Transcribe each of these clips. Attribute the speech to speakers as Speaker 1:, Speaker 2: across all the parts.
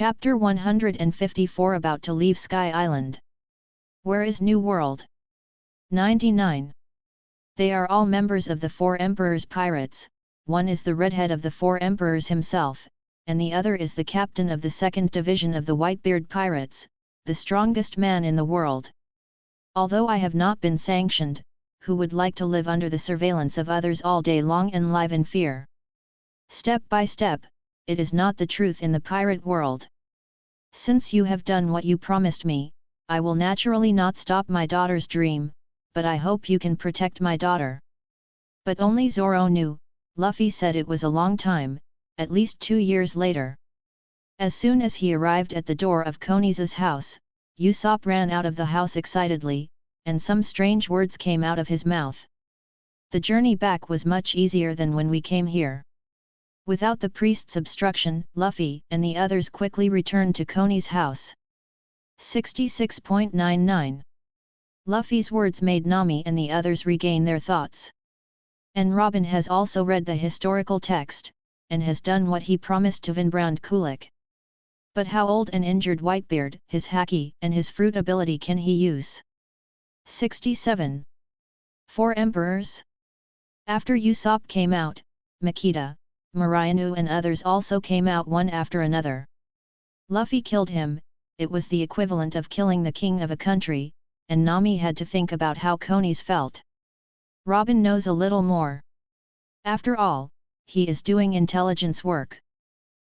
Speaker 1: Chapter 154 About to leave Sky Island. Where is New World? 99. They are all members of the Four Emperors Pirates. One is the redhead of the Four Emperors himself, and the other is the captain of the 2nd Division of the Whitebeard Pirates, the strongest man in the world. Although I have not been sanctioned, who would like to live under the surveillance of others all day long and live in fear? Step by step, it is not the truth in the pirate world. Since you have done what you promised me, I will naturally not stop my daughter's dream, but I hope you can protect my daughter. But only Zoro knew. Luffy said it was a long time, at least 2 years later. As soon as he arrived at the door of Konis's house, Usopp ran out of the house excitedly, and some strange words came out of his mouth. The journey back was much easier than when we came here. Without the priest's obstruction, Luffy and the others quickly returned to Konis's house. 66.99. Luffy's words made Nami and the others regain their thoughts. And Robin has also read the historical text, and has done what he promised to Vinbrand Kulik. But how old and injured Whitebeard, his haki and his fruit ability can he use? 67. 4 Emperors. After Usopp came out, Makita, Marayanu and others also came out one after another. Luffy killed him. It was the equivalent of killing the king of a country, and Nami had to think about how Konis felt. Robin knows a little more. After all, he is doing intelligence work.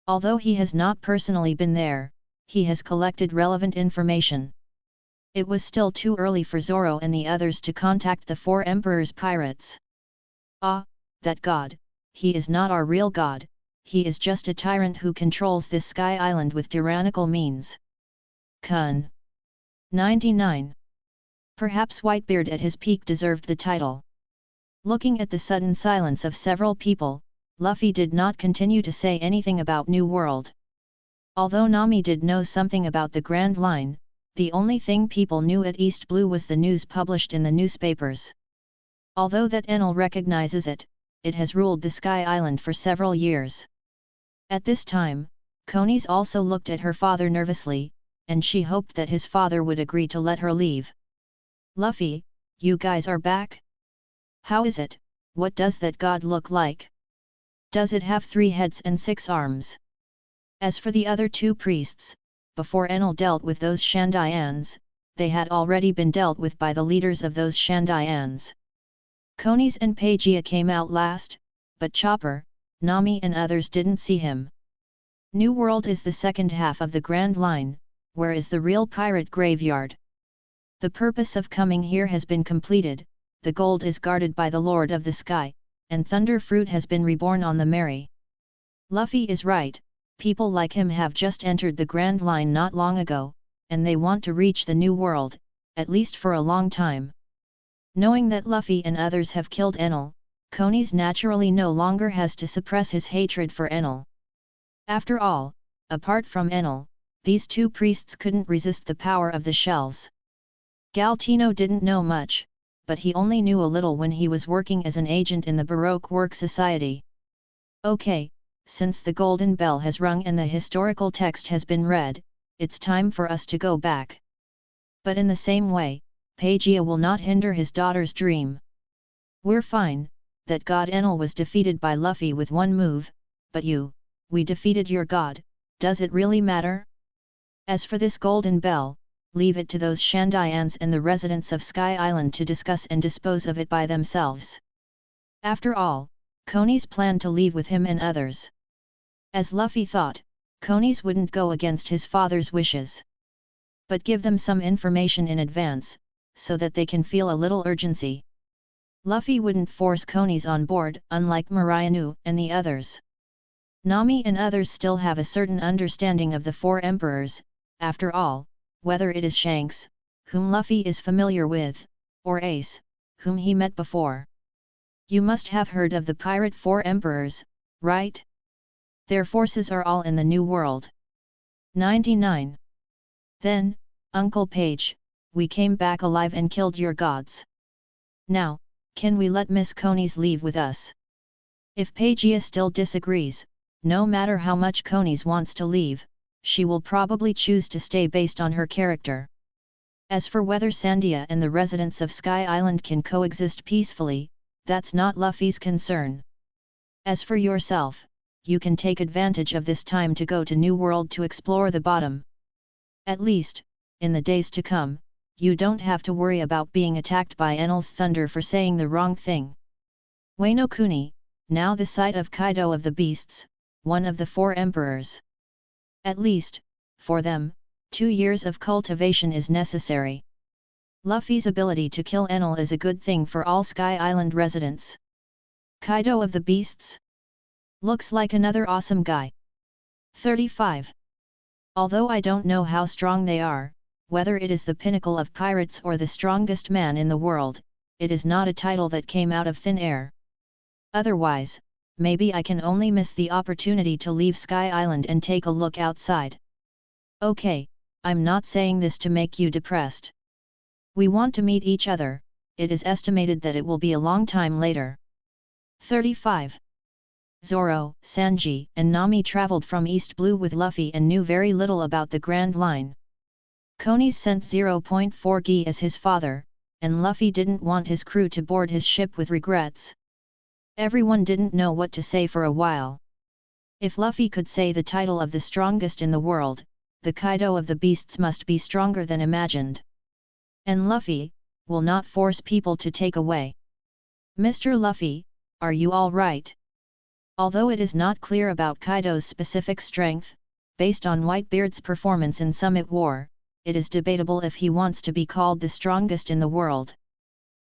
Speaker 1: Although he has not personally been there, he has collected relevant information. It was still too early for Zoro and the others to contact the Four Emperors Pirates. Ah, that god! He is not our real god, he is just a tyrant who controls this Sky Island with tyrannical means. Kun. 99. Perhaps Whitebeard at his peak deserved the title. Looking at the sudden silence of several people, Luffy did not continue to say anything about New World. Although Nami did know something about the Grand Line, the only thing people knew at East Blue was the news published in the newspapers. Although that Enel recognizes it, it has ruled the Sky Island for several years. At this time, Konis also looked at her father nervously, and she hoped that his father would agree to let her leave. Luffy, you guys are back? How is it? What does that god look like? Does it have 3 heads and 6 arms? As for the other 2 priests, before Enel dealt with those Shandayans, they had already been dealt with by the leaders of those Shandayans. Konis and Pagia came out last, but Chopper, Nami and others didn't see him. New World is the second half of the Grand Line, where is the real pirate graveyard. The purpose of coming here has been completed, the gold is guarded by the Lord of the Sky, and Thunder Fruit has been reborn on the Mary. Luffy is right, people like him have just entered the Grand Line not long ago, and they want to reach the New World, at least for a long time. Knowing that Luffy and others have killed Enel, Konis naturally no longer has to suppress his hatred for Enel. After all, apart from Enel, these 2 priests couldn't resist the power of the shells. Galtino didn't know much, but he only knew a little when he was working as an agent in the Baroque Work Society. Okay, since the golden bell has rung and the historical text has been read, it's time for us to go back. But in the same way, Pagia will not hinder his daughter's dream. We're fine, that god Enel was defeated by Luffy with 1 move, but we defeated your god, does it really matter? As for this golden bell, leave it to those Shandayans and the residents of Sky Island to discuss and dispose of it by themselves. After all, Konis planned to leave with him and others. As Luffy thought, Konis wouldn't go against his father's wishes. But give them some information in advance, so that they can feel a little urgency. Luffy wouldn't force Konis on board, unlike Marayanu and the others. Nami and others still have a certain understanding of the 4 Emperors, after all, whether it is Shanks, whom Luffy is familiar with, or Ace, whom he met before. You must have heard of the pirate 4 Emperors, right? Their forces are all in the New World. 99. Then, Uncle Page, we came back alive and killed your gods. Now, can we let Miss Konis leave with us? If Pagia still disagrees, no matter how much Konis wants to leave, she will probably choose to stay based on her character. As for whether Sandia and the residents of Sky Island can coexist peacefully, that's not Luffy's concern. As for yourself, you can take advantage of this time to go to New World to explore the bottom. At least, in the days to come, you don't have to worry about being attacked by Enel's thunder for saying the wrong thing. Wano Kuni, now the site of Kaido of the Beasts, one of the 4 emperors. At least, for them, 2 years of cultivation is necessary. Luffy's ability to kill Enel is a good thing for all Sky Island residents. Kaido of the Beasts? Looks like another awesome guy. 35. Although I don't know how strong they are, whether it is the pinnacle of pirates or the strongest man in the world, it is not a title that came out of thin air. Otherwise, maybe I can only miss the opportunity to leave Sky Island and take a look outside. Okay, I'm not saying this to make you depressed. We want to meet each other, it is estimated that it will be a long time later. 35. Zoro, Sanji, and Nami traveled from East Blue with Luffy and knew very little about the Grand Line. Konis sent 0.4 Gi as his father, and Luffy didn't want his crew to board his ship with regrets. Everyone didn't know what to say for a while. If Luffy could say the title of the strongest in the world, the Kaido of the Beasts must be stronger than imagined. And Luffy will not force people to take away. Mr. Luffy, are you all right? Although it is not clear about Kaido's specific strength, based on Whitebeard's performance in Summit War, it is debatable if he wants to be called the strongest in the world.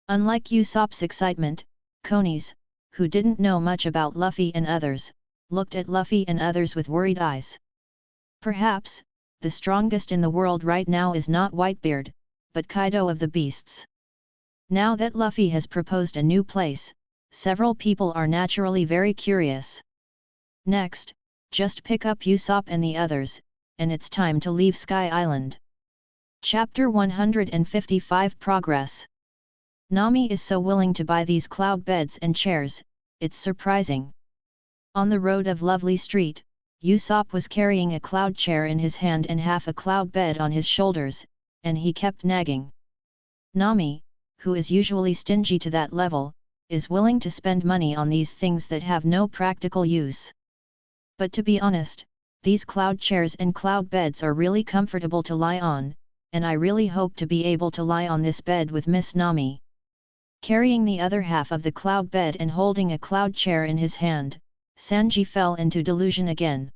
Speaker 1: Unlike Usopp's excitement, Konis, who didn't know much about Luffy and others, looked at Luffy and others with worried eyes. Perhaps, the strongest in the world right now is not Whitebeard, but Kaido of the Beasts. Now that Luffy has proposed a new place, several people are naturally very curious. Next, just pick up Usopp and the others, and it's time to leave Sky Island. Chapter 155 Progress. Nami is so willing to buy these cloud beds and chairs, it's surprising. On the road of Lovely Street, Usopp was carrying a cloud chair in his hand and half a cloud bed on his shoulders, and he kept nagging. Nami, who is usually stingy to that level, is willing to spend money on these things that have no practical use. But to be honest, these cloud chairs and cloud beds are really comfortable to lie on, and I really hope to be able to lie on this bed with Miss Nami. Carrying the other half of the cloud bed and holding a cloud chair in his hand, Sanji fell into delusion again.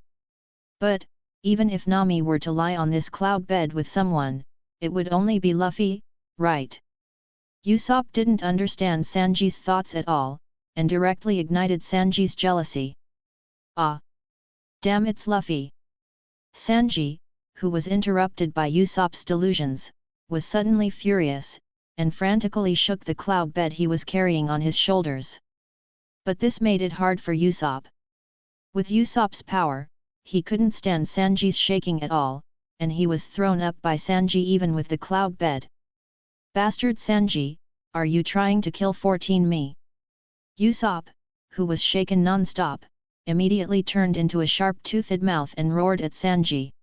Speaker 1: But, even if Nami were to lie on this cloud bed with someone, it would only be Luffy, right? Usopp didn't understand Sanji's thoughts at all, and directly ignited Sanji's jealousy. Ah! Damn, it's Luffy! Sanji, who was interrupted by Usopp's delusions, was suddenly furious, and frantically shook the cloud bed he was carrying on his shoulders. But this made it hard for Usopp. With Usopp's power, he couldn't stand Sanji's shaking at all, and he was thrown up by Sanji even with the cloud bed. Bastard Sanji, are you trying to kill 14 me? Usopp, who was shaken non-stop, immediately turned into a sharp-toothed mouth and roared at Sanji.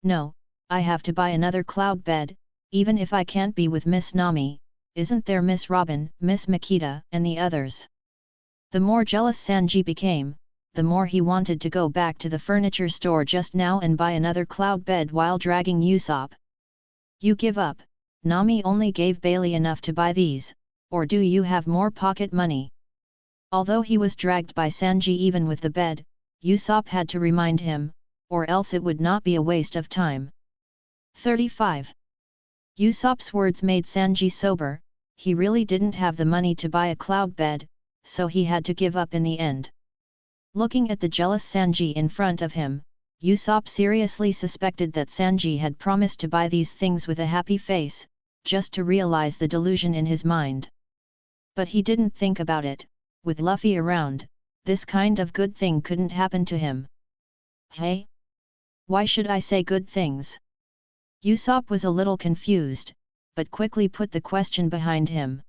Speaker 1: No, I have to buy another cloud bed, even if I can't be with Miss Nami, isn't there Miss Robin, Miss Makita, and the others? The more jealous Sanji became, the more he wanted to go back to the furniture store just now and buy another cloud bed while dragging Usopp. You give up, Nami only gave Bailey enough to buy these, or do you have more pocket money? Although he was dragged by Sanji even with the bed, Usopp had to remind him, or else it would not be a waste of time. 35. Usopp's words made Sanji sober. He really didn't have the money to buy a cloud bed, so he had to give up in the end. Looking at the jealous Sanji in front of him, Usopp seriously suspected that Sanji had promised to buy these things with a happy face, just to realize the delusion in his mind. But he didn't think about it. With Luffy around, this kind of good thing couldn't happen to him. Hey? Why should I say good things? Usopp was a little confused, but quickly put the question behind him.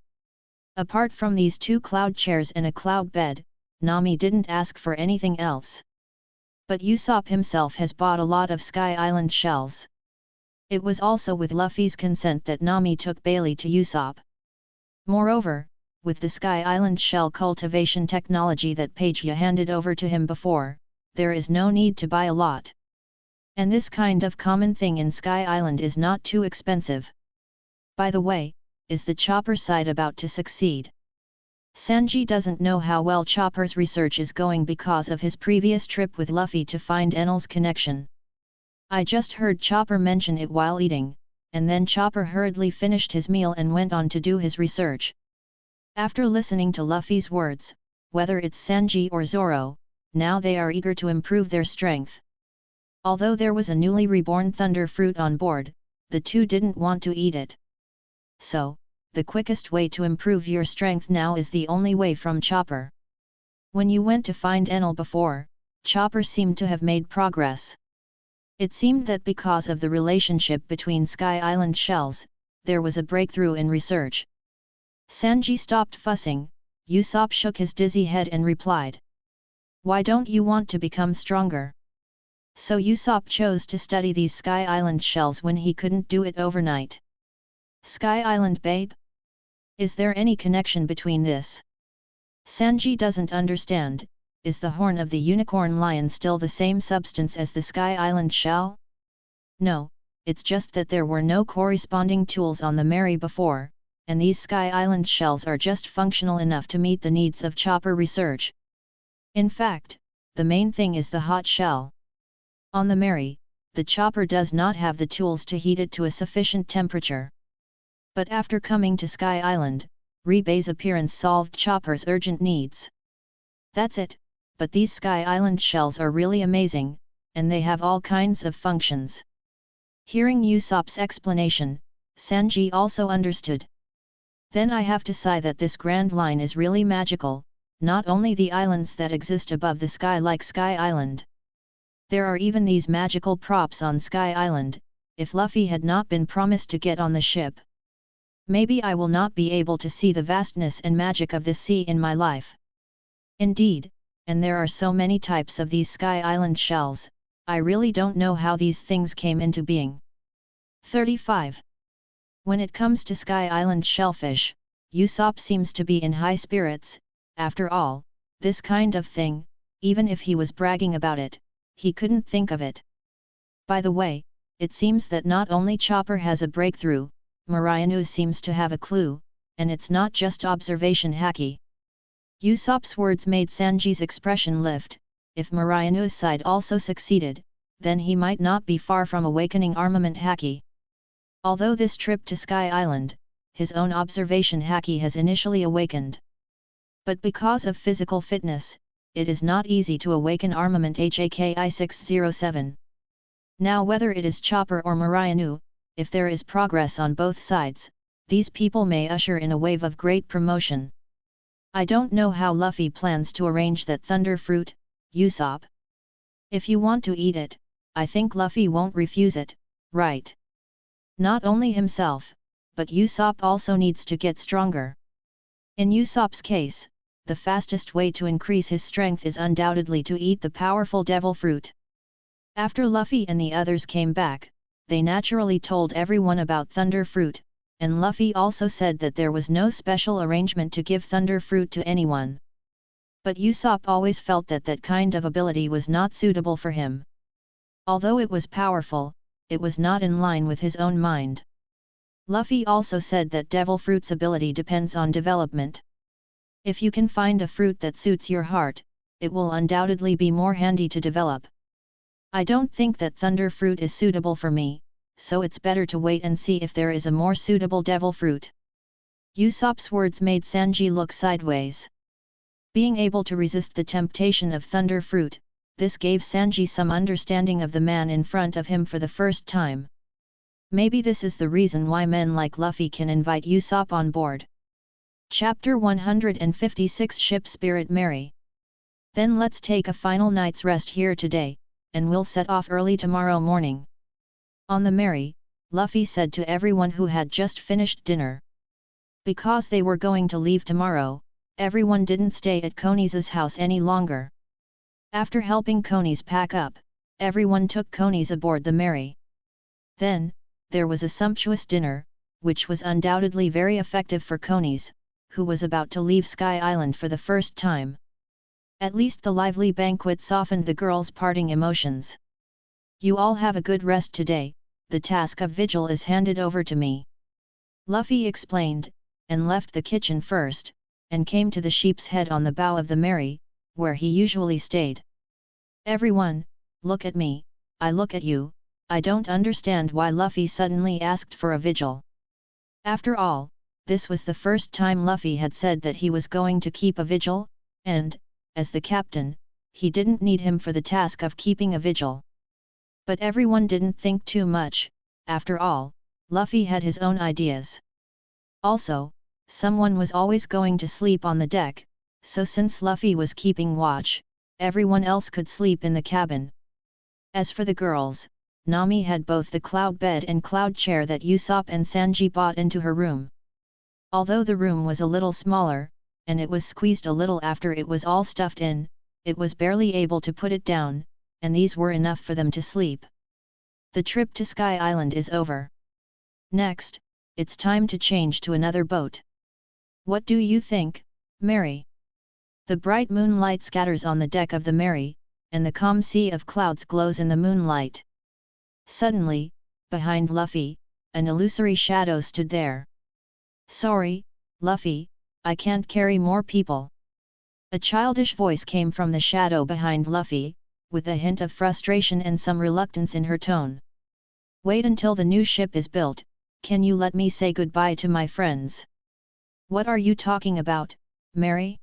Speaker 1: Apart from these 2 cloud chairs and a cloud bed, Nami didn't ask for anything else. But Usopp himself has bought a lot of Sky Island shells. It was also with Luffy's consent that Nami took Bailey to Usopp. Moreover, with the Sky Island shell cultivation technology that Pagia handed over to him before, there is no need to buy a lot. And this kind of common thing in Sky Island is not too expensive. By the way, is the Chopper side about to succeed? Sanji doesn't know how well Chopper's research is going because of his previous trip with Luffy to find Enel's connection. I just heard Chopper mention it while eating, and then Chopper hurriedly finished his meal and went on to do his research. After listening to Luffy's words, whether it's Sanji or Zoro, now they are eager to improve their strength. Although there was a newly reborn thunder fruit on board, the two didn't want to eat it. So, the quickest way to improve your strength now is the only way from Chopper. When you went to find Enel before, Chopper seemed to have made progress. It seemed that because of the relationship between Sky Island shells, there was a breakthrough in research. Sanji stopped fussing. Usopp shook his dizzy head and replied. Why don't you want to become stronger? So Usopp chose to study these Sky Island shells when he couldn't do it overnight. Sky Island babe? Is there any connection between this? Sanji doesn't understand. Is the horn of the unicorn lion still the same substance as the Sky Island shell? No, it's just that there were no corresponding tools on the Mary before, and these Sky Island shells are just functional enough to meet the needs of Chopper research. In fact, the main thing is the hot shell. On the Mary, the Chopper does not have the tools to heat it to a sufficient temperature. But after coming to Sky Island, Ribe's appearance solved Chopper's urgent needs. That's it, but these Sky Island shells are really amazing, and they have all kinds of functions. Hearing Usopp's explanation, Sanji also understood. Then I have to say that this Grand Line is really magical, not only the islands that exist above the sky like Sky Island. There are even these magical props on Sky Island. If Luffy had not been promised to get on the ship, maybe I will not be able to see the vastness and magic of this sea in my life. Indeed, and there are so many types of these Sky Island shells, I really don't know how these things came into being. 35. When it comes to Sky Island shellfish, Usopp seems to be in high spirits. After all, this kind of thing, even if he was bragging about it, he couldn't think of it. By the way, it seems that not only Chopper has a breakthrough, Marianu seems to have a clue, and it's not just observation haki. Usopp's words made Sanji's expression lift. If Marianu's side also succeeded, then he might not be far from awakening armament haki. Although this trip to Sky Island, his own observation haki has initially awakened. But because of physical fitness, it is not easy to awaken armament HAKI 607. Now whether it is Chopper or Marianu, if there is progress on both sides, these people may usher in a wave of great promotion. I don't know how Luffy plans to arrange that thunder fruit, Usopp. If you want to eat it, I think Luffy won't refuse it, right? Not only himself, but Usopp also needs to get stronger. In Usopp's case, the fastest way to increase his strength is undoubtedly to eat the powerful devil fruit. After Luffy and the others came back, they naturally told everyone about thunder fruit, and Luffy also said that there was no special arrangement to give thunder fruit to anyone. But Usopp always felt that that kind of ability was not suitable for him. Although it was powerful, it was not in line with his own mind. Luffy also said that devil fruit's ability depends on development. If you can find a fruit that suits your heart, it will undoubtedly be more handy to develop. I don't think that thunder fruit is suitable for me, so it's better to wait and see if there is a more suitable devil fruit. Usopp's words made Sanji look sideways. Being able to resist the temptation of thunder fruit, this gave Sanji some understanding of the man in front of him for the first time. Maybe this is the reason why men like Luffy can invite Usopp on board. Chapter 156 Ship Spirit Mary. Then let's take a final night's rest here today, and we'll set off early tomorrow morning. On the Mary, Luffy said to everyone who had just finished dinner. Because they were going to leave tomorrow, everyone didn't stay at Koniza's house any longer. After helping conies pack up, everyone took conies aboard the Mary. Then, there was a sumptuous dinner, which was undoubtedly very effective for conies, who was about to leave Sky Island for the first time. At least the lively banquet softened the girls' parting emotions. You all have a good rest today, the task of vigil is handed over to me. Luffy explained, and left the kitchen first, and came to the sheep's head on the bow of the Mary, where he usually stayed. Everyone, look at me, I look at you, I don't understand why Luffy suddenly asked for a vigil. After all, this was the first time Luffy had said that he was going to keep a vigil, and, as the captain, he didn't need him for the task of keeping a vigil. But everyone didn't think too much, after all, Luffy had his own ideas. Also, someone was always going to sleep on the deck, so since Luffy was keeping watch, everyone else could sleep in the cabin. As for the girls, Nami had both the cloud bed and cloud chair that Usopp and Sanji bought into her room. Although the room was a little smaller, and it was squeezed a little after it was all stuffed in, it was barely able to put it down, and these were enough for them to sleep. The trip to Sky Island is over. Next, it's time to change to another boat. What do you think, Mary? The bright moonlight scatters on the deck of the Mary, and the calm sea of clouds glows in the moonlight. Suddenly, behind Luffy, an illusory shadow stood there. Sorry, Luffy, I can't carry more people. A childish voice came from the shadow behind Luffy, with a hint of frustration and some reluctance in her tone. Wait until the new ship is built, can you let me say goodbye to my friends? What are you talking about, Mary?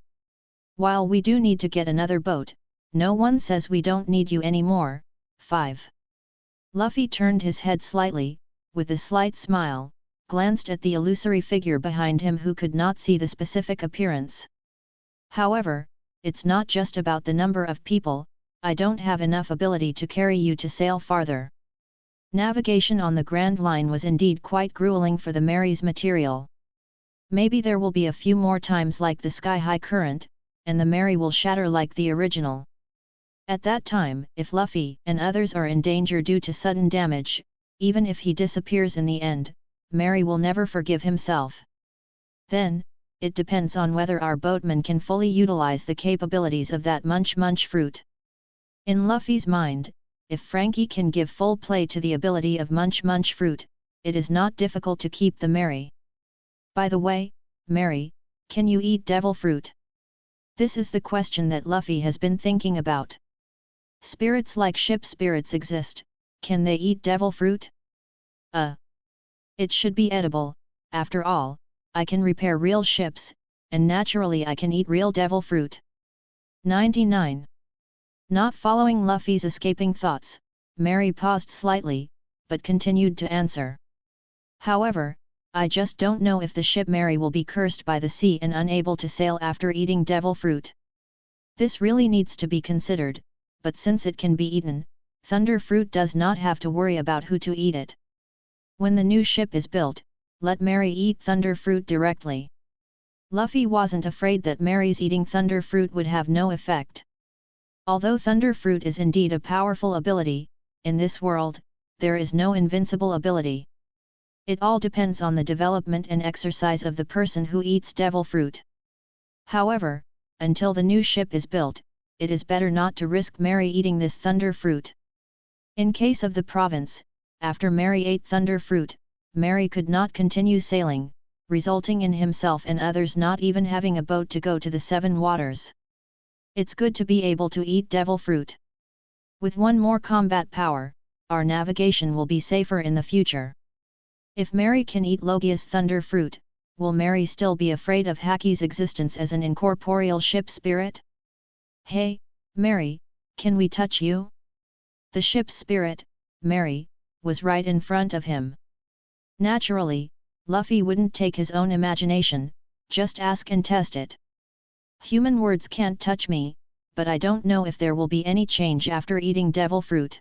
Speaker 1: While we do need to get another boat, no one says we don't need you anymore. 5. Luffy turned his head slightly, with a slight smile, glanced at the illusory figure behind him who could not see the specific appearance. However, it's not just about the number of people, I don't have enough ability to carry you to sail farther. Navigation on the Grand Line was indeed quite grueling for the Mary's material. Maybe there will be a few more times like the sky-high current, and the Mary will shatter like the original. At that time, if Luffy and others are in danger due to sudden damage, even if he disappears in the end, Mary will never forgive himself. Then, it depends on whether our boatman can fully utilize the capabilities of that munch fruit. In Luffy's mind, if Frankie can give full play to the ability of munch fruit, it is not difficult to keep the Mary. By the way, Mary, can you eat devil fruit? This is the question that Luffy has been thinking about. Spirits like ship spirits exist, can they eat devil fruit? It should be edible, after all, I can repair real ships, and naturally I can eat real devil fruit. 99. Not following Luffy's escaping thoughts, Mary paused slightly, but continued to answer. However, I just don't know if the ship Mary will be cursed by the sea and unable to sail after eating devil fruit. This really needs to be considered, but since it can be eaten, thunder fruit does not have to worry about who to eat it. When the new ship is built, let Mary eat thunder fruit directly. Luffy wasn't afraid that Mary's eating thunder fruit would have no effect. Although thunder fruit is indeed a powerful ability, in this world, there is no invincible ability. It all depends on the development and exercise of the person who eats devil fruit. However, until the new ship is built, it is better not to risk Mary eating this thunder fruit. In case of the province, after Mary ate thunder fruit, Mary could not continue sailing, resulting in himself and others not even having a boat to go to the Seven Waters. It's good to be able to eat devil fruit. With one more combat power, our navigation will be safer in the future. If Mary can eat Logia's thunder fruit, will Mary still be afraid of Haki's existence as an incorporeal ship spirit? Hey, Mary, can we touch you? The ship's spirit, Mary, was right in front of him. Naturally, Luffy wouldn't take his own imagination, just ask and test it. Human words can't touch me, but I don't know if there will be any change after eating devil fruit.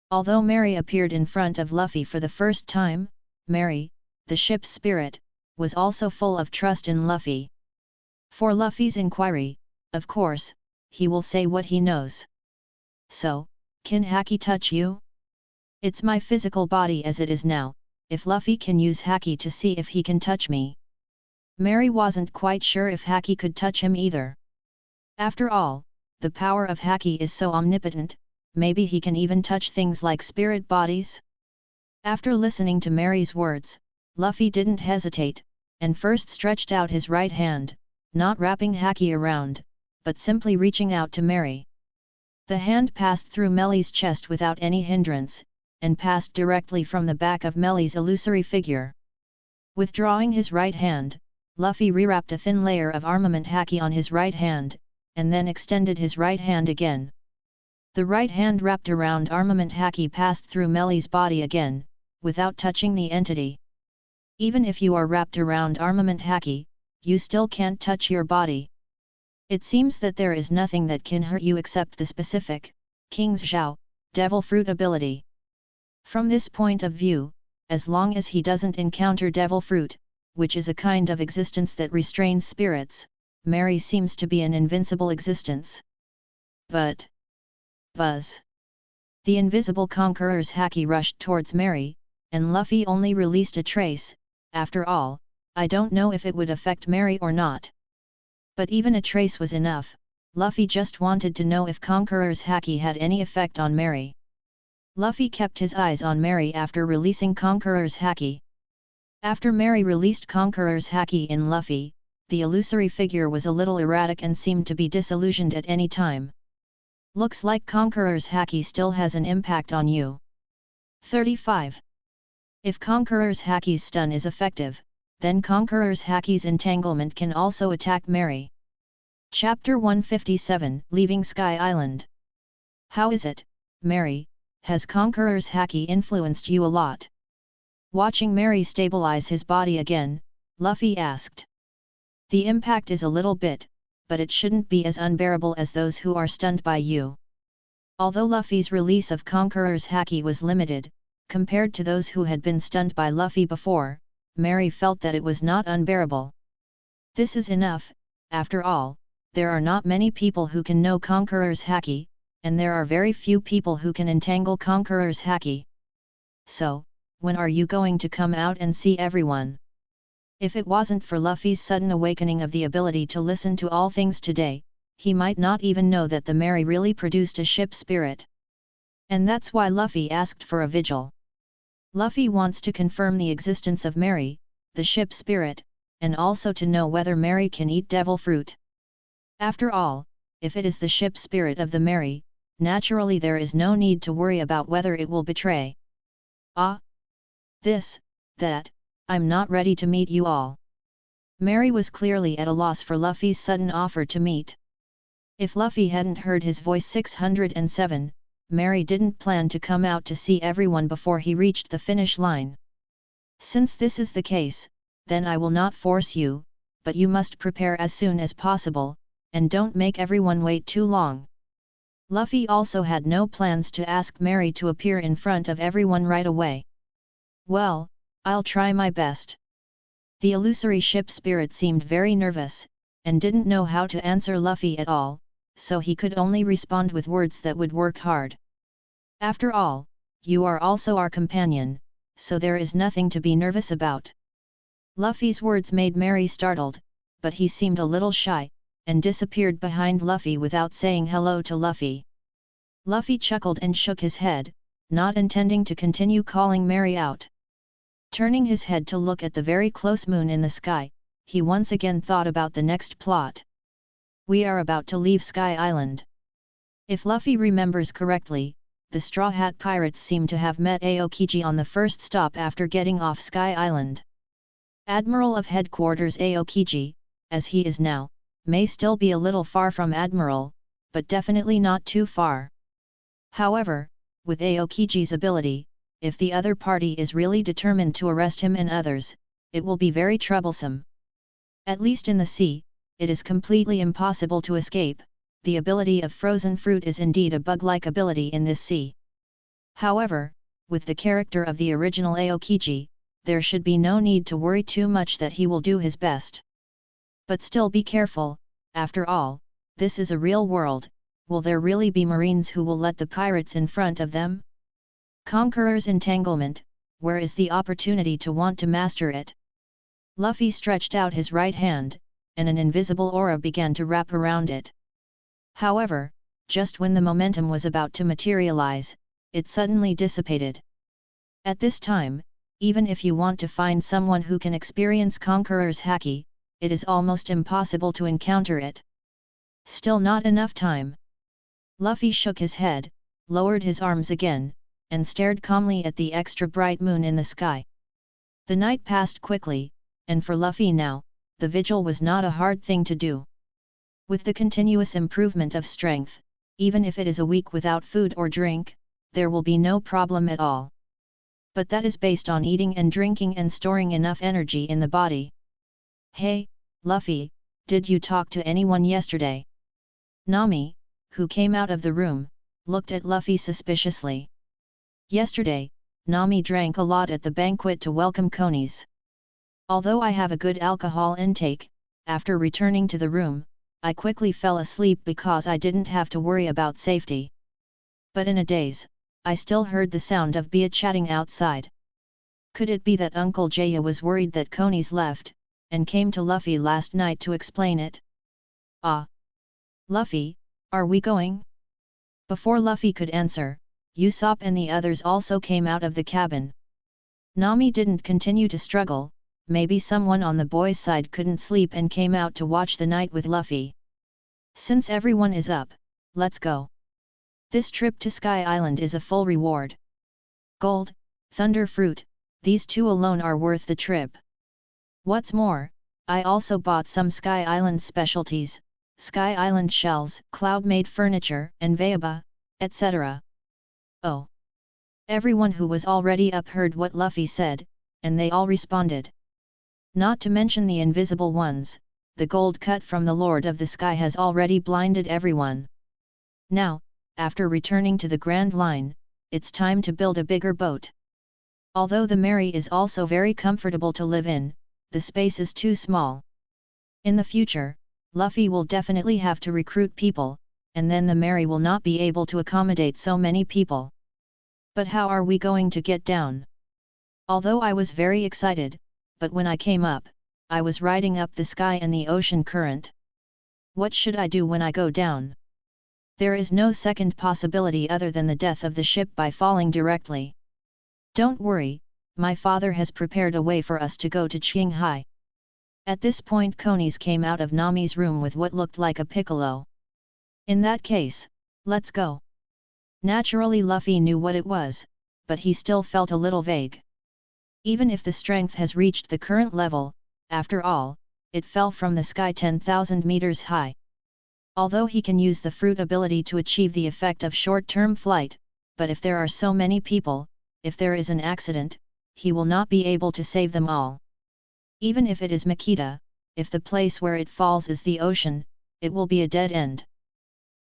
Speaker 1: Although Mary appeared in front of Luffy for the first time, Mary, the ship's spirit, was also full of trust in Luffy. For Luffy's inquiry, of course, he will say what he knows. So, can Haki touch you? It's my physical body as it is now, if Luffy can use Haki to see if he can touch me. Mary wasn't quite sure if Haki could touch him either. After all, the power of Haki is so omnipotent, maybe he can even touch things like spirit bodies? After listening to Mary's words, Luffy didn't hesitate, and first stretched out his right hand, not wrapping Haki around, but simply reaching out to Mary. The hand passed through Melly's chest without any hindrance, and passed directly from the back of Melly's illusory figure. Withdrawing his right hand, Luffy rewrapped a thin layer of armament Haki on his right hand, and then extended his right hand again. The right hand wrapped around armament Haki passed through Melly's body again, without touching the entity. Even if you are wrapped around armament Haki, you still can't touch your body. It seems that there is nothing that can hurt you except the specific, Qingxuan, devil fruit ability. From this point of view, as long as he doesn't encounter devil fruit, which is a kind of existence that restrains spirits, Mary seems to be an invincible existence. But buzz! The invisible conqueror's Haki rushed towards Mary, and Luffy only released a trace. After all, I don't know if it would affect Mary or not. But even a trace was enough. Luffy just wanted to know if Conqueror's Haki had any effect on Mary. Luffy kept his eyes on Mary after releasing Conqueror's Haki. After Mary released Conqueror's Haki in Luffy, the illusory figure was a little erratic and seemed to be disillusioned at any time. Looks like Conqueror's Haki still has an impact on you. 35. If Conqueror's Haki's stun is effective, then Conqueror's Haki's entanglement can also attack Mary. Chapter 157, Leaving Sky Island. How is it, Mary, has Conqueror's Haki influenced you a lot? Watching Mary stabilize his body again, Luffy asked. The impact is a little bit, but it shouldn't be as unbearable as those who are stunned by you. Although Luffy's release of Conqueror's Haki was limited, compared to those who had been stunned by Luffy before, Mary felt that it was not unbearable. This is enough, after all, there are not many people who can know Conqueror's Haki, and there are very few people who can entangle Conqueror's Haki. So, when are you going to come out and see everyone? If it wasn't for Luffy's sudden awakening of the ability to listen to all things today, he might not even know that the Mary really produced a ship spirit. And that's why Luffy asked for a vigil. Luffy wants to confirm the existence of Mary, the ship spirit, and also to know whether Mary can eat devil fruit. After all, if it is the ship spirit of the Mary, naturally there is no need to worry about whether it will betray. This, that, I'm not ready to meet you all. Mary was clearly at a loss for Luffy's sudden offer to meet. If Luffy hadn't heard his voice 607, Mary didn't plan to come out to see everyone before he reached the finish line. Since this is the case, then I will not force you, but you must prepare as soon as possible, and don't make everyone wait too long. Luffy also had no plans to ask Mary to appear in front of everyone right away. Well, I'll try my best. The illusory ship spirit seemed very nervous, and didn't know how to answer Luffy at all, so he could only respond with words that would work hard. After all, you are also our companion, so there is nothing to be nervous about. Luffy's words made Mary startled, but he seemed a little shy, and disappeared behind Luffy without saying hello to Luffy. Luffy chuckled and shook his head, not intending to continue calling Mary out. Turning his head to look at the very close moon in the sky, he once again thought about the next plot. We are about to leave Sky Island. If Luffy remembers correctly, the Straw Hat Pirates seem to have met Aokiji on the first stop after getting off Sky Island. Admiral of Headquarters Aokiji, as he is now, may still be a little far from Admiral, but definitely not too far. However, with Aokiji's ability, if the other party is really determined to arrest him and others, it will be very troublesome. At least in the sea, it is completely impossible to escape. The ability of frozen fruit is indeed a bug-like ability in this sea. However, with the character of the original Aokiji, there should be no need to worry too much that he will do his best. But still be careful, after all, this is a real world, will there really be marines who will let the pirates in front of them? Conqueror's entanglement, where is the opportunity to want to master it? Luffy stretched out his right hand, and an invisible aura began to wrap around it. However, just when the momentum was about to materialize, it suddenly dissipated. At this time, even if you want to find someone who can experience Conqueror's haki, it is almost impossible to encounter it. Still not enough time. Luffy shook his head, lowered his arms again, and stared calmly at the extra bright moon in the sky. The night passed quickly, and for Luffy now, the vigil was not a hard thing to do. With the continuous improvement of strength, even if it is a week without food or drink, there will be no problem at all. But that is based on eating and drinking and storing enough energy in the body. Hey, Luffy, did you talk to anyone yesterday? Nami, who came out of the room, looked at Luffy suspiciously. Yesterday, Nami drank a lot at the banquet to welcome Konis. Although I have a good alcohol intake, after returning to the room, I quickly fell asleep because I didn't have to worry about safety. But in a daze, I still heard the sound of Bia chatting outside. Could it be that Uncle Jaya was worried that Konis left, and came to Luffy last night to explain it? Ah! Luffy, are we going? Before Luffy could answer, Usopp and the others also came out of the cabin. Nami didn't continue to struggle, maybe someone on the boys' side couldn't sleep and came out to watch the night with Luffy. Since everyone is up, let's go. This trip to Sky Island is a full reward. Gold, Thunder Fruit, these two alone are worth the trip. What's more, I also bought some Sky Island specialties, Sky Island shells, cloud-made furniture, and Vayaba, etc. Oh! Everyone who was already up heard what Luffy said, and they all responded. Not to mention the invisible ones, the gold cut from the Lord of the Sky has already blinded everyone. Now, after returning to the Grand Line, it's time to build a bigger boat. Although the Mary is also very comfortable to live in, the space is too small. In the future, Luffy will definitely have to recruit people, and then the Mary will not be able to accommodate so many people. But how are we going to get down? Although I was very excited, but when I came up, I was riding up the sky and the ocean current. What should I do when I go down? There is no second possibility other than the death of the ship by falling directly. Don't worry, my father has prepared a way for us to go to Qinghai. At this point Konis came out of Nami's room with what looked like a piccolo. In that case, let's go. Naturally Luffy knew what it was, but he still felt a little vague. Even if the strength has reached the current level, after all, it fell from the sky 10,000 meters high. Although he can use the fruit ability to achieve the effect of short-term flight, but if there are so many people, if there is an accident, he will not be able to save them all. Even if it is Makita, if the place where it falls is the ocean, it will be a dead end.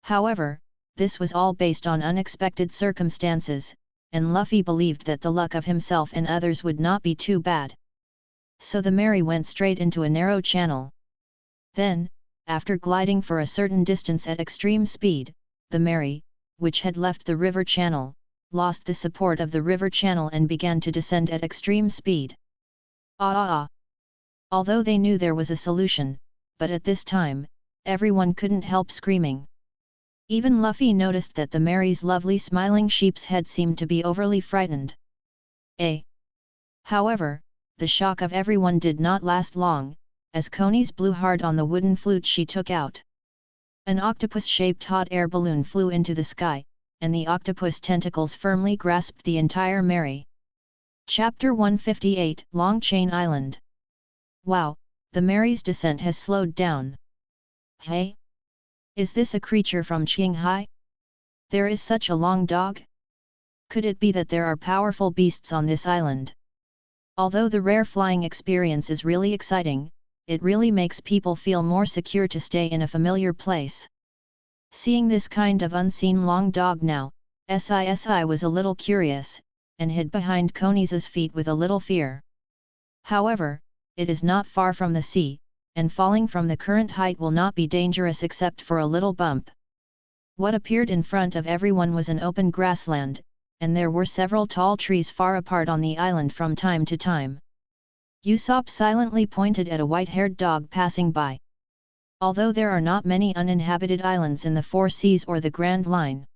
Speaker 1: However, this was all based on unexpected circumstances, and Luffy believed that the luck of himself and others would not be too bad. So the Mary went straight into a narrow channel. Then, after gliding for a certain distance at extreme speed, the Mary, which had left the river channel, lost the support of the river channel and began to descend at extreme speed. Although they knew there was a solution, but at this time, everyone couldn't help screaming. Even Luffy noticed that the Mary's lovely smiling sheep's head seemed to be overly frightened. However, the shock of everyone did not last long, as Konis blew hard on the wooden flute she took out. An octopus-shaped hot air balloon flew into the sky, and the octopus tentacles firmly grasped the entire Mary. Chapter 158, Long Chain Island. Wow, the Mary's descent has slowed down. Hey? Is this a creature from Qinghai? There is such a long dog? Could it be that there are powerful beasts on this island? Although the rare flying experience is really exciting, it really makes people feel more secure to stay in a familiar place. Seeing this kind of unseen long dog now, SISI was a little curious, and hid behind Konis's feet with a little fear. However, it is not far from the sea, and falling from the current height will not be dangerous except for a little bump. What appeared in front of everyone was an open grassland, and there were several tall trees far apart on the island from time to time. Usopp silently pointed at a white-haired dog passing by. Although there are not many uninhabited islands in the Four Seas or the Grand Line.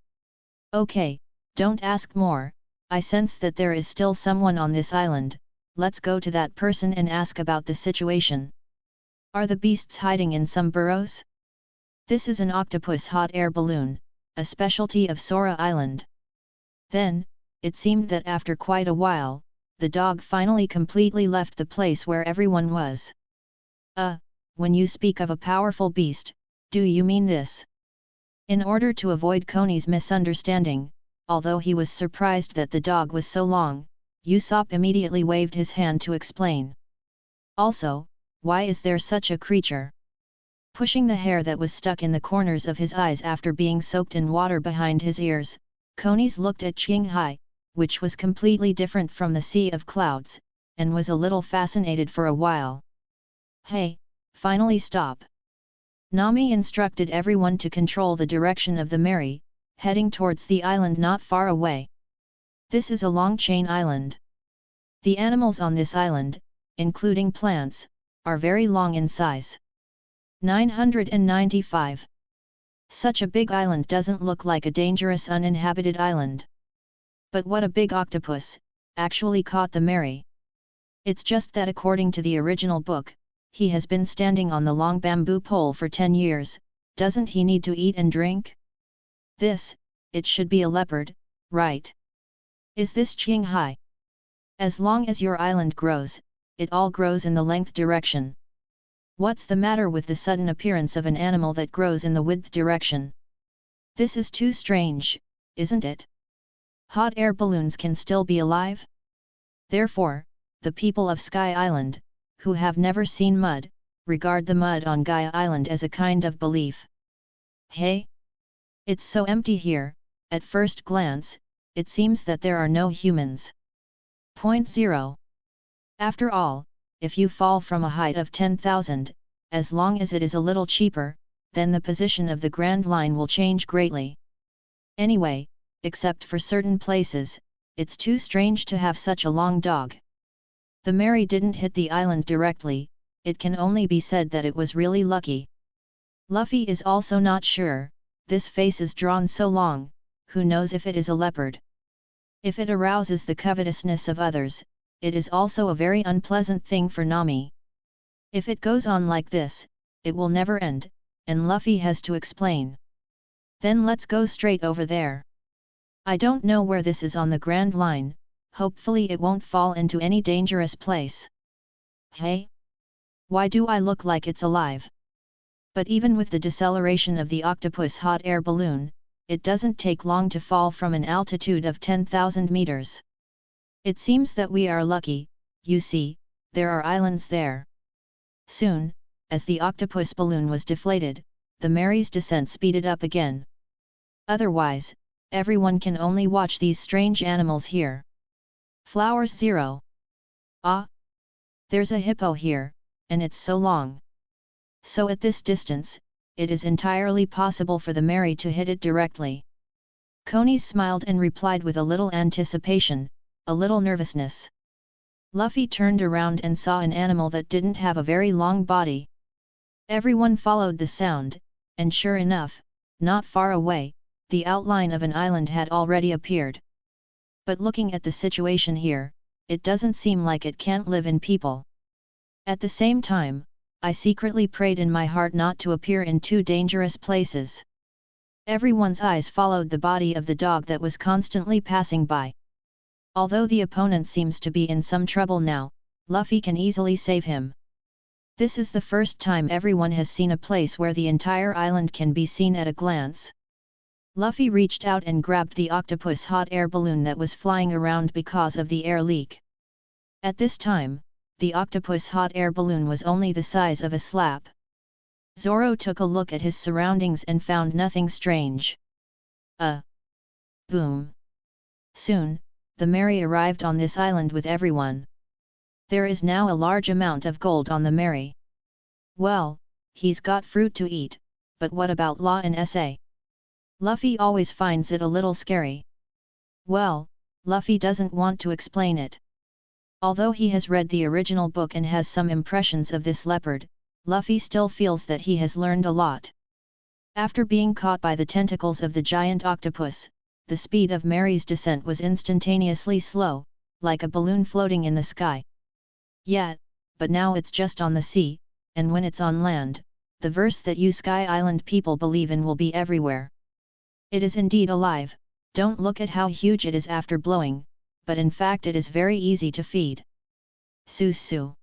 Speaker 1: Okay, don't ask more, I sense that there is still someone on this island, let's go to that person and ask about the situation. Are the beasts hiding in some burrows? This is an octopus hot air balloon, a specialty of Sora Island. Then, it seemed that after quite a while, the dog finally completely left the place where everyone was. When you speak of a powerful beast, do you mean this? In order to avoid Koni's misunderstanding, although he was surprised that the dog was so long, Usopp immediately waved his hand to explain. Also, why is there such a creature? Pushing the hair that was stuck in the corners of his eyes after being soaked in water behind his ears, Koni's looked at Qingxuan, which was completely different from the sea of clouds, and was a little fascinated for a while. Hey, finally stop! Nami instructed everyone to control the direction of the Mary, heading towards the island not far away. This is a long chain island. The animals on this island, including plants, are very long in size. 995. Such a big island doesn't look like a dangerous uninhabited island. But what a big octopus, actually caught the Mary. It's just that according to the original book, he has been standing on the long bamboo pole for 10 years, doesn't he need to eat and drink? It should be a leopard, right? Is this Qingxuan? As long as your island grows, it all grows in the length direction. What's the matter with the sudden appearance of an animal that grows in the width direction? This is too strange, isn't it? Hot air balloons can still be alive? Therefore, the people of Sky Island, who have never seen mud, regard the mud on Gaia Island as a kind of belief. Hey? It's so empty here, at first glance, it seems that there are no humans. 0. After all, if you fall from a height of 10,000, as long as it is a little cheaper, then the position of the Grand Line will change greatly. Anyway, except for certain places, it's too strange to have such a long dog. The Mary didn't hit the island directly, it can only be said that it was really lucky. Luffy is also not sure, this face is drawn so long, who knows if it is a leopard. If it arouses the covetousness of others, it is also a very unpleasant thing for Nami. If it goes on like this, it will never end, and Luffy has to explain. Then let's go straight over there. I don't know where this is on the Grand Line, hopefully it won't fall into any dangerous place. Hey? Why do I look like it's alive? But even with the deceleration of the octopus hot air balloon, it doesn't take long to fall from an altitude of 10,000 meters. It seems that we are lucky, you see, there are islands there. Soon, as the octopus balloon was deflated, the Mary's descent speeded up again. Otherwise, everyone can only watch these strange animals here. Flowers 0. Ah! There's a hippo here, and it's so long. So at this distance, it is entirely possible for the Mary to hit it directly. Koni smiled and replied with a little anticipation, a little nervousness. Luffy turned around and saw an animal that didn't have a very long body. Everyone followed the sound, and sure enough, not far away, the outline of an island had already appeared. But looking at the situation here, it doesn't seem like it can't live in people. At the same time, I secretly prayed in my heart not to appear in too dangerous places. Everyone's eyes followed the body of the dog that was constantly passing by. Although the opponent seems to be in some trouble now, Luffy can easily save him. This is the first time everyone has seen a place where the entire island can be seen at a glance. Luffy reached out and grabbed the octopus hot air balloon that was flying around because of the air leak. At this time, the octopus hot air balloon was only the size of a slap. Zoro took a look at his surroundings and found nothing strange. Boom! Soon, the Mary arrived on this island with everyone. There is now a large amount of gold on the Mary. Well, he's got fruit to eat, but what about Law and SA? Luffy always finds it a little scary. Well, Luffy doesn't want to explain it. Although he has read the original book and has some impressions of this leopard, Luffy still feels that he has learned a lot. After being caught by the tentacles of the giant octopus, the speed of Mary's descent was instantaneously slow, like a balloon floating in the sky. Yet, but now it's just on the sea, and when it's on land, the verse that you Sky Island people believe in will be everywhere. It is indeed alive. Don't look at how huge it is after blowing, but in fact it is very easy to feed. Su.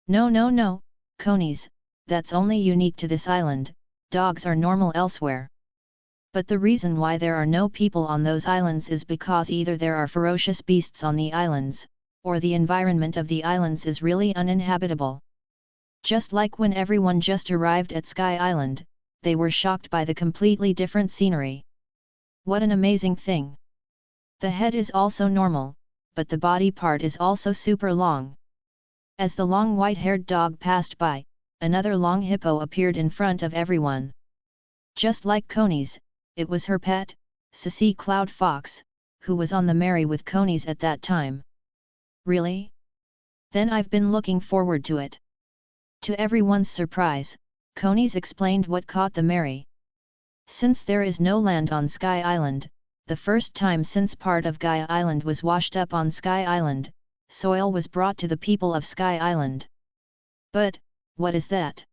Speaker 1: No, conies, that's only unique to this island, dogs are normal elsewhere. But the reason why there are no people on those islands is because either there are ferocious beasts on the islands, or the environment of the islands is really uninhabitable. Just like when everyone just arrived at Sky Island, they were shocked by the completely different scenery. What an amazing thing! The head is also normal, but the body part is also super long. As the long white-haired dog passed by, another long hippo appeared in front of everyone. Just like Conies, it was her pet, Sissy Cloud Fox, who was on the marry with Conies at that time. Really? Then I've been looking forward to it. To everyone's surprise, Conies explained what caught the marry. Since there is no land on Sky Island, the first time since part of Gaia Island was washed up on Sky Island, soil was brought to the people of Sky Island. But, what is that?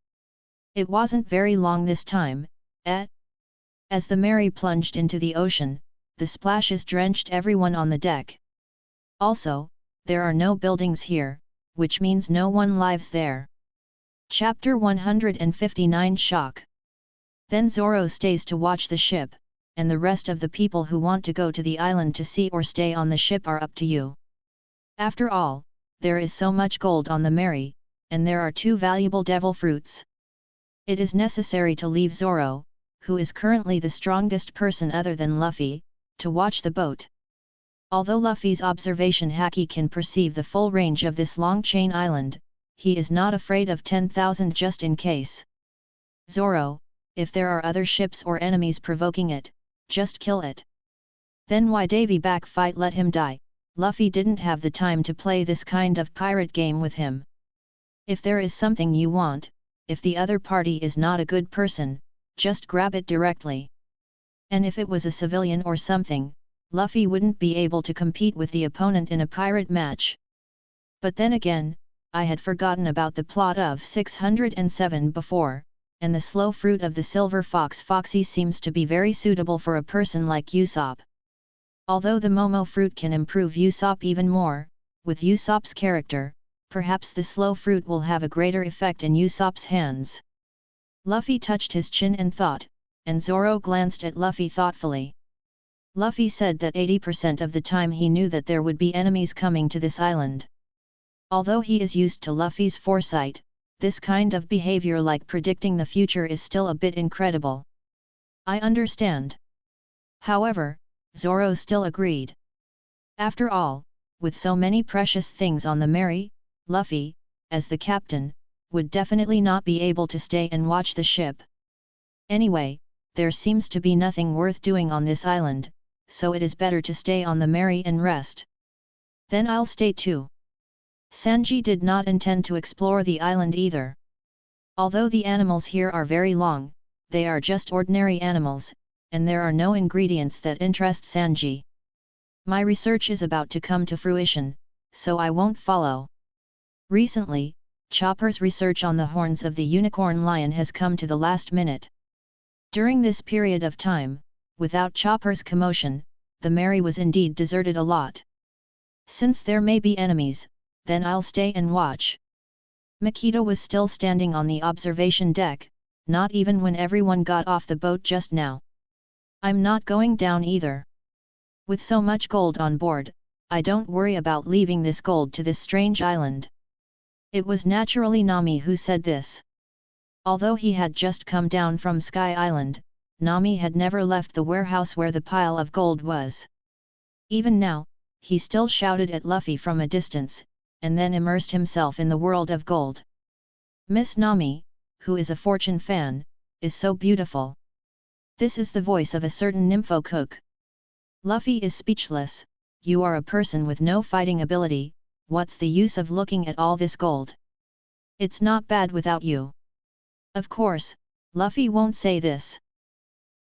Speaker 1: It wasn't very long this time, As the Mary plunged into the ocean, the splashes drenched everyone on the deck. Also, there are no buildings here, which means no one lives there. Chapter 159 Shock. Then Zoro stays to watch the ship, and the rest of the people who want to go to the island to see or stay on the ship are up to you. After all, there is so much gold on the Mary, and there are 2 valuable devil fruits. It is necessary to leave Zoro, who is currently the strongest person other than Luffy, to watch the boat. Although Luffy's observation haki can perceive the full range of this long chain island, he is not afraid of 10,000 just in case. Zoro, if there are other ships or enemies provoking it, just kill it. Then why Davy back fight let him die, Luffy didn't have the time to play this kind of pirate game with him. If there is something you want, if the other party is not a good person, just grab it directly. And if it was a civilian or something, Luffy wouldn't be able to compete with the opponent in a pirate match. But then again, I had forgotten about the plot of 607 before, and the slow fruit of the silver fox Foxy seems to be very suitable for a person like Usopp. Although the Momo fruit can improve Usopp even more, with Usopp's character, perhaps the slow fruit will have a greater effect in Usopp's hands. Luffy touched his chin and thought, and Zoro glanced at Luffy thoughtfully. Luffy said that 80% of the time he knew that there would be enemies coming to this island. Although he is used to Luffy's foresight, this kind of behavior like predicting the future is still a bit incredible. I understand. However, Zoro still agreed. After all, with so many precious things on the Mary, Luffy, as the captain, would definitely not be able to stay and watch the ship. Anyway, there seems to be nothing worth doing on this island, so it is better to stay on the Mary and rest. Then I'll stay too. Sanji did not intend to explore the island either. Although the animals here are very long, they are just ordinary animals, and there are no ingredients that interest Sanji. My research is about to come to fruition, so I won't follow. Recently, Chopper's research on the horns of the unicorn lion has come to the last minute. During this period of time, without Chopper's commotion, the Mary was indeed deserted a lot. Since there may be enemies, then I'll stay and watch. Makito was still standing on the observation deck, not even when everyone got off the boat just now. I'm not going down either. With so much gold on board, I don't worry about leaving this gold to this strange island. It was naturally Nami who said this. Although he had just come down from Sky Island, Nami had never left the warehouse where the pile of gold was. Even now, he still shouted at Luffy from a distance, and then immersed himself in the world of gold. Miss Nami, who is a Fortune fan, is so beautiful. This is the voice of a certain nympho cook. Luffy is speechless. You are a person with no fighting ability, what's the use of looking at all this gold? It's not bad without you. Of course, Luffy won't say this.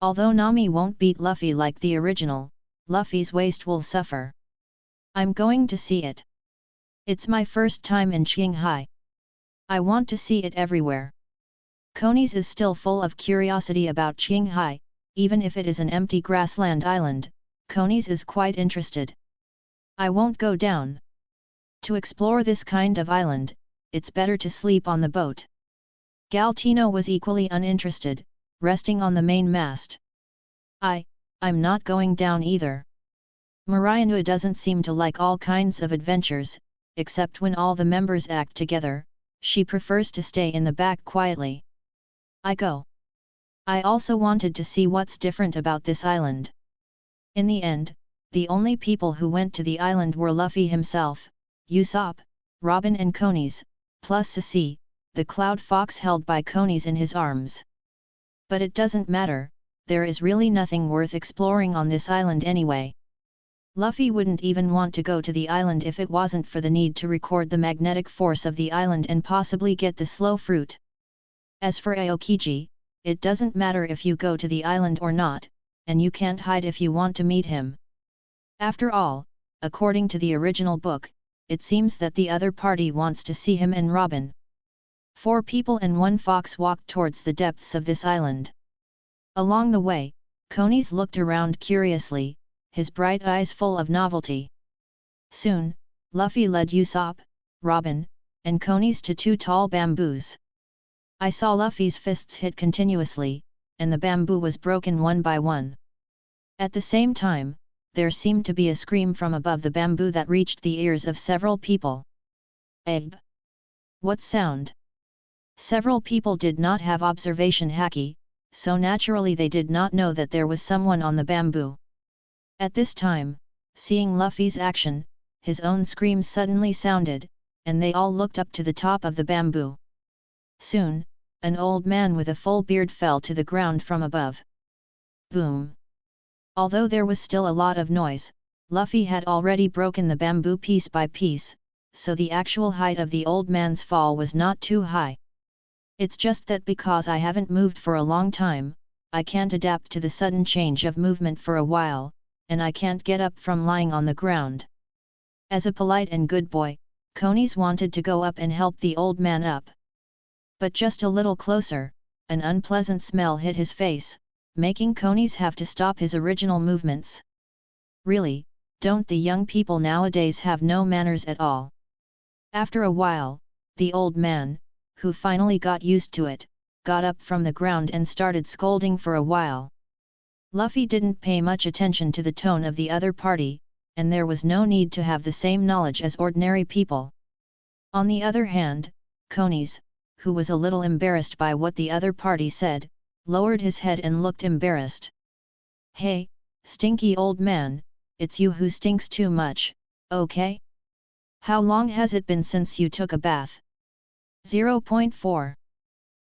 Speaker 1: Although Nami won't beat Luffy like the original, Luffy's waist will suffer. I'm going to see it. It's my first time in Qinghai. I want to see it everywhere. Konis is still full of curiosity about Qinghai, even if it is an empty grassland island, Konis is quite interested. I won't go down. To explore this kind of island, it's better to sleep on the boat. Galtino was equally uninterested, resting on the main mast. I'm not going down either. Marianu doesn't seem to like all kinds of adventures, except when all the members act together, she prefers to stay in the back quietly. I go. I also wanted to see what's different about this island. In the end, the only people who went to the island were Luffy himself, Usopp, Robin and Konis, plus Sissy, the cloud fox held by Konis in his arms. But it doesn't matter, there is really nothing worth exploring on this island anyway. Luffy wouldn't even want to go to the island if it wasn't for the need to record the magnetic force of the island and possibly get the slow fruit. As for Aokiji, it doesn't matter if you go to the island or not, and you can't hide if you want to meet him. After all, according to the original book, it seems that the other party wants to see him and Robin. 4 people and 1 fox walked towards the depths of this island. Along the way, Konis looked around curiously, his bright eyes full of novelty. Soon, Luffy led Usopp, Robin, and Konis to 2 tall bamboos. I saw Luffy's fists hit continuously, and the bamboo was broken one by one. At the same time, there seemed to be a scream from above the bamboo that reached the ears of several people. Ebb! What sound? Several people did not have observation haki, so naturally they did not know that there was someone on the bamboo. At this time, seeing Luffy's action, his own scream suddenly sounded, and they all looked up to the top of the bamboo. Soon, an old man with a full beard fell to the ground from above. Boom! Although there was still a lot of noise, Luffy had already broken the bamboo piece by piece, so the actual height of the old man's fall was not too high. It's just that because I haven't moved for a long time, I can't adapt to the sudden change of movement for a while, and I can't get up from lying on the ground. As a polite and good boy, Konis wanted to go up and help the old man up. But just a little closer, an unpleasant smell hit his face, making Konis have to stop his original movements. Really, don't the young people nowadays have no manners at all? After a while, the old man, who finally got used to it, got up from the ground and started scolding for a while. Luffy didn't pay much attention to the tone of the other party, and there was no need to have the same knowledge as ordinary people. On the other hand, Konis, who was a little embarrassed by what the other party said, lowered his head and looked embarrassed. Hey, stinky old man, it's you who stinks too much, okay? How long has it been since you took a bath? 0.4.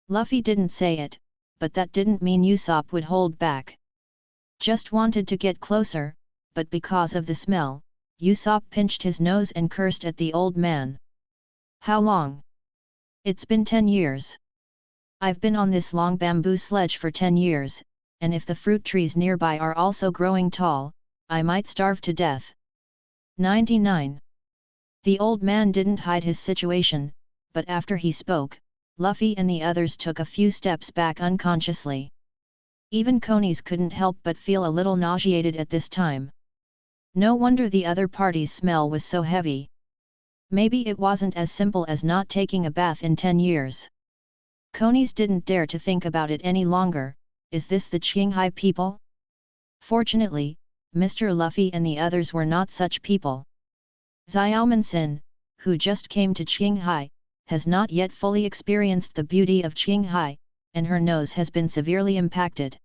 Speaker 1: Luffy didn't say it, but that didn't mean Usopp would hold back. Just wanted to get closer, but because of the smell, Usopp pinched his nose and cursed at the old man. How long? It's been 10 years. I've been on this long bamboo sledge for 10 years, and if the fruit trees nearby are also growing tall, I might starve to death. 99. The old man didn't hide his situation, but after he spoke, Luffy and the others took a few steps back unconsciously. Even Konis couldn't help but feel a little nauseated at this time. No wonder the other party's smell was so heavy. Maybe it wasn't as simple as not taking a bath in 10 years. Konis didn't dare to think about it any longer. Is this the Qinghai people? Fortunately, Mr. Luffy and the others were not such people. Xiaomansin, who just came to Qinghai, has not yet fully experienced the beauty of Qinghai, and her nose has been severely impacted.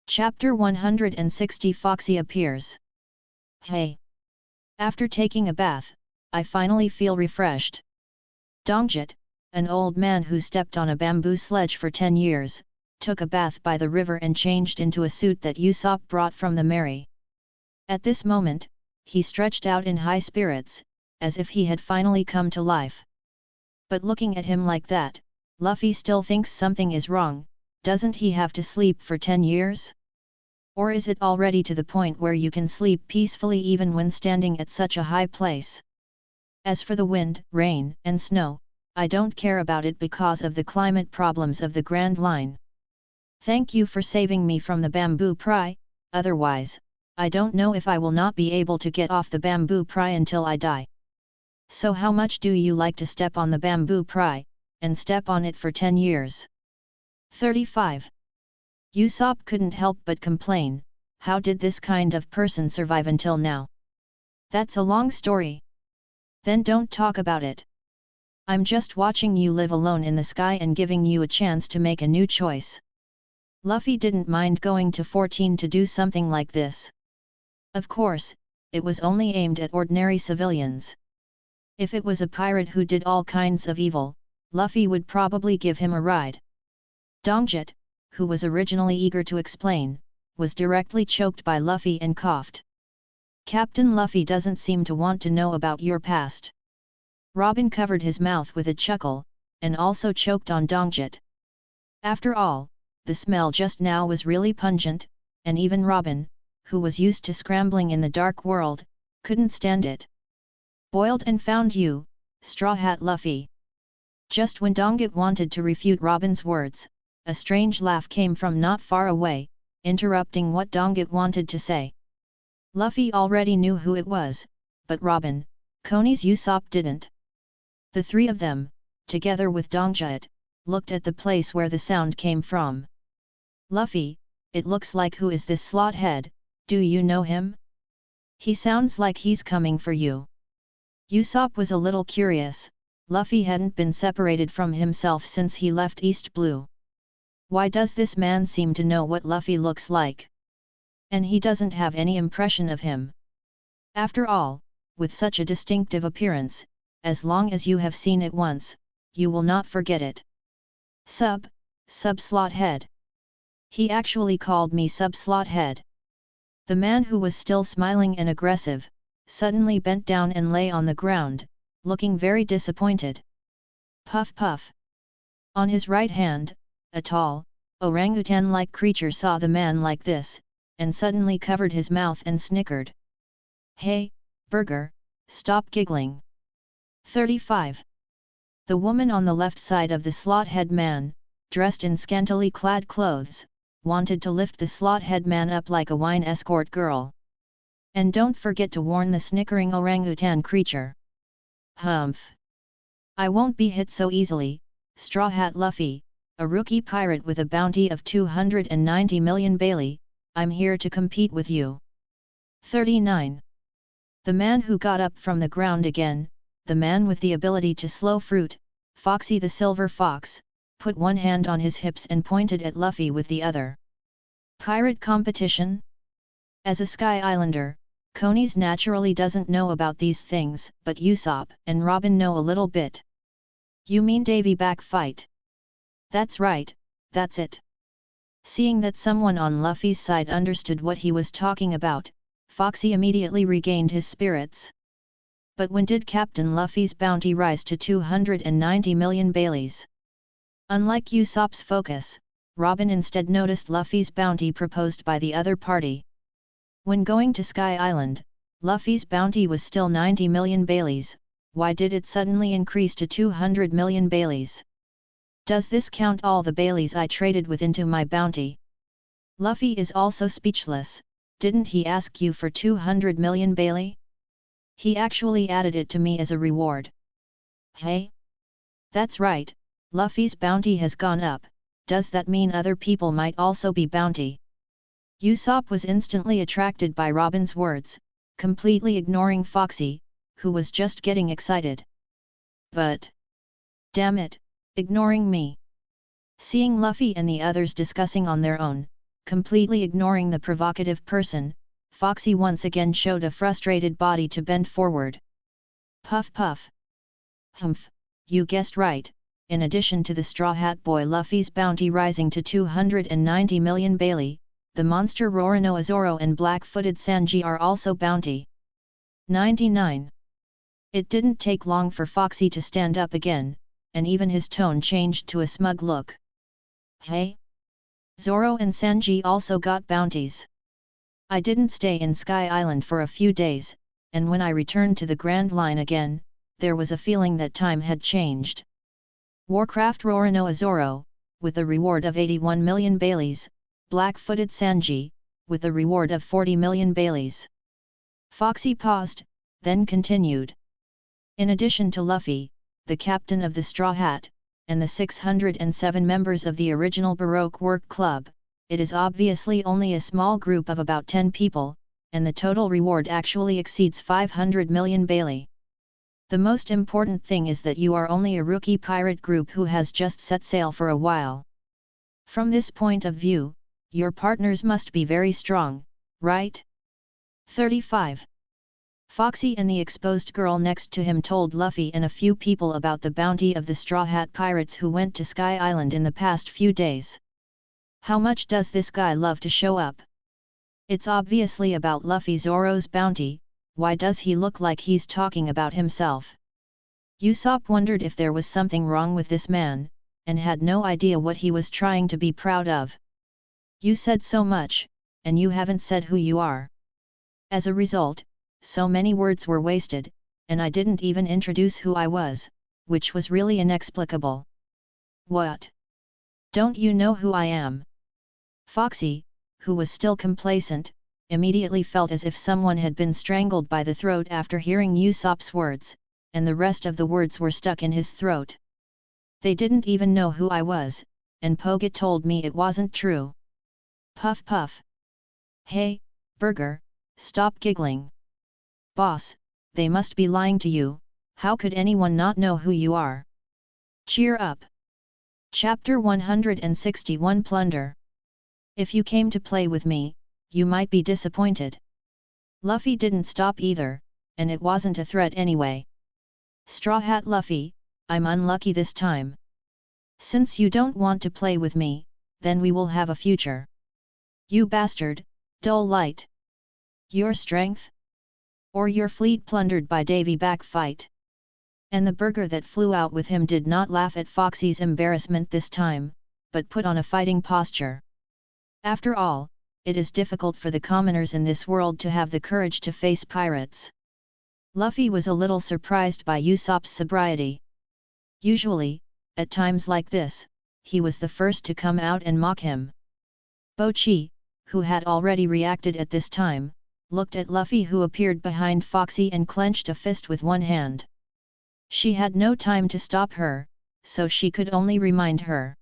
Speaker 1: Chapter 160 Foxy appears. Hey! After taking a bath, I finally feel refreshed. Dongjit, an old man who stepped on a bamboo sledge for 10 years, took a bath by the river and changed into a suit that Usopp brought from the Mary. At this moment, he stretched out in high spirits, as if he had finally come to life. But looking at him like that, Luffy still thinks something is wrong. Doesn't he have to sleep for 10 years? Or is it already to the point where you can sleep peacefully even when standing at such a high place? As for the wind, rain, and snow, I don't care about it because of the climate problems of the Grand Line. Thank you for saving me from the bamboo pry, otherwise, I don't know if I will not be able to get off the bamboo pry until I die. So how much do you like to step on the bamboo pry, and step on it for 10 years? 35. Usopp couldn't help but complain, how did this kind of person survive until now? That's a long story. Then don't talk about it. I'm just watching you live alone in the sky and giving you a chance to make a new choice. Luffy didn't mind going to 14 to do something like this. Of course, it was only aimed at ordinary civilians. If it was a pirate who did all kinds of evil, Luffy would probably give him a ride. Dongjet, who was originally eager to explain, was directly choked by Luffy and coughed. Captain Luffy doesn't seem to want to know about your past. Robin covered his mouth with a chuckle, and also choked on Dongjet. After all, the smell just now was really pungent, and even Robin, who was used to scrambling in the dark world, couldn't stand it. Boiled and found you, Straw Hat Luffy. Just when Dongjet wanted to refute Robin's words, a strange laugh came from not far away, interrupting what Dongjet wanted to say. Luffy already knew who it was, but Robin, Coney's Usopp didn't. The three of them, together with Dongjet, looked at the place where the sound came from. Luffy, it looks like who is this slothead, do you know him? He sounds like he's coming for you. Usopp was a little curious, Luffy hadn't been separated from himself since he left East Blue. Why does this man seem to know what Luffy looks like? And he doesn't have any impression of him. After all, with such a distinctive appearance, as long as you have seen it once, you will not forget it. Sub-Slothead. He actually called me Sub-Slothead. The man who was still smiling and aggressive, suddenly bent down and lay on the ground, looking very disappointed. Puff puff. On his right hand, a tall, orangutan-like creature saw the man like this, and suddenly covered his mouth and snickered. Hey, Burger, stop giggling. 35. The woman on the left side of the slothead man, dressed in scantily clad clothes, wanted to lift the slothead man up like a wine escort girl. And don't forget to warn the snickering orangutan creature. Humph! I won't be hit so easily, Straw Hat Luffy, a rookie pirate with a bounty of 290 million Bailey, I'm here to compete with you. 39. The man who got up from the ground again, the man with the ability to slow fruit, Foxy the Silver Fox, put one hand on his hips and pointed at Luffy with the other. Pirate competition? As a Sky Islander, Coney's naturally doesn't know about these things, but Usopp and Robin know a little bit. You mean Davy back fight? That's right, that's it. Seeing that someone on Luffy's side understood what he was talking about, Foxy immediately regained his spirits. But when did Captain Luffy's bounty rise to 290 million Baileys? Unlike Usopp's focus, Robin instead noticed Luffy's bounty proposed by the other party. When going to Sky Island, Luffy's bounty was still 90 million Baileys, why did it suddenly increase to 200 million Baileys? Does this count all the Baileys I traded with into my bounty? Luffy is also speechless, didn't he ask you for 200 million Bailey? He actually added it to me as a reward. Hey? That's right, Luffy's bounty has gone up, does that mean other people might also be bounty? Usopp was instantly attracted by Robin's words, completely ignoring Foxy, who was just getting excited. But... damn it, ignoring me. Seeing Luffy and the others discussing on their own, completely ignoring the provocative person, Foxy once again showed a frustrated body to bend forward. Puff puff. Humph, you guessed right, in addition to the Straw Hat Boy Luffy's bounty rising to 290 million Bailey, the monster Roronoa Zoro and black-footed Sanji are also bounty. 99. It didn't take long for Foxy to stand up again, and even his tone changed to a smug look. Hey? Zoro and Sanji also got bounties. I didn't stay in Sky Island for a few days, and when I returned to the Grand Line again, there was a feeling that time had changed. Warcraft Roronoa Zoro, with a reward of 81 million Baileys, black-footed Sanji, with a reward of 40 million Baileys. Foxy paused, then continued. In addition to Luffy, the captain of the Straw Hat, and the 607 members of the original Baroque Work Club, it is obviously only a small group of about 10 people, and the total reward actually exceeds 500 million Bailey. The most important thing is that you are only a rookie pirate group who has just set sail for a while. From this point of view, your partners must be very strong, right? 35. Foxy and the exposed girl next to him told Luffy and a few people about the bounty of the Straw Hat pirates who went to Sky Island in the past few days. How much does this guy love to show up? It's obviously about Luffy Zoro's bounty. Why does he look like he's talking about himself? Usopp wondered if there was something wrong with this man, and had no idea what he was trying to be proud of. You said so much, and you haven't said who you are. As a result, so many words were wasted, and I didn't even introduce who I was, which was really inexplicable. What? Don't you know who I am? Foxy, who was still complacent, immediately felt as if someone had been strangled by the throat after hearing Usopp's words, and the rest of the words were stuck in his throat. They didn't even know who I was, and Poga told me it wasn't true. Puff puff. Hey, Burger, stop giggling. Boss, they must be lying to you, how could anyone not know who you are? Cheer up. Chapter 161 Plunder. If you came to play with me, you might be disappointed. Luffy didn't stop either, and it wasn't a threat anyway. Straw Hat Luffy, I'm unlucky this time. Since you don't want to play with me, then we will have a future. You bastard, dull light. Your strength? Or your fleet plundered by Davy back fight? And the burger that flew out with him did not laugh at Foxy's embarrassment this time, but put on a fighting posture. After all, it is difficult for the commoners in this world to have the courage to face pirates. Luffy was a little surprised by Usopp's sobriety. Usually, at times like this, he was the first to come out and mock him. Bochi, who had already reacted at this time, looked at Luffy who appeared behind Foxy and clenched a fist with one hand. She had no time to stop her, so she could only remind her.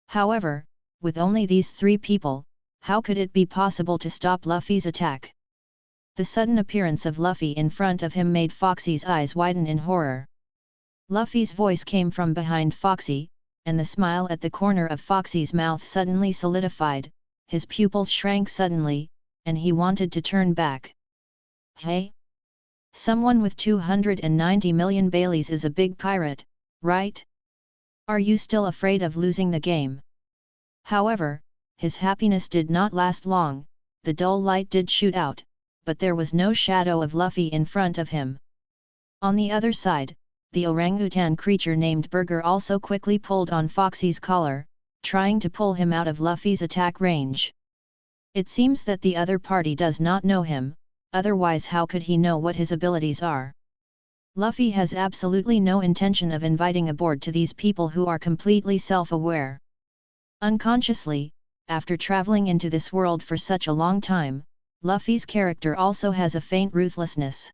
Speaker 1: However, with only these three people, how could it be possible to stop Luffy's attack? The sudden appearance of Luffy in front of him made Foxy's eyes widen in horror. Luffy's voice came from behind Foxy, and the smile at the corner of Foxy's mouth suddenly solidified, his pupils shrank suddenly, and he wanted to turn back. Hey? Someone with 290 million Baileys is a big pirate, right? Are you still afraid of losing the game? However, his happiness did not last long, the dull light did shoot out, but there was no shadow of Luffy in front of him. On the other side, the orangutan creature named Burger also quickly pulled on Foxy's collar, trying to pull him out of Luffy's attack range. It seems that the other party does not know him, otherwise how could he know what his abilities are? Luffy has absolutely no intention of inviting aboard to these people who are completely self-aware. Unconsciously, after traveling into this world for such a long time, Luffy's character also has a faint ruthlessness.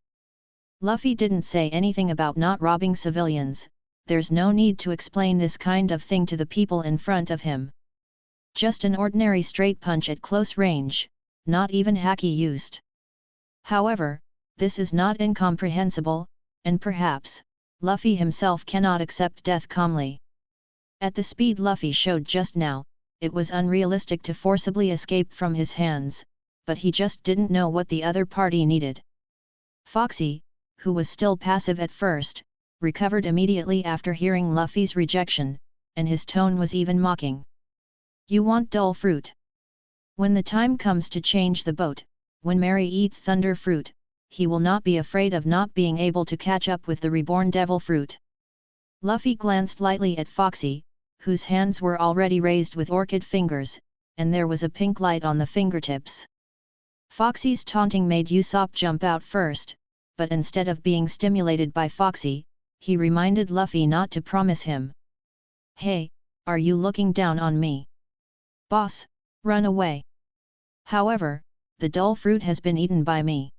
Speaker 1: Luffy didn't say anything about not robbing civilians, there's no need to explain this kind of thing to the people in front of him. Just an ordinary straight punch at close range, not even haki used. However, this is not incomprehensible, and perhaps, Luffy himself cannot accept death calmly. At the speed Luffy showed just now, it was unrealistic to forcibly escape from his hands, but he just didn't know what the other party needed. Foxy, who was still passive at first, recovered immediately after hearing Luffy's rejection, and his tone was even mocking. You want dull fruit? When the time comes to change the boat, when Mary eats thunder fruit, he will not be afraid of not being able to catch up with the reborn devil fruit. Luffy glanced lightly at Foxy, whose hands were already raised with orchid fingers, and there was a pink light on the fingertips. Foxy's taunting made Usopp jump out first, but instead of being stimulated by Foxy, he reminded Luffy not to promise him. Hey, are you looking down on me? Boss, run away. However, the dull fruit has been eaten by me.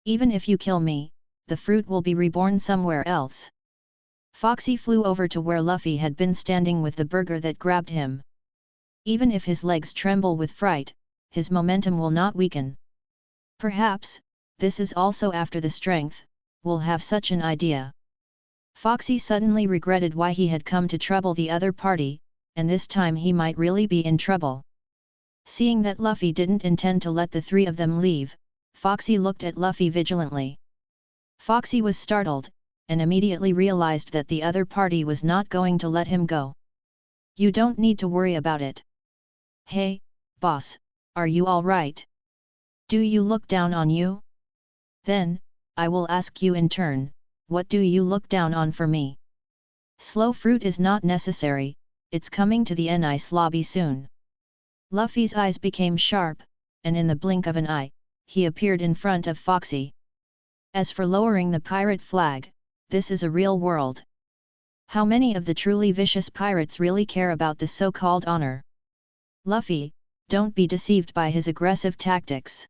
Speaker 1: Even if you kill me, the fruit will be reborn somewhere else. Foxy flew over to where Luffy had been standing with the burger that grabbed him. Even if his legs tremble with fright, his momentum will not weaken. Perhaps, this is also after the strength, will have such an idea. Foxy suddenly regretted why he had come to trouble the other party, and this time he might really be in trouble. Seeing that Luffy didn't intend to let the three of them leave, Foxy looked at Luffy vigilantly. Foxy was startled, and immediately realized that the other party was not going to let him go. You don't need to worry about it. Hey, boss, are you all right? Do you look down on you? Then, I will ask you in turn, what do you look down on for me? Slow fruit is not necessary, it's coming to the Nice lobby soon. Luffy's eyes became sharp, and in the blink of an eye, he appeared in front of Foxy. As for lowering the pirate flag, this is a real world. How many of the truly vicious pirates really care about this so-called honor? Luffy, don't be deceived by his aggressive tactics.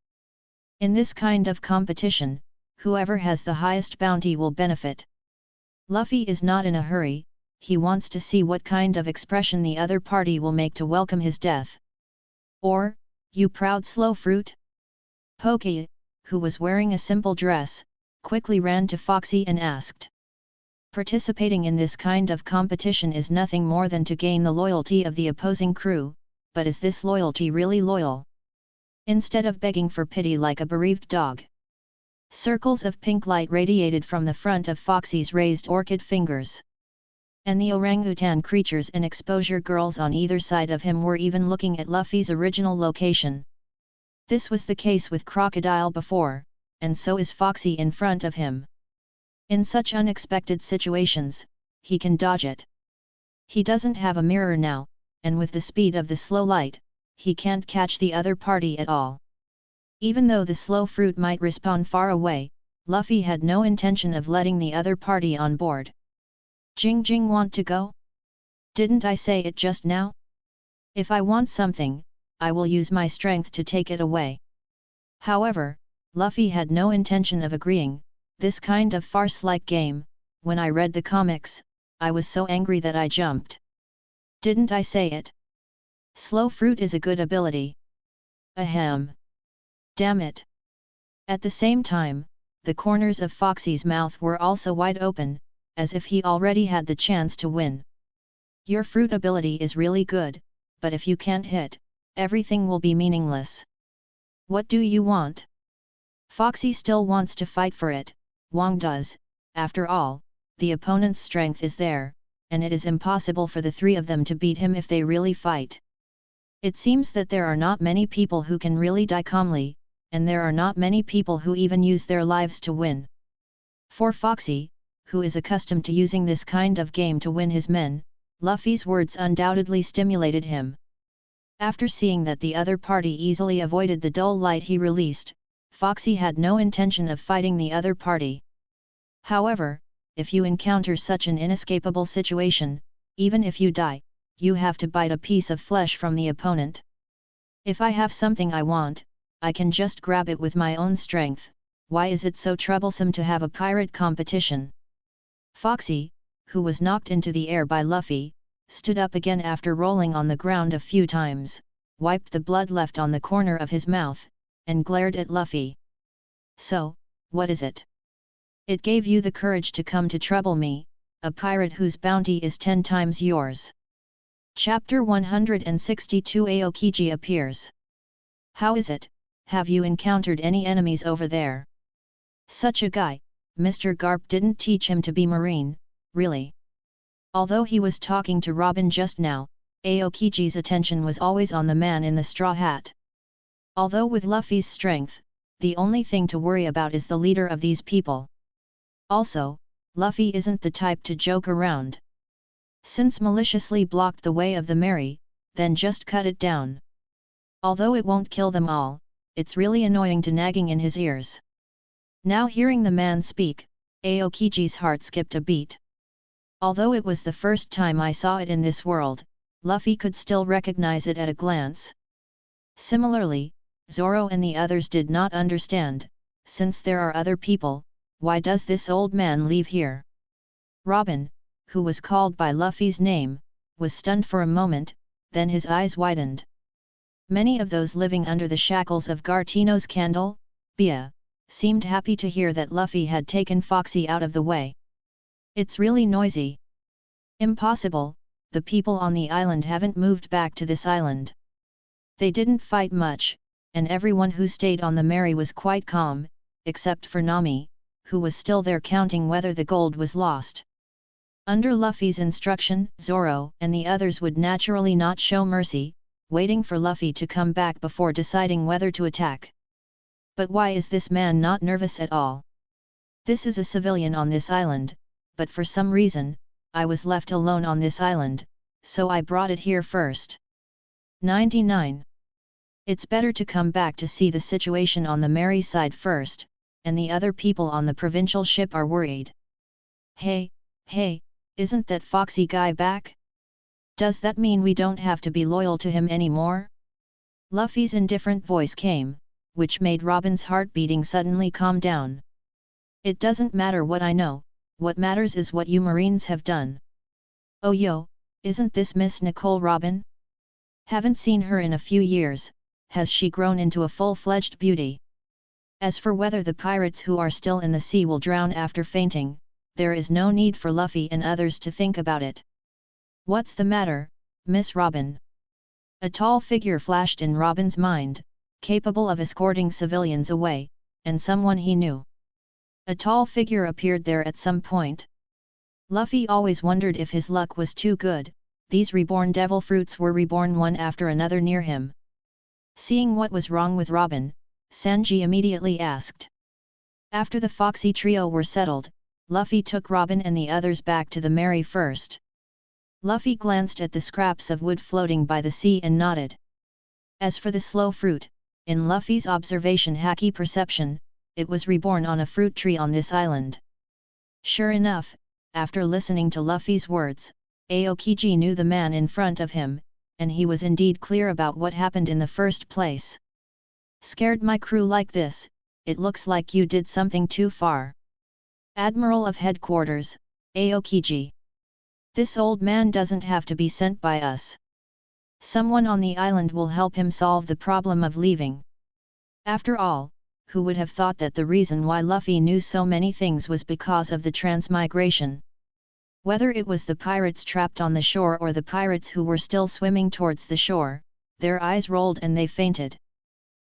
Speaker 1: In this kind of competition, whoever has the highest bounty will benefit. Luffy is not in a hurry, he wants to see what kind of expression the other party will make to welcome his death. Or, you proud slow fruit? Poke, who was wearing a simple dress, quickly ran to Foxy and asked. Participating in this kind of competition is nothing more than to gain the loyalty of the opposing crew, but is this loyalty really loyal? Instead of begging for pity like a bereaved dog. Circles of pink light radiated from the front of Foxy's raised orchid fingers. And the orangutan creatures and exposure girls on either side of him were even looking at Luffy's original location. This was the case with Crocodile before, and so is Foxy in front of him. In such unexpected situations, he can dodge it. He doesn't have a mirror now, and with the speed of the slow light, he can't catch the other party at all. Even though the slow fruit might respawn far away, Luffy had no intention of letting the other party on board. Jing want to go? Didn't I say it just now? If I want something, I will use my strength to take it away. However, Luffy had no intention of agreeing. This kind of farce-like game, when I read the comics, I was so angry that I jumped. Didn't I say it? Slow fruit is a good ability. Ahem. Damn it. At the same time, the corners of Foxy's mouth were also wide open, as if he already had the chance to win. Your fruit ability is really good, but if you can't hit, everything will be meaningless. What do you want? Foxy still wants to fight for it, Wong does, after all, the opponent's strength is there, and it is impossible for the three of them to beat him if they really fight. It seems that there are not many people who can really die calmly, and there are not many people who even use their lives to win. For Foxy, who is accustomed to using this kind of game to win his men, Luffy's words undoubtedly stimulated him. After seeing that the other party easily avoided the dull light he released, Foxy had no intention of fighting the other party. However, if you encounter such an inescapable situation, even if you die, you have to bite a piece of flesh from the opponent. If I have something I want, I can just grab it with my own strength. Why is it so troublesome to have a pirate competition? Foxy, who was knocked into the air by Luffy, stood up again after rolling on the ground a few times, wiped the blood left on the corner of his mouth, and glared at Luffy. So, what is it? It gave you the courage to come to trouble me, a pirate whose bounty is 10 times yours. Chapter 162 Aokiji appears. How is it, have you encountered any enemies over there? Such a guy, Mr. Garp didn't teach him to be marine, really. Although he was talking to Robin just now, Aokiji's attention was always on the man in the straw hat. Although with Luffy's strength, the only thing to worry about is the leader of these people. Also, Luffy isn't the type to joke around. Since maliciously blocked the way of the merry, then just cut it down. Although it won't kill them all, it's really annoying to nagging in his ears. Now hearing the man speak, Aokiji's heart skipped a beat. Although it was the first time I saw it in this world, Luffy could still recognize it at a glance. Similarly, Zoro and the others did not understand, since there are other people, why does this old man leave here? Robin, who was called by Luffy's name, was stunned for a moment, then his eyes widened. Many of those living under the shackles of Gartino's candle, Bia, seemed happy to hear that Luffy had taken Foxy out of the way. It's really noisy. Impossible, the people on the island haven't moved back to this island. They didn't fight much, and everyone who stayed on the Merry was quite calm, except for Nami, who was still there counting whether the gold was lost. Under Luffy's instruction, Zoro and the others would naturally not show mercy, waiting for Luffy to come back before deciding whether to attack. But why is this man not nervous at all? This is a civilian on this island, but for some reason, I was left alone on this island, so I brought it here first. 99. It's better to come back to see the situation on the Merry side first, and the other people on the provincial ship are worried. Hey, isn't that Foxy guy back? Does that mean we don't have to be loyal to him anymore? Luffy's indifferent voice came, which made Robin's heart beating suddenly calm down. It doesn't matter what I know, what matters is what you Marines have done. Oh yo, isn't this Miss Nicole Robin? Haven't seen her in a few years, has she grown into a full-fledged beauty? As for whether the pirates who are still in the sea will drown after fainting, there is no need for Luffy and others to think about it. What's the matter, Miss Robin? A tall figure flashed in Robin's mind, capable of escorting civilians away, and someone he knew. A tall figure appeared there at some point. Luffy always wondered if his luck was too good, these reborn devil fruits were reborn one after another near him. Seeing what was wrong with Robin, Sanji immediately asked. After the Foxy trio were settled, Luffy took Robin and the others back to the Merry first. Luffy glanced at the scraps of wood floating by the sea and nodded. As for the slow fruit, in Luffy's observation haki perception, it was reborn on a fruit tree on this island. Sure enough, after listening to Luffy's words, Aokiji knew the man in front of him, and he was indeed clear about what happened in the first place. Scared my crew like this, it looks like you did something too far. Admiral of Headquarters, Aokiji. This old man doesn't have to be sent by us. Someone on the island will help him solve the problem of leaving. After all, who would have thought that the reason why Luffy knew so many things was because of the transmigration? Whether it was the pirates trapped on the shore or the pirates who were still swimming towards the shore, their eyes rolled and they fainted.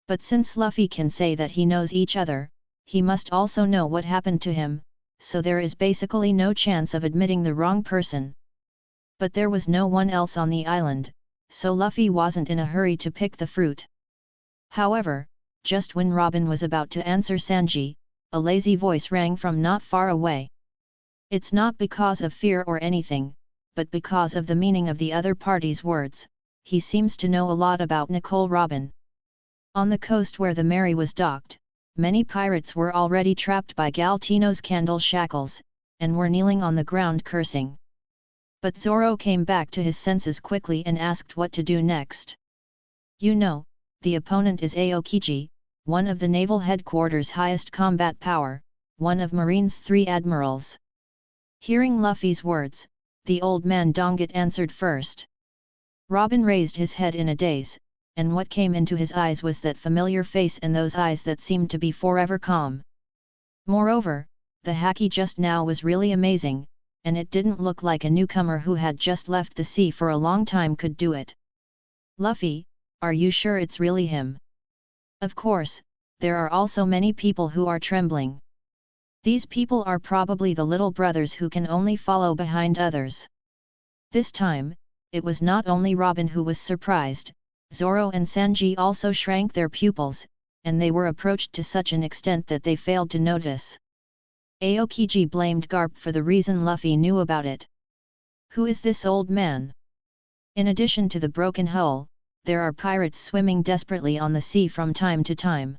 Speaker 1: But since Luffy can say that he knows each other, he must also know what happened to him, so there is basically no chance of admitting the wrong person. But there was no one else on the island, so Luffy wasn't in a hurry to pick the fruit. However, just when Robin was about to answer Sanji, a lazy voice rang from not far away. It's not because of fear or anything, but because of the meaning of the other party's words, he seems to know a lot about Nicole Robin. On the coast where the Merry was docked, many pirates were already trapped by Galtino's candle shackles, and were kneeling on the ground cursing. But Zoro came back to his senses quickly and asked what to do next. You know, the opponent is Aokiji, one of the naval headquarters' highest combat power, one of Marine's 3 admirals. Hearing Luffy's words, the old man Dongit answered first. Robin raised his head in a daze, and what came into his eyes was that familiar face and those eyes that seemed to be forever calm. Moreover, the haki just now was really amazing, and it didn't look like a newcomer who had just left the sea for a long time could do it. Luffy, are you sure it's really him? Of course, there are also many people who are trembling. These people are probably the little brothers who can only follow behind others. This time, it was not only Robin who was surprised, Zoro and Sanji also shrank their pupils, and they were approached to such an extent that they failed to notice. Aokiji blamed Garp for the reason Luffy knew about it. Who is this old man? In addition to the broken hull, there are pirates swimming desperately on the sea from time to time.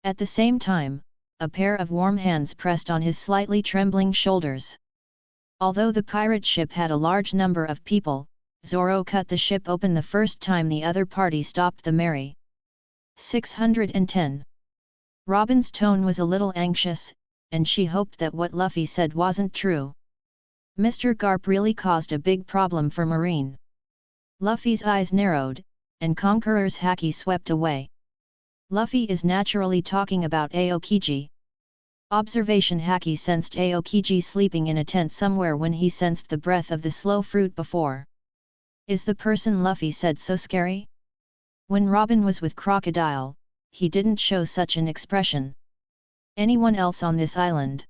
Speaker 1: At the same time, a pair of warm hands pressed on his slightly trembling shoulders. Although the pirate ship had a large number of people, Zoro cut the ship open the first time the other party stopped the Mary. 610. Robin's tone was a little anxious, and she hoped that what Luffy said wasn't true. Mr. Garp really caused a big problem for Marine. Luffy's eyes narrowed, and Conqueror's haki swept away. Luffy is naturally talking about Aokiji. Observation haki sensed Aokiji sleeping in a tent somewhere when he sensed the breath of the slow fruit before. Is the person Luffy said so scary? When Robin was with Crocodile, he didn't show such an expression. Anyone else on this island?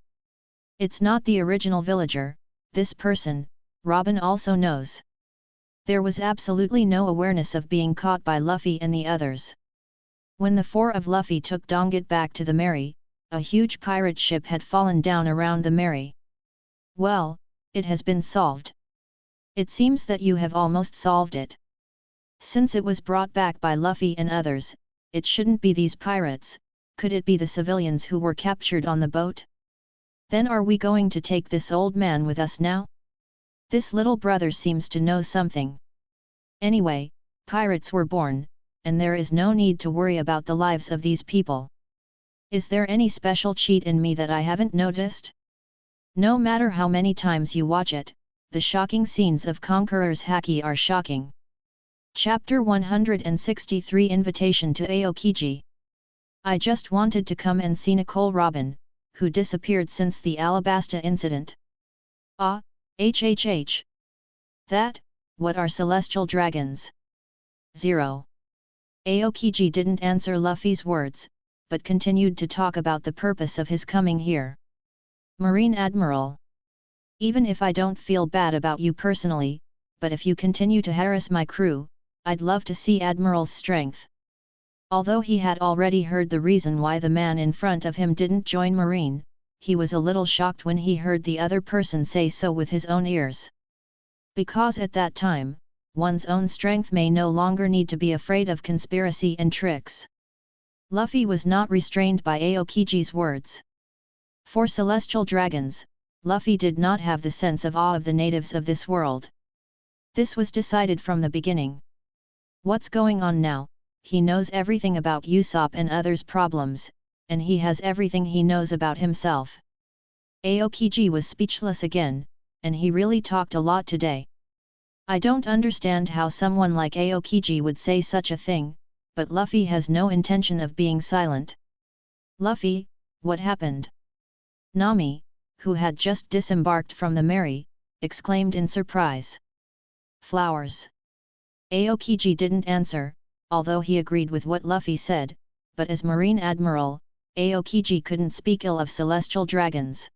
Speaker 1: It's not the original villager, this person, Robin also knows. There was absolutely no awareness of being caught by Luffy and the others. When the four of Luffy took Dongit back to the Mary, a huge pirate ship had fallen down around the Mary. Well, it has been solved. It seems that you have almost solved it. Since it was brought back by Luffy and others, it shouldn't be these pirates. Could it be the civilians who were captured on the boat? Then are we going to take this old man with us now? This little brother seems to know something. Anyway, pirates were born, and there is no need to worry about the lives of these people. Is there any special cheat in me that I haven't noticed? No matter how many times you watch it, the shocking scenes of Conqueror's haki are shocking. Chapter 163 Invitation to Aokiji. I just wanted to come and see Nicole Robin, who disappeared since the Alabasta incident. Ah, hhh. That, what are celestial dragons? 0. Aokiji didn't answer Luffy's words, but continued to talk about the purpose of his coming here. Marine Admiral. Even if I don't feel bad about you personally, but if you continue to harass my crew, I'd love to see Admiral's strength. Although he had already heard the reason why the man in front of him didn't join Marine, he was a little shocked when he heard the other person say so with his own ears. Because at that time, one's own strength may no longer need to be afraid of conspiracy and tricks. Luffy was not restrained by Aokiji's words. For celestial dragons, Luffy did not have the sense of awe of the natives of this world. This was decided from the beginning. What's going on now? He knows everything about Usopp and others' problems, and he has everything he knows about himself. Aokiji was speechless again, and he really talked a lot today. I don't understand how someone like Aokiji would say such a thing, but Luffy has no intention of being silent. Luffy, what happened? Nami, who had just disembarked from the Mary, exclaimed in surprise. Flowers. Aokiji didn't answer, although he agreed with what Luffy said, but as Marine Admiral, Aokiji couldn't speak ill of celestial dragons.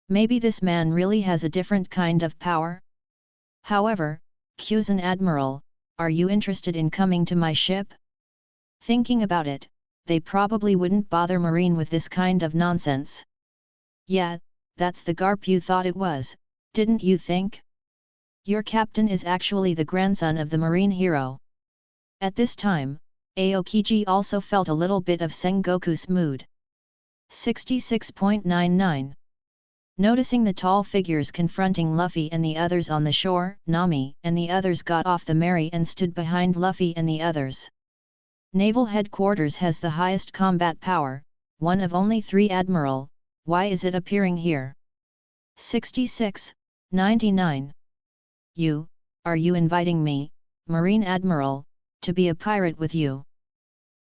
Speaker 1: Maybe this man really has a different kind of power? However, Qingxuan Admiral, are you interested in coming to my ship? Thinking about it, they probably wouldn't bother Marine with this kind of nonsense. Yeah, that's the Garp you thought it was, didn't you think? Your captain is actually the grandson of the Marine hero. At this time, Aokiji also felt a little bit of Sengoku's mood. 66.99. Noticing the tall figures confronting Luffy and the others on the shore, Nami and the others got off the Mary and stood behind Luffy and the others. Naval Headquarters has the highest combat power, one of only 3 Admiral, why is it appearing here? 66.99. Are you inviting me, Marine Admiral, to be a pirate with you?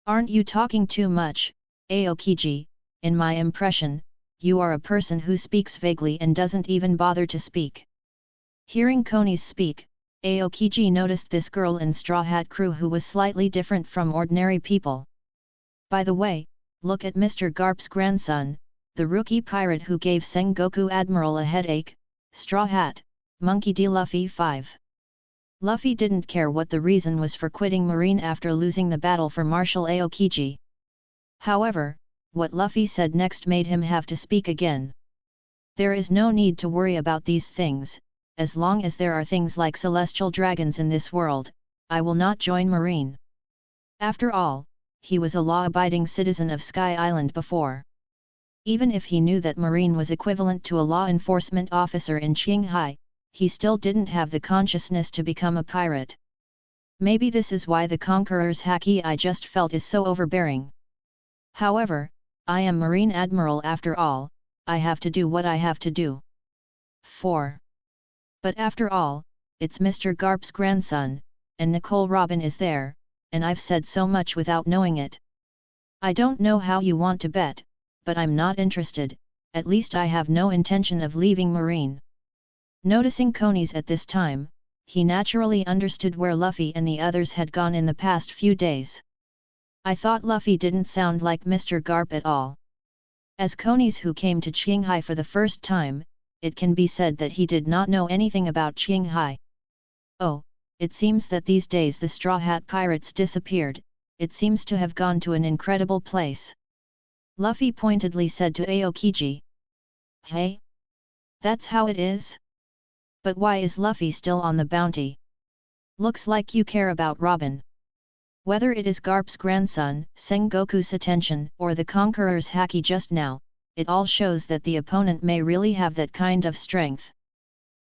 Speaker 1: Aren't you talking too much, Aokiji? In my impression, you are a person who speaks vaguely and doesn't even bother to speak. Hearing Konis speak, Aokiji noticed this girl in Straw Hat crew who was slightly different from ordinary people. By the way, look at Mr. Garp's grandson, the rookie pirate who gave Sengoku Admiral a headache, Straw Hat, Monkey-d-Luffy 5. Luffy didn't care what the reason was for quitting Marine after losing the battle for Marshal Aokiji. However, what Luffy said next made him have to speak again. There is no need to worry about these things, as long as there are things like celestial dragons in this world, I will not join Marine. After all, he was a law-abiding citizen of Sky Island before. Even if he knew that Marine was equivalent to a law enforcement officer in Qinghai, he still didn't have the consciousness to become a pirate. Maybe this is why the Conqueror's haki I just felt is so overbearing. However, I am Marine Admiral after all, I have to do what I have to do. 4. But after all, it's Mr. Garp's grandson, and Nicole Robin is there, and I've said so much without knowing it. I don't know how you want to bet, but I'm not interested, at least I have no intention of leaving Marine. Noticing Konis at this time, he naturally understood where Luffy and the others had gone in the past few days. I thought Luffy didn't sound like Mr. Garp at all. As Konis who came to Qinghai for the first time, it can be said that he did not know anything about Qinghai. Oh, it seems that these days the Straw Hat Pirates disappeared, it seems to have gone to an incredible place. Luffy pointedly said to Aokiji. Hey? That's how it is? But why is Luffy still on the bounty? Looks like you care about Robin. Whether it is Garp's grandson, Sengoku's attention, or the Conqueror's haki just now, it all shows that the opponent may really have that kind of strength.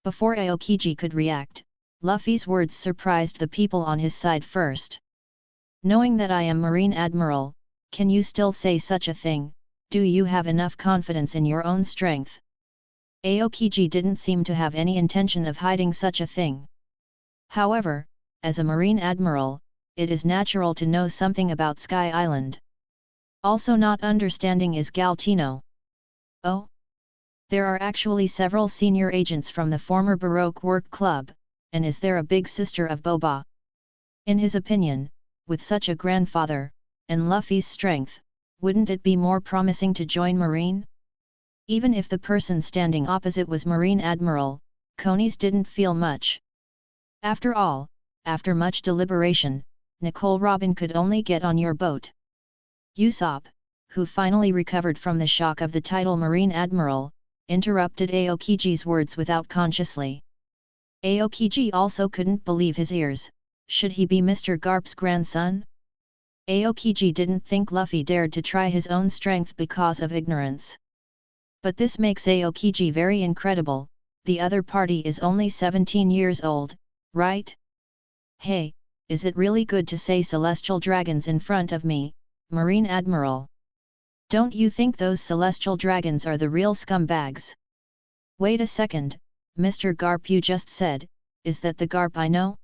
Speaker 1: Before Aokiji could react, Luffy's words surprised the people on his side first. Knowing that I am Marine Admiral, can you still say such a thing? Do you have enough confidence in your own strength? Aokiji didn't seem to have any intention of hiding such a thing. However, as a Marine Admiral, it is natural to know something about Sky Island. Also not understanding is Galtino. Oh? There are actually several senior agents from the former Baroque Work Club, and is there a big sister of Boba? In his opinion, with such a grandfather, and Luffy's strength, wouldn't it be more promising to join Marine? Even if the person standing opposite was Marine Admiral, Konis didn't feel much. After all, after much deliberation, Nicole Robin could only get on your boat. Usopp, who finally recovered from the shock of the title Marine Admiral, interrupted Aokiji's words without consciously. Aokiji also couldn't believe his ears. Should he be Mr. Garp's grandson? Aokiji didn't think Luffy dared to try his own strength because of ignorance. But this makes Aokiji very incredible, the other party is only 17 years old, right? Hey, is it really good to say celestial dragons in front of me, Marine Admiral? Don't you think those celestial dragons are the real scumbags? Wait a second, Mr. Garp, you just said, is that the Garp I know?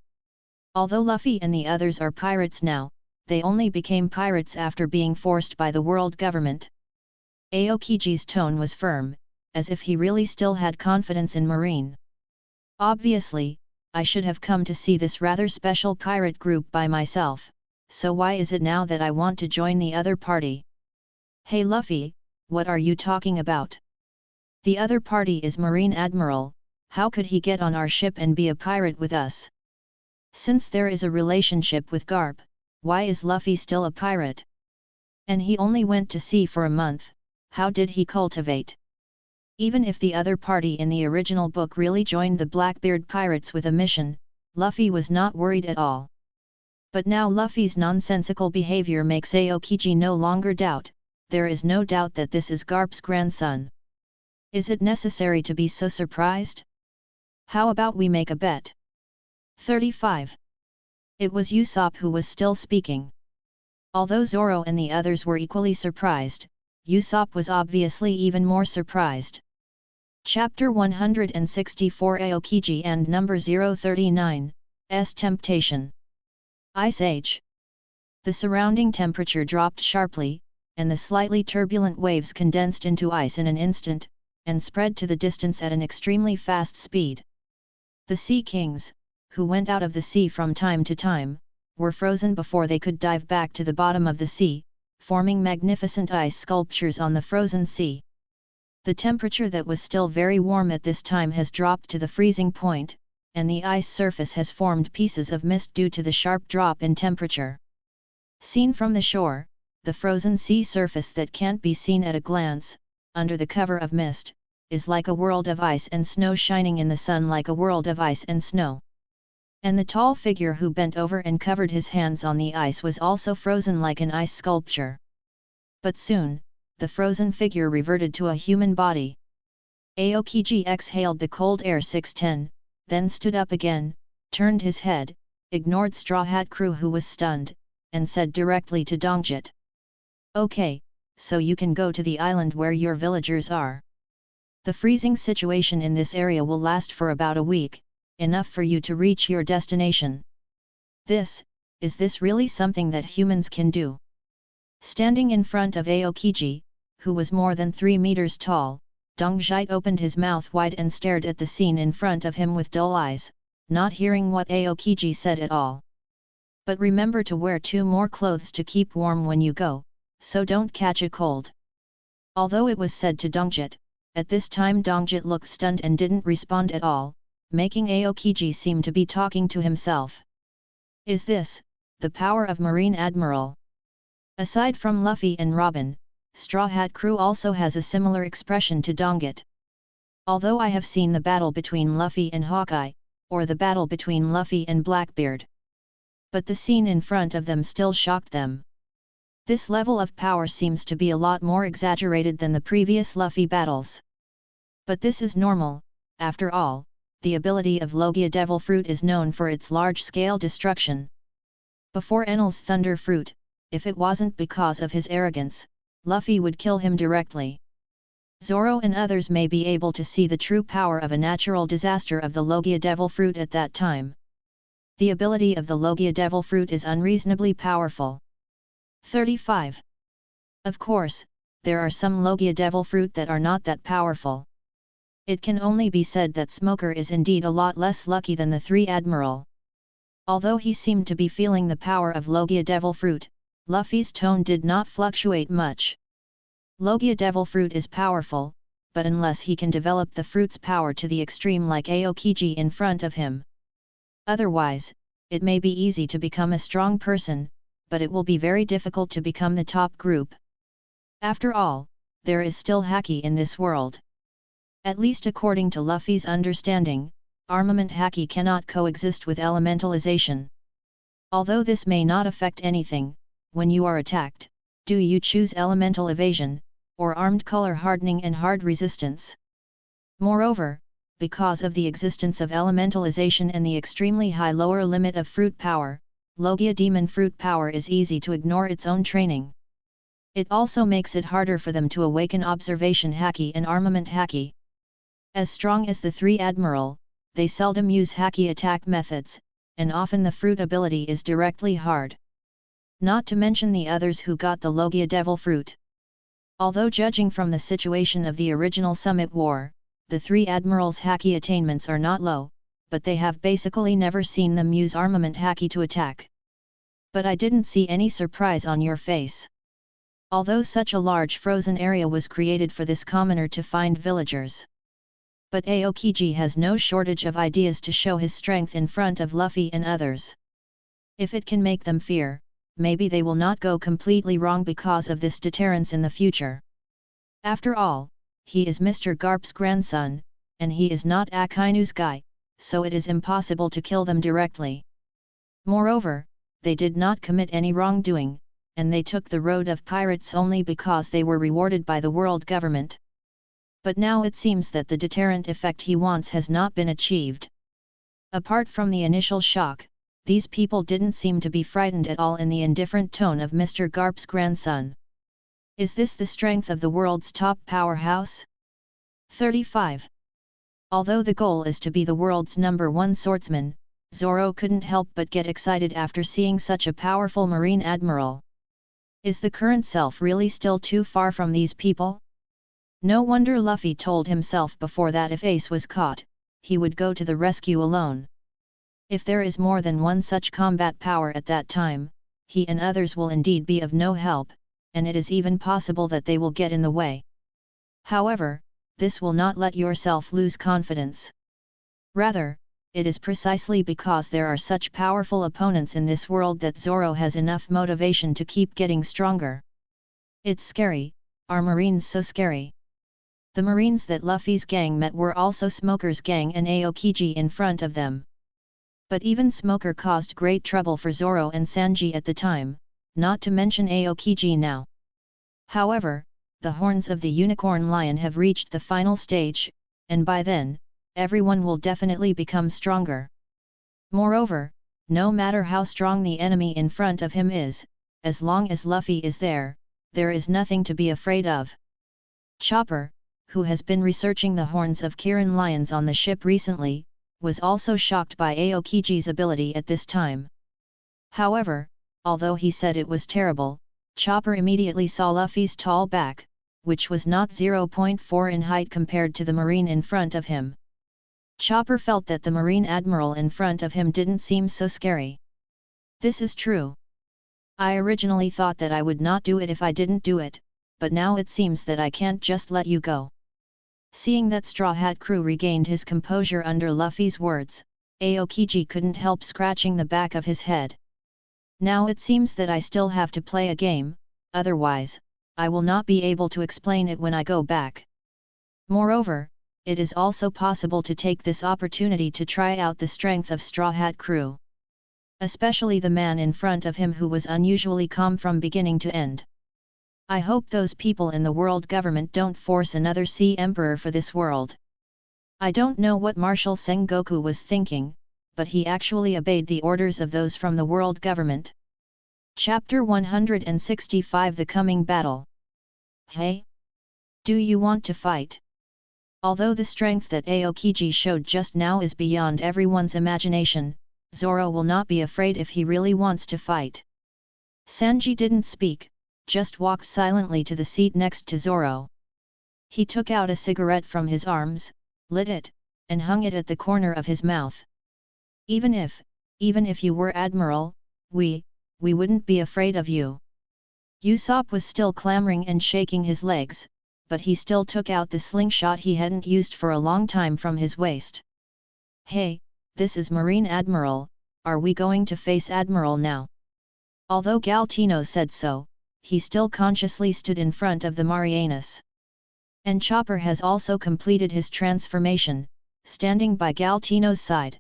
Speaker 1: Although Luffy and the others are pirates now, they only became pirates after being forced by the world government. Aokiji's tone was firm, as if he really still had confidence in Marine. Obviously, I should have come to see this rather special pirate group by myself, so why is it now that I want to join the other party? Hey Luffy, what are you talking about? The other party is Marine Admiral, how could he get on our ship and be a pirate with us? Since there is a relationship with Garp, why is Luffy still a pirate? And he only went to sea for a month. How did he cultivate? Even if the other party in the original book really joined the Blackbeard pirates with a mission, Luffy was not worried at all. But now Luffy's nonsensical behavior makes Aokiji no longer doubt, there is no doubt that this is Garp's grandson. Is it necessary to be so surprised? How about we make a bet? 35. It was Usopp who was still speaking. Although Zoro and the others were equally surprised, Usopp was obviously even more surprised. Chapter 164 Aokiji and Number 039, S Temptation. Ice Age. The surrounding temperature dropped sharply, and the slightly turbulent waves condensed into ice in an instant, and spread to the distance at an extremely fast speed. The Sea Kings, who went out of the sea from time to time, were frozen before they could dive back to the bottom of the sea, forming magnificent ice sculptures on the frozen sea. The temperature that was still very warm at this time has dropped to the freezing point, and the ice surface has formed pieces of mist due to the sharp drop in temperature. Seen from the shore, the frozen sea surface that can't be seen at a glance, under the cover of mist, is like a world of ice and snow shining in the sun like a world of ice and snow. And the tall figure who bent over and covered his hands on the ice was also frozen like an ice sculpture. But soon, the frozen figure reverted to a human body. Aokiji exhaled the cold air 610, then stood up again, turned his head, ignored Straw Hat Crew who was stunned, and said directly to Dongjit. Okay, so you can go to the island where your villagers are. The freezing situation in this area will last for about a week, enough for you to reach your destination. Is this really something that humans can do? Standing in front of Aokiji, who was more than 3 meters tall, Dongjit opened his mouth wide and stared at the scene in front of him with dull eyes, not hearing what Aokiji said at all. But remember to wear 2 more clothes to keep warm when you go, so don't catch a cold. Although it was said to Dongjit, at this time Dongjit looked stunned and didn't respond at all, making Aokiji seem to be talking to himself. Is this the power of Marine Admiral? Aside from Luffy and Robin, Straw Hat Crew also has a similar expression to Dongjit. Although I have seen the battle between Luffy and Hawkeye, or the battle between Luffy and Blackbeard. But the scene in front of them still shocked them. This level of power seems to be a lot more exaggerated than the previous Luffy battles. But this is normal, after all, the ability of Logia Devil Fruit is known for its large-scale destruction. Before Enel's Thunder Fruit, if it wasn't because of his arrogance, Luffy would kill him directly. Zoro and others may be able to see the true power of a natural disaster of the Logia Devil Fruit at that time. The ability of the Logia Devil Fruit is unreasonably powerful. 35. Of course, there are some Logia Devil Fruit that are not that powerful. It can only be said that Smoker is indeed a lot less lucky than the 3 Admiral. Although he seemed to be feeling the power of Logia Devil Fruit, Luffy's tone did not fluctuate much. Logia Devil Fruit is powerful, but unless he can develop the fruit's power to the extreme like Aokiji in front of him. Otherwise, it may be easy to become a strong person, but it will be very difficult to become the top group. After all, there is still haki in this world. At least according to Luffy's understanding, armament haki cannot coexist with elementalization. Although this may not affect anything, when you are attacked, do you choose elemental evasion, or armed color hardening and hard resistance? Moreover, because of the existence of elementalization and the extremely high lower limit of fruit power, Logia Demon Fruit power is easy to ignore its own training. It also makes it harder for them to awaken observation haki and armament haki. As strong as the 3 Admiral, they seldom use haki attack methods, and often the fruit ability is directly hard. Not to mention the others who got the Logia Devil Fruit. Although judging from the situation of the original Summit War, the 3 Admirals' haki attainments are not low, but they have basically never seen them use armament haki to attack. But I didn't see any surprise on your face. Although such a large frozen area was created for this commoner to find villagers. But Aokiji has no shortage of ideas to show his strength in front of Luffy and others. If it can make them fear, maybe they will not go completely wrong because of this deterrence in the future. After all, he is Mr. Garp's grandson, and he is not Akainu's guy, so it is impossible to kill them directly. Moreover, they did not commit any wrongdoing, and they took the road of pirates only because they were rewarded by the world government. But now it seems that the deterrent effect he wants has not been achieved. Apart from the initial shock, these people didn't seem to be frightened at all in the indifferent tone of Mr. Garp's grandson. Is this the strength of the world's top powerhouse? 35. Although the goal is to be the world's #1 swordsman, Zoro couldn't help but get excited after seeing such a powerful Marine Admiral. Is the current self really still too far from these people? No wonder Luffy told himself before that if Ace was caught, he would go to the rescue alone. If there is more than one such combat power at that time, he and others will indeed be of no help, and it is even possible that they will get in the way. However, this will not let yourself lose confidence. Rather, it is precisely because there are such powerful opponents in this world that Zoro has enough motivation to keep getting stronger. It's scary, are Marines so scary? The Marines that Luffy's gang met were also Smoker's gang and Aokiji in front of them. But even Smoker caused great trouble for Zoro and Sanji at the time, not to mention Aokiji now. However, the horns of the unicorn lion have reached the final stage, and by then, everyone will definitely become stronger. Moreover, no matter how strong the enemy in front of him is, as long as Luffy is there is nothing to be afraid of. Chopper, who has been researching the horns of Kirin lions on the ship recently, was also shocked by Aokiji's ability at this time. However, although he said it was terrible, Chopper immediately saw Luffy's tall back, which was not 0.4 in height compared to the Marine in front of him. Chopper felt that the Marine Admiral in front of him didn't seem so scary. This is true. I originally thought that I would not do it if I didn't do it, but now it seems that I can't just let you go. Seeing that Straw Hat Crew regained his composure under Luffy's words, Aokiji couldn't help scratching the back of his head. Now it seems that I still have to play a game, otherwise, I will not be able to explain it when I go back. Moreover, it is also possible to take this opportunity to try out the strength of Straw Hat Crew. Especially the man in front of him who was unusually calm from beginning to end. I hope those people in the world government don't force another Sea Emperor for this world. I don't know what Marshal Sengoku was thinking, but he actually obeyed the orders of those from the world government. Chapter 165 The Coming Battle. Hey? Do you want to fight? Although the strength that Aokiji showed just now is beyond everyone's imagination, Zoro will not be afraid if he really wants to fight. Sanji didn't speak, just walked silently to the seat next to Zoro. He took out a cigarette from his arms, lit it, and hung it at the corner of his mouth. Even if you were Admiral, we wouldn't be afraid of you. Usopp was still clamoring and shaking his legs, but he still took out the slingshot he hadn't used for a long time from his waist. Hey, this is Marine Admiral, are we going to face Admiral now? Although Galtino said so, he still consciously stood in front of the Marianas. And Chopper has also completed his transformation, standing by Galtino's side.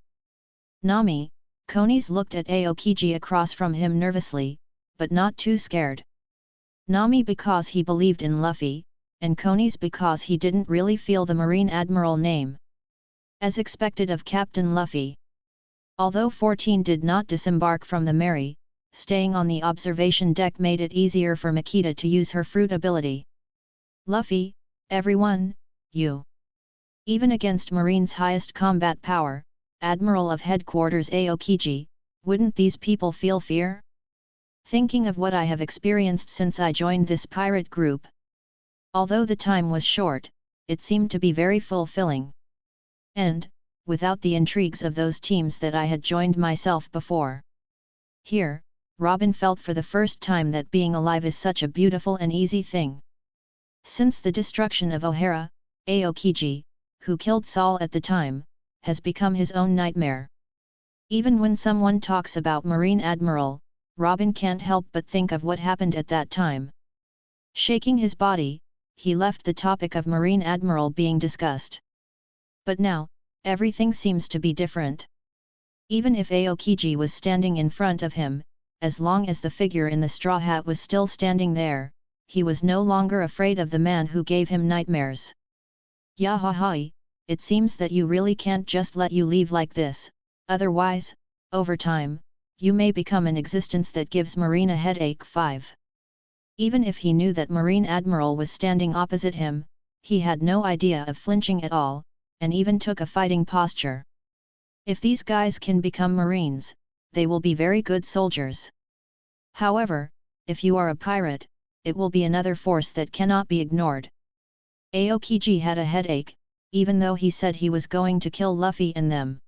Speaker 1: Nami, Konis looked at Aokiji across from him nervously, but not too scared. Nami because he believed in Luffy, and Konis because he didn't really feel the Marine Admiral name. As expected of Captain Luffy. Although 14 did not disembark from the Mary, staying on the observation deck made it easier for Makita to use her fruit ability. Luffy, everyone, you. Even against Marine's highest combat power, Admiral of Headquarters Aokiji, wouldn't these people feel fear? Thinking of what I have experienced since I joined this pirate group. Although the time was short, it seemed to be very fulfilling. And, without the intrigues of those teams that I had joined myself before. Here, Robin felt for the first time that being alive is such a beautiful and easy thing. Since the destruction of O'Hara, Aokiji, who killed Saul at the time, has become his own nightmare. Even when someone talks about Marine Admiral, Robin can't help but think of what happened at that time. Shaking his body, he left the topic of Marine Admiral being discussed. But now, everything seems to be different. Even if Aokiji was standing in front of him, as long as the figure in the straw hat was still standing there, he was no longer afraid of the man who gave him nightmares. Yahahai, it seems that you really can't just let you leave like this, otherwise, over time, you may become an existence that gives Marine a headache. 5. Even if he knew that Marine Admiral was standing opposite him, he had no idea of flinching at all, and even took a fighting posture. If these guys can become Marines, they will be very good soldiers. However, if you are a pirate, it will be another force that cannot be ignored. Aokiji had a headache, even though he said he was going to kill Luffy and them.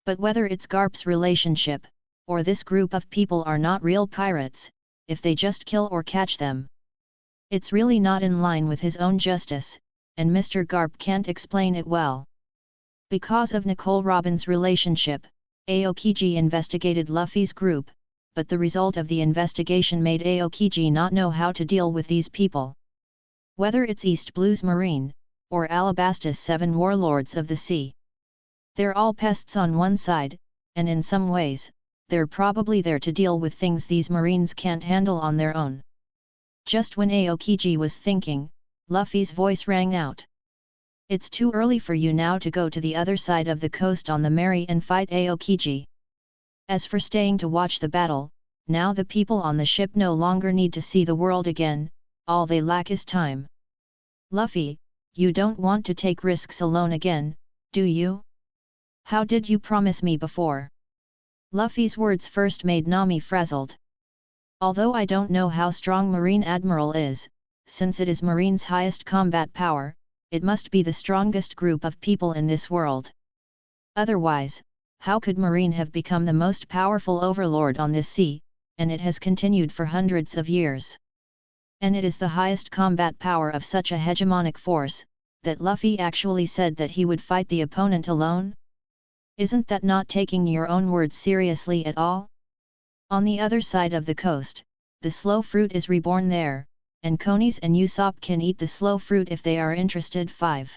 Speaker 1: But whether it's Garp's relationship, or this group of people are not real pirates, if they just kill or catch them, it's really not in line with his own justice, and Mr. Garp can't explain it well. Because of Nicole Robin's relationship, Aokiji investigated Luffy's group, but the result of the investigation made Aokiji not know how to deal with these people. Whether it's East Blues Marine, or Alabastus 7 Warlords of the Sea. They're all pests on one side, and in some ways, they're probably there to deal with things these Marines can't handle on their own. Just when Aokiji was thinking, Luffy's voice rang out. It's too early for you now to go to the other side of the coast on the Mary and fight Aokiji. As for staying to watch the battle, now the people on the ship no longer need to see the world again, all they lack is time. Luffy, you don't want to take risks alone again, do you? How did you promise me before? Luffy's words first made Nami frazzled. Although I don't know how strong Marine Admiral is, since it is Marine's highest combat power, it must be the strongest group of people in this world. Otherwise, how could Marine have become the most powerful overlord on this sea, and it has continued for hundreds of years? And it is the highest combat power of such a hegemonic force, that Luffy actually said that he would fight the opponent alone? Isn't that not taking your own words seriously at all? On the other side of the coast, the slow fruit is reborn there, and Konis and Usopp can eat the slow fruit if they are interested. 5.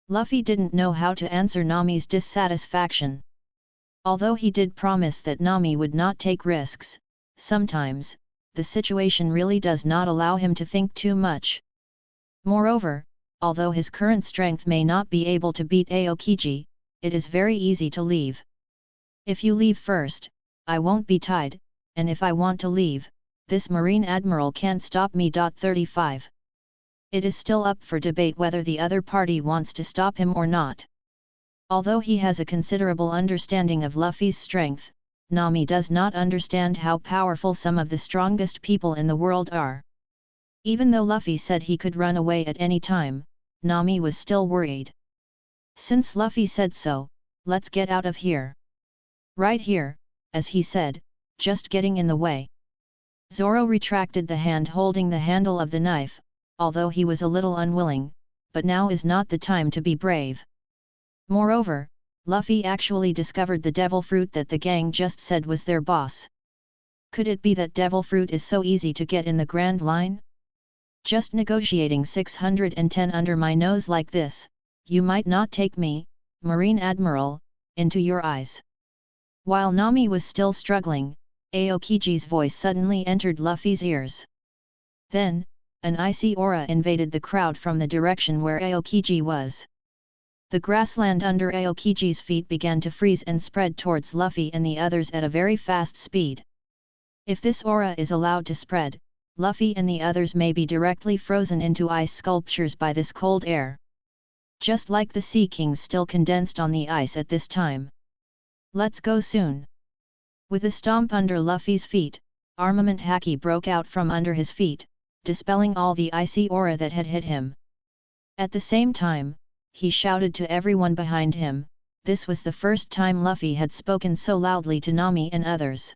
Speaker 1: Luffy didn't know how to answer Nami's dissatisfaction. Although he did promise that Nami would not take risks, sometimes, the situation really does not allow him to think too much. Moreover, although his current strength may not be able to beat Aokiji, it is very easy to leave. If you leave first, I won't be tied, and if I want to leave, this Marine Admiral can't stop me. 35. It is still up for debate whether the other party wants to stop him or not. Although he has a considerable understanding of Luffy's strength, Nami does not understand how powerful some of the strongest people in the world are. Even though Luffy said he could run away at any time, Nami was still worried. Since Luffy said so, let's get out of here. Right here, as he said, just getting in the way. Zoro retracted the hand holding the handle of the knife, although he was a little unwilling, but now is not the time to be brave. Moreover, Luffy actually discovered the devil fruit that the gang just said was their boss. Could it be that devil fruit is so easy to get in the Grand Line? Just negotiating 610 under my nose like this, you might not take me, Marine Admiral, into your eyes. While Nami was still struggling, Aokiji's voice suddenly entered Luffy's ears. Then, an icy aura invaded the crowd from the direction where Aokiji was. The grassland under Aokiji's feet began to freeze and spread towards Luffy and the others at a very fast speed. If this aura is allowed to spread, Luffy and the others may be directly frozen into ice sculptures by this cold air. Just like the Sea Kings still condensed on the ice at this time. Let's go soon. With a stomp under Luffy's feet, armament haki broke out from under his feet, dispelling all the icy aura that had hit him. At the same time, he shouted to everyone behind him. This was the first time Luffy had spoken so loudly to Nami and others.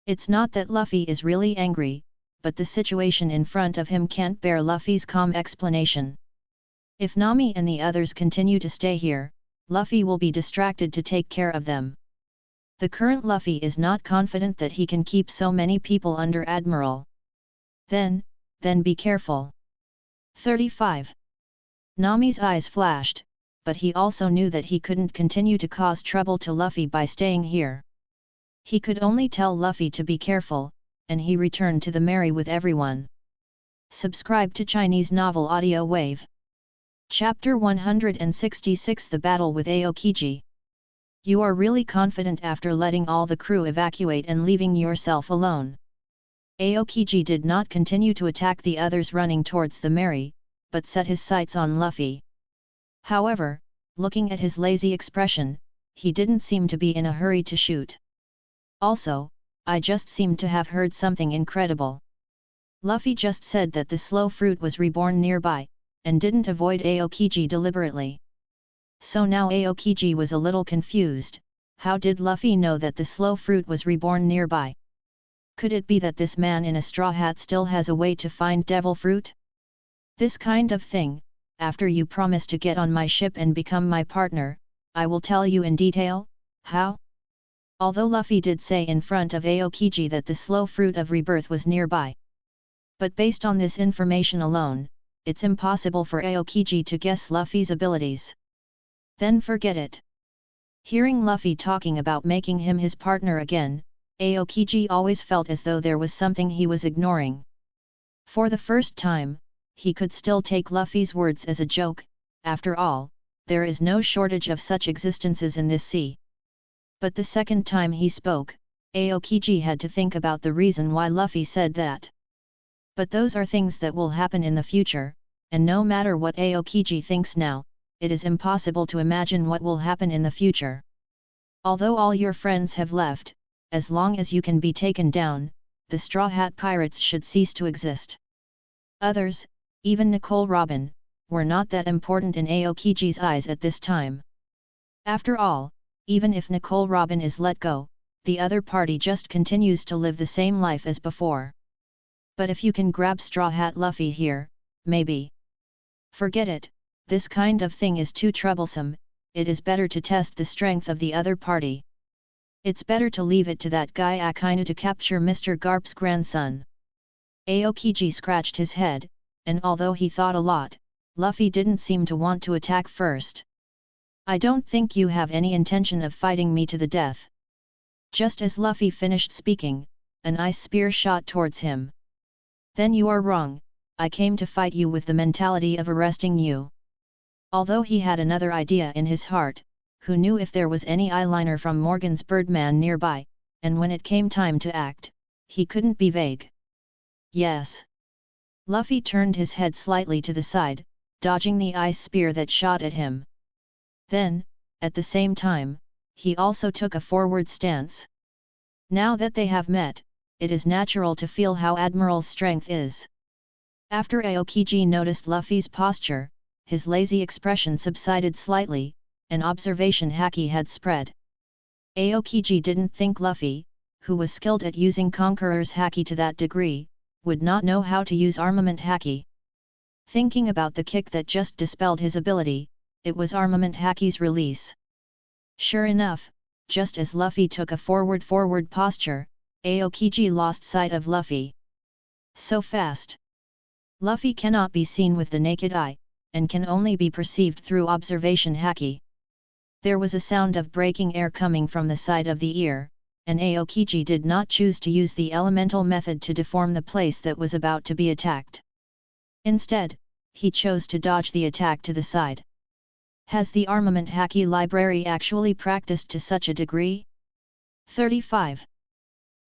Speaker 1: It's not that Luffy is really angry, but the situation in front of him can't bear Luffy's calm explanation. If Nami and the others continue to stay here, Luffy will be distracted to take care of them. The current Luffy is not confident that he can keep so many people under Admiral. Then be careful. 35. Nami's eyes flashed, but he also knew that he couldn't continue to cause trouble to Luffy by staying here. He could only tell Luffy to be careful, and he returned to the Mary with everyone. Subscribe to Chinese Novel Audiowave. Chapter 166 The Battle with Aokiji. You are really confident after letting all the crew evacuate and leaving yourself alone. Aokiji did not continue to attack the others running towards the Mary, but set his sights on Luffy. However, looking at his lazy expression, he didn't seem to be in a hurry to shoot. Also, I just seemed to have heard something incredible. Luffy just said that the slow fruit was reborn nearby, and didn't avoid Aokiji deliberately. So now Aokiji was a little confused. How did Luffy know that the slow fruit was reborn nearby? Could it be that this man in a straw hat still has a way to find devil fruit? This kind of thing, after you promise to get on my ship and become my partner, I will tell you in detail, how?" Although Luffy did say in front of Aokiji that the slow fruit of rebirth was nearby. But based on this information alone, it's impossible for Aokiji to guess Luffy's abilities. Then forget it. Hearing Luffy talking about making him his partner again, Aokiji always felt as though there was something he was ignoring. For the first time, he could still take Luffy's words as a joke. After all, there is no shortage of such existences in this sea. But the second time he spoke, Aokiji had to think about the reason why Luffy said that. But those are things that will happen in the future, and no matter what Aokiji thinks now, it is impossible to imagine what will happen in the future. Although all your friends have left, as long as you can be taken down, the Straw Hat Pirates should cease to exist. Others, even Nicole Robin, were not that important in Aokiji's eyes at this time. After all, even if Nicole Robin is let go, the other party just continues to live the same life as before. But if you can grab Straw Hat Luffy here, maybe. Forget it, this kind of thing is too troublesome. It is better to test the strength of the other party. It's better to leave it to that guy Akainu to capture Mr. Garp's grandson. Aokiji scratched his head, and although he thought a lot, Luffy didn't seem to want to attack first. "I don't think you have any intention of fighting me to the death." Just as Luffy finished speaking, an ice spear shot towards him. "Then you are wrong, I came to fight you with the mentality of arresting you." Although he had another idea in his heart, who knew if there was any eyeliner from Morgan's Birdman nearby, and when it came time to act, he couldn't be vague. "Yes." Luffy turned his head slightly to the side, dodging the ice spear that shot at him. Then, at the same time, he also took a forward stance. Now that they have met, it is natural to feel how Admiral's strength is. After Aokiji noticed Luffy's posture, his lazy expression subsided slightly, and observation haki had spread. Aokiji didn't think Luffy, who was skilled at using Conqueror's haki to that degree, would not know how to use armament haki. Thinking about the kick that just dispelled his ability, it was armament haki's release. Sure enough, just as Luffy took a forward posture, Aokiji lost sight of Luffy. So fast! Luffy cannot be seen with the naked eye, and can only be perceived through observation haki. There was a sound of breaking air coming from the side of the ear, and Aokiji did not choose to use the elemental method to deform the place that was about to be attacked. Instead, he chose to dodge the attack to the side. Has the armament haki library actually practiced to such a degree? 35.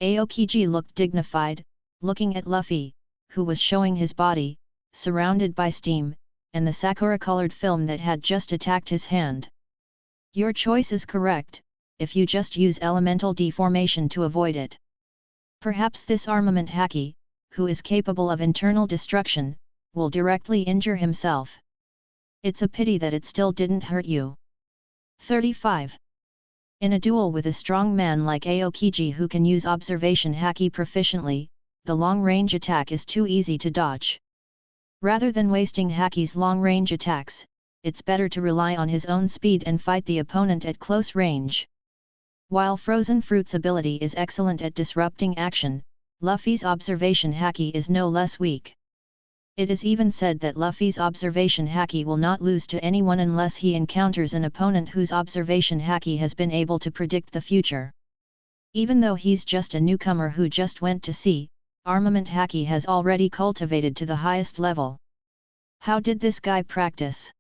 Speaker 1: Aokiji looked dignified, looking at Luffy, who was showing his body, surrounded by steam, and the sakura-colored film that had just attacked his hand. "Your choice is correct, if you just use elemental deformation to avoid it. Perhaps this armament haki, who is capable of internal destruction, will directly injure himself. It's a pity that it still didn't hurt you." 35. In a duel with a strong man like Aokiji who can use observation haki proficiently, the long-range attack is too easy to dodge. Rather than wasting haki's long-range attacks, it's better to rely on his own speed and fight the opponent at close range. While Frozen Fruit's ability is excellent at disrupting action, Luffy's observation haki is no less weak. It is even said that Luffy's observation haki will not lose to anyone unless he encounters an opponent whose observation haki has been able to predict the future. Even though he's just a newcomer who just went to sea, armament haki has already cultivated to the highest level. How did this guy practice?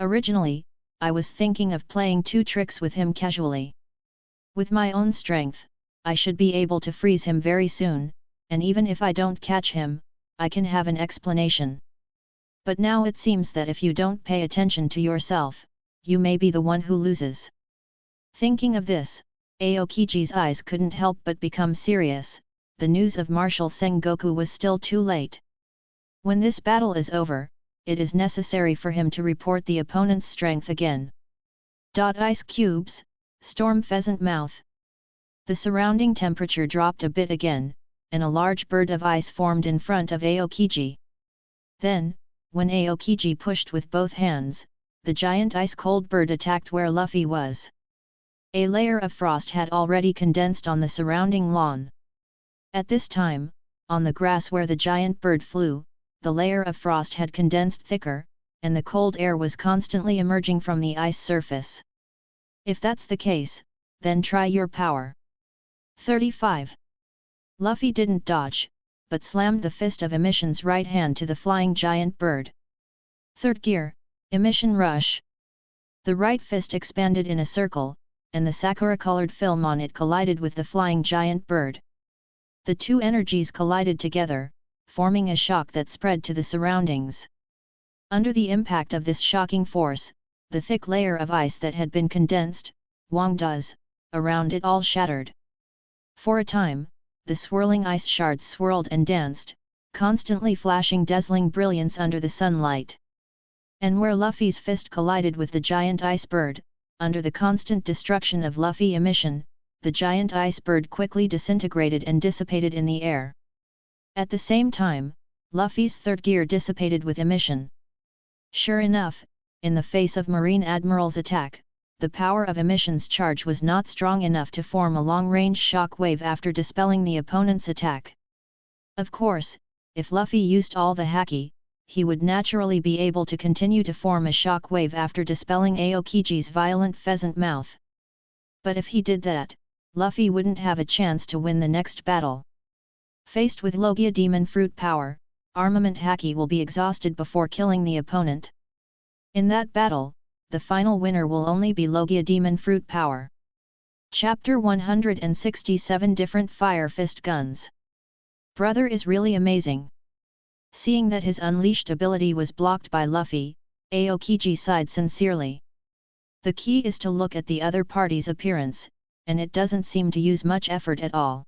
Speaker 1: Originally, I was thinking of playing 2 tricks with him casually. With my own strength, I should be able to freeze him very soon, and even if I don't catch him, I can have an explanation. But now it seems that if you don't pay attention to yourself, you may be the one who loses. Thinking of this, Aokiji's eyes couldn't help but become serious. The news of Martial Sengoku was still too late. When this battle is over, it is necessary for him to report the opponent's strength again. Ice cubes, storm pheasant mouth. The surrounding temperature dropped a bit again, and a large bird of ice formed in front of Aokiji. Then, When Aokiji pushed with both hands, the giant ice-cold bird attacked where Luffy was. A layer of frost had already condensed on the surrounding lawn. At this time, on the grass where the giant bird flew, the layer of frost had condensed thicker, and the cold air was constantly emerging from the ice surface. If that's the case, then try your power. 35. Luffy didn't dodge, but slammed the fist of emission's right hand to the flying giant bird. Third gear, emission rush. The right fist expanded in a circle, and the sakura-colored film on it collided with the flying giant bird. The two energies collided together, forming a shock that spread to the surroundings. Under the impact of this shocking force, the thick layer of ice that had been condensed, around it all shattered. For a time, the swirling ice shards swirled and danced, constantly flashing dazzling brilliance under the sunlight. And where Luffy's fist collided with the giant ice bird, under the constant destruction of Luffy emission, the giant ice bird quickly disintegrated and dissipated in the air. At the same time, Luffy's third gear dissipated with emission. Sure enough, in the face of Marine Admiral's attack, the power of emission's charge was not strong enough to form a long-range shock wave after dispelling the opponent's attack. Of course, if Luffy used all the haki, he would naturally be able to continue to form a shock wave after dispelling Aokiji's violent pheasant mouth. But if he did that, Luffy wouldn't have a chance to win the next battle. Faced with Logia Demon Fruit power, armament haki will be exhausted before killing the opponent. In that battle, the final winner will only be Logia Demon Fruit power. Chapter 167 Different Fire Fist Guns. Brother is really amazing. Seeing that his unleashed ability was blocked by Luffy, Aokiji sighed sincerely. The key is to look at the other party's appearance, and it doesn't seem to use much effort at all.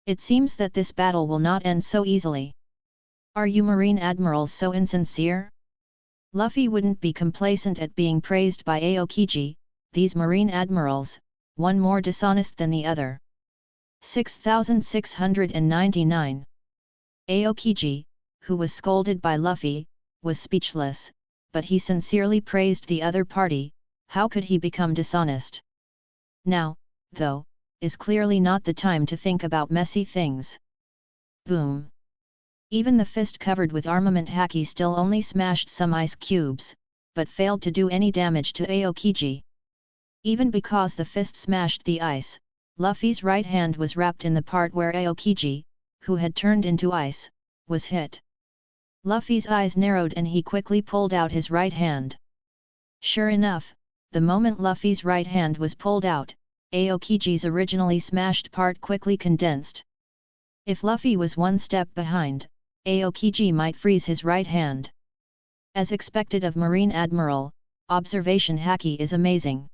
Speaker 1: It seems that this battle will not end so easily. Are you Marine Admirals so insincere? Luffy wouldn't be complacent at being praised by Aokiji, these Marine Admirals, one more dishonest than the other. 6699. Aokiji, who was scolded by Luffy, was speechless, but he sincerely praised the other party. How could he become dishonest? Now, though, is clearly not the time to think about messy things. Boom! Even the fist covered with armament haki still only smashed some ice cubes, but failed to do any damage to Aokiji. Even because the fist smashed the ice, Luffy's right hand was wrapped in the part where Aokiji, who had turned into ice, was hit. Luffy's eyes narrowed and he quickly pulled out his right hand. Sure enough, the moment Luffy's right hand was pulled out, Aokiji's originally smashed part quickly condensed. If Luffy was one step behind, Aokiji might freeze his right hand. As expected of Marine Admiral, observation haki is amazing.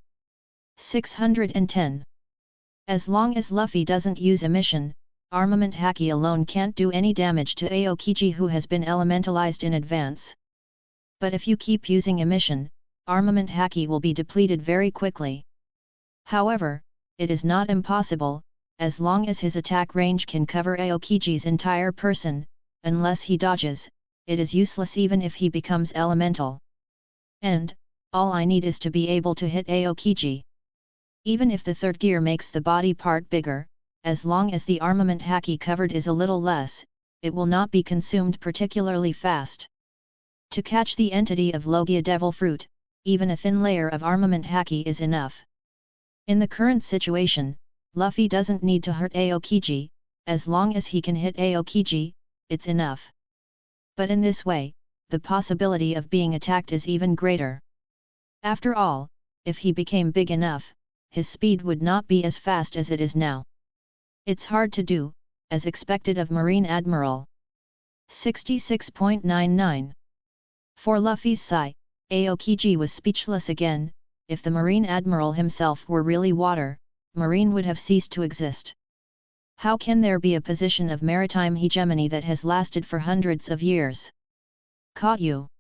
Speaker 1: 610. As long as Luffy doesn't use emission, armament haki alone can't do any damage to Aokiji, who has been elementalized in advance. But if you keep using emission, armament haki will be depleted very quickly. However, it is not impossible, as long as his attack range can cover Aokiji's entire person. Unless he dodges, it is useless even if he becomes elemental. And, all I need is to be able to hit Aokiji. Even if the third gear makes the body part bigger, as long as the armament haki covered is a little less, it will not be consumed particularly fast. To catch the entity of Logia Devil Fruit, even a thin layer of armament haki is enough. In the current situation, Luffy doesn't need to hurt Aokiji, as long as he can hit Aokiji, it's enough. But in this way, the possibility of being attacked is even greater. After all, if he became big enough, his speed would not be as fast as it is now. It's hard to do, as expected of Marine Admiral. 66.99. For Luffy's sigh, Aokiji was speechless again. If the Marine Admiral himself were really water, Marine would have ceased to exist. How can there be a position of maritime hegemony that has lasted for hundreds of years? Caught you!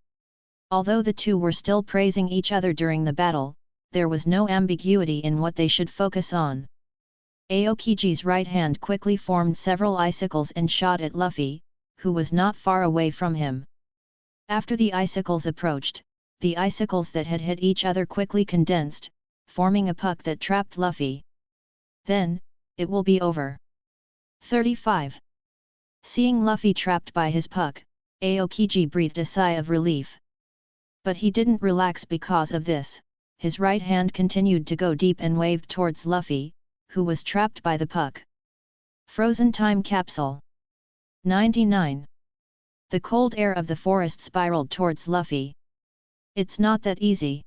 Speaker 1: Although the two were still praising each other during the battle, there was no ambiguity in what they should focus on. Aokiji's right hand quickly formed several icicles and shot at Luffy, who was not far away from him. After the icicles approached, the icicles that had hit each other quickly condensed, forming a puck that trapped Luffy. Then, it will be over. 35. Seeing Luffy trapped by his puck, Aokiji breathed a sigh of relief. But he didn't relax because of this. His right hand continued to go deep and waved towards Luffy, who was trapped by the puck. Frozen Time Capsule 99. The cold air of the forest spiraled towards Luffy. It's not that easy.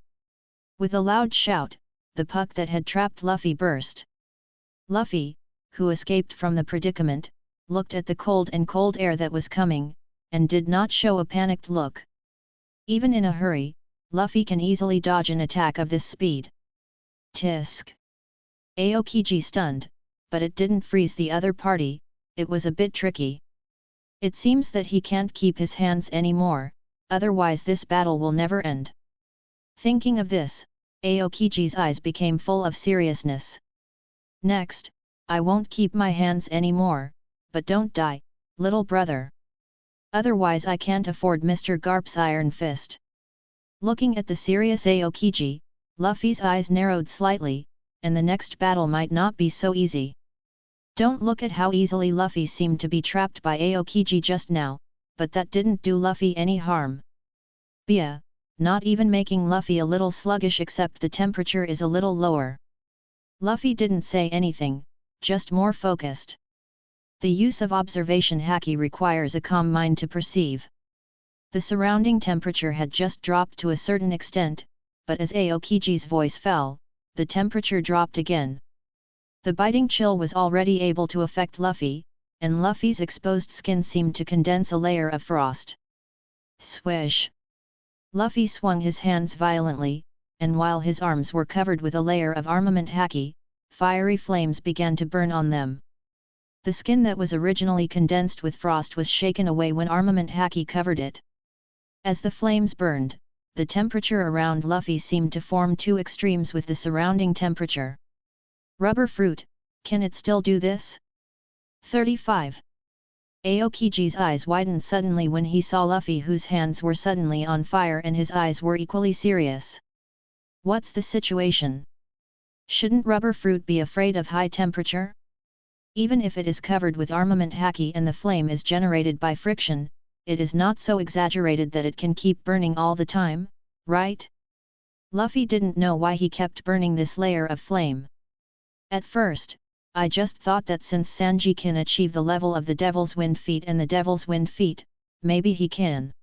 Speaker 1: With a loud shout, the puck that had trapped Luffy burst. Luffy, who escaped from the predicament, looked at the cold air that was coming, and did not show a panicked look. Even in a hurry, Luffy can easily dodge an attack of this speed. Tisk. Aokiji stunned, but it didn't freeze the other party. It was a bit tricky. It seems that he can't keep his hands anymore, otherwise this battle will never end. Thinking of this, Aokiji's eyes became full of seriousness. Next, I won't keep my hands anymore, but don't die, little brother. Otherwise I can't afford Mr. Garp's Iron Fist. Looking at the serious Aokiji, Luffy's eyes narrowed slightly, and the next battle might not be so easy. Don't look at how easily Luffy seemed to be trapped by Aokiji just now, but that didn't do Luffy any harm. Bia, not even making Luffy a little sluggish except the temperature is a little lower. Luffy didn't say anything, just more focused. The use of observation haki requires a calm mind to perceive. The surrounding temperature had just dropped to a certain extent, but as Aokiji's voice fell, the temperature dropped again. The biting chill was already able to affect Luffy, and Luffy's exposed skin seemed to condense a layer of frost. Swish! Luffy swung his hands violently, and while his arms were covered with a layer of armament haki, fiery flames began to burn on them. The skin that was originally condensed with frost was shaken away when armament haki covered it. As the flames burned, the temperature around Luffy seemed to form two extremes with the surrounding temperature. Rubber fruit, can it still do this? 35. Aokiji's eyes widened suddenly when he saw Luffy, whose hands were suddenly on fire and his eyes were equally serious. What's the situation? Shouldn't rubber fruit be afraid of high temperature? Even if it is covered with armament haki and the flame is generated by friction, it is not so exaggerated that it can keep burning all the time, right? Luffy didn't know why he kept burning this layer of flame. At first, I just thought that since Sanji can achieve the level of the Devil's Wind Feet and the Devil's Wind Feet, maybe he can.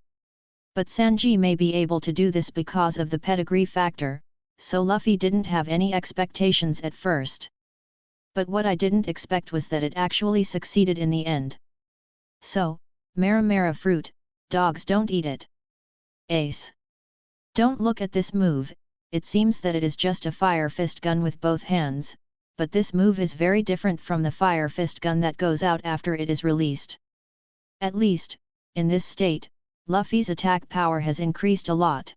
Speaker 1: But Sanji may be able to do this because of the pedigree factor, so Luffy didn't have any expectations at first. But what I didn't expect was that it actually succeeded in the end. So, Mara fruit, dogs don't eat it. Ace. Don't look at this move, it seems that it is just a fire fist gun with both hands, but this move is very different from the fire fist gun that goes out after it is released. At least, in this state, Luffy's attack power has increased a lot.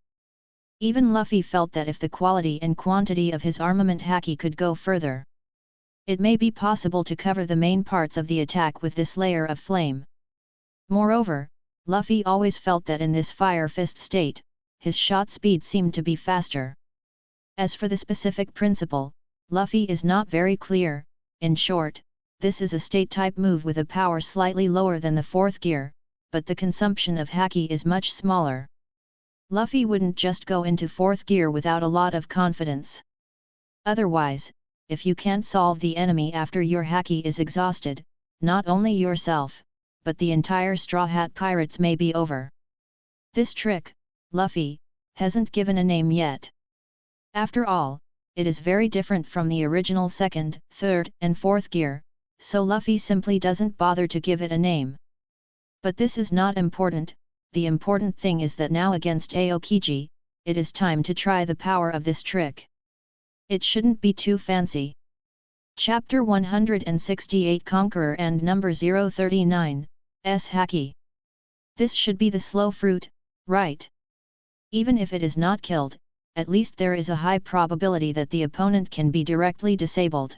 Speaker 1: Even Luffy felt that if the quality and quantity of his armament haki could go further, it may be possible to cover the main parts of the attack with this layer of flame. Moreover, Luffy always felt that in this fire fist state, his shot speed seemed to be faster. As for the specific principle, Luffy is not very clear. In short, this is a state-type move with a power slightly lower than the fourth gear, but the consumption of haki is much smaller. Luffy wouldn't just go into fourth gear without a lot of confidence. Otherwise, if you can't solve the enemy after your haki is exhausted, not only yourself, but the entire Straw Hat Pirates may be over. This trick, Luffy, hasn't given a name yet. After all, it is very different from the original second, third, and fourth gear, so Luffy simply doesn't bother to give it a name. But this is not important, the important thing is that now against Aokiji, it is time to try the power of this trick. It shouldn't be too fancy. Chapter 168 Conqueror and number 039, S Haki. This should be the slow fruit, right? Even if it is not killed, at least there is a high probability that the opponent can be directly disabled.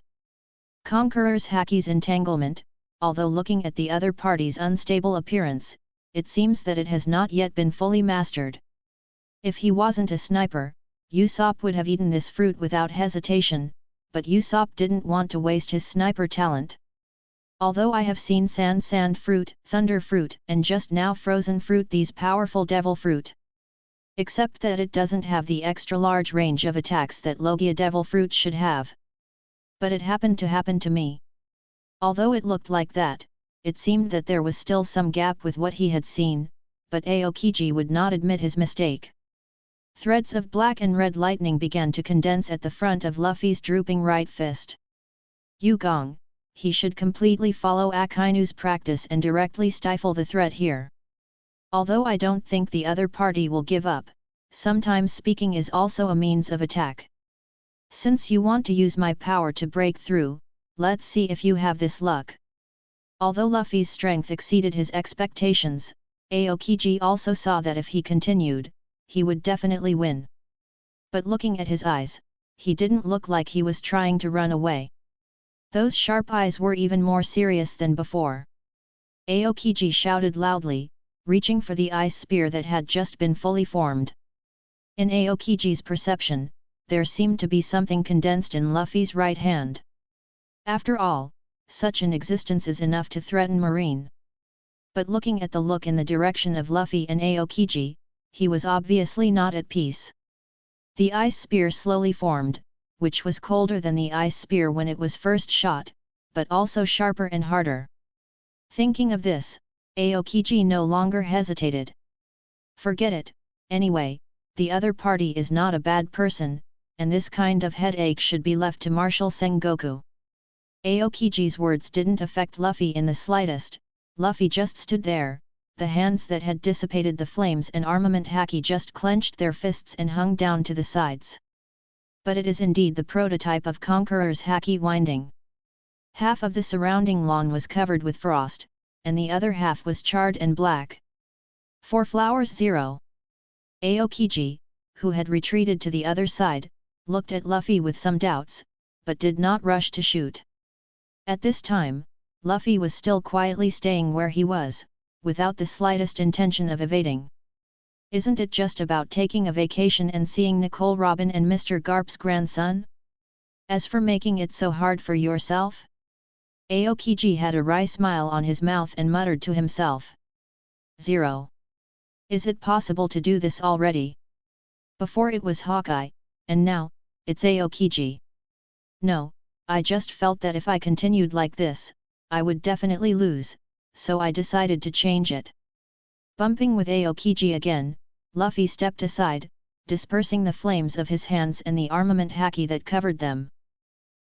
Speaker 1: Conqueror's haki's entanglement, although looking at the other party's unstable appearance, it seems that it has not yet been fully mastered. If he wasn't a sniper, Usopp would have eaten this fruit without hesitation, but Usopp didn't want to waste his sniper talent. Although I have seen sand fruit, thunder fruit, and just now frozen fruit, these powerful devil fruit. Except that it doesn't have the extra large range of attacks that Logia devil fruit should have. But it happened to happen to me. Although it looked like that, it seemed that there was still some gap with what he had seen, but Aokiji would not admit his mistake. Threads of black and red lightning began to condense at the front of Luffy's drooping right fist. Yugong, he should completely follow Akainu's practice and directly stifle the threat here. Although I don't think the other party will give up, sometimes speaking is also a means of attack. Since you want to use my power to break through, let's see if you have this luck. Although Luffy's strength exceeded his expectations, Aokiji also saw that if he continued, he would definitely win. But looking at his eyes, he didn't look like he was trying to run away. Those sharp eyes were even more serious than before. Aokiji shouted loudly, reaching for the ice spear that had just been fully formed. In Aokiji's perception, there seemed to be something condensed in Luffy's right hand. After all, such an existence is enough to threaten Marine. But looking at the look in the direction of Luffy and Aokiji, he was obviously not at peace. The ice spear slowly formed, which was colder than the ice spear when it was first shot, but also sharper and harder. Thinking of this, Aokiji no longer hesitated. Forget it, anyway, the other party is not a bad person, and this kind of headache should be left to Marshal Sengoku. Aokiji's words didn't affect Luffy in the slightest. Luffy just stood there, the hands that had dissipated the flames and armament haki just clenched their fists and hung down to the sides. But it is indeed the prototype of Conqueror's haki winding. Half of the surrounding lawn was covered with frost, and the other half was charred and black. 4 flowers 0. Aokiji, who had retreated to the other side, looked at Luffy with some doubts, but did not rush to shoot. At this time, Luffy was still quietly staying where he was, without the slightest intention of evading. Isn't it just about taking a vacation and seeing Nicole Robin and Mr. Garp's grandson? As for making it so hard for yourself? Aokiji had a wry smile on his mouth and muttered to himself. 0. Is it possible to do this already? Before it was Hawkeye, and now, it's Aokiji. No, I just felt that if I continued like this, I would definitely lose, so I decided to change it. Bumping with Aokiji again, Luffy stepped aside, dispersing the flames of his hands and the armament haki that covered them.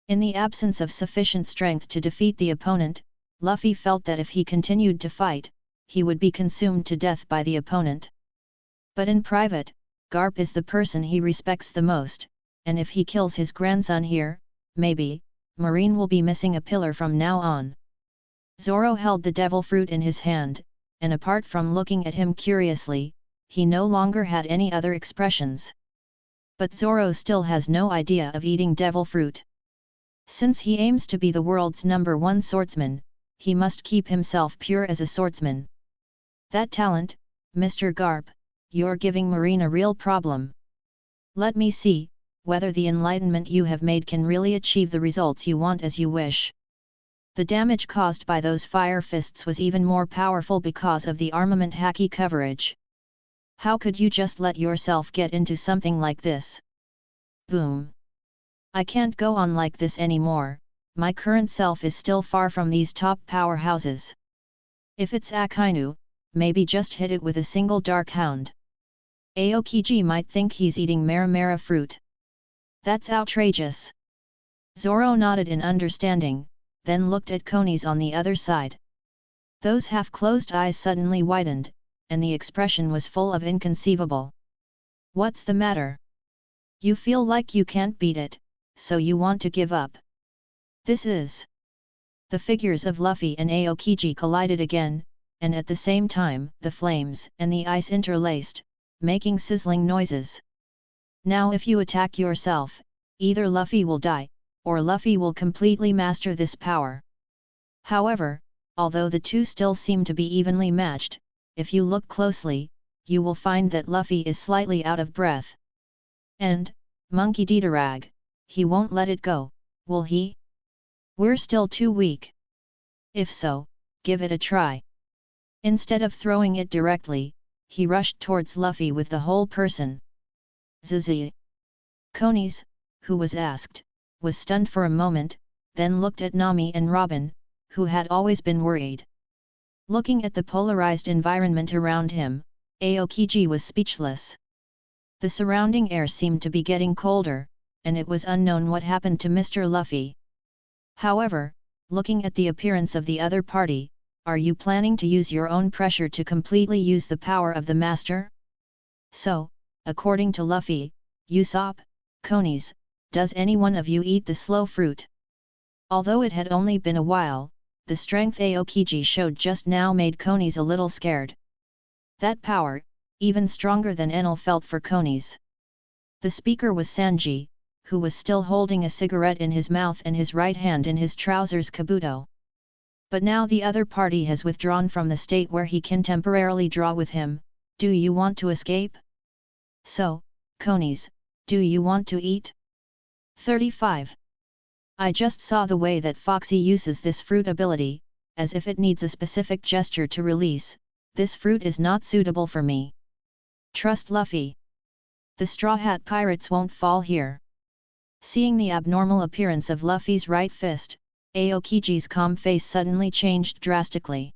Speaker 1: In the absence of sufficient strength to defeat the opponent, Luffy felt that if he continued to fight, he would be consumed to death by the opponent. But in private, Garp is the person he respects the most, and if he kills his grandson here, maybe, Marine will be missing a pillar from now on. Zoro held the devil fruit in his hand, and apart from looking at him curiously, he no longer had any other expressions. But Zoro still has no idea of eating devil fruit. Since he aims to be the world's #1 swordsman, he must keep himself pure as a swordsman. That talent, Mr. Garp, you're giving Marine a real problem. Let me see, whether the enlightenment you have made can really achieve the results you want as you wish. The damage caused by those fire fists was even more powerful because of the armament haki coverage. How could you just let yourself get into something like this? Boom! I can't go on like this anymore, my current self is still far from these top powerhouses. If it's Akainu, maybe just hit it with a single dark hound. Aokiji might think he's eating Maramara fruit. That's outrageous. Zoro nodded in understanding, then looked at Konis on the other side. Those half-closed eyes suddenly widened, and the expression was full of inconceivable. What's the matter? You feel like you can't beat it, so you want to give up. This is... The figures of Luffy and Aokiji collided again, and at the same time, the flames and the ice interlaced, making sizzling noises. Now if you attack yourself, either Luffy will die, or Luffy will completely master this power. However, although the two still seem to be evenly matched, if you look closely, you will find that Luffy is slightly out of breath. And, Monkey-d-Luffy, he won't let it go, will he? We're still too weak. If so, give it a try. Instead of throwing it directly, he rushed towards Luffy with the whole person. Zzz. Konis, who was asked, was stunned for a moment, then looked at Nami and Robin, who had always been worried. Looking at the polarized environment around him, Aokiji was speechless. The surrounding air seemed to be getting colder, and it was unknown what happened to Mr. Luffy. However, looking at the appearance of the other party, are you planning to use your own pressure to completely use the power of the master? So, according to Luffy, Usopp, Konis, does any one of you eat the slow fruit? Although it had only been a while, the strength Aokiji showed just now made Konis a little scared. That power, even stronger than Enel felt for Konis. The speaker was Sanji, who was still holding a cigarette in his mouth and his right hand in his trousers kabuto. But now the other party has withdrawn from the state where he can temporarily draw with him. Do you want to escape? So, Konis, do you want to eat? 35. I just saw the way that Foxy uses this fruit ability, as if it needs a specific gesture to release. This fruit is not suitable for me. Trust Luffy. The Straw Hat Pirates won't fall here. Seeing the abnormal appearance of Luffy's right fist, Aokiji's calm face suddenly changed drastically.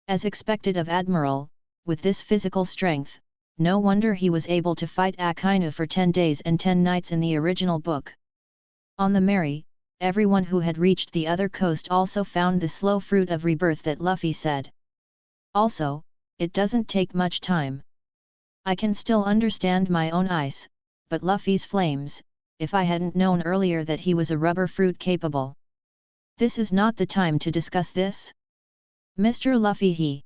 Speaker 1: As expected of Admiral, with this physical strength, no wonder he was able to fight Akainu for 10 days and 10 nights in the original book. On the Merry, everyone who had reached the other coast also found the slow fruit of rebirth that Luffy said. Also, it doesn't take much time. I can still understand my own ice, but Luffy's flames, if I hadn't known earlier that he was a rubber fruit capable. This is not the time to discuss this. Mr. Luffy he.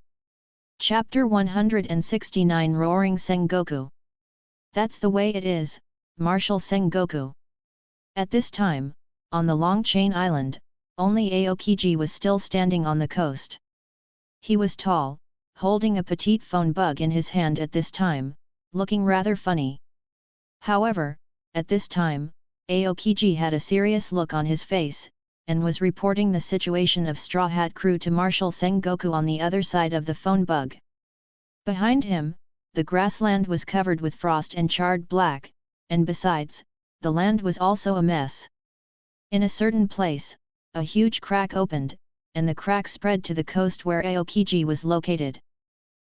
Speaker 1: Chapter 169 Roaring Sengoku. That's the way it is, Marshal Sengoku. At this time, on the Long Chain Island, only Aokiji was still standing on the coast. He was tall, holding a petite phone bug in his hand at this time, looking rather funny. However, at this time, Aokiji had a serious look on his face, and was reporting the situation of Straw Hat crew to Marshal Sengoku on the other side of the phone bug. Behind him, the grassland was covered with frost and charred black, and besides, the land was also a mess. In a certain place, a huge crack opened, and the crack spread to the coast where Aokiji was located.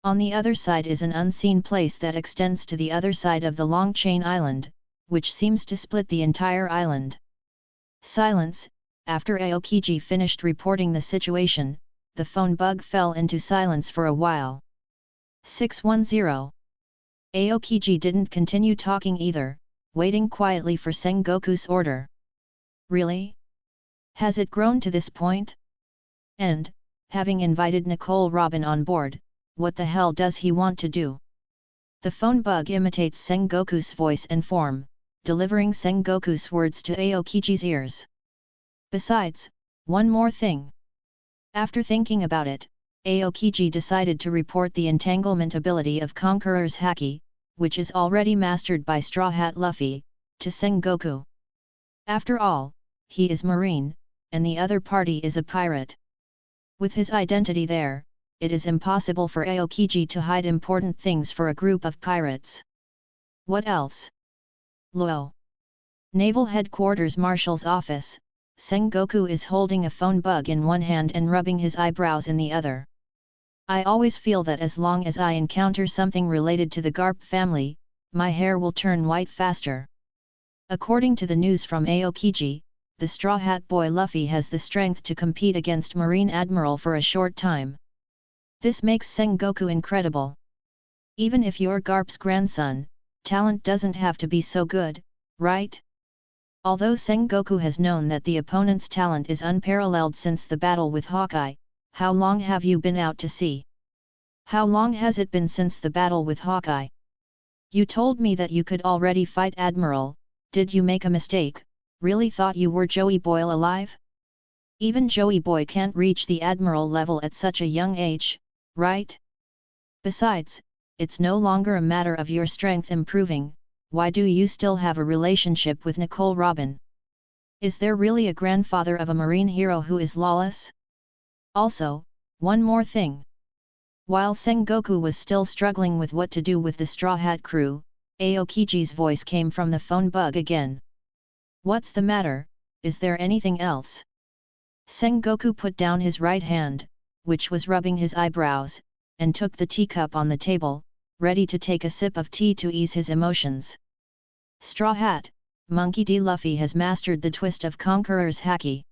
Speaker 1: On the other side is an unseen place that extends to the other side of the Long Chain Island, which seems to split the entire island. Silence. After Aokiji finished reporting the situation, the phone bug fell into silence for a while. 610. Aokiji didn't continue talking either, waiting quietly for Sengoku's order. Really? Has it grown to this point? And, having invited Nicole Robin on board, what the hell does he want to do? The phone bug imitates Sengoku's voice and form, delivering Sengoku's words to Aokiji's ears. Besides, one more thing. After thinking about it, Aokiji decided to report the entanglement ability of Conqueror's Haki, which is already mastered by Straw Hat Luffy, to Sengoku. After all, he is marine, and the other party is a pirate. With his identity there, it is impossible for Aokiji to hide important things for a group of pirates. What else? Lo. Naval Headquarters Marshal's office. Sengoku is holding a phone bug in one hand and rubbing his eyebrows in the other. I always feel that as long as I encounter something related to the Garp family, my hair will turn white faster. According to the news from Aokiji, the Straw Hat boy Luffy has the strength to compete against Marine Admiral for a short time. This makes Sengoku incredible. Even if you're Garp's grandson, talent doesn't have to be so good, right? Although Sengoku has known that the opponent's talent is unparalleled since the battle with Hawkeye, how long have you been out to sea? How long has it been since the battle with Hawkeye? You told me that you could already fight Admiral. Did you make a mistake? Really thought you were Joey Boy alive? Even Joey Boy can't reach the Admiral level at such a young age, right? Besides, it's no longer a matter of your strength improving. Why do you still have a relationship with Nicole Robin? Is there really a grandfather of a marine hero who is lawless? Also, one more thing. While Sengoku was still struggling with what to do with the Straw Hat crew, Aokiji's voice came from the phone bug again. What's the matter, is there anything else? Sengoku put down his right hand, which was rubbing his eyebrows, and took the teacup on the table, ready to take a sip of tea to ease his emotions. Straw Hat, Monkey-d-Luffy has mastered the twist of Conqueror's Haki.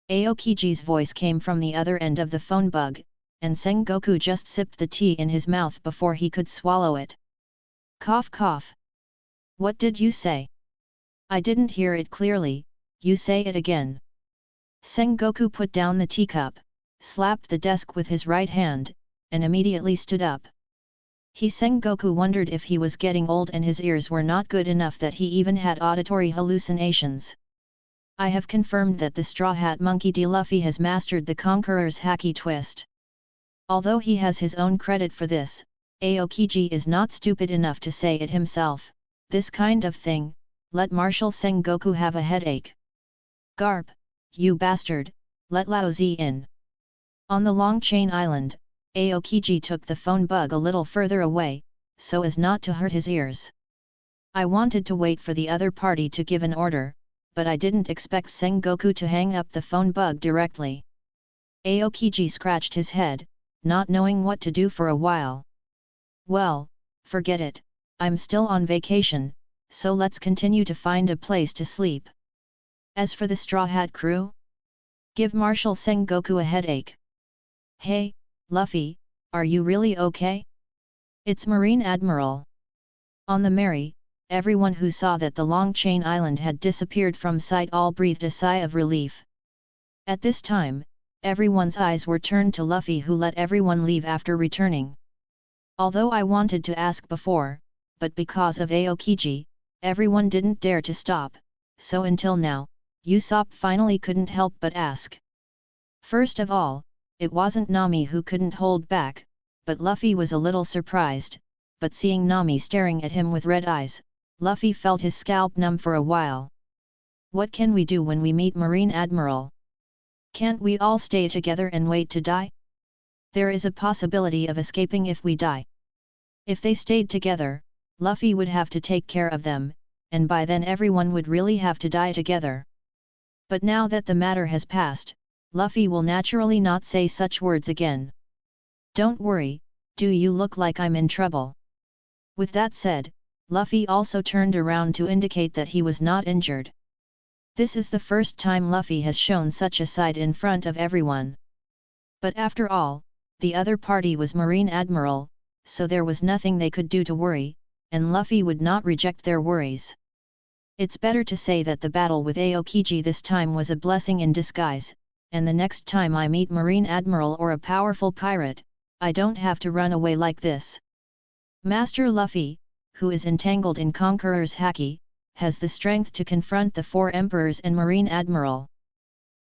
Speaker 1: Aokiji's voice came from the other end of the phone bug, and Sengoku just sipped the tea in his mouth before he could swallow it. Cough cough. What did you say? I didn't hear it clearly, you say it again. Sengoku put down the teacup, slapped the desk with his right hand, and immediately stood up. Sengoku wondered if he was getting old and his ears were not good enough that he even had auditory hallucinations. I have confirmed that the Straw Hat Monkey-d-Luffy has mastered the Conqueror's Haki twist. Although he has his own credit for this, Aokiji is not stupid enough to say it himself. This kind of thing, let Marshal Sengoku have a headache. Garp, you bastard, let Lao Zi in. On the Long Chain Island, Aokiji took the phone bug a little further away, so as not to hurt his ears. I wanted to wait for the other party to give an order, but I didn't expect Sengoku to hang up the phone bug directly. Aokiji scratched his head, not knowing what to do for a while. Well, forget it, I'm still on vacation, so let's continue to find a place to sleep. As for the Straw Hat crew? Give Marshal Sengoku a headache. Hey, Luffy, are you really okay? It's Marine Admiral. On the Mary, everyone who saw that the Long Chain Island had disappeared from sight all breathed a sigh of relief. At this time, everyone's eyes were turned to Luffy, who let everyone leave after returning. Although I wanted to ask before, but because of Aokiji, everyone didn't dare to stop, so until now, Usopp finally couldn't help but ask. First of all, it wasn't Nami who couldn't hold back, but Luffy was a little surprised, but seeing Nami staring at him with red eyes, Luffy felt his scalp numb for a while. What can we do when we meet Marine Admiral? Can't we all stay together and wait to die? There is a possibility of escaping if we die. If they stayed together, Luffy would have to take care of them, and by then everyone would really have to die together. But now that the matter has passed, Luffy will naturally not say such words again. Don't worry, do you look like I'm in trouble? With that said, Luffy also turned around to indicate that he was not injured. This is the first time Luffy has shown such a side in front of everyone. But after all, the other party was Marine Admiral, so there was nothing they could do to worry, and Luffy would not reject their worries. It's better to say that the battle with Aokiji this time was a blessing in disguise, and the next time I meet Marine Admiral or a powerful pirate, I don't have to run away like this. Master Luffy, who is entangled in Conqueror's Haki, has the strength to confront the 4 emperors and Marine Admiral.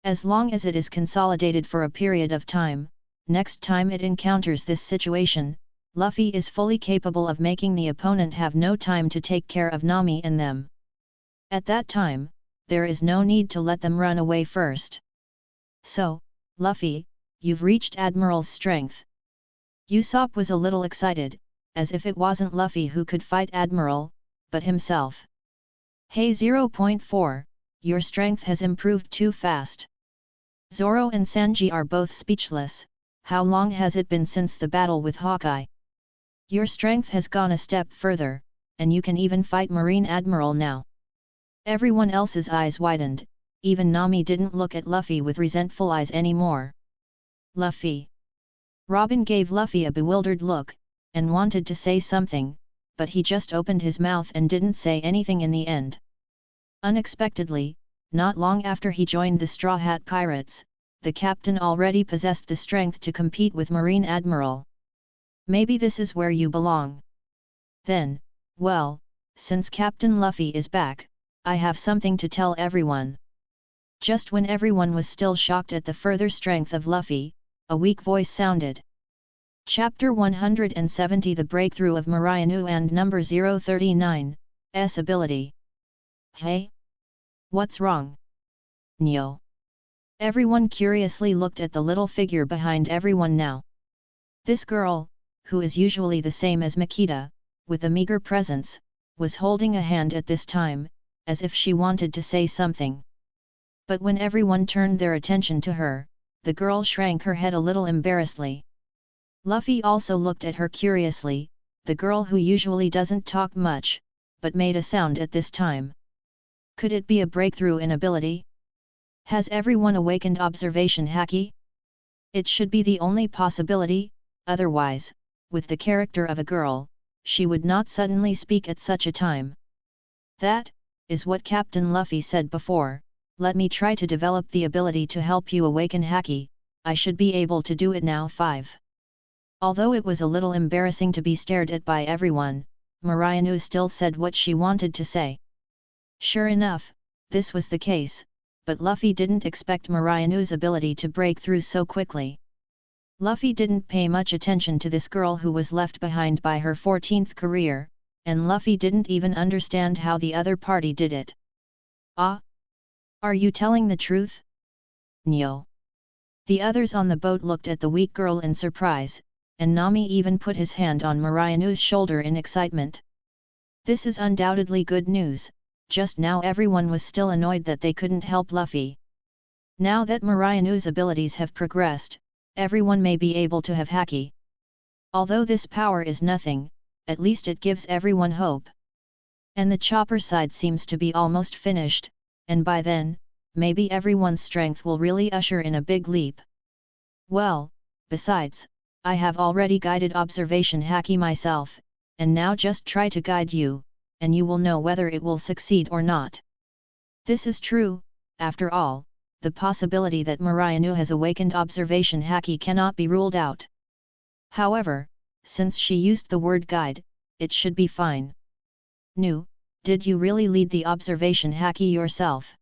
Speaker 1: As long as it is consolidated for a period of time, next time it encounters this situation, Luffy is fully capable of making the opponent have no time to take care of Nami and them. At that time, there is no need to let them run away first. So, Luffy, you've reached Admiral's strength. Usopp was a little excited, as if it wasn't Luffy who could fight Admiral, but himself. Hey 0.4, your strength has improved too fast. Zoro and Sanji are both speechless. How long has it been since the battle with Hawkeye? Your strength has gone a step further, and you can even fight Marine Admiral now. Everyone else's eyes widened, even Nami didn't look at Luffy with resentful eyes anymore. Luffy. Robin gave Luffy a bewildered look, and wanted to say something, but he just opened his mouth and didn't say anything in the end. Unexpectedly, not long after he joined the Straw Hat Pirates, the captain already possessed the strength to compete with Marine Admiral. Maybe this is where you belong. Then, well, since Captain Luffy is back, I have something to tell everyone. Just when everyone was still shocked at the further strength of Luffy, a weak voice sounded. Chapter 170 The Breakthrough of Marianu and Number 039, S Ability. Hey? What's wrong? Nyo. Everyone curiously looked at the little figure behind everyone now. This girl, who is usually the same as Makita, with a meager presence, was holding a hand at this time, as if she wanted to say something. But when everyone turned their attention to her, the girl shrank her head a little embarrassedly. Luffy also looked at her curiously, the girl who usually doesn't talk much, but made a sound at this time. Could it be a breakthrough in ability? Has everyone awakened observation haki? It should be the only possibility, otherwise, with the character of a girl, she would not suddenly speak at such a time. That is what Captain Luffy said before, let me try to develop the ability to help you awaken haki, I should be able to do it now. 5. Although it was a little embarrassing to be stared at by everyone, Marianu still said what she wanted to say. Sure enough, this was the case, but Luffy didn't expect Marianu's ability to break through so quickly. Luffy didn't pay much attention to this girl who was left behind by her 14th career, and Luffy didn't even understand how the other party did it. Ah? Are you telling the truth? Nyo. The others on the boat looked at the weak girl in surprise, and Nami even put his hand on Marianu's shoulder in excitement. This is undoubtedly good news. Just now everyone was still annoyed that they couldn't help Luffy. Now that Marianu's abilities have progressed, everyone may be able to have haki. Although this power is nothing, at least it gives everyone hope. And the chopper side seems to be almost finished, and by then, maybe everyone's strength will really usher in a big leap. Well, besides, I have already guided observation haki myself, and now just try to guide you, and you will know whether it will succeed or not. This is true, after all, the possibility that Marianu has awakened observation haki cannot be ruled out. However, since she used the word guide, it should be fine. Nu, did you really lead the observation haki yourself?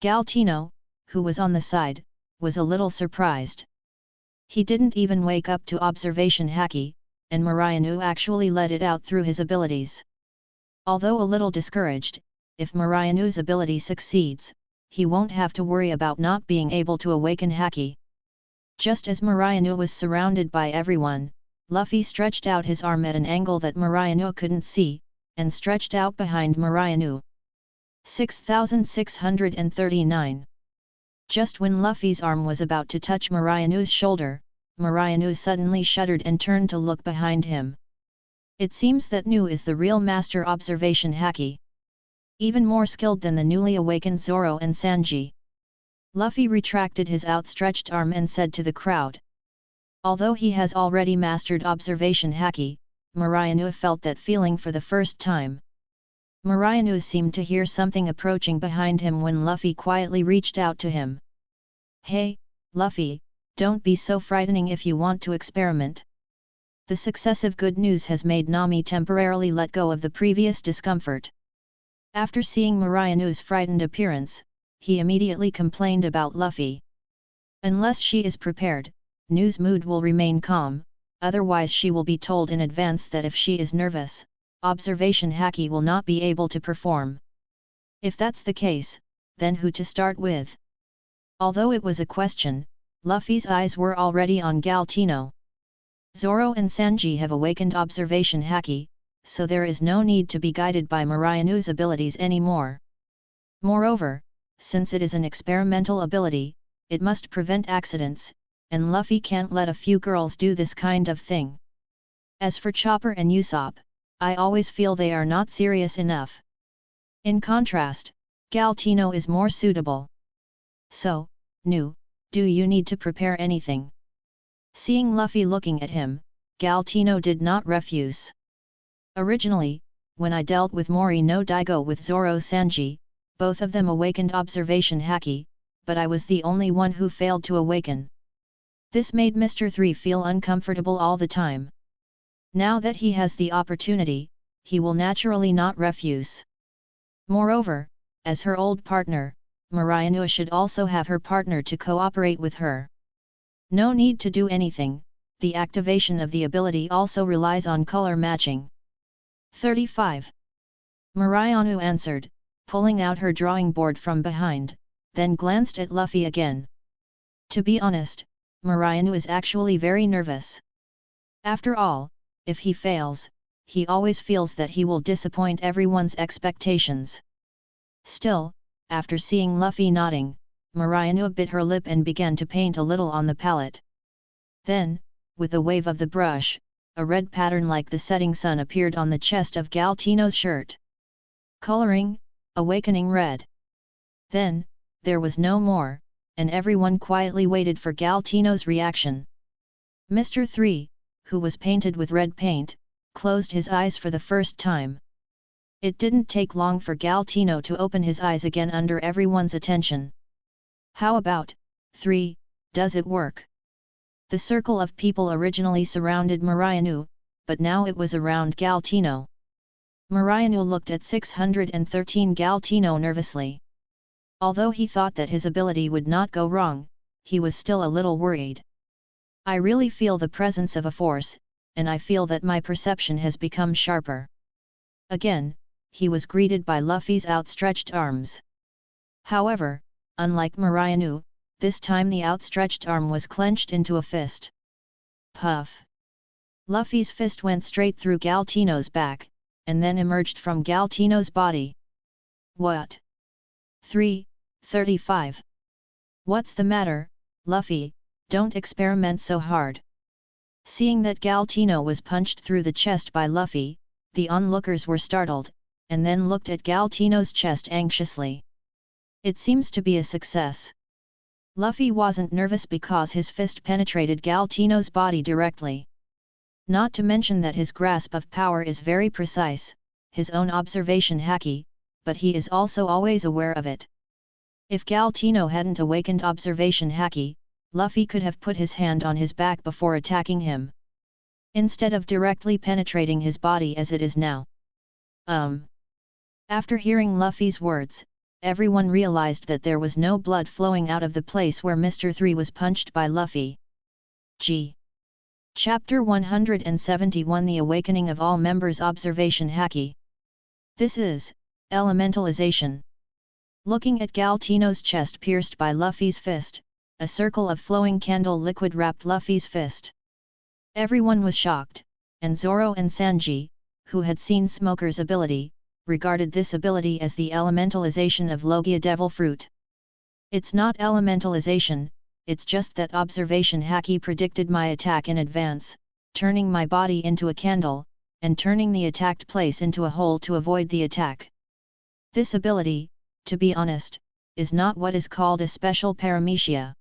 Speaker 1: Galtino, who was on the side, was a little surprised. He didn't even wake up to observation haki, and Marianu actually let it out through his abilities. Although a little discouraged, if Marianu's ability succeeds, he won't have to worry about not being able to awaken haki. Just as Marianu was surrounded by everyone, Luffy stretched out his arm at an angle that Marianu couldn't see, and stretched out behind Marianu. 6639. Just when Luffy's arm was about to touch Marianu's shoulder, Marianu suddenly shuddered and turned to look behind him. It seems that Nu is the real master observation haki. Even more skilled than the newly awakened Zoro and Sanji. Luffy retracted his outstretched arm and said to the crowd. Although he has already mastered observation haki, Marianu felt that feeling for the first time. Marianu seemed to hear something approaching behind him when Luffy quietly reached out to him. Hey, Luffy, don't be so frightening if you want to experiment. The successive good news has made Nami temporarily let go of the previous discomfort. After seeing Marianu's frightened appearance, he immediately complained about Luffy. Unless she is prepared, Nu's mood will remain calm, otherwise she will be told in advance that if she is nervous, observation haki will not be able to perform. If that's the case, then who to start with? Although it was a question, Luffy's eyes were already on Galtino. Zoro and Sanji have awakened observation haki, so there is no need to be guided by Marianu's abilities anymore. Moreover, since it is an experimental ability, it must prevent accidents, and Luffy can't let a few girls do this kind of thing. As for Chopper and Usopp, I always feel they are not serious enough. In contrast, Galtino is more suitable. So, Nu, do you need to prepare anything? Seeing Luffy looking at him, Galtino did not refuse. Originally, when I dealt with Mori no Daigo with Zoro Sanji, both of them awakened observation haki, but I was the only one who failed to awaken. This made Mr. 3 feel uncomfortable all the time. Now that he has the opportunity, he will naturally not refuse. Moreover, as her old partner, Marianu should also have her partner to cooperate with her. No need to do anything, the activation of the ability also relies on color matching. 35. Marianu answered, pulling out her drawing board from behind, then glanced at Luffy again. To be honest, Marianu is actually very nervous. After all, if he fails, he always feels that he will disappoint everyone's expectations. Still, after seeing Luffy nodding, Marianu bit her lip and began to paint a little on the palette. Then, with a wave of the brush, a red pattern like the setting sun appeared on the chest of Galtino's shirt. Coloring, awakening red. Then, there was no more, and everyone quietly waited for Galtino's reaction. Mr. 3, who was painted with red paint, closed his eyes for the first time. It didn't take long for Galtino to open his eyes again under everyone's attention. How about, 3, does it work? The circle of people originally surrounded Marianu, but now it was around Galtino. Marianu looked at 613 Galtino nervously. Although he thought that his ability would not go wrong, he was still a little worried. I really feel the presence of a force, and I feel that my perception has become sharper. Again, he was greeted by Luffy's outstretched arms. However, unlike Marianu, this time the outstretched arm was clenched into a fist. Puff! Luffy's fist went straight through Galtino's back, and then emerged from Galtino's body. What? 3:35. What's the matter, Luffy? Don't experiment so hard. Seeing that Galtino was punched through the chest by Luffy, the onlookers were startled, and then looked at Galtino's chest anxiously. It seems to be a success. Luffy wasn't nervous because his fist penetrated Galtino's body directly. Not to mention that his grasp of power is very precise, his own observation haki, but he is also always aware of it. If Galtino hadn't awakened observation haki, Luffy could have put his hand on his back before attacking him, instead of directly penetrating his body as it is now. After hearing Luffy's words, everyone realized that there was no blood flowing out of the place where Mr. 3 was punched by Luffy. Chapter 171 The Awakening of All Members Observation Haki. This is elementalization. Looking at Galtino's chest pierced by Luffy's fist, a circle of flowing candle liquid wrapped Luffy's fist. Everyone was shocked, and Zoro and Sanji, who had seen Smoker's ability, regarded this ability as the elementalization of Logia Devil Fruit. It's not elementalization, it's just that observation haki predicted my attack in advance, turning my body into a candle, and turning the attacked place into a hole to avoid the attack. This ability, to be honest, is not what is called a special paramecia.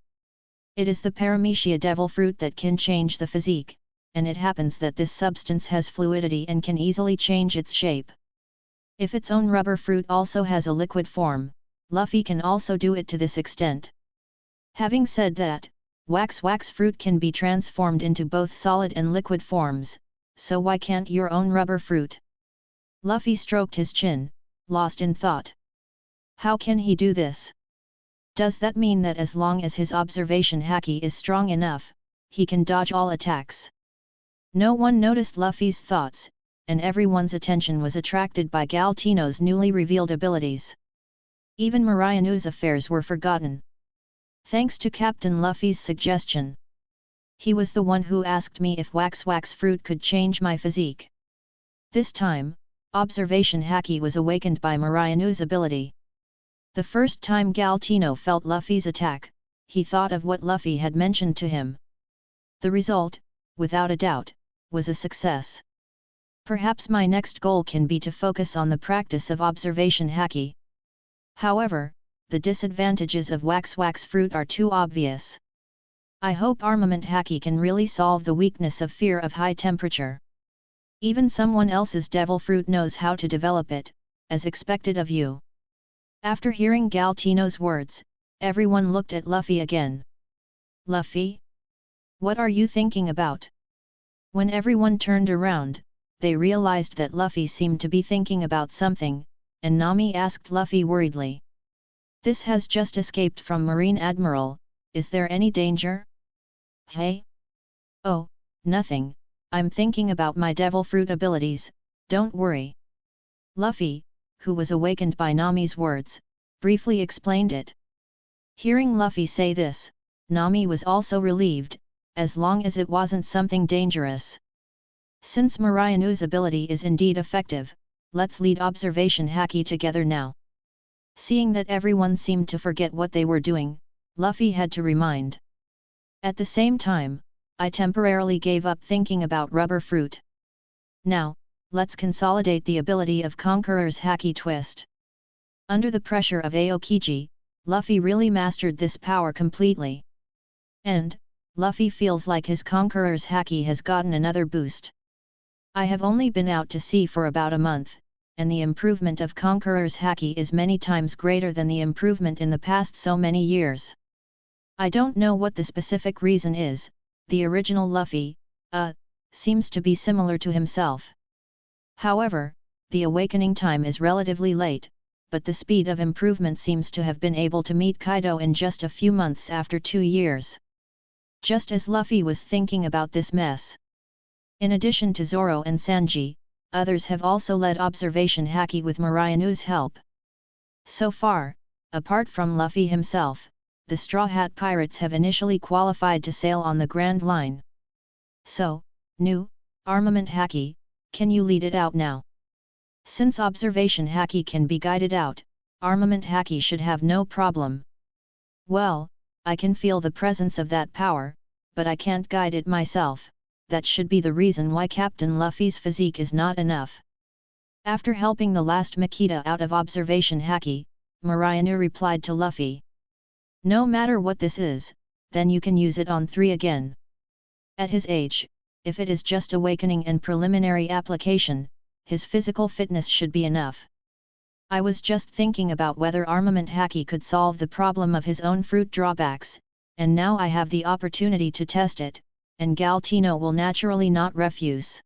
Speaker 1: It is the paramecia devil fruit that can change the physique, and it happens that this substance has fluidity and can easily change its shape. If its own rubber fruit also has a liquid form, Luffy can also do it to this extent. Having said that, wax fruit can be transformed into both solid and liquid forms, so why can't your own rubber fruit? Luffy stroked his chin, lost in thought. How can he do this? Does that mean that as long as his observation haki is strong enough, he can dodge all attacks? No one noticed Luffy's thoughts, and everyone's attention was attracted by Galtino's newly revealed abilities. Even Marianu's affairs were forgotten. Thanks to Captain Luffy's suggestion. He was the one who asked me if wax fruit could change my physique. This time, observation haki was awakened by Marianu's ability. The first time Galtino felt Luffy's attack, he thought of what Luffy had mentioned to him. The result, without a doubt, was a success. Perhaps my next goal can be to focus on the practice of observation haki. However, the disadvantages of wax fruit are too obvious. I hope armament haki can really solve the weakness of fear of high temperature. Even someone else's devil fruit knows how to develop it, as expected of you. After hearing Galtino's words, everyone looked at Luffy again. Luffy? What are you thinking about? When everyone turned around, they realized that Luffy seemed to be thinking about something, and Nami asked Luffy worriedly. This has just escaped from Marine Admiral, is there any danger? Hey? Oh, nothing, I'm thinking about my devil fruit abilities, don't worry. Luffy, who was awakened by Nami's words, briefly explained it. Hearing Luffy say this, Nami was also relieved, as long as it wasn't something dangerous. Since Marienu's ability is indeed effective, let's lead observation haki together now. Seeing that everyone seemed to forget what they were doing, Luffy had to remind. At the same time, I temporarily gave up thinking about rubber fruit. Now, let's consolidate the ability of Conqueror's haki twist. Under the pressure of Aokiji, Luffy really mastered this power completely. And, Luffy feels like his Conqueror's haki has gotten another boost. I have only been out to sea for about a month, and the improvement of Conqueror's haki is many times greater than the improvement in the past so many years. I don't know what the specific reason is, the original Luffy, seems to be similar to himself. However, the awakening time is relatively late, but the speed of improvement seems to have been able to meet Kaido in just a few months after 2 years. Just as Luffy was thinking about this mess. In addition to Zoro and Sanji, others have also led observation haki with Marienu's help. So far, apart from Luffy himself, the Straw Hat Pirates have initially qualified to sail on the Grand Line. So, Nu, armament haki, can you lead it out now? Since observation haki can be guided out, armament haki should have no problem. Well, I can feel the presence of that power, but I can't guide it myself. That should be the reason why Captain Luffy's physique is not enough. After helping the last Makita out of observation haki, Marieну replied to Luffy. No matter what this is, then you can use it on 3 again. At his age, if it is just awakening and preliminary application, his physical fitness should be enough. I was just thinking about whether armament haki could solve the problem of his own fruit drawbacks, and now I have the opportunity to test it, and Galtino will naturally not refuse.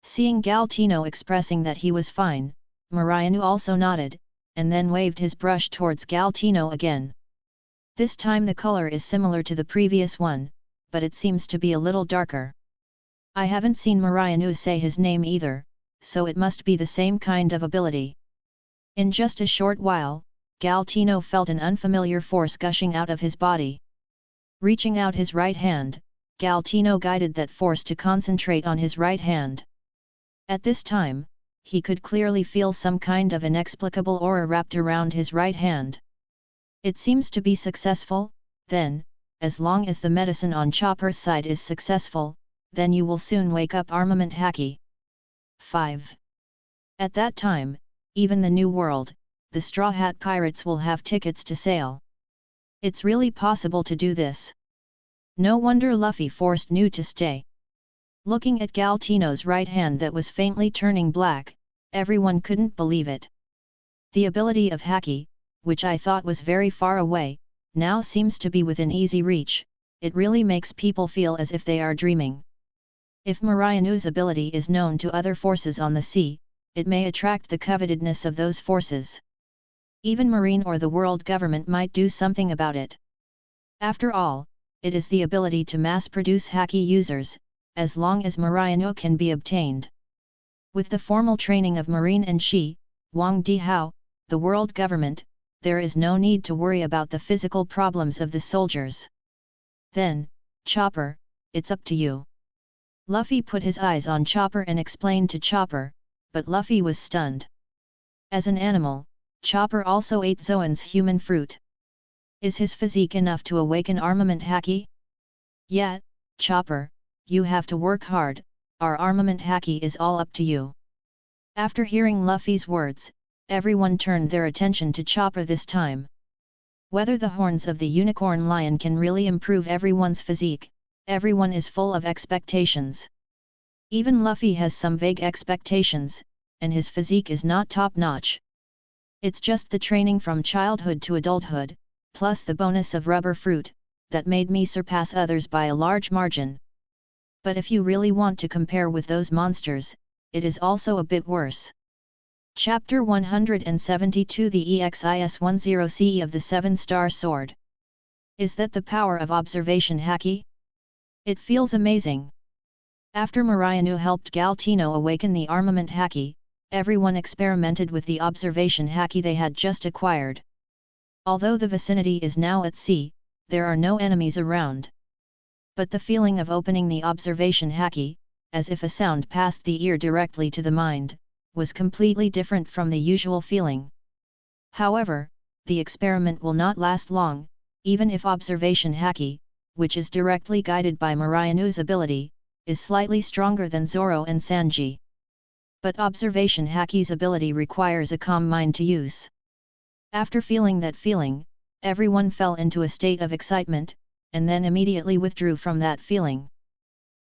Speaker 1: Seeing Galtino expressing that he was fine, Marieну also nodded, and then waved his brush towards Galtino again. This time the color is similar to the previous one, but it seems to be a little darker. I haven't seen Marienu say his name either, so it must be the same kind of ability. In just a short while, Galtino felt an unfamiliar force gushing out of his body. Reaching out his right hand, Galtino guided that force to concentrate on his right hand. At this time, he could clearly feel some kind of inexplicable aura wrapped around his right hand. It seems to be successful, then, as long as the medicine on Chopper's side is successful, then you will soon wake up armament haki. 5. At that time, even the New World, the Straw Hat Pirates will have tickets to sail. It's really possible to do this. No wonder Luffy forced Nu to stay. Looking at Galtino's right hand that was faintly turning black, everyone couldn't believe it. The ability of haki, which I thought was very far away, now seems to be within easy reach. It really makes people feel as if they are dreaming. If Marienu's ability is known to other forces on the sea, it may attract the covetedness of those forces. Even Marine or the world government might do something about it. After all, it is the ability to mass-produce haki users, as long as Marieну can be obtained. With the formal training of Marine and Shi, Wang Dihao, the world government, there is no need to worry about the physical problems of the soldiers. Then, Chopper, it's up to you. Luffy put his eyes on Chopper and explained to Chopper, but Luffy was stunned. As an animal, Chopper also ate Zoan's human fruit. Is his physique enough to awaken armament haki? Yeah, Chopper, you have to work hard, our armament haki is all up to you. After hearing Luffy's words, everyone turned their attention to Chopper this time. Whether the horns of the unicorn lion can really improve everyone's physique, everyone is full of expectations. Even Luffy has some vague expectations, and his physique is not top-notch. It's just the training from childhood to adulthood, plus the bonus of rubber fruit, that made me surpass others by a large margin. But if you really want to compare with those monsters, it is also a bit worse. Chapter 172 The EXIS-10 of the 7-Star Sword. Is that the power of observation haki? It feels amazing. After Marianu helped Galtino awaken the armament haki, everyone experimented with the observation haki they had just acquired. Although the vicinity is now at sea, there are no enemies around. But the feeling of opening the observation haki, as if a sound passed the ear directly to the mind, was completely different from the usual feeling. However, the experiment will not last long, even if observation haki, which is directly guided by Marianu's ability, is slightly stronger than Zoro and Sanji. But observation haki's ability requires a calm mind to use. After feeling that feeling, everyone fell into a state of excitement, and then immediately withdrew from that feeling.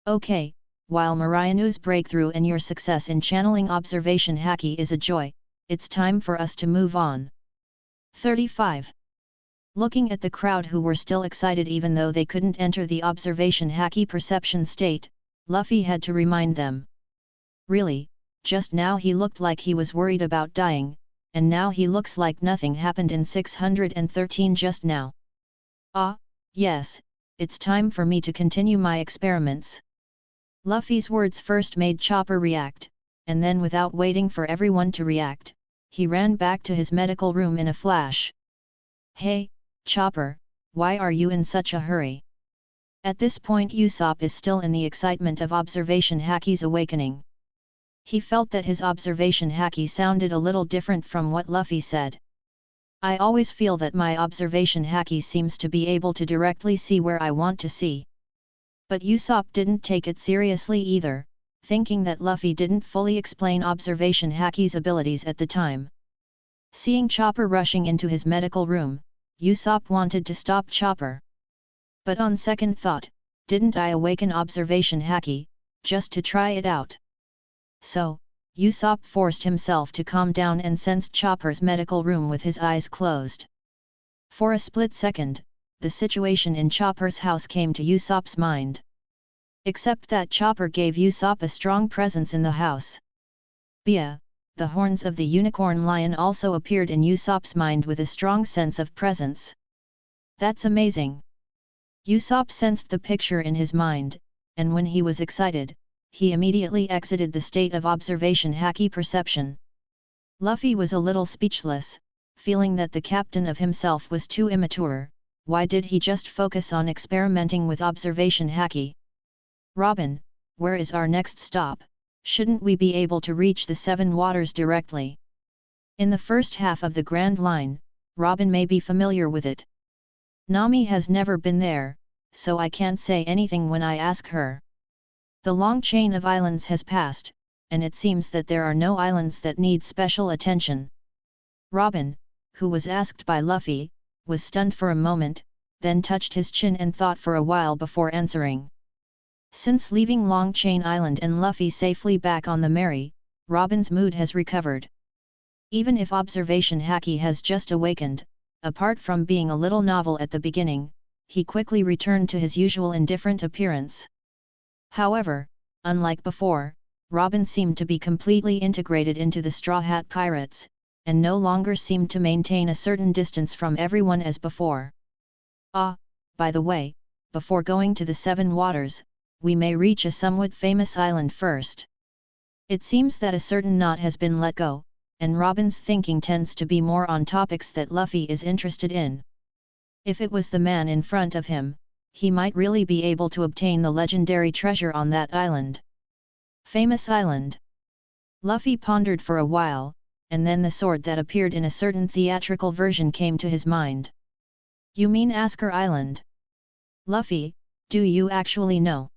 Speaker 1: Okay, while Marianu's breakthrough and your success in channeling observation haki is a joy, it's time for us to move on. 35. Looking at the crowd who were still excited even though they couldn't enter the observation haki perception state, Luffy had to remind them. Really, just now he looked like he was worried about dying, and now he looks like nothing happened in 613 just now. Ah, yes, it's time for me to continue my experiments. Luffy's words first made Chopper react, and then without waiting for everyone to react, he ran back to his medical room in a flash. Hey, Chopper, why are you in such a hurry? At this point Usopp is still in the excitement of observation haki's awakening. He felt that his observation haki sounded a little different from what Luffy said. I always feel that my observation haki seems to be able to directly see where I want to see. But Usopp didn't take it seriously either, thinking that Luffy didn't fully explain observation haki's abilities at the time. Seeing Chopper rushing into his medical room, Usopp wanted to stop Chopper. But on second thought, didn't I awaken observation haki, just to try it out? So, Usopp forced himself to calm down and sensed Chopper's medical room with his eyes closed. For a split second, the situation in Chopper's house came to Usopp's mind. Except that Chopper gave Usopp a strong presence in the house. Bia, the horns of the unicorn lion also appeared in Usopp's mind with a strong sense of presence. That's amazing. Usopp sensed the picture in his mind, and when he was excited, he immediately exited the state of observation haki perception. Luffy was a little speechless, feeling that the captain of himself was too immature. Why did he just focus on experimenting with observation haki? Robin, where is our next stop? Shouldn't we be able to reach the Seven Waters directly? In the first half of the Grand Line, Robin may be familiar with it. Nami has never been there, so I can't say anything when I ask her. The long chain of islands has passed, and it seems that there are no islands that need special attention. Robin, who was asked by Luffy, was stunned for a moment, then touched his chin and thought for a while before answering. Since leaving Long Chain Island and Luffy safely back on the Merry, Robin's mood has recovered. Even if observation haki has just awakened, apart from being a little novel at the beginning, he quickly returned to his usual indifferent appearance. However, unlike before, Robin seemed to be completely integrated into the Straw Hat Pirates, and no longer seemed to maintain a certain distance from everyone as before. Ah, by the way, before going to the Seven Waters, we may reach a somewhat famous island first. It seems that a certain knot has been let go, and Robin's thinking tends to be more on topics that Luffy is interested in. If it was the man in front of him, he might really be able to obtain the legendary treasure on that island. Famous island. Luffy pondered for a while, and then the sword that appeared in a certain theatrical version came to his mind. You mean Asker Island? Luffy, do you actually know?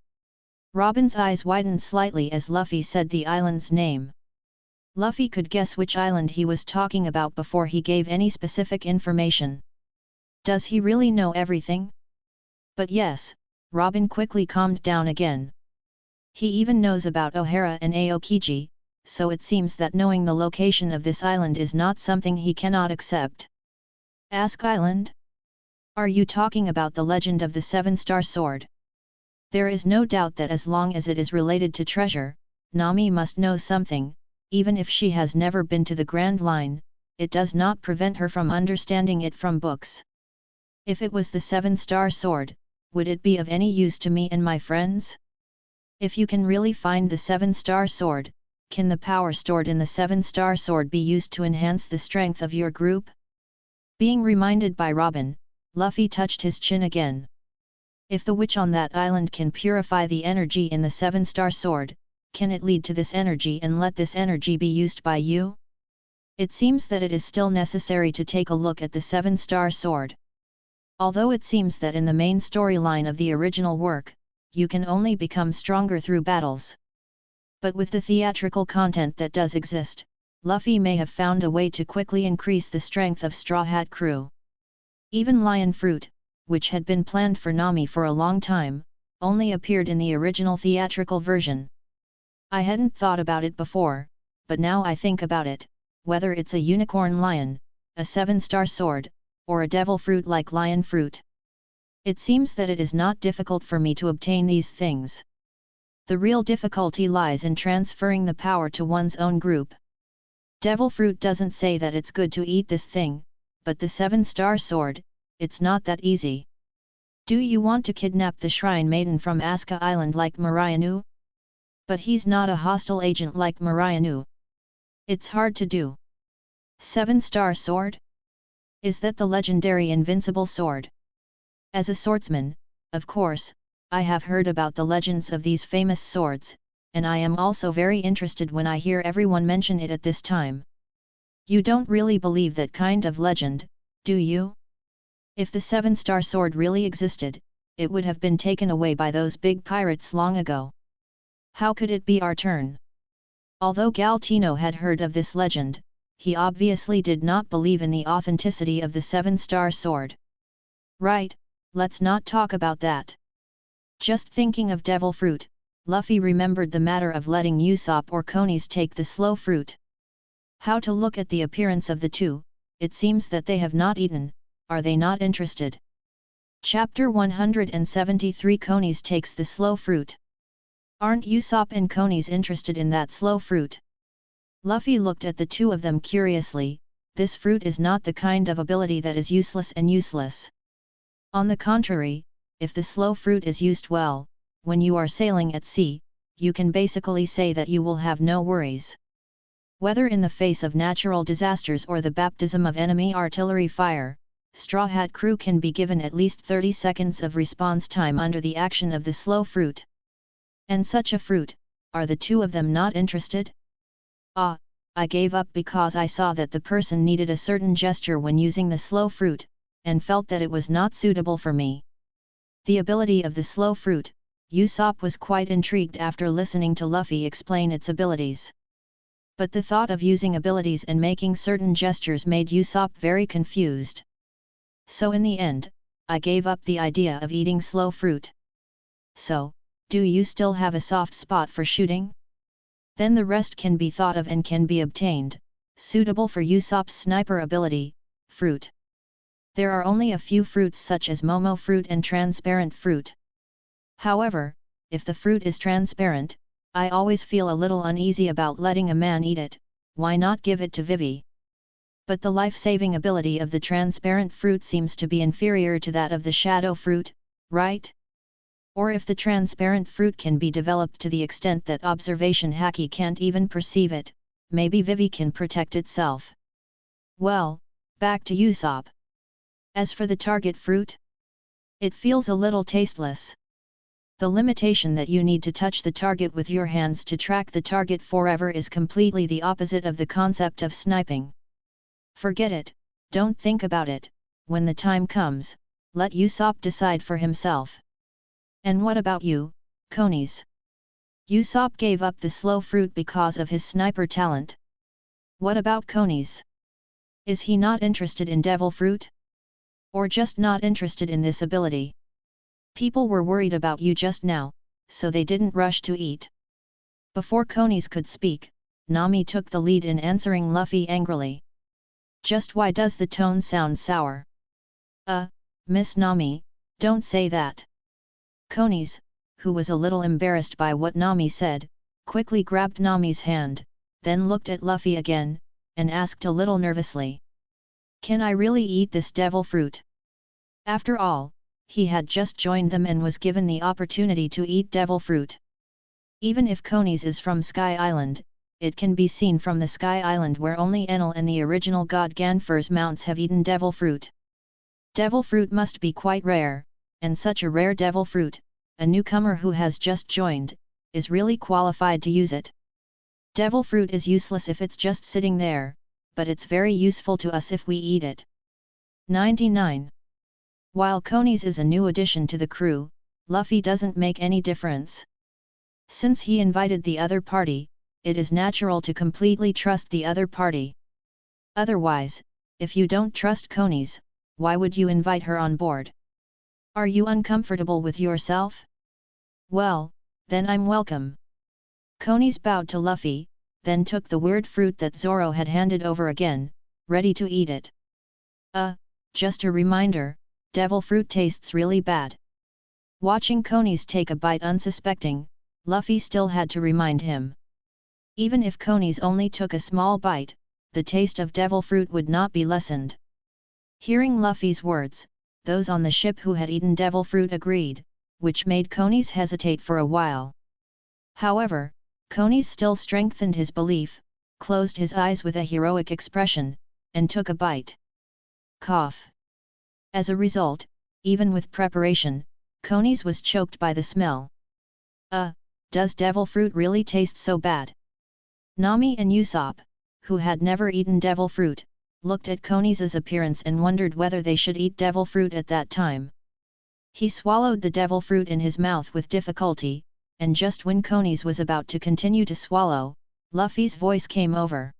Speaker 1: Robin's eyes widened slightly as Luffy said the island's name. Luffy could guess which island he was talking about before he gave any specific information. Does he really know everything? But yes, Robin quickly calmed down again. He even knows about O'Hara and Aokiji, so it seems that knowing the location of this island is not something he cannot accept. Ask Island? Are you talking about the legend of the Seven-Star Sword? There is no doubt that as long as it is related to treasure, Nami must know something, even if she has never been to the Grand Line, it does not prevent her from understanding it from books. If it was the Seven-Star Sword, would it be of any use to me and my friends? If you can really find the 7-star sword, can the power stored in the 7-star sword be used to enhance the strength of your group? Being reminded by Robin, Luffy touched his chin again. If the witch on that island can purify the energy in the 7-star sword, can it lead to this energy and let this energy be used by you? It seems that it is still necessary to take a look at the 7-star sword. Although it seems that in the main storyline of the original work, you can only become stronger through battles. But with the theatrical content that does exist, Luffy may have found a way to quickly increase the strength of Straw Hat Crew. Even Lion Fruit, which had been planned for Nami for a long time, only appeared in the original theatrical version. I hadn't thought about it before, but now I think about it, whether it's a unicorn lion, a 7-star sword, or a devil fruit like Lion Fruit. It seems that it is not difficult for me to obtain these things. The real difficulty lies in transferring the power to one's own group. Devil Fruit doesn't say that it's good to eat this thing, but the 7-star sword, it's not that easy. Do you want to kidnap the Shrine Maiden from Aska Island like Marianu? But he's not a hostile agent like Marianu. It's hard to do. 7-star sword? Is that the legendary invincible sword? As a swordsman, of course, I have heard about the legends of these famous swords, and I am also very interested when I hear everyone mention it at this time. You don't really believe that kind of legend, do you? If the 7-star sword really existed, it would have been taken away by those big pirates long ago. How could it be our turn? Although Galtino had heard of this legend, he obviously did not believe in the authenticity of the 7-star sword. Right, let's not talk about that. Just thinking of Devil Fruit, Luffy remembered the matter of letting Usopp or Konis take the slow fruit. How to look at the appearance of the two, it seems that they have not eaten, are they not interested? Chapter 173 Konis takes the slow fruit. Aren't Usopp and Konis interested in that slow fruit? Luffy looked at the two of them curiously. This fruit is not the kind of ability that is useless and useless. On the contrary, if the slow fruit is used well, when you are sailing at sea, you can basically say that you will have no worries. Whether in the face of natural disasters or the baptism of enemy artillery fire, Straw Hat Crew can be given at least 30 seconds of response time under the action of the slow fruit. And such a fruit, are the two of them not interested? Ah, I gave up because I saw that the person needed a certain gesture when using the slow fruit, and felt that it was not suitable for me. The ability of the slow fruit, Usopp was quite intrigued after listening to Luffy explain its abilities. But the thought of using abilities and making certain gestures made Usopp very confused. So in the end, I gave up the idea of eating slow fruit. So, do you still have a soft spot for shooting? Then the rest can be thought of and can be obtained, suitable for Usopp's sniper ability, fruit. There are only a few fruits such as Momo fruit and transparent fruit. However, if the fruit is transparent, I always feel a little uneasy about letting a man eat it. Why not give it to Vivi? But the life-saving ability of the transparent fruit seems to be inferior to that of the shadow fruit, right? Or if the transparent fruit can be developed to the extent that observation Haki can't even perceive it, maybe Vivi can protect itself. Well, back to Usopp. As for the target fruit, it feels a little tasteless. The limitation that you need to touch the target with your hands to track the target forever is completely the opposite of the concept of sniping. Forget it, don't think about it, when the time comes, let Usopp decide for himself. And what about you, Konis? Usopp gave up the slow fruit because of his sniper talent. What about Konis? Is he not interested in devil fruit? Or just not interested in this ability? People were worried about you just now, so they didn't rush to eat. Before Konis could speak, Nami took the lead in answering Luffy angrily. Just why does the tone sound sour? Miss Nami, don't say that. Konis, who was a little embarrassed by what Nami said, quickly grabbed Nami's hand, then looked at Luffy again, and asked a little nervously. Can I really eat this devil fruit? After all, he had just joined them and was given the opportunity to eat devil fruit. Even if Conies is from Sky Island, it can be seen from the Sky Island where only Enel and the original god Ganfer's mounts have eaten devil fruit. Devil fruit must be quite rare, and such a rare devil fruit, a newcomer who has just joined, is really qualified to use it. Devil fruit is useless if it's just sitting there, but it's very useful to us if we eat it. 99. While Conies is a new addition to the crew, Luffy doesn't make any difference. Since he invited the other party, it is natural to completely trust the other party. Otherwise, if you don't trust Conies, why would you invite her on board? Are you uncomfortable with yourself? Well, then I'm welcome. Conies bowed to Luffy, then took the weird fruit that Zoro had handed over again, ready to eat it. Just a reminder, devil fruit tastes really bad. Watching Conies take a bite unsuspecting, Luffy still had to remind him. Even if Conies only took a small bite, the taste of devil fruit would not be lessened. Hearing Luffy's words, those on the ship who had eaten devil fruit agreed, which made Conies hesitate for a while. However, Conies still strengthened his belief, closed his eyes with a heroic expression, and took a bite. Cough. As a result, even with preparation, Conies was choked by the smell. Does devil fruit really taste so bad? Nami and Usopp, who had never eaten devil fruit, looked at Conies' appearance and wondered whether they should eat devil fruit at that time. He swallowed the devil fruit in his mouth with difficulty, and just when Conies was about to continue to swallow, Luffy's voice came over.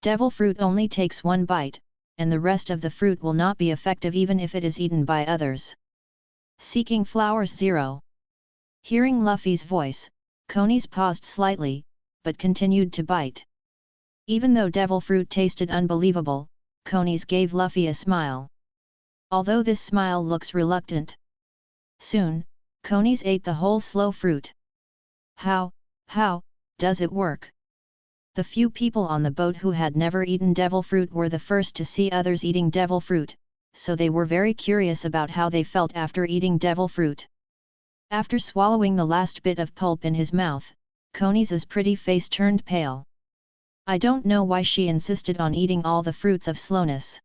Speaker 1: Devil fruit only takes one bite, and the rest of the fruit will not be effective even if it is eaten by others. Seeking flowers 0. Hearing Luffy's voice, Conies paused slightly, but continued to bite. Even though devil fruit tasted unbelievable, Conies gave Luffy a smile. Although this smile looks reluctant. Soon, Conies ate the whole slow fruit. How does it work? The few people on the boat who had never eaten devil fruit were the first to see others eating devil fruit, so they were very curious about how they felt after eating devil fruit. After swallowing the last bit of pulp in his mouth, Conies' pretty face turned pale. I don't know why she insisted on eating all the fruits of slowness.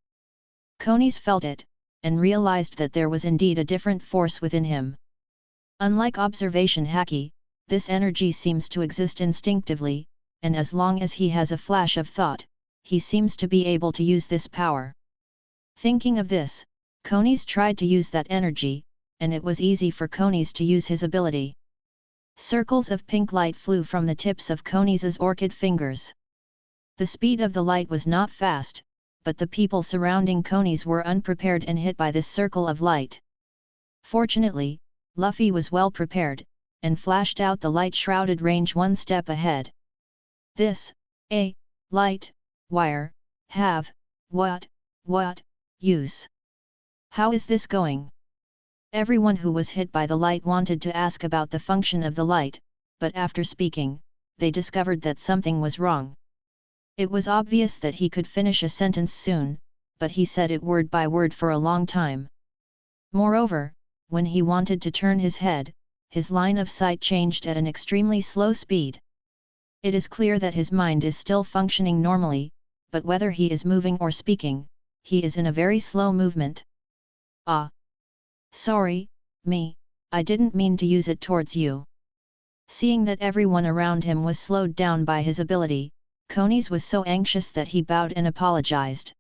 Speaker 1: Conies felt it, and realized that there was indeed a different force within him. Unlike observation haki, this energy seems to exist instinctively, and as long as he has a flash of thought, he seems to be able to use this power. Thinking of this, Conies tried to use that energy, and it was easy for Conies to use his ability. Circles of pink light flew from the tips of Conies' orchid fingers. The speed of the light was not fast, but the people surrounding Conies were unprepared and hit by this circle of light. Fortunately, Luffy was well prepared, and flashed out the light-shrouded range one step ahead. This, light, wire, have, what, use. How is this going? Everyone who was hit by the light wanted to ask about the function of the light, but after speaking, they discovered that something was wrong. It was obvious that he could finish a sentence soon, but he said it word by word for a long time. Moreover, when he wanted to turn his head, his line of sight changed at an extremely slow speed. It is clear that his mind is still functioning normally, but whether he is moving or speaking, he is in a very slow movement. Sorry, I didn't mean to use it towards you. Seeing that everyone around him was slowed down by his ability, Conies was so anxious that he bowed and apologized.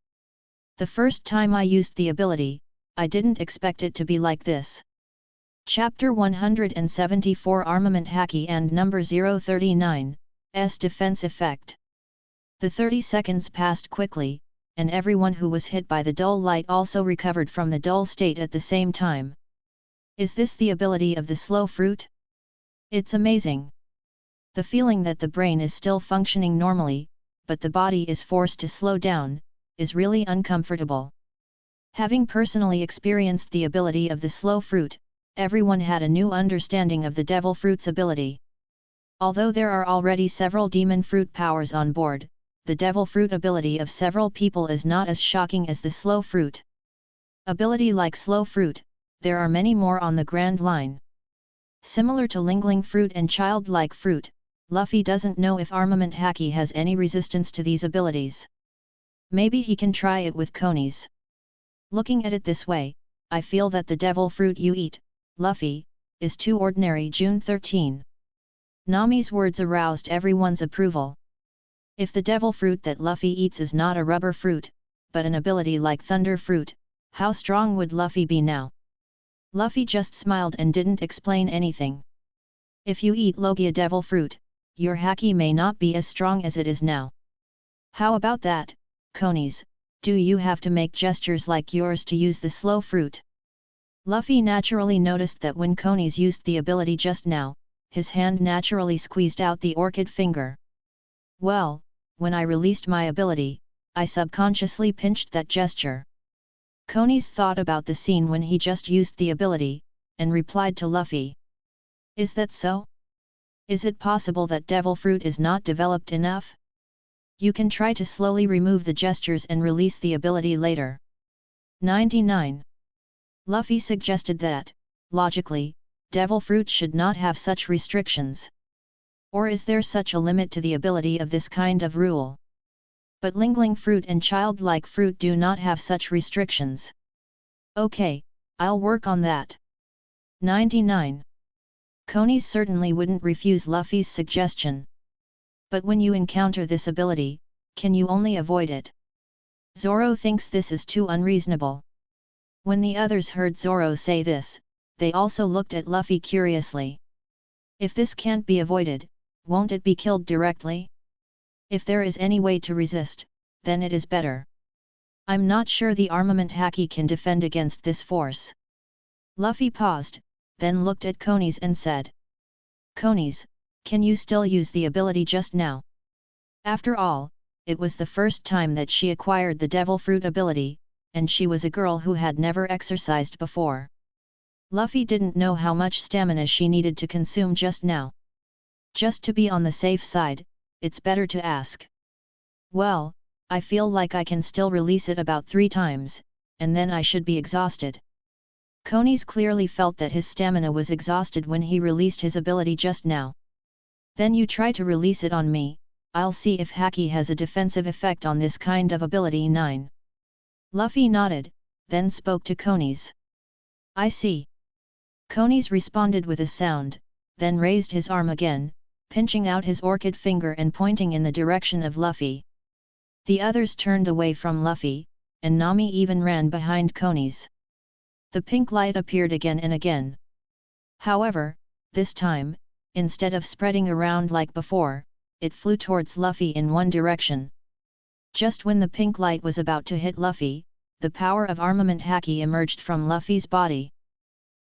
Speaker 1: The first time I used the ability, I didn't expect it to be like this. Chapter 174 Armament Haki and Number 039, S Defense Effect. The 30 seconds passed quickly, and everyone who was hit by the dull light also recovered from the dull state at the same time. Is this the ability of the slow fruit? It's amazing. The feeling that the brain is still functioning normally, but the body is forced to slow down, is really uncomfortable. Having personally experienced the ability of the slow fruit, everyone had a new understanding of the devil fruit's ability. Although there are already several demon fruit powers on board, the devil fruit ability of several people is not as shocking as the slow fruit. Ability like slow fruit, there are many more on the Grand Line. Similar to Lingling fruit and childlike fruit, Luffy doesn't know if armament haki has any resistance to these abilities. Maybe he can try it with conies. Looking at it this way, I feel that the devil fruit you eat, Luffy, is too ordinary. June 13. Nami's words aroused everyone's approval. If the devil fruit that Luffy eats is not a rubber fruit, but an ability like thunder fruit, how strong would Luffy be now? Luffy just smiled and didn't explain anything. If you eat Logia devil fruit, your haki may not be as strong as it is now. How about that, conies, do you have to make gestures like yours to use the slow fruit? Luffy naturally noticed that when conies used the ability just now, his hand naturally squeezed out the orchid finger. Well, when I released my ability, I subconsciously pinched that gesture. Conies thought about the scene when he just used the ability, and replied to Luffy. Is that so? Is it possible that devil fruit is not developed enough? You can try to slowly remove the gestures and release the ability later. 99. Luffy suggested that, logically, devil fruit should not have such restrictions. Or is there such a limit to the ability of this kind of rule? But Lingling fruit and childlike fruit do not have such restrictions. Okay, I'll work on that. 99. Conies certainly wouldn't refuse Luffy's suggestion. But when you encounter this ability, can you only avoid it? Zoro thinks this is too unreasonable. When the others heard Zoro say this, they also looked at Luffy curiously. If this can't be avoided, won't it be killed directly? If there is any way to resist, then it is better. I'm not sure the armament haki can defend against this force. Luffy paused, then looked at conies and said. Conies, can you still use the ability just now? After all, it was the first time that she acquired the devil fruit ability, and she was a girl who had never exercised before. Luffy didn't know how much stamina she needed to consume just now. Just to be on the safe side, it's better to ask. Well, I feel like I can still release it about 3 times, and then I should be exhausted. Conies clearly felt that his stamina was exhausted when he released his ability just now. Then you try to release it on me, I'll see if haki has a defensive effect on this kind of ability. 9. Luffy nodded, then spoke to conies. I see. Conies responded with a sound, then raised his arm again, pinching out his orchid finger and pointing in the direction of Luffy. The others turned away from Luffy, and Nami even ran behind conies. The pink light appeared again and again. However, this time, instead of spreading around like before, it flew towards Luffy in one direction. Just when the pink light was about to hit Luffy, the power of armament haki emerged from Luffy's body.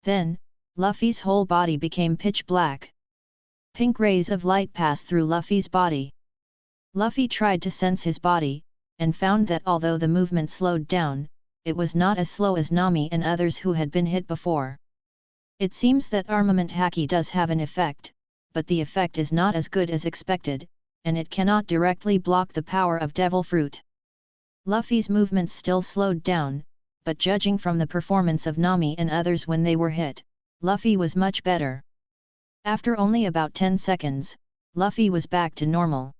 Speaker 1: Then, Luffy's whole body became pitch black. Pink rays of light passed through Luffy's body. Luffy tried to sense his body, and found that although the movement slowed down, it was not as slow as Nami and others who had been hit before. It seems that armament haki does have an effect, but the effect is not as good as expected, and it cannot directly block the power of devil fruit. Luffy's movements still slowed down, but judging from the performance of Nami and others when they were hit, Luffy was much better. After only about 10 seconds, Luffy was back to normal.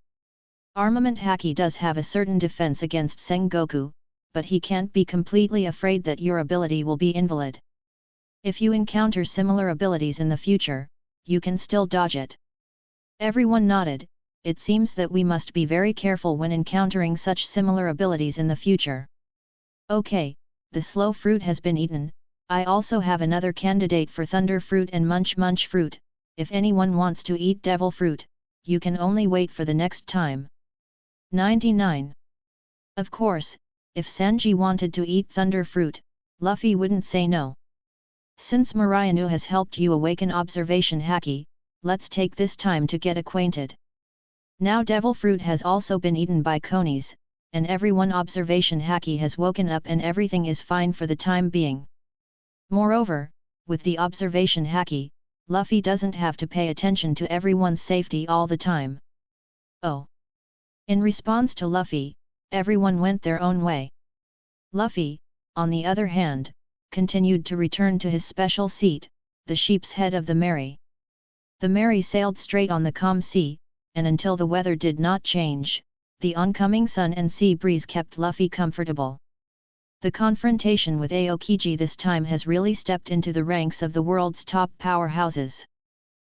Speaker 1: Armament haki does have a certain defense against Sengoku, but he can't be completely afraid that your ability will be invalid. If you encounter similar abilities in the future, you can still dodge it. Everyone nodded. It seems that we must be very careful when encountering such similar abilities in the future. Okay, the slow fruit has been eaten. I also have another candidate for thunder fruit and munch fruit. If anyone wants to eat devil fruit, you can only wait for the next time. 99. Of course, if Sanji wanted to eat thunder fruit, Luffy wouldn't say no. Since Marianu has helped you awaken observation haki, let's take this time to get acquainted. Now devil fruit has also been eaten by conies, and everyone observation haki has woken up and everything is fine for the time being. Moreover, with the observation haki, Luffy doesn't have to pay attention to everyone's safety all the time. Oh! In response to Luffy, everyone went their own way. Luffy, on the other hand, continued to return to his special seat, the sheep's head of the Mary. The Mary sailed straight on the calm sea, and until the weather did not change, the oncoming sun and sea breeze kept Luffy comfortable. The confrontation with Aokiji this time has really stepped into the ranks of the world's top powerhouses.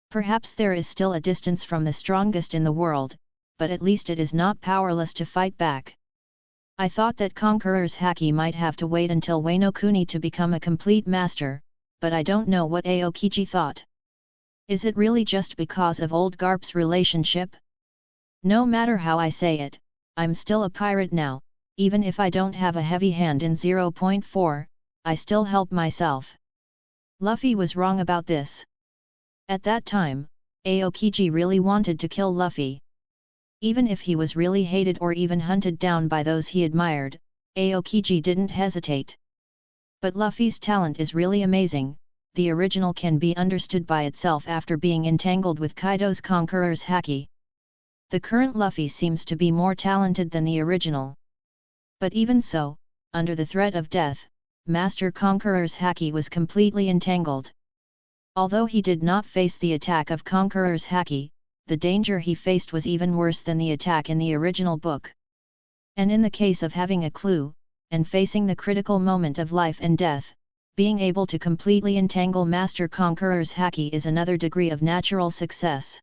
Speaker 1: Perhaps there is still a distance from the strongest in the world, but at least it is not powerless to fight back. I thought that Conqueror's Haki might have to wait until Wano Kuni to become a complete master, but I don't know what Aokiji thought. Is it really just because of old Garp's relationship? No matter how I say it, I'm still a pirate now, even if I don't have a heavy hand in 0.4, I still help myself. Luffy was wrong about this. At that time, Aokiji really wanted to kill Luffy. Even if he was really hated or even hunted down by those he admired, Aokiji didn't hesitate. But Luffy's talent is really amazing. The original can be understood by itself after being entangled with Kaido's Conqueror's Haki. The current Luffy seems to be more talented than the original. But even so, under the threat of death, Master Conqueror's Haki was completely entangled. Although he did not face the attack of Conqueror's Haki, the danger he faced was even worse than the attack in the original book. And in the case of having a clue, and facing the critical moment of life and death, being able to completely entangle Master Conqueror's Haki is another degree of natural success.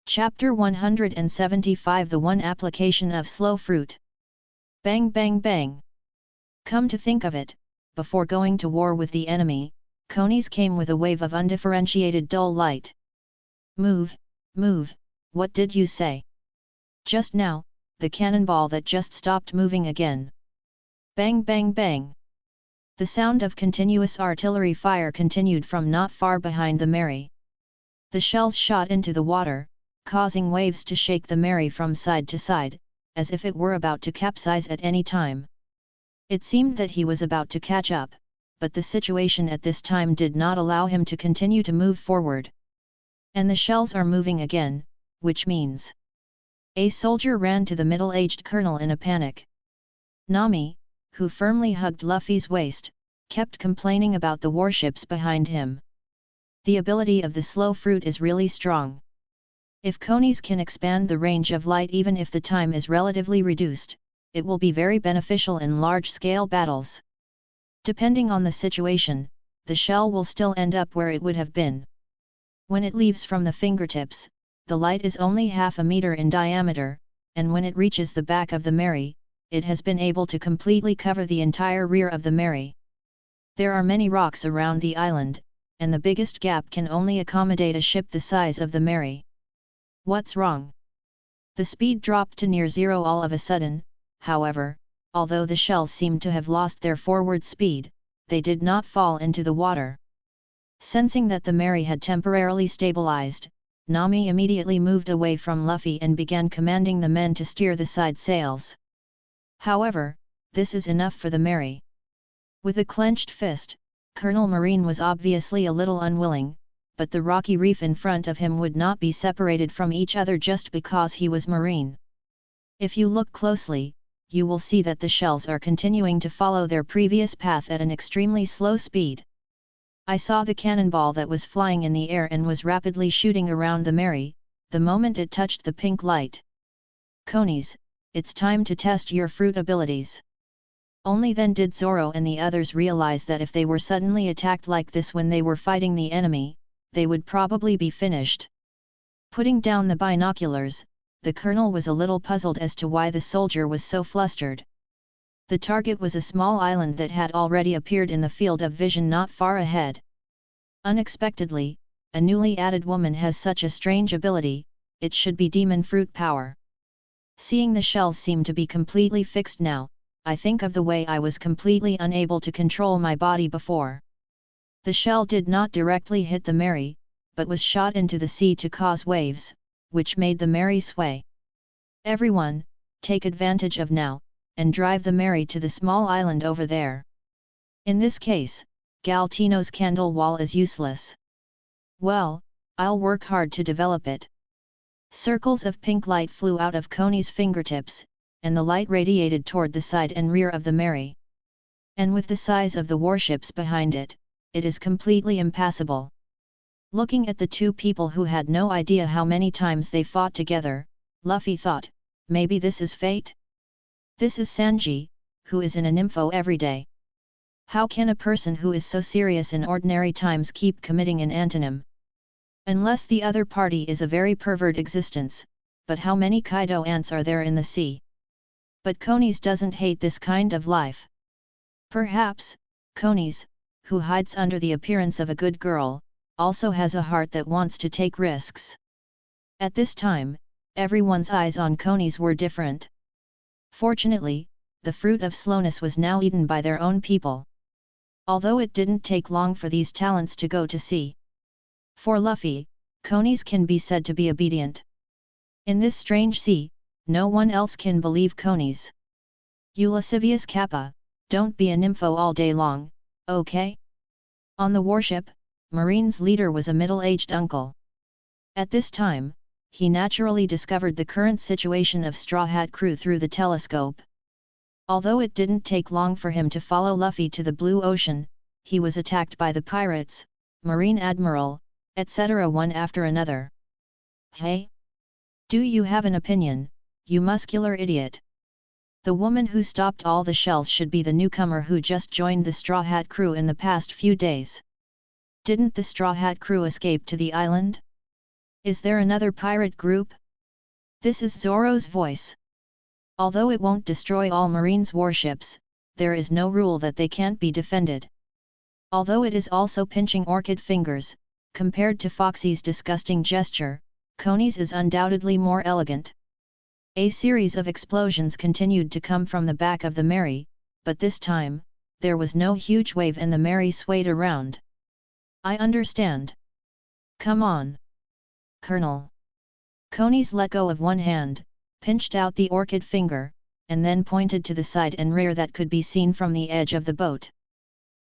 Speaker 1: Chapter 175 The One Application of Slow Fruit. Bang bang bang. Come to think of it, before going to war with the enemy, conies came with a wave of undifferentiated dull light. Move, move, what did you say? Just now, the cannonball that just stopped moving again. Bang bang bang. The sound of continuous artillery fire continued from not far behind the Mary. The shells shot into the water, causing waves to shake the Mary from side to side, as if it were about to capsize at any time. It seemed that he was about to catch up, but the situation at this time did not allow him to continue to move forward. And the shells are moving again, which means... A soldier ran to the middle-aged colonel in a panic. Nami, who firmly hugged Luffy's waist, kept complaining about the warships behind him. The ability of the slow fruit is really strong. If conies can expand the range of light even if the time is relatively reduced, it will be very beneficial in large-scale battles. Depending on the situation, the shell will still end up where it would have been. When it leaves from the fingertips, the light is only half a meter in diameter, and when it reaches the back of the Mary, it has been able to completely cover the entire rear of the Mary. There are many rocks around the island, and the biggest gap can only accommodate a ship the size of the Mary. What's wrong? The speed dropped to near zero all of a sudden, however, although the shells seemed to have lost their forward speed, they did not fall into the water. Sensing that the Mary had temporarily stabilized, Nami immediately moved away from Luffy and began commanding the men to steer the side sails. However, this is enough for the Mary. With a clenched fist, Colonel Marine was obviously a little unwilling, but the rocky reef in front of him would not be separated from each other just because he was Marine. If you look closely, you will see that the shells are continuing to follow their previous path at an extremely slow speed. I saw the cannonball that was flying in the air and was rapidly shooting around the Mary, the moment it touched the pink light. Conies, it's time to test your fruit abilities. Only then did Zoro and the others realize that if they were suddenly attacked like this when they were fighting the enemy, they would probably be finished. Putting down the binoculars, the colonel was a little puzzled as to why the soldier was so flustered. The target was a small island that had already appeared in the field of vision not far ahead. Unexpectedly, a newly added woman has such a strange ability, it should be demon fruit power. Seeing the shells seem to be completely fixed now, I think of the way I was completely unable to control my body before. The shell did not directly hit the Mary, but was shot into the sea to cause waves, which made the Mary sway. Everyone, take advantage of now, and drive the Mary to the small island over there. In this case, Galtino's candle wall is useless. Well, I'll work hard to develop it. Circles of pink light flew out of Coney's fingertips, and the light radiated toward the side and rear of the Mary. And with the size of the warships behind it, it is completely impassable. Looking at the two people who had no idea how many times they fought together, Luffy thought, maybe this is fate? This is Sanji, who is in a nympho every day. How can a person who is so serious in ordinary times keep committing an antonym? Unless the other party is a very pervert existence, but how many Kaido ants are there in the sea? But Konis doesn't hate this kind of life. Perhaps, Konis, who hides under the appearance of a good girl, also has a heart that wants to take risks. At this time, everyone's eyes on Konis were different. Fortunately, the fruit of slowness was now eaten by their own people. Although it didn't take long for these talents to go to sea. For Luffy, Konis can be said to be obedient. In this strange sea, no one else can believe Konis. You lascivious Kappa, don't be a nympho all day long, okay? On the warship, Marine's leader was a middle-aged uncle. At this time, he naturally discovered the current situation of Straw Hat crew through the telescope. Although it didn't take long for him to follow Luffy to the Blue Ocean, he was attacked by the pirates, Marine Admiral, etc. one after another. Hey? Do you have an opinion, you muscular idiot? The woman who stopped all the shells should be the newcomer who just joined the Straw Hat crew in the past few days. Didn't the Straw Hat crew escape to the island? Is there another pirate group? This is Zoro's voice. Although it won't destroy all Marines' warships, there is no rule that they can't be defended. Although it is also pinching orchid fingers, compared to Foxy's disgusting gesture, Konis is undoubtedly more elegant. A series of explosions continued to come from the back of the Mary, but this time, there was no huge wave and the Mary swayed around. I understand. Come on. Colonel. Konis let go of one hand, pinched out the orchid finger, and then pointed to the side and rear that could be seen from the edge of the boat.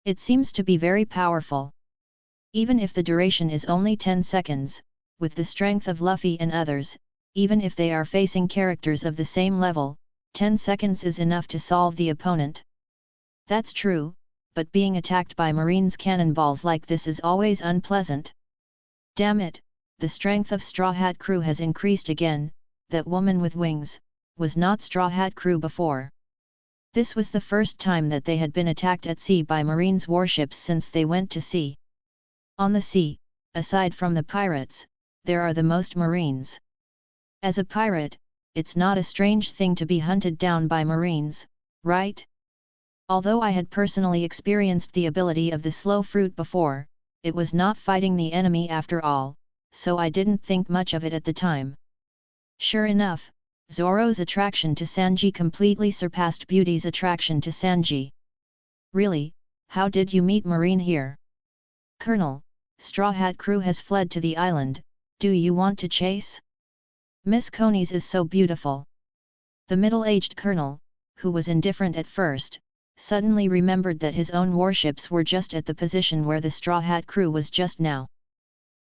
Speaker 1: It seems to be very powerful. Even if the duration is only 10 seconds, with the strength of Luffy and others, even if they are facing characters of the same level, 10 seconds is enough to solve the opponent. That's true, but being attacked by Marines' cannonballs like this is always unpleasant. Damn it, the strength of Straw Hat crew has increased again. That woman with wings, was not Straw Hat crew before. This was the first time that they had been attacked at sea by Marines' warships since they went to sea. On the sea, aside from the pirates, there are the most Marines. As a pirate, it's not a strange thing to be hunted down by Marines, right? Although I had personally experienced the ability of the slow fruit before, it was not fighting the enemy after all, so I didn't think much of it at the time. Sure enough, Zoro's attraction to Sanji completely surpassed Beauty's attraction to Sanji. Really, how did you meet Marine here? Colonel, Straw Hat crew has fled to the island, do you want to chase? Miss Konis is so beautiful. The middle-aged colonel, who was indifferent at first, suddenly remembered that his own warships were just at the position where the Straw Hat crew was just now.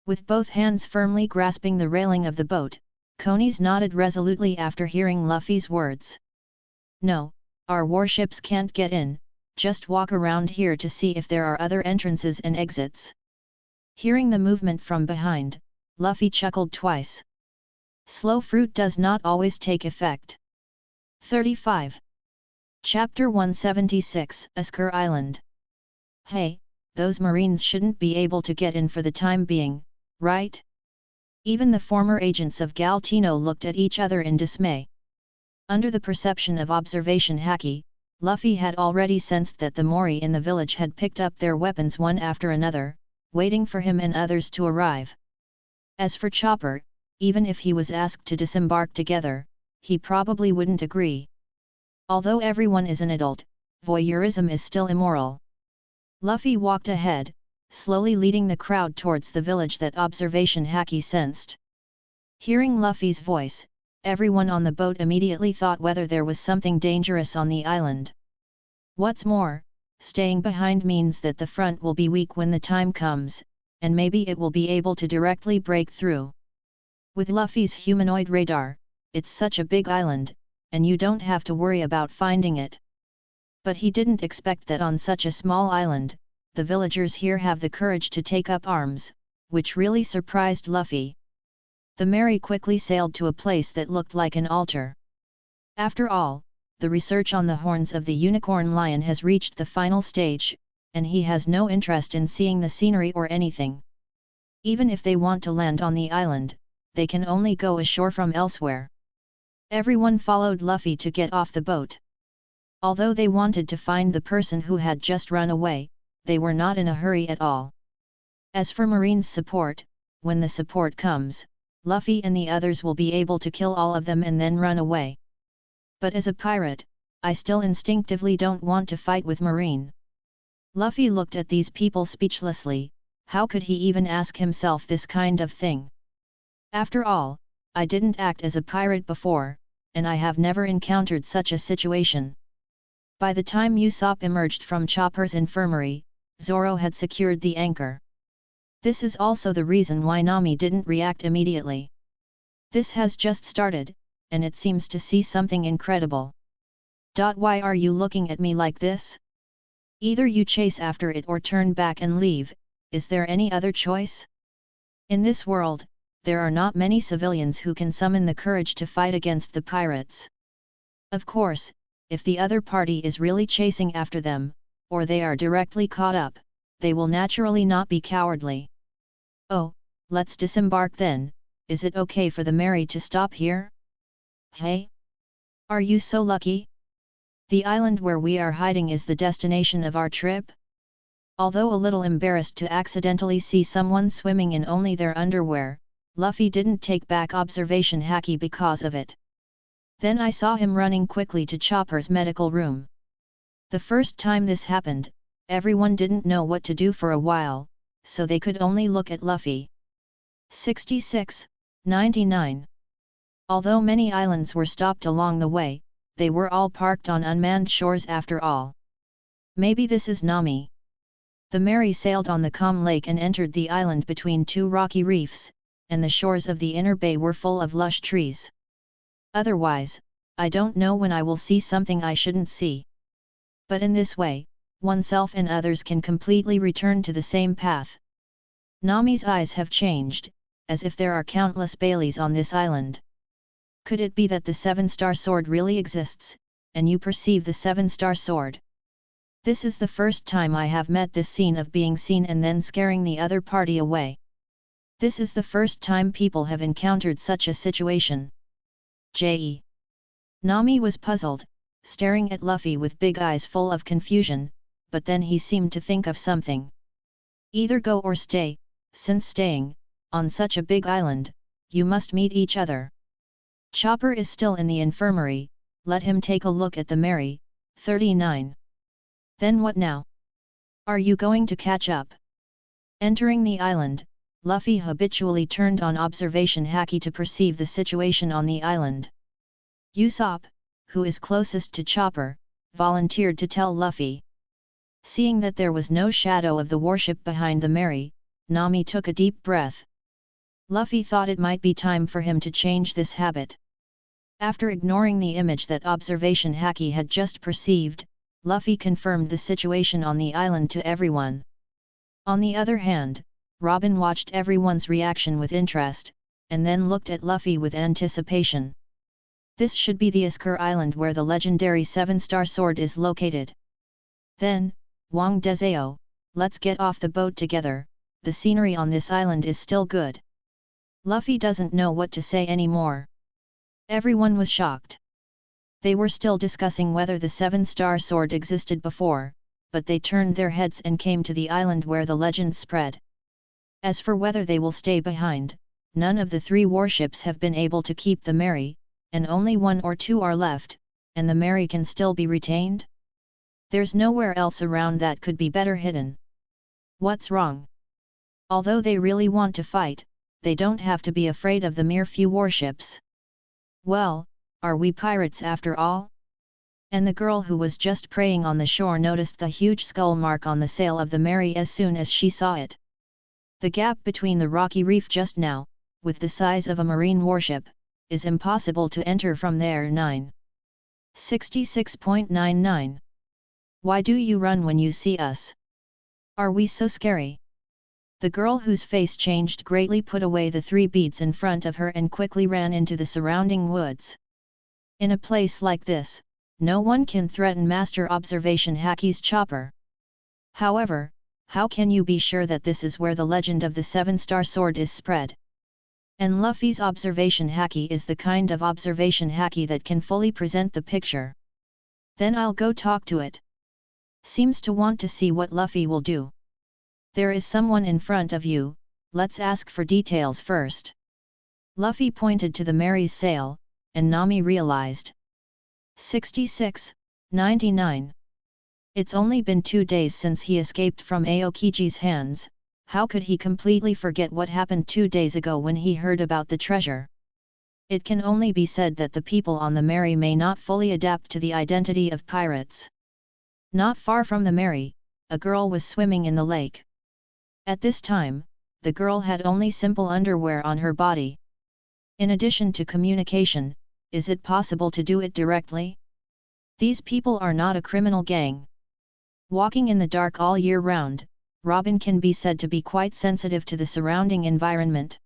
Speaker 1: With both hands firmly grasping the railing of the boat, Konis nodded resolutely after hearing Luffy's words. No, our warships can't get in, just walk around here to see if there are other entrances and exits. Hearing the movement from behind, Luffy chuckled twice. Slow fruit does not always take effect. 35. Chapter 176, Asker Island. Hey, those Marines shouldn't be able to get in for the time being, right? Even the former agents of Galtino looked at each other in dismay. Under the perception of observation haki, Luffy had already sensed that the Mori in the village had picked up their weapons one after another, waiting for him and others to arrive. As for Chopper, even if he was asked to disembark together, he probably wouldn't agree. Although everyone is an adult, voyeurism is still immoral. Luffy walked ahead, slowly leading the crowd towards the village that observation haki sensed. Hearing Luffy's voice, everyone on the boat immediately thought whether there was something dangerous on the island. What's more, staying behind means that the front will be weak when the time comes, and maybe it will be able to directly break through. With Luffy's humanoid radar, it's such a big island, and you don't have to worry about finding it. But he didn't expect that on such a small island, the villagers here have the courage to take up arms, which really surprised Luffy. The Mary quickly sailed to a place that looked like an altar. After all, the research on the horns of the unicorn lion has reached the final stage, and he has no interest in seeing the scenery or anything. Even if they want to land on the island, they can only go ashore from elsewhere. Everyone followed Luffy to get off the boat. Although they wanted to find the person who had just run away, they were not in a hurry at all. As for Marine's support, when the support comes, Luffy and the others will be able to kill all of them and then run away. But as a pirate, I still instinctively don't want to fight with Marine. Luffy looked at these people speechlessly. How could he even ask himself this kind of thing? After all, I didn't act as a pirate before, and I have never encountered such a situation. By the time Usopp emerged from Chopper's infirmary, Zoro had secured the anchor. This is also the reason why Nami didn't react immediately. This has just started, and it seems to see something incredible. Why are you looking at me like this? Either you chase after it or turn back and leave, is there any other choice? In this world, there are not many civilians who can summon the courage to fight against the pirates. Of course, if the other party is really chasing after them, or they are directly caught up, they will naturally not be cowardly. Oh, let's disembark then. Is it okay for the Mary to stop here? Hey? Are you so lucky? The island where we are hiding is the destination of our trip? Although a little embarrassed to accidentally see someone swimming in only their underwear, Luffy didn't take back observation haki because of it. Then I saw him running quickly to Chopper's medical room. The first time this happened, everyone didn't know what to do for a while, so they could only look at Luffy. 66-99. Although many islands were stopped along the way, they were all parked on unmanned shores after all. Maybe this is Nami. The Mary sailed on the calm lake and entered the island between two rocky reefs, and the shores of the inner bay were full of lush trees. Otherwise, I don't know when I will see something I shouldn't see. But in this way, oneself and others can completely return to the same path. Nami's eyes have changed, as if there are countless Baileys on this island. Could it be that the 7-star sword really exists, and you perceive the 7-star sword? This is the first time I have met this scene of being seen and then scaring the other party away. This is the first time people have encountered such a situation. Nami was puzzled, staring at Luffy with big eyes full of confusion, but then he seemed to think of something. Either go or stay, since staying, on such a big island, you must meet each other. Chopper is still in the infirmary, let him take a look at the Mary. 39. Then what now? Are you going to catch up? Entering the island, Luffy habitually turned on observation haki to perceive the situation on the island. Usopp, who is closest to Chopper, volunteered to tell Luffy. Seeing that there was no shadow of the warship behind the Mary, Nami took a deep breath. Luffy thought it might be time for him to change this habit. After ignoring the image that observation haki had just perceived, Luffy confirmed the situation on the island to everyone. On the other hand, Robin watched everyone's reaction with interest, and then looked at Luffy with anticipation. This should be the Iskar Island where the legendary 7-star sword is located. Then, Wang Dezeo, let's get off the boat together, the scenery on this island is still good. Luffy doesn't know what to say anymore. Everyone was shocked. They were still discussing whether the 7-star sword existed before, but they turned their heads and came to the island where the legend spread. As for whether they will stay behind, none of the 3 warships have been able to keep the Mary, and only 1 or 2 are left, and the Mary can still be retained? There's nowhere else around that could be better hidden. What's wrong? Although they really want to fight, they don't have to be afraid of the mere few warships. Well, are we pirates after all? And the girl who was just praying on the shore noticed the huge skull mark on the sail of the Mary as soon as she saw it. The gap between the rocky reef just now, with the size of a marine warship, is impossible to enter from there. 66.99. Why do you run when you see us? Are we so scary? The girl whose face changed greatly put away the 3 beads in front of her and quickly ran into the surrounding woods. In a place like this, no one can threaten Master Observation Haki's chopper. However, how can you be sure that this is where the legend of the 7-star sword is spread? And Luffy's observation haki is the kind of observation haki that can fully present the picture. Then I'll go talk to it. Seems to want to see what Luffy will do. There is someone in front of you, let's ask for details first. Luffy pointed to the Mary's sail, and Nami realized. 66-99. It's only been 2 days since he escaped from Aokiji's hands. How could he completely forget what happened 2 days ago when he heard about the treasure? It can only be said that the people on the Mary may not fully adapt to the identity of pirates. Not far from the Mary, a girl was swimming in the lake. At this time, the girl had only simple underwear on her body. In addition to communication, is it possible to do it directly? These people are not a criminal gang. Walking in the dark all year round, Robin can be said to be quite sensitive to the surrounding environment.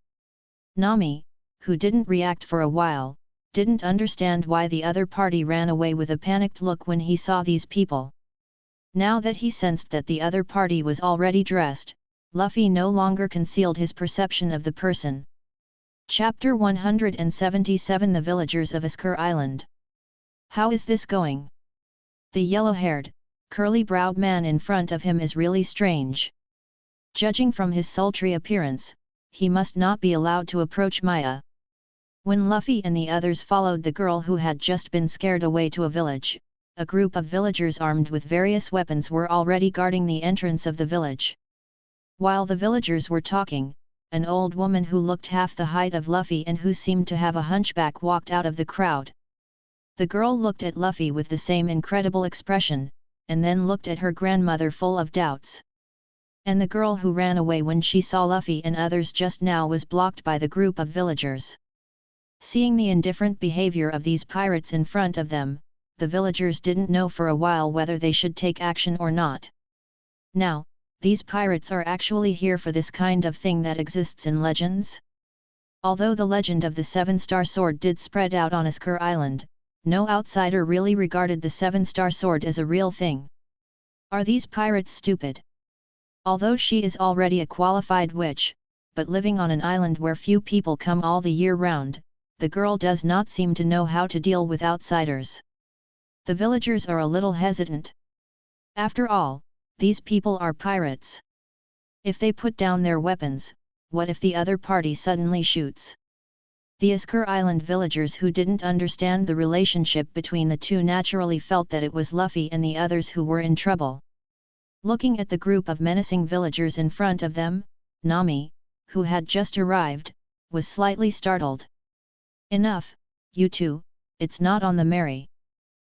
Speaker 1: Nami, who didn't react for a while, didn't understand why the other party ran away with a panicked look when he saw these people. Now that he sensed that the other party was already dressed, Luffy no longer concealed his perception of the person. Chapter 177 The Villagers of Asker Island. How is this going? The yellow-haired, curly-browed man in front of him is really strange. Judging from his sultry appearance, he must not be allowed to approach Maya. When Luffy and the others followed the girl who had just been scared away to a village, a group of villagers armed with various weapons were already guarding the entrance of the village. While the villagers were talking, an old woman who looked half the height of Luffy and who seemed to have a hunchback walked out of the crowd. The girl looked at Luffy with the same incredible expression, and then looked at her grandmother full of doubts. And the girl who ran away when she saw Luffy and others just now was blocked by the group of villagers. Seeing the indifferent behavior of these pirates in front of them, the villagers didn't know for a while whether they should take action or not. Now, these pirates are actually here for this kind of thing that exists in legends? Although the legend of the 7-star sword did spread out on Asker Island, no outsider really regarded the 7-star sword as a real thing. Are these pirates stupid? Although she is already a qualified witch, but living on an island where few people come all the year round, the girl does not seem to know how to deal with outsiders. The villagers are a little hesitant. After all, these people are pirates. If they put down their weapons, what if the other party suddenly shoots? The Asker Island villagers who didn't understand the relationship between the two naturally felt that it was Luffy and the others who were in trouble. Looking at the group of menacing villagers in front of them, Nami, who had just arrived, was slightly startled. Enough, you two, it's not on the Mary.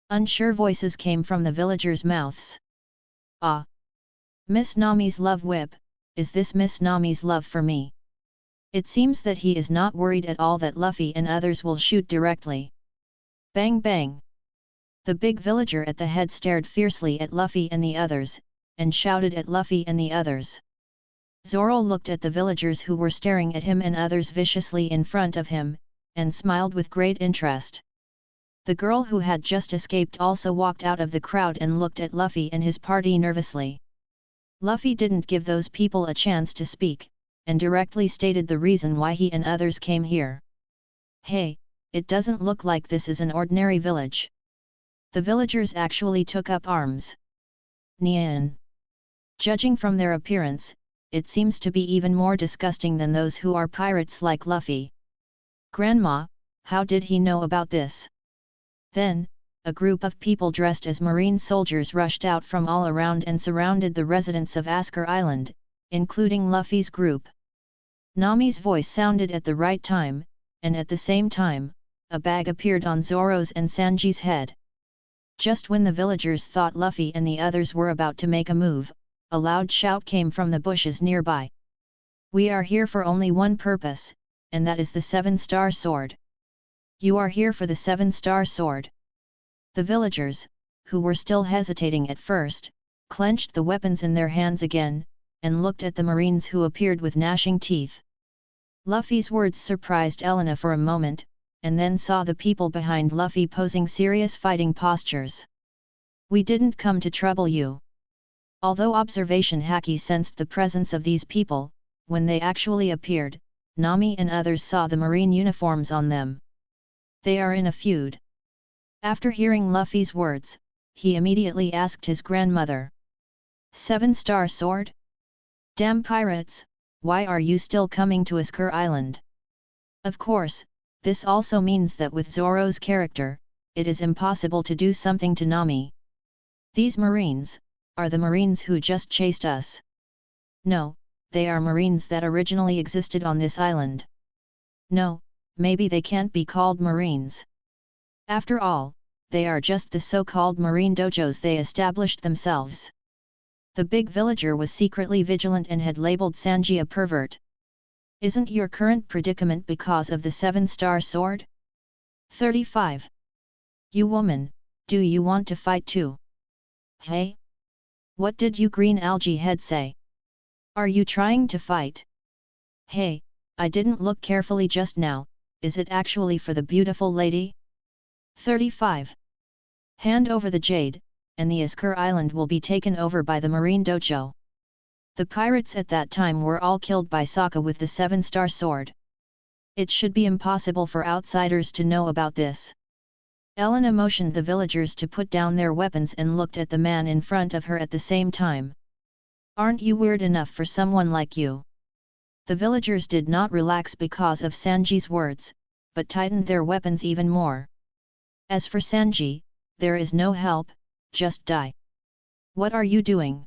Speaker 1: Unsure voices came from the villagers' mouths. Ah! Miss Nami's love whip, is this Miss Nami's love for me? It seems that he is not worried at all that Luffy and others will shoot directly. Bang bang! The big villager at the head stared fiercely at Luffy and the others, and shouted at Luffy and the others. Zoro looked at the villagers who were staring at him and others viciously in front of him, and smiled with great interest. The girl who had just escaped also walked out of the crowd and looked at Luffy and his party nervously. Luffy didn't give those people a chance to speak, and directly stated the reason why he and others came here. Hey, it doesn't look like this is an ordinary village. The villagers actually took up arms. Nian. Judging from their appearance, it seems to be even more disgusting than those who are pirates like Luffy. Grandma, how did he know about this? Then, a group of people dressed as marine soldiers rushed out from all around and surrounded the residents of Asker Island, including Luffy's group. Nami's voice sounded at the right time, and at the same time, a bag appeared on Zoro's and Sanji's head. Just when the villagers thought Luffy and the others were about to make a move, a loud shout came from the bushes nearby. We are here for only one purpose, and that is the 7-star sword. You are here for the 7-star sword. The villagers, who were still hesitating at first, clenched the weapons in their hands again, and looked at the Marines who appeared with gnashing teeth. Luffy's words surprised Elena for a moment, and then saw the people behind Luffy posing serious fighting postures. "We didn't come to trouble you." Although observation Haki sensed the presence of these people, when they actually appeared, Nami and others saw the marine uniforms on them. They are in a feud. After hearing Luffy's words, he immediately asked his grandmother. 7-star sword? Damn pirates, why are you still coming to Iskir Island? Of course, this also means that with Zoro's character, it is impossible to do something to Nami. These Marines, are the Marines who just chased us. No, they are Marines that originally existed on this island. No, maybe they can't be called Marines. After all, they are just the so-called marine dojos they established themselves. The big villager was secretly vigilant and had labeled Sanji a pervert. Isn't your current predicament because of the 7-star sword? 35. You woman, do you want to fight too? Hey? What did you green algae head say? Are you trying to fight? Hey, I didn't look carefully just now, is it actually for the beautiful lady? 35. Hand over the jade, and the Iskir Island will be taken over by the Marine Dojo. The pirates at that time were all killed by Sokka with the 7-star sword. It should be impossible for outsiders to know about this. Elena motioned the villagers to put down their weapons and looked at the man in front of her at the same time. Aren't you weird enough for someone like you? The villagers did not relax because of Sanji's words, but tightened their weapons even more. As for Sanji, there is no help, just die. What are you doing?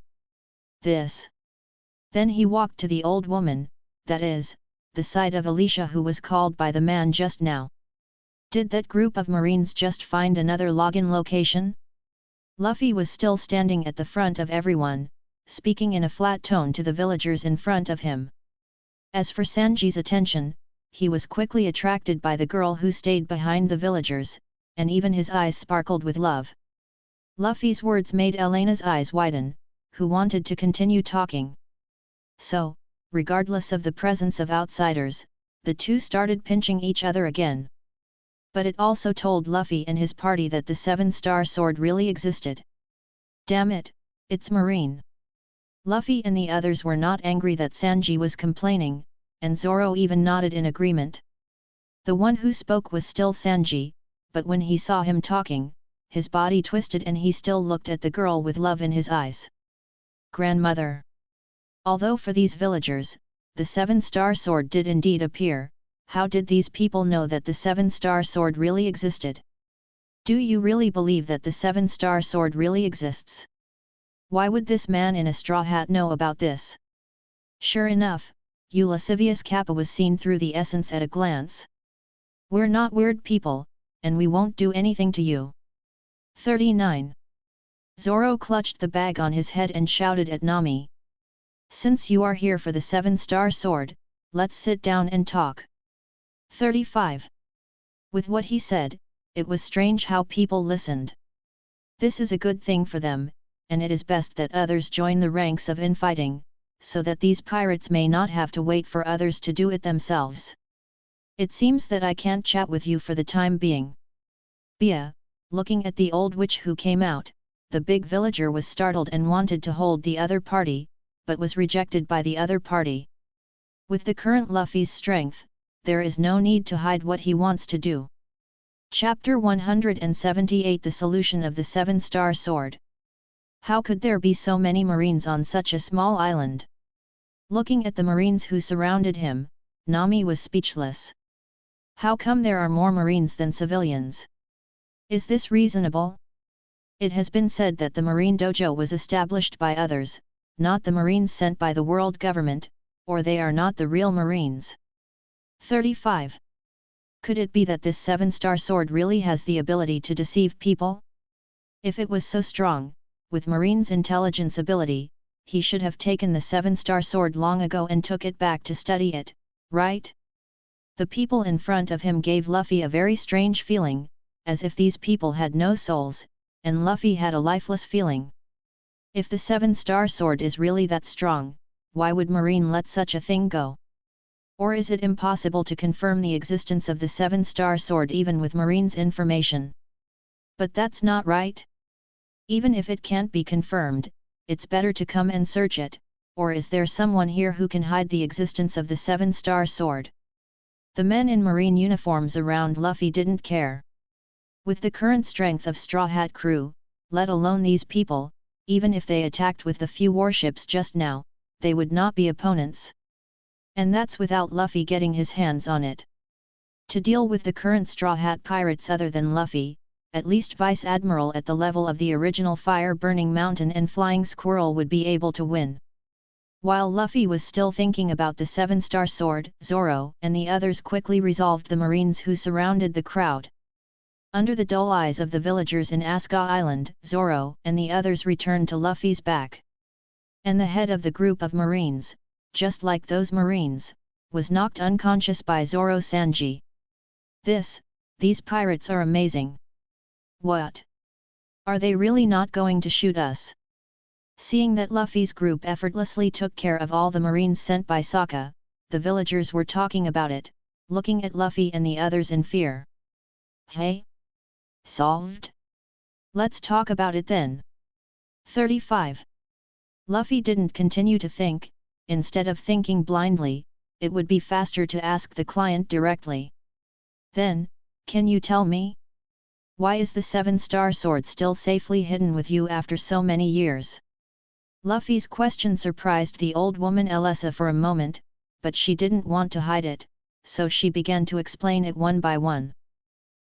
Speaker 1: This. Then he walked to the old woman, that is, the side of Alicia who was called by the man just now. Did that group of Marines just find another login location? Luffy was still standing at the front of everyone, speaking in a flat tone to the villagers in front of him. As for Sanji's attention, he was quickly attracted by the girl who stayed behind the villagers, and even his eyes sparkled with love. Luffy's words made Elena's eyes widen, who wanted to continue talking. So, regardless of the presence of outsiders, the two started pinching each other again. But it also told Luffy and his party that the 7-star sword really existed. Damn it, it's Marine. Luffy and the others were not angry that Sanji was complaining, and Zoro even nodded in agreement. The one who spoke was still Sanji, but when he saw him talking, his body twisted and he still looked at the girl with love in his eyes. Grandmother. Although for these villagers, the 7-star sword did indeed appear, how did these people know that the 7-star sword really existed? Do you really believe that the 7-star sword really exists? Why would this man in a straw hat know about this? Sure enough, you lascivious Kappa was seen through the essence at a glance. We're not weird people, and we won't do anything to you. 39. Zoro clutched the bag on his head and shouted at Nami. Since you are here for the 7-star sword, let's sit down and talk. 35. With what he said, it was strange how people listened. This is a good thing for them, and it is best that others join the ranks of infighting, so that these pirates may not have to wait for others to do it themselves. It seems that I can't chat with you for the time being. Bia, looking at the old witch who came out, the big villager was startled and wanted to hold the other party, but was rejected by the other party. With the current Luffy's strength, there is no need to hide what he wants to do. Chapter 178 The Solution of the 7-Star Sword. How could there be so many Marines on such a small island? Looking at the Marines who surrounded him, Nami was speechless. How come there are more Marines than civilians? Is this reasonable? It has been said that the Marine Dojo was established by others, not the Marines sent by the world government, or they are not the real Marines. 35. Could it be that this 7-star sword really has the ability to deceive people? If it was so strong, with Marine's intelligence ability, he should have taken the 7-star sword long ago and took it back to study it, right? The people in front of him gave Luffy a very strange feeling, as if these people had no souls, and Luffy had a lifeless feeling. If the 7-star sword is really that strong, why would Marine let such a thing go? Or is it impossible to confirm the existence of the 7-star sword even with Marine's information? But that's not right. Even if it can't be confirmed, it's better to come and search it, or is there someone here who can hide the existence of the 7-star sword? The men in Marine uniforms around Luffy didn't care. With the current strength of Straw Hat crew, let alone these people, even if they attacked with the few warships just now, they would not be opponents. And that's without Luffy getting his hands on it. To deal with the current Straw Hat pirates other than Luffy, at least Vice Admiral at the level of the original Fire-Burning Mountain and Flying Squirrel would be able to win. While Luffy was still thinking about the 7-star sword, Zoro and the others quickly resolved the Marines who surrounded the crowd. Under the dull eyes of the villagers in Aska Island, Zoro and the others returned to Luffy's back. And the head of the group of Marines, just like those Marines, was knocked unconscious by Zoro Sanji. These pirates are amazing. What? Are they really not going to shoot us? Seeing that Luffy's group effortlessly took care of all the Marines sent by Sokka, the villagers were talking about it, looking at Luffy and the others in fear. Hey? Solved? Let's talk about it then. 35. Luffy didn't continue to think. Instead of thinking blindly, it would be faster to ask the client directly. Then, can you tell me? Why is the 7-star sword still safely hidden with you after so many years? Luffy's question surprised the old woman Elessa for a moment, but she didn't want to hide it, so she began to explain it one by one.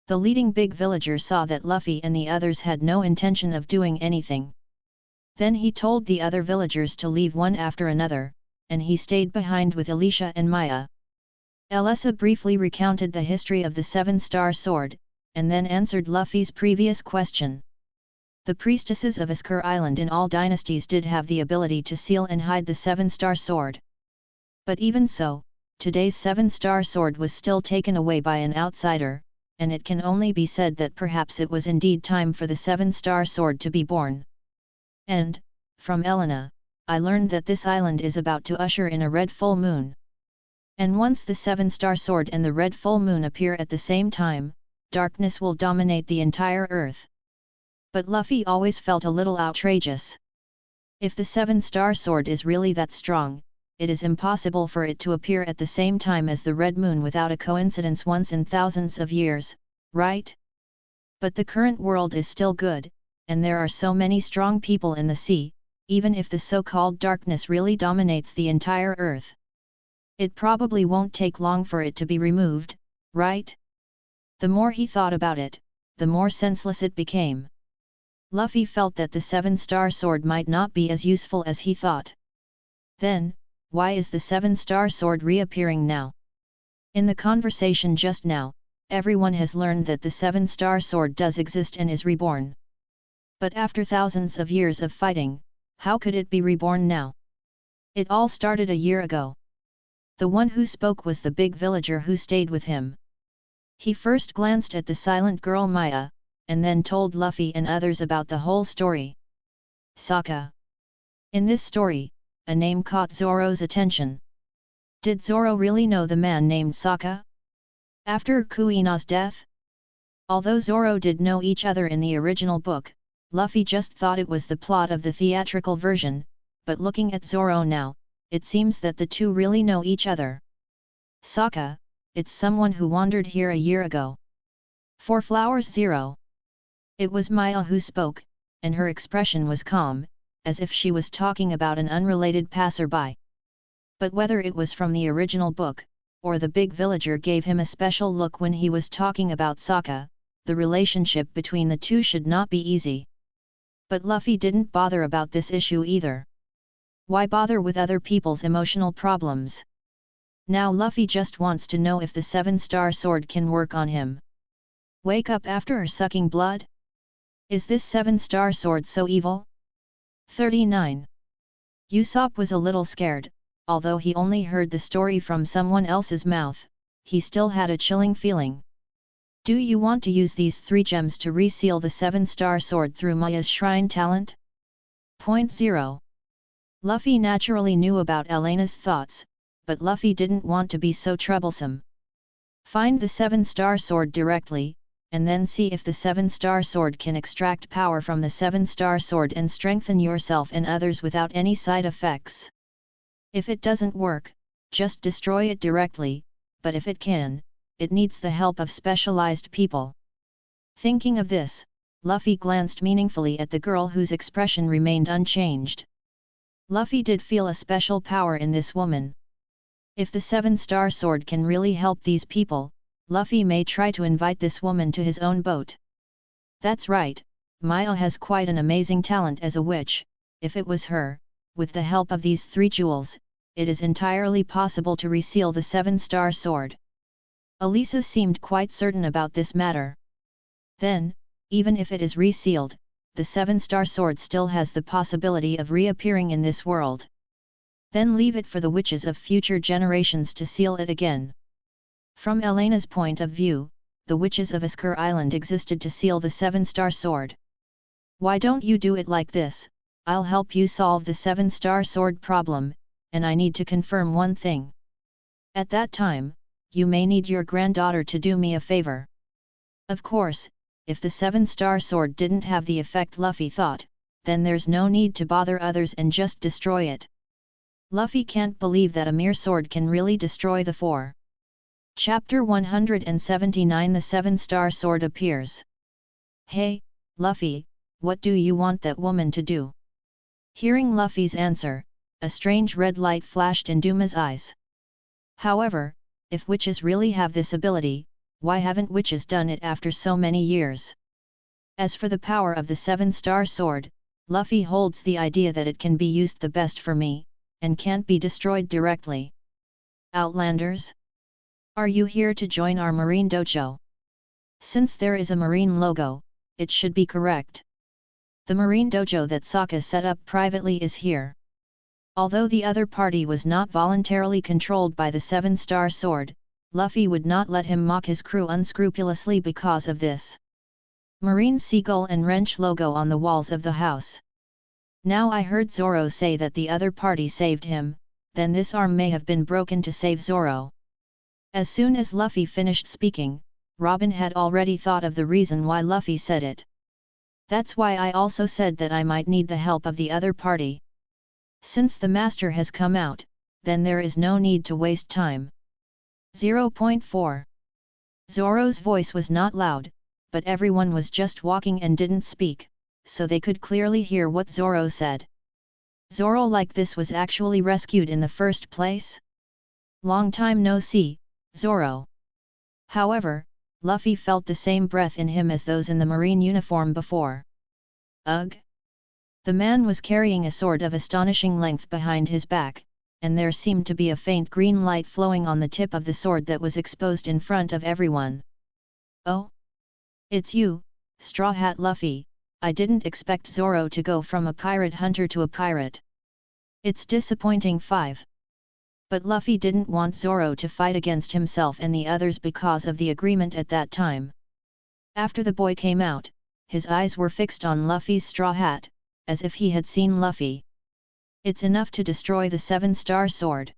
Speaker 1: The leading big villager saw that Luffy and the others had no intention of doing anything. Then he told the other villagers to leave one after another, and he stayed behind with Alicia and Maya. Elessa briefly recounted the history of the 7-star sword, and then answered Luffy's previous question. The priestesses of Askar Island in all dynasties did have the ability to seal and hide the 7-star sword. But even so, today's 7-star sword was still taken away by an outsider, and it can only be said that perhaps it was indeed time for the 7-star sword to be born. And, from Elena, I learned that this island is about to usher in a red full moon. And once the 7-star sword and the red full moon appear at the same time, darkness will dominate the entire earth. But Luffy always felt a little outrageous. If the 7-star sword is really that strong, it is impossible for it to appear at the same time as the red moon without a coincidence once in thousands of years, right? But the current world is still good, and there are so many strong people in the sea. Even if the so-called darkness really dominates the entire earth, it probably won't take long for it to be removed, right? The more he thought about it, the more senseless it became. Luffy felt that the 7-star sword might not be as useful as he thought. Then, why is the 7-star sword reappearing now? In the conversation just now, everyone has learned that the 7-star sword does exist and is reborn. But after thousands of years of fighting, how could it be reborn now? It all started a year ago. The one who spoke was the big villager who stayed with him. He first glanced at the silent girl Maya, and then told Luffy and others about the whole story. Sokka. In this story, a name caught Zoro's attention. Did Zoro really know the man named Sokka? After Kuina's death? Although Zoro did know each other in the original book, Luffy just thought it was the plot of the theatrical version, but looking at Zoro now, it seems that the two really know each other. Sokka, it's someone who wandered here a year ago. 4 Flowers 0. It was Maya who spoke, and her expression was calm, as if she was talking about an unrelated passerby. But whether it was from the original book, or the big villager gave him a special look when he was talking about Sokka, the relationship between the two should not be easy. But Luffy didn't bother about this issue either. Why bother with other people's emotional problems? Now Luffy just wants to know if the 7-star sword can work on him. Wake up after sucking blood? Is this 7-star sword so evil? 39. Usopp was a little scared, although he only heard the story from someone else's mouth, he still had a chilling feeling. Do you want to use these 3 gems to reseal the 7-star sword through Maya's shrine talent? Point 0. Luffy naturally knew about Elena's thoughts, but Luffy didn't want to be so troublesome. Find the 7-star sword directly, and then see if the 7-star sword can extract power from the 7-star sword and strengthen yourself and others without any side effects. If it doesn't work, just destroy it directly, but if it can, it needs the help of specialized people. Thinking of this, Luffy glanced meaningfully at the girl whose expression remained unchanged. Luffy did feel a special power in this woman. If the 7-star sword can really help these people, Luffy may try to invite this woman to his own boat. That's right, Maya has quite an amazing talent as a witch. If it was her, with the help of these 3 jewels, it is entirely possible to reseal the 7-star sword. Elisa seemed quite certain about this matter. Then, even if it is resealed, the 7-star sword still has the possibility of reappearing in this world. Then leave it for the witches of future generations to seal it again. From Elena's point of view, the witches of Iskar Island existed to seal the 7-star sword. Why don't you do it like this? I'll help you solve the 7-star sword problem, and I need to confirm one thing. At that time, you may need your granddaughter to do me a favor. Of course, if the 7-star sword didn't have the effect Luffy thought, then there's no need to bother others and just destroy it. Luffy can't believe that a mere sword can really destroy the 4. Chapter 179 The 7-star sword appears. Hey, Luffy, what do you want that woman to do? Hearing Luffy's answer, a strange red light flashed in Duma's eyes. However, if witches really have this ability, why haven't witches done it after so many years? As for the power of the 7-star sword, Luffy holds the idea that it can be used the best for me, and can't be destroyed directly. Outlanders? Are you here to join our marine dojo? Since there is a marine logo, it should be correct. The marine dojo that Sokka set up privately is here. Although the other party was not voluntarily controlled by the 7-star sword, Luffy would not let him mock his crew unscrupulously because of this. Marine seagull and wrench logo on the walls of the house. Now I heard Zoro say that the other party saved him, then this arm may have been broken to save Zoro. As soon as Luffy finished speaking, Robin had already thought of the reason why Luffy said it. That's why I also said that I might need the help of the other party. Since the master has come out, then there is no need to waste time. 0.4. Zoro's voice was not loud, but everyone was just walking and didn't speak, so they could clearly hear what Zoro said. Zoro like this was actually rescued in the first place? Long time no see, Zoro. However, Luffy felt the same breath in him as those in the marine uniform before. Ugh! The man was carrying a sword of astonishing length behind his back, and there seemed to be a faint green light flowing on the tip of the sword that was exposed in front of everyone. Oh! It's you, Straw Hat Luffy. I didn't expect Zoro to go from a pirate hunter to a pirate. It's disappointing 5. But Luffy didn't want Zoro to fight against himself and the others because of the agreement at that time. After the boy came out, his eyes were fixed on Luffy's straw hat, as if he had seen Luffy. It's enough to destroy the 7-star sword.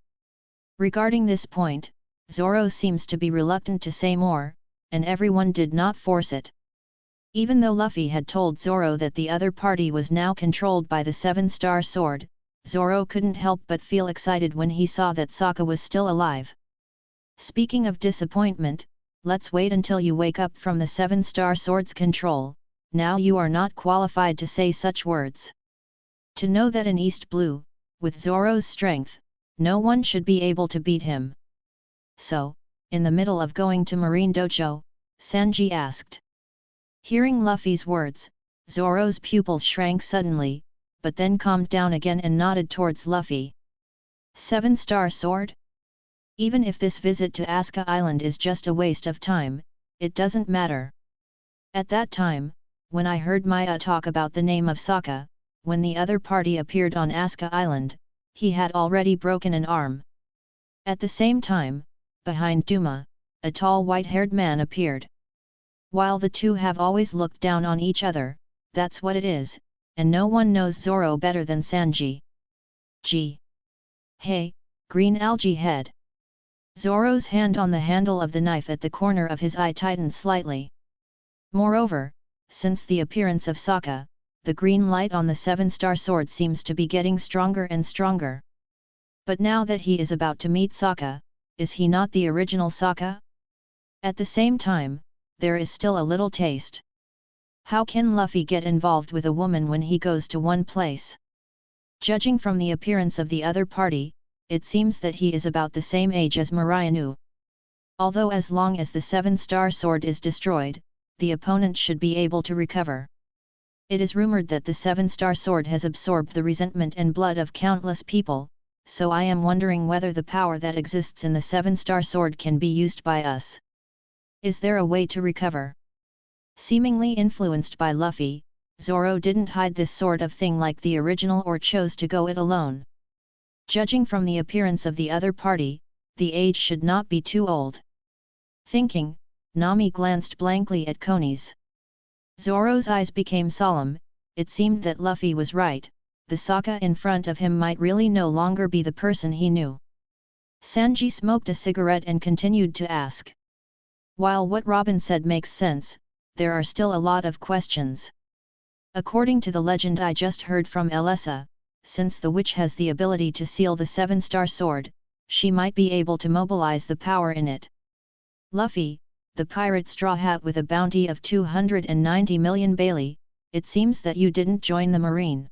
Speaker 1: Regarding this point, Zoro seems to be reluctant to say more, and everyone did not force it. Even though Luffy had told Zoro that the other party was now controlled by the 7-star sword, Zoro couldn't help but feel excited when he saw that Sokka was still alive. Speaking of disappointment, let's wait until you wake up from the 7-star sword's control. Now you are not qualified to say such words. To know that in East Blue, with Zoro's strength, no one should be able to beat him. So, in the middle of going to Marine Dojo, Sanji asked. Hearing Luffy's words, Zoro's pupils shrank suddenly, but then calmed down again and nodded towards Luffy. 7-star sword? Even if this visit to Asuka Island is just a waste of time, it doesn't matter. At that time, when I heard Maya talk about the name of Sokka, when the other party appeared on Asuka Island, he had already broken an arm. At the same time, behind Duma, a tall white-haired man appeared. While the two have always looked down on each other, that's what it is, and no one knows Zoro better than Sanji. G. Hey, green algae head. Zoro's hand on the handle of the knife at the corner of his eye tightened slightly. Moreover, since the appearance of Sokka, the green light on the seven-star sword seems to be getting stronger and stronger. But now that he is about to meet Sokka, is he not the original Sokka? At the same time, there is still a little taste. How can Luffy get involved with a woman when he goes to one place? Judging from the appearance of the other party, it seems that he is about the same age as Marianu. Although as long as the seven-star sword is destroyed, the opponent should be able to recover. It is rumored that the seven-star sword has absorbed the resentment and blood of countless people, so I am wondering whether the power that exists in the seven-star sword can be used by us. Is there a way to recover? Seemingly influenced by Luffy, Zoro didn't hide this sort of thing like the original or chose to go it alone. Judging from the appearance of the other party, the age should not be too old. Thinking, Nami glanced blankly at Konis. Zoro's eyes became solemn. It seemed that Luffy was right, the Sokka in front of him might really no longer be the person he knew. Sanji smoked a cigarette and continued to ask. While what Robin said makes sense, there are still a lot of questions. According to the legend I just heard from Elessa, since the witch has the ability to seal the seven-star sword, she might be able to mobilize the power in it. Luffy, the pirate straw hat with a bounty of 290 million Bailey, it seems that you didn't join the marine.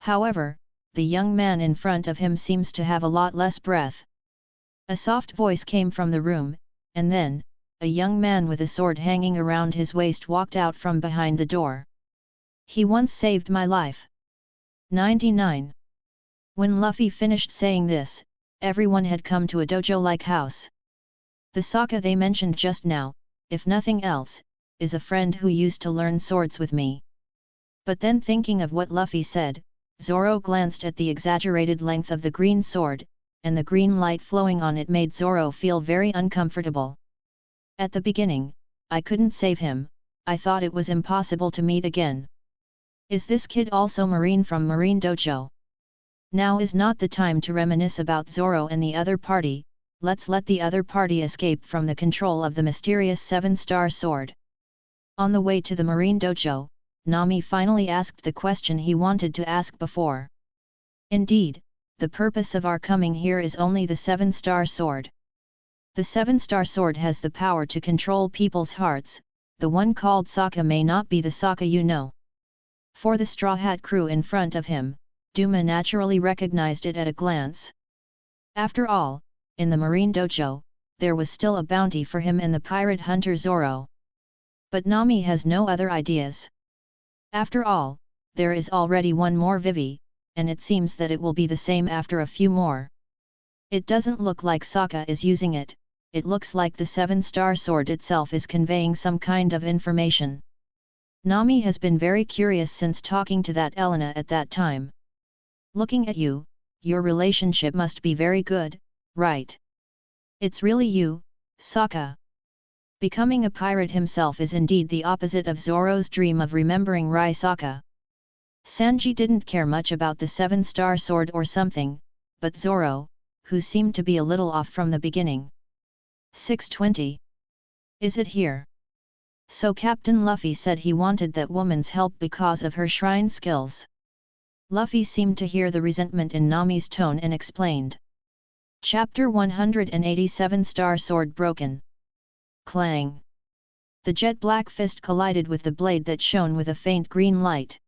Speaker 1: However, the young man in front of him seems to have a lot less breath. A soft voice came from the room, and then, a young man with a sword hanging around his waist walked out from behind the door. He once saved my life. 99. When Luffy finished saying this, everyone had come to a dojo-like house. The Sokka they mentioned just now, if nothing else, is a friend who used to learn swords with me. But then thinking of what Luffy said, Zoro glanced at the exaggerated length of the green sword, and the green light flowing on it made Zoro feel very uncomfortable. At the beginning, I couldn't save him, I thought it was impossible to meet again. Is this kid also Marine from Marine Dojo? Now is not the time to reminisce about Zoro and the other party, let's let the other party escape from the control of the mysterious seven-star sword. On the way to the Marine Dojo, Nami finally asked the question he wanted to ask before. Indeed, the purpose of our coming here is only the seven-star sword. The seven-star sword has the power to control people's hearts, the one called Sokka may not be the Sokka you know. For the Straw Hat crew in front of him, Duma naturally recognized it at a glance. After all, in the Marine Dojo, there was still a bounty for him and the pirate hunter Zoro. But Nami has no other ideas. After all, there is already one more Vivi, and it seems that it will be the same after a few more. It doesn't look like Sokka is using it, it looks like the seven-star sword itself is conveying some kind of information. Nami has been very curious since talking to that Elena at that time. Looking at you, your relationship must be very good, right? It's really you, Sokka. Becoming a pirate himself is indeed the opposite of Zoro's dream of remembering Rai Sokka. Sanji didn't care much about the seven-star sword or something, but Zoro, who seemed to be a little off from the beginning. 620. Is it here? So Captain Luffy said he wanted that woman's help because of her shrine skills. Luffy seemed to hear the resentment in Nami's tone and explained. Chapter 187 Star Sword Broken. Clang! The jet-black fist collided with the blade that shone with a faint green light.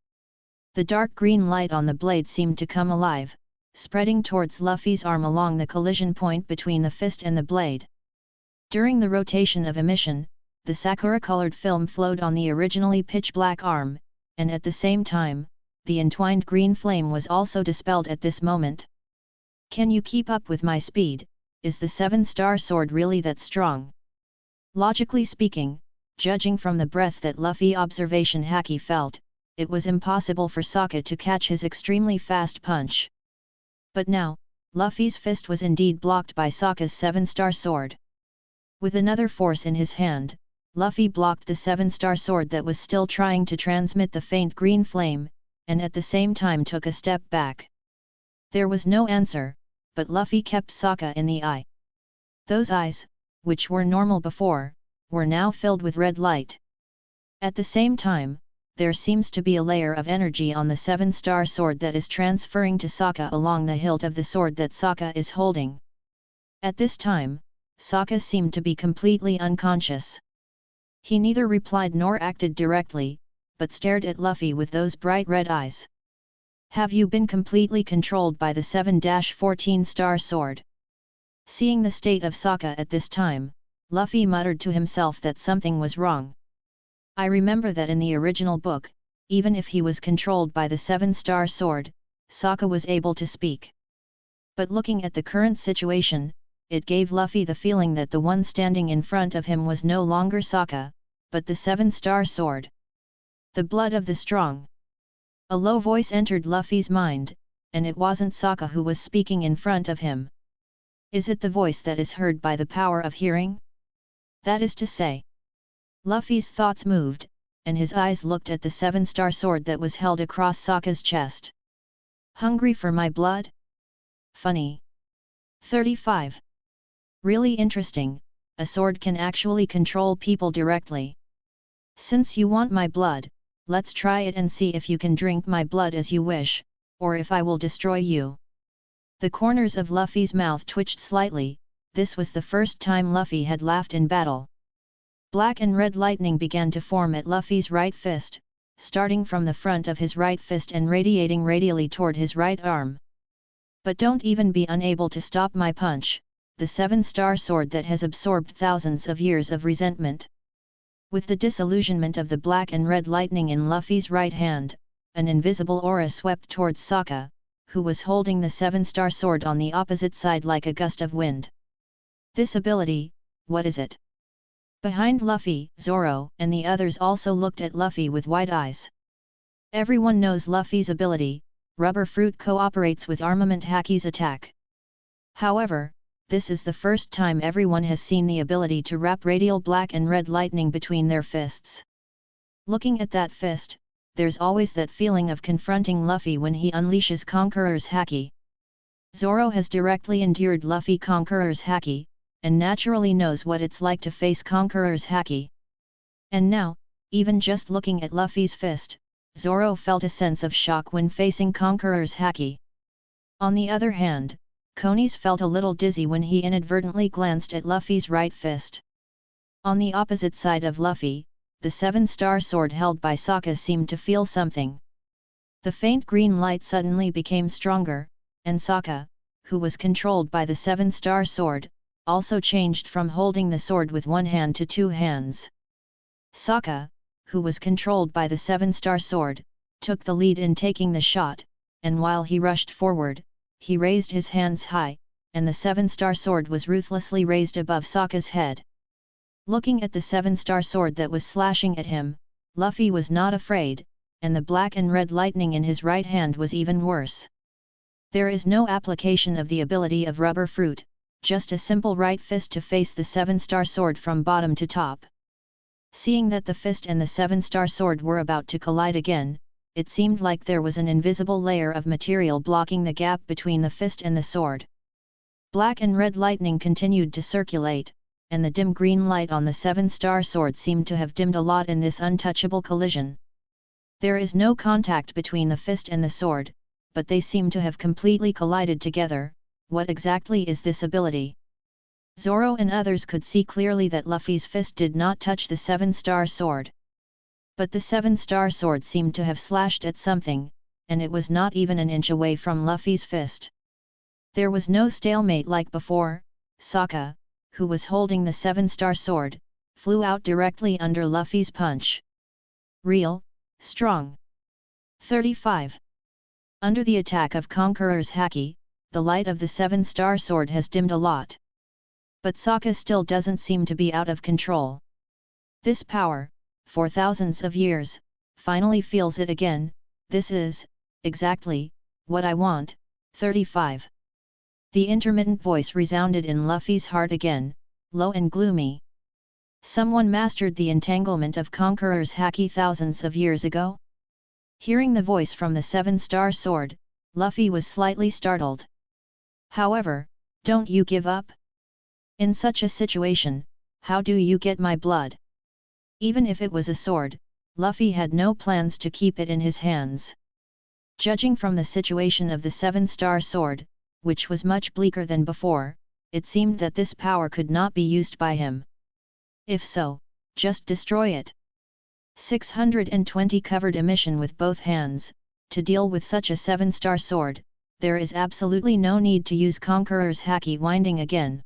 Speaker 1: The dark green light on the blade seemed to come alive, spreading towards Luffy's arm along the collision point between the fist and the blade. During the rotation of emission, the sakura-colored film flowed on the originally pitch-black arm, and at the same time, the entwined green flame was also dispelled at this moment. Can you keep up with my speed? Is the seven-star sword really that strong? Logically speaking, judging from the breath that Luffy observation Haki felt, it was impossible for Sokka to catch his extremely fast punch. But now, Luffy's fist was indeed blocked by Sokka's seven-star sword. With another force in his hand, Luffy blocked the seven-star sword that was still trying to transmit the faint green flame, and at the same time took a step back. There was no answer, but Luffy kept Sokka in the eye. Those eyes, which were normal before, were now filled with red light. At the same time, there seems to be a layer of energy on the 7-star sword that is transferring to Sokka along the hilt of the sword that Sokka is holding. At this time, Sokka seemed to be completely unconscious. He neither replied nor acted directly, but stared at Luffy with those bright red eyes. Have you been completely controlled by the 7-14-star sword? Seeing the state of Sokka at this time, Luffy muttered to himself that something was wrong. I remember that in the original book, even if he was controlled by the 7-star sword, Sokka was able to speak. But looking at the current situation, it gave Luffy the feeling that the one standing in front of him was no longer Sokka, but the 7-star sword. The blood of the strong. A low voice entered Luffy's mind, and it wasn't Sokka who was speaking in front of him. Is it the voice that is heard by the power of hearing? That is to say. Luffy's thoughts moved, and his eyes looked at the 7-star sword that was held across Sokka's chest. Hungry for my blood? Funny. 35. Really interesting, a sword can actually control people directly. Since you want my blood, let's try it and see if you can drink my blood as you wish, or if I will destroy you. The corners of Luffy's mouth twitched slightly. This was the first time Luffy had laughed in battle. Black and red lightning began to form at Luffy's right fist, starting from the front of his right fist and radiating radially toward his right arm. But don't even be unable to stop my punch, the 7-star sword that has absorbed thousands of years of resentment. With the disillusionment of the black and red lightning in Luffy's right hand, an invisible aura swept towards Sokka, who was holding the 7-star sword on the opposite side like a gust of wind. This ability, what is it? Behind Luffy, Zoro and the others also looked at Luffy with wide eyes. Everyone knows Luffy's ability, Rubber Fruit cooperates with Armament Haki's attack. However, this is the first time everyone has seen the ability to wrap radial black and red lightning between their fists. Looking at that fist, there's always that feeling of confronting Luffy when he unleashes Conqueror's Haki. Zoro has directly endured Luffy Conqueror's Haki, and naturally knows what it's like to face Conqueror's Haki. And now, even just looking at Luffy's fist, Zoro felt a sense of shock when facing Conqueror's Haki. On the other hand, Konis felt a little dizzy when he inadvertently glanced at Luffy's right fist. On the opposite side of Luffy, the 7-star sword held by Sokka seemed to feel something. The faint green light suddenly became stronger, and Sokka, who was controlled by the 7-star sword, also changed from holding the sword with one hand to two hands. Sokka, who was controlled by the 7-star sword, took the lead in taking the shot, and while he rushed forward, he raised his hands high, and the 7-star sword was ruthlessly raised above Sokka's head. Looking at the 7-star sword that was slashing at him, Luffy was not afraid, and the black and red lightning in his right hand was even worse. There is no application of the ability of Rubber Fruit, just a simple right fist to face the 7-star sword from bottom to top. Seeing that the fist and the 7-star sword were about to collide again, it seemed like there was an invisible layer of material blocking the gap between the fist and the sword. Black and red lightning continued to circulate, and the dim green light on the 7-star sword seemed to have dimmed a lot in this untouchable collision. There is no contact between the fist and the sword, but they seem to have completely collided together. What exactly is this ability? Zoro and others could see clearly that Luffy's fist did not touch the 7-star sword. But the 7-star sword seemed to have slashed at something, and it was not even an inch away from Luffy's fist. There was no stalemate like before. Sokka, who was holding the 7-star sword, flew out directly under Luffy's punch. Real, strong. 35. Under the attack of Conqueror's Haki, the light of the 7-star sword has dimmed a lot. But Sokka still doesn't seem to be out of control. This power, for thousands of years, finally feels it again. This is, exactly, what I want. 35. The intermittent voice resounded in Luffy's heart again, low and gloomy. Someone mastered the entanglement of Conqueror's Haki thousands of years ago? Hearing the voice from the 7-star sword, Luffy was slightly startled. However, don't you give up? In such a situation, how do you get my blood? Even if it was a sword, Luffy had no plans to keep it in his hands. Judging from the situation of the 7-star sword, which was much bleaker than before, it seemed that this power could not be used by him. If so, just destroy it. 620 covered emission with both hands. To deal with such a 7-star sword, there is absolutely no need to use Conqueror's Haki winding again.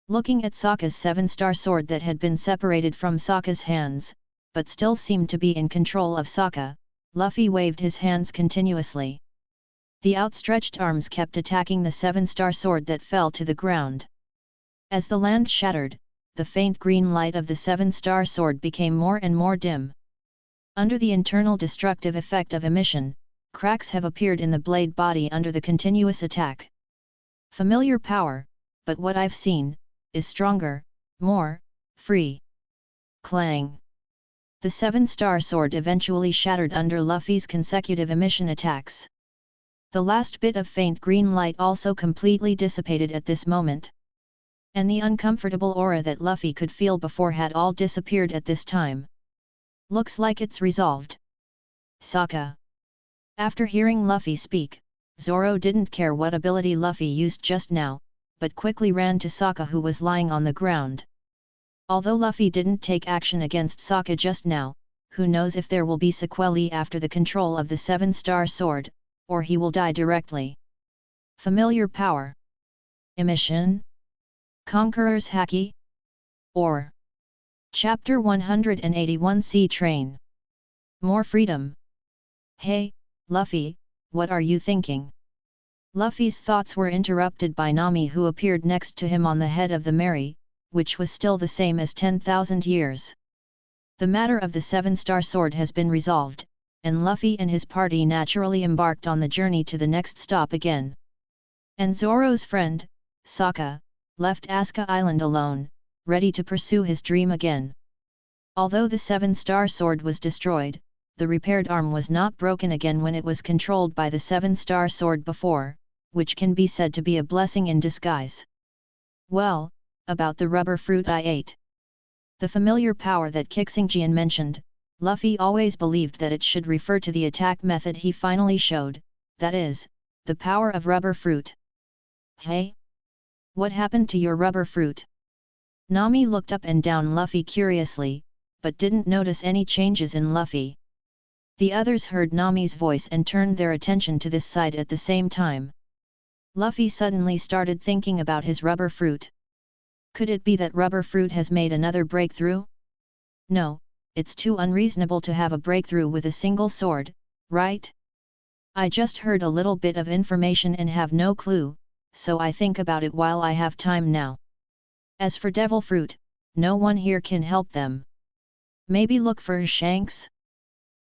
Speaker 1: Looking at Sokka's 7-star sword that had been separated from Sokka's hands, but still seemed to be in control of Sokka, Luffy waved his hands continuously. The outstretched arms kept attacking the 7-star sword that fell to the ground. As the land shattered, the faint green light of the 7-star sword became more and more dim. Under the internal destructive effect of emission, cracks have appeared in the blade body under the continuous attack. Familiar power, but what I've seen is stronger, more free. Clang! The 7-star sword eventually shattered under Luffy's consecutive emission attacks. The last bit of faint green light also completely dissipated at this moment. And the uncomfortable aura that Luffy could feel before had all disappeared at this time. Looks like it's resolved. Sokka. After hearing Luffy speak, Zoro didn't care what ability Luffy used just now, but quickly ran to Sokka who was lying on the ground. Although Luffy didn't take action against Sokka just now, who knows if there will be sequelae after the control of the 7-star sword, or he will die directly. Familiar power. Emission? Conqueror's Haki? Or Chapter 181 Sea Train. More freedom. Hey, Luffy, what are you thinking? Luffy's thoughts were interrupted by Nami who appeared next to him on the head of the Mary, which was still the same as 10,000 years. The matter of the 7-star sword has been resolved, and Luffy and his party naturally embarked on the journey to the next stop again. And Zoro's friend, Sokka, left Asuka Island alone, ready to pursue his dream again. Although the 7-star sword was destroyed, the repaired arm was not broken again when it was controlled by the 7-star sword before, which can be said to be a blessing in disguise. Well, about the rubber fruit I ate. The familiar power that Qingxuan mentioned, Luffy always believed that it should refer to the attack method he finally showed, that is, the power of rubber fruit. Hey? What happened to your rubber fruit? Nami looked up and down Luffy curiously, but didn't notice any changes in Luffy. The others heard Nami's voice and turned their attention to this side at the same time. Luffy suddenly started thinking about his rubber fruit. Could it be that rubber fruit has made another breakthrough? No, it's too unreasonable to have a breakthrough with a single sword, right? I just heard a little bit of information and have no clue, so I think about it while I have time now. As for devil fruit, no one here can help them. Maybe look for Shanks?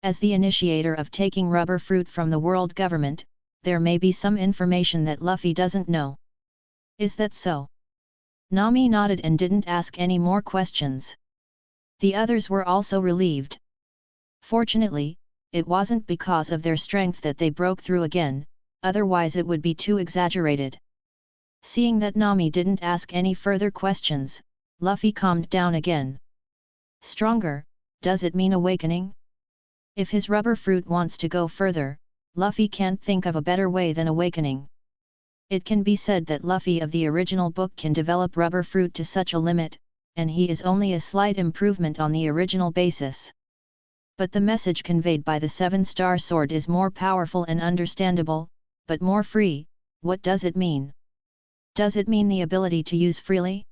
Speaker 1: As the initiator of taking rubber fruit from the world government, there may be some information that Luffy doesn't know. Is that so? Nami nodded and didn't ask any more questions. The others were also relieved. Fortunately, it wasn't because of their strength that they broke through again, otherwise it would be too exaggerated. Seeing that Nami didn't ask any further questions, Luffy calmed down again. Stronger, does it mean awakening? If his rubber fruit wants to go further, Luffy can't think of a better way than awakening. It can be said that Luffy of the original book can develop rubber fruit to such a limit, and he is only a slight improvement on the original basis. But the message conveyed by the 7-star sword is more powerful and understandable, but more free. What does it mean? Does it mean the ability to use freely?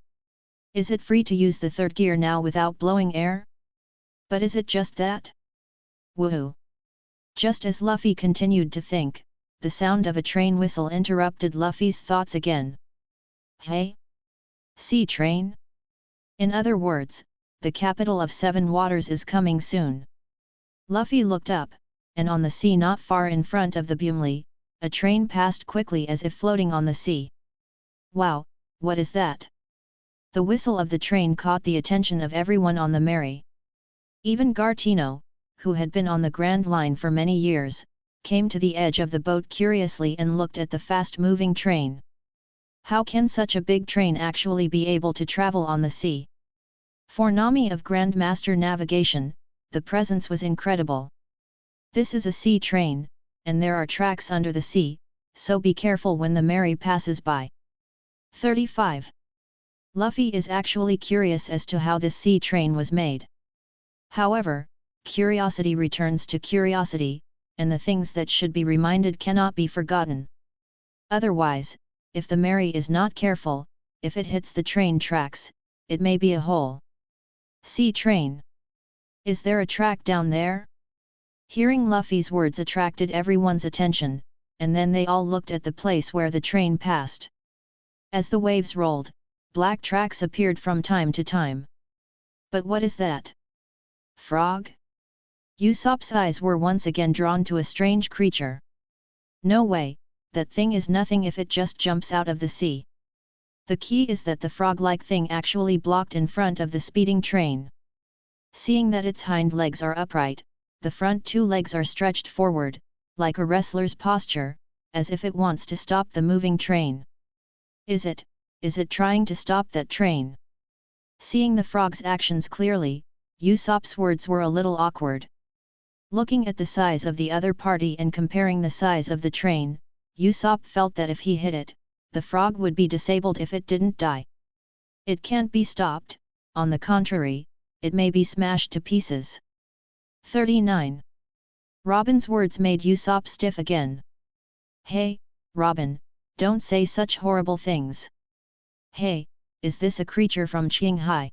Speaker 1: Is it free to use the third gear now without blowing air? But is it just that? Woohoo! Just as Luffy continued to think, the sound of a train whistle interrupted Luffy's thoughts again. Hey? Sea train? In other words, the capital of 7 waters is coming soon. Luffy looked up, and on the sea not far in front of the Bumli, a train passed quickly as if floating on the sea. Wow, what is that? The whistle of the train caught the attention of everyone on the Mary. Even Gartino, who had been on the Grand Line for many years, came to the edge of the boat curiously and looked at the fast-moving train. How can such a big train actually be able to travel on the sea? For Nami of Grandmaster Navigation, the presence was incredible. This is a sea train, and there are tracks under the sea, so be careful when the Mary passes by. 35. Luffy is actually curious as to how this sea train was made. However, curiosity returns to curiosity, and the things that should be reminded cannot be forgotten. Otherwise, if the Mary is not careful, if it hits the train tracks, it may be a whole sea train. Is there a track down there? Hearing Luffy's words attracted everyone's attention, and then they all looked at the place where the train passed. As the waves rolled, black tracks appeared from time to time. But what is that? Frog? Usopp's eyes were once again drawn to a strange creature. No way, that thing is nothing if it just jumps out of the sea. The key is that the frog-like thing actually blocked in front of the speeding train. Seeing that its hind legs are upright, the front two legs are stretched forward, like a wrestler's posture, as if it wants to stop the moving train. Is it trying to stop that train? Seeing the frog's actions clearly, Usopp's words were a little awkward. Looking at the size of the other party and comparing the size of the train, Usopp felt that if he hit it, the frog would be disabled if it didn't die. It can't be stopped, on the contrary, it may be smashed to pieces. 39. Robin's words made Usopp stiff again. Hey, Robin, don't say such horrible things. Hey, is this a creature from Qinghai?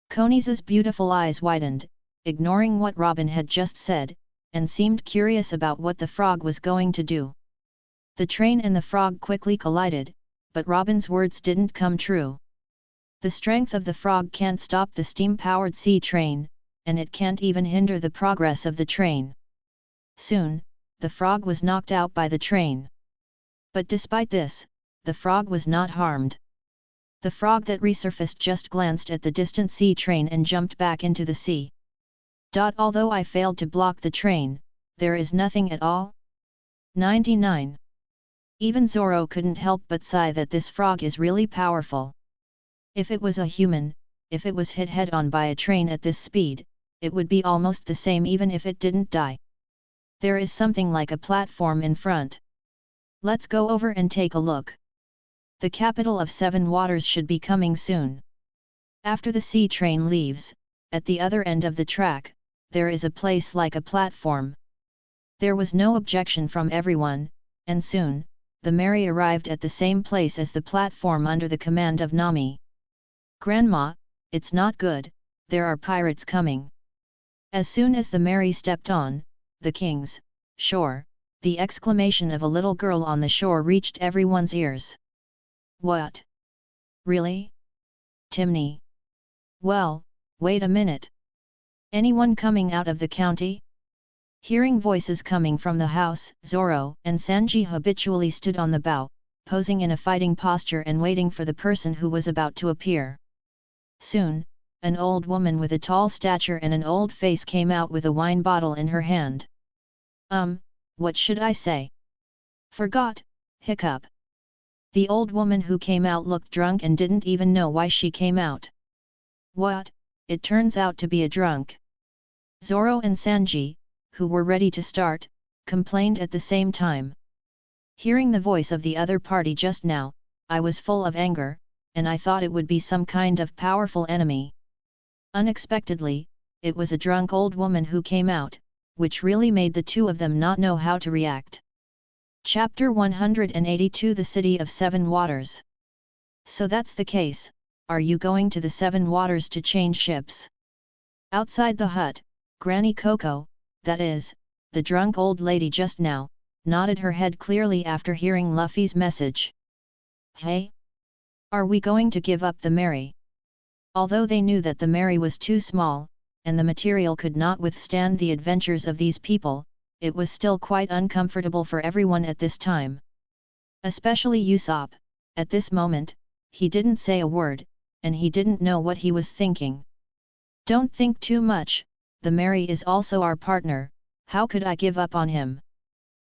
Speaker 1: Konis's beautiful eyes widened, ignoring what Robin had just said, and seemed curious about what the frog was going to do. The train and the frog quickly collided, but Robin's words didn't come true. The strength of the frog can't stop the steam-powered sea train, and it can't even hinder the progress of the train. Soon, the frog was knocked out by the train. But despite this, the frog was not harmed. The frog that resurfaced just glanced at the distant sea train and jumped back into the sea. Although I failed to block the train, there is nothing at all? 99. Even Zoro couldn't help but sigh that this frog is really powerful. If it was a human, if it was hit head-on by a train at this speed, it would be almost the same even if it didn't die. There is something like a platform in front. Let's go over and take a look. The capital of Seven Waters should be coming soon. After the sea train leaves, at the other end of the track, there is a place like a platform. There was no objection from everyone, and soon, the Mary arrived at the same place as the platform under the command of Nami. Grandma, it's not good, there are pirates coming. As soon as the Mary stepped on the king's shore, the exclamation of a little girl on the shore reached everyone's ears. What? Really? Timmy? Well, wait a minute. Anyone coming out of the county? Hearing voices coming from the house, Zoro and Sanji habitually stood on the bow, posing in a fighting posture and waiting for the person who was about to appear. Soon, an old woman with a tall stature and an old face came out with a wine bottle in her hand. What should I say? Forgot, hiccup. The old woman who came out looked drunk and didn't even know why she came out. What, it turns out to be a drunk. Zoro and Sanji, who were ready to start, complained at the same time. Hearing the voice of the other party just now, I was full of anger, and I thought it would be some kind of powerful enemy. Unexpectedly, it was a drunk old woman who came out, which really made the two of them not know how to react. Chapter 182 The City of Seven Waters. So that's the case, are you going to the Seven Waters to change ships? Outside the hut, Granny Coco, that is, the drunk old lady just now, nodded her head clearly after hearing Luffy's message. Hey? Are we going to give up the Mary? Although they knew that the Mary was too small, and the material could not withstand the adventures of these people, it was still quite uncomfortable for everyone at this time. Especially Usopp. At this moment, he didn't say a word, and he didn't know what he was thinking. Don't think too much, the Mary is also our partner, how could I give up on him?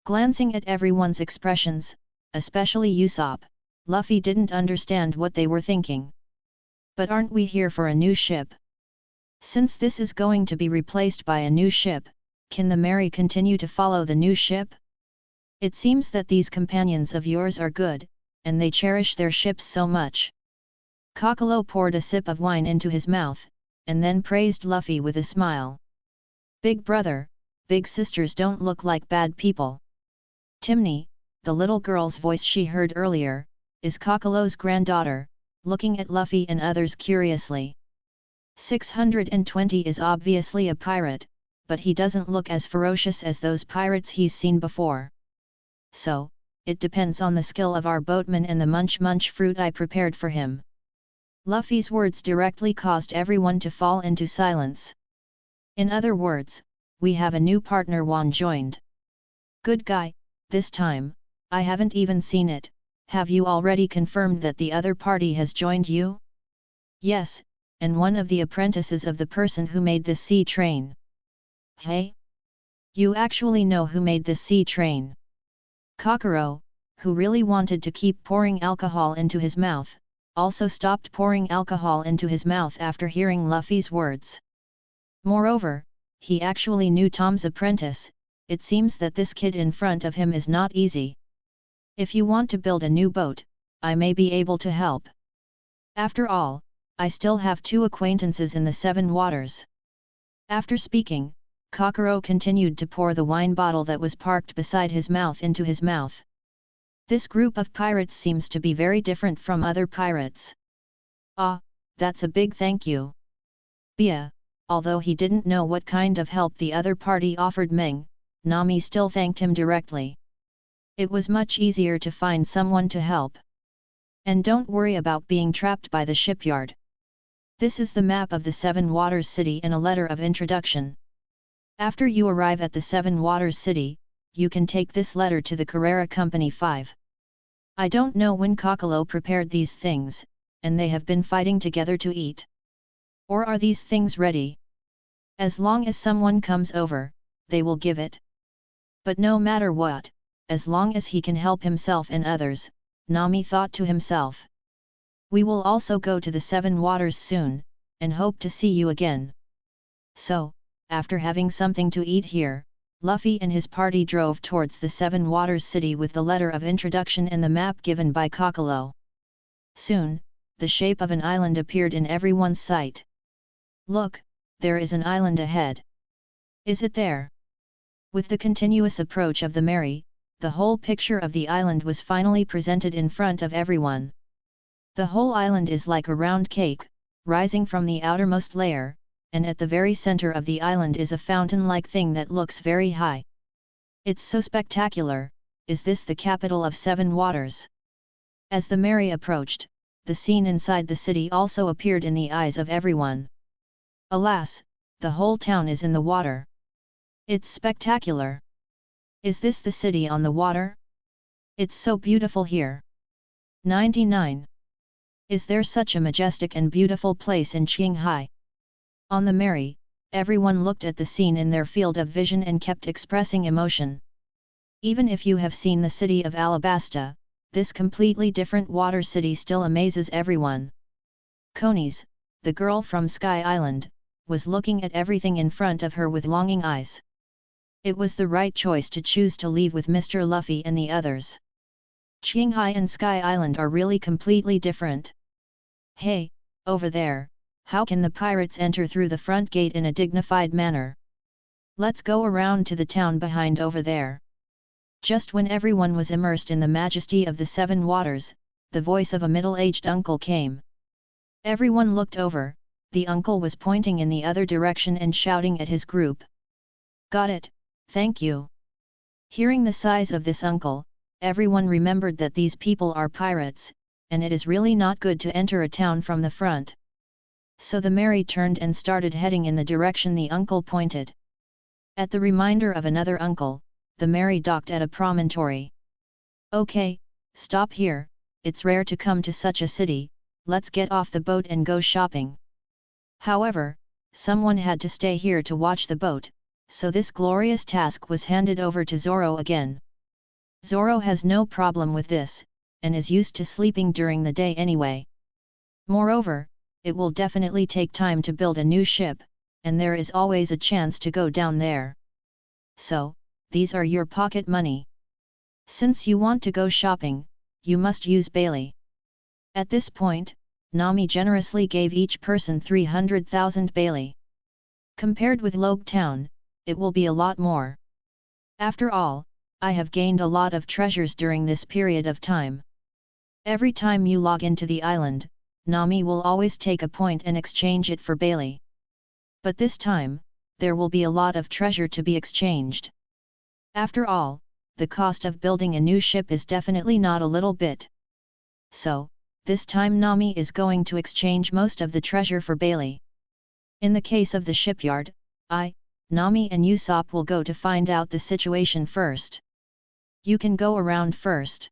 Speaker 1: Glancing at everyone's expressions, especially Usopp, Luffy didn't understand what they were thinking. But aren't we here for a new ship? Since this is going to be replaced by a new ship, can the Mary continue to follow the new ship? It seems that these companions of yours are good, and they cherish their ships so much. Kokolo poured a sip of wine into his mouth, and then praised Luffy with a smile. Big brother, big sisters don't look like bad people. Timney, the little girl's voice she heard earlier, is Kokolo's granddaughter, looking at Luffy and others curiously. 620 is obviously a pirate, but he doesn't look as ferocious as those pirates he's seen before. So, it depends on the skill of our boatman and the munch fruit I prepared for him. Luffy's words directly caused everyone to fall into silence. In other words, we have a new partner. Juan joined. Good guy, this time, I haven't even seen it. Have you already confirmed that the other party has joined you? Yes, and one of the apprentices of the person who made this sea train. Hey? You actually know who made this sea train? Kokoro, who really wanted to keep pouring alcohol into his mouth, also stopped pouring alcohol into his mouth after hearing Luffy's words. Moreover, he actually knew Tom's apprentice. It seems that this kid in front of him is not easy. If you want to build a new boat, I may be able to help. After all, I still have 2 acquaintances in the 7 waters. After speaking, Kokoro continued to pour the wine bottle that was parked beside his mouth into his mouth. This group of pirates seems to be very different from other pirates. Ah, that's a big thank you. Bia, although he didn't know what kind of help the other party offered Meng, Nami still thanked him directly. It was much easier to find someone to help. And don't worry about being trapped by the shipyard. This is the map of the 7 Waters City and a letter of introduction. After you arrive at the 7 Waters City, you can take this letter to the Carrera Company 5. I don't know when Kokolo prepared these things, and they have been fighting together to eat. Or are these things ready? As long as someone comes over, they will give it. But no matter what, as long as he can help himself and others, Nami thought to himself. We will also go to the 7 Waters soon, and hope to see you again. So, after having something to eat here, Luffy and his party drove towards the 7 Waters City with the letter of introduction and the map given by Kokolo. Soon, the shape of an island appeared in everyone's sight. Look, there is an island ahead. Is it there? With the continuous approach of the Mary, the whole picture of the island was finally presented in front of everyone. The whole island is like a round cake, rising from the outermost layer, and at the very center of the island is a fountain-like thing that looks very high. It's so spectacular. Is this the capital of 7 Waters? As the Mary approached, the scene inside the city also appeared in the eyes of everyone. Alas, the whole town is in the water. It's spectacular. Is this the city on the water? It's so beautiful here. 99. Is there such a majestic and beautiful place in Qinghai? On the Mary, everyone looked at the scene in their field of vision and kept expressing emotion. Even if you have seen the city of Alabasta, this completely different water city still amazes everyone. Konis, the girl from Sky Island, was looking at everything in front of her with longing eyes. It was the right choice to choose to leave with Mr. Luffy and the others. Qinghai and Sky Island are really completely different. Hey, over there, how can the pirates enter through the front gate in a dignified manner? Let's go around to the town behind over there. Just when everyone was immersed in the majesty of the 7 Waters, the voice of a middle-aged uncle came. Everyone looked over. The uncle was pointing in the other direction and shouting at his group. Got it, thank you. Hearing the size of this uncle, everyone remembered that these people are pirates, and it is really not good to enter a town from the front. So the Mary turned and started heading in the direction the uncle pointed. At the reminder of another uncle, the Mary docked at a promontory. Okay, stop here, it's rare to come to such a city, let's get off the boat and go shopping. However, someone had to stay here to watch the boat, so this glorious task was handed over to Zoro again. Zoro has no problem with this, and is used to sleeping during the day anyway. Moreover, it will definitely take time to build a new ship, and there is always a chance to go down there. So, these are your pocket money. Since you want to go shopping, you must use Bailey. At this point, Nami generously gave each person 300,000 Bailey. Compared with Logue Town, it will be a lot more. After all, I have gained a lot of treasures during this period of time. Every time you log into the island, Nami will always take a point and exchange it for Bailey. But this time, there will be a lot of treasure to be exchanged. After all, the cost of building a new ship is definitely not a little bit. So, this time Nami is going to exchange most of the treasure for Bailey. In the case of the shipyard, Nami and Usopp will go to find out the situation first. You can go around first.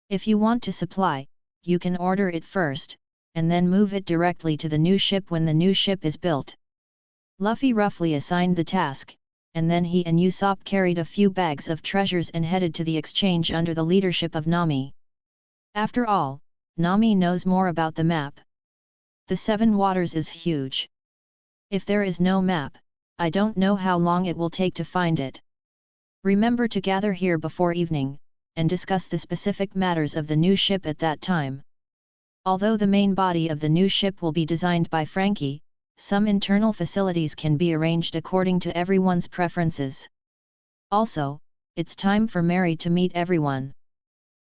Speaker 1: If you want to supply, you can order it first, and then move it directly to the new ship when the new ship is built. Luffy roughly assigned the task, and then he and Usopp carried a few bags of treasures and headed to the exchange under the leadership of Nami. After all, Nami knows more about the map. The Seven Waters is huge. If there is no map, I don't know how long it will take to find it. Remember to gather here before evening, and discuss the specific matters of the new ship at that time. Although the main body of the new ship will be designed by Frankie, some internal facilities can be arranged according to everyone's preferences. Also, it's time for Mary to meet everyone.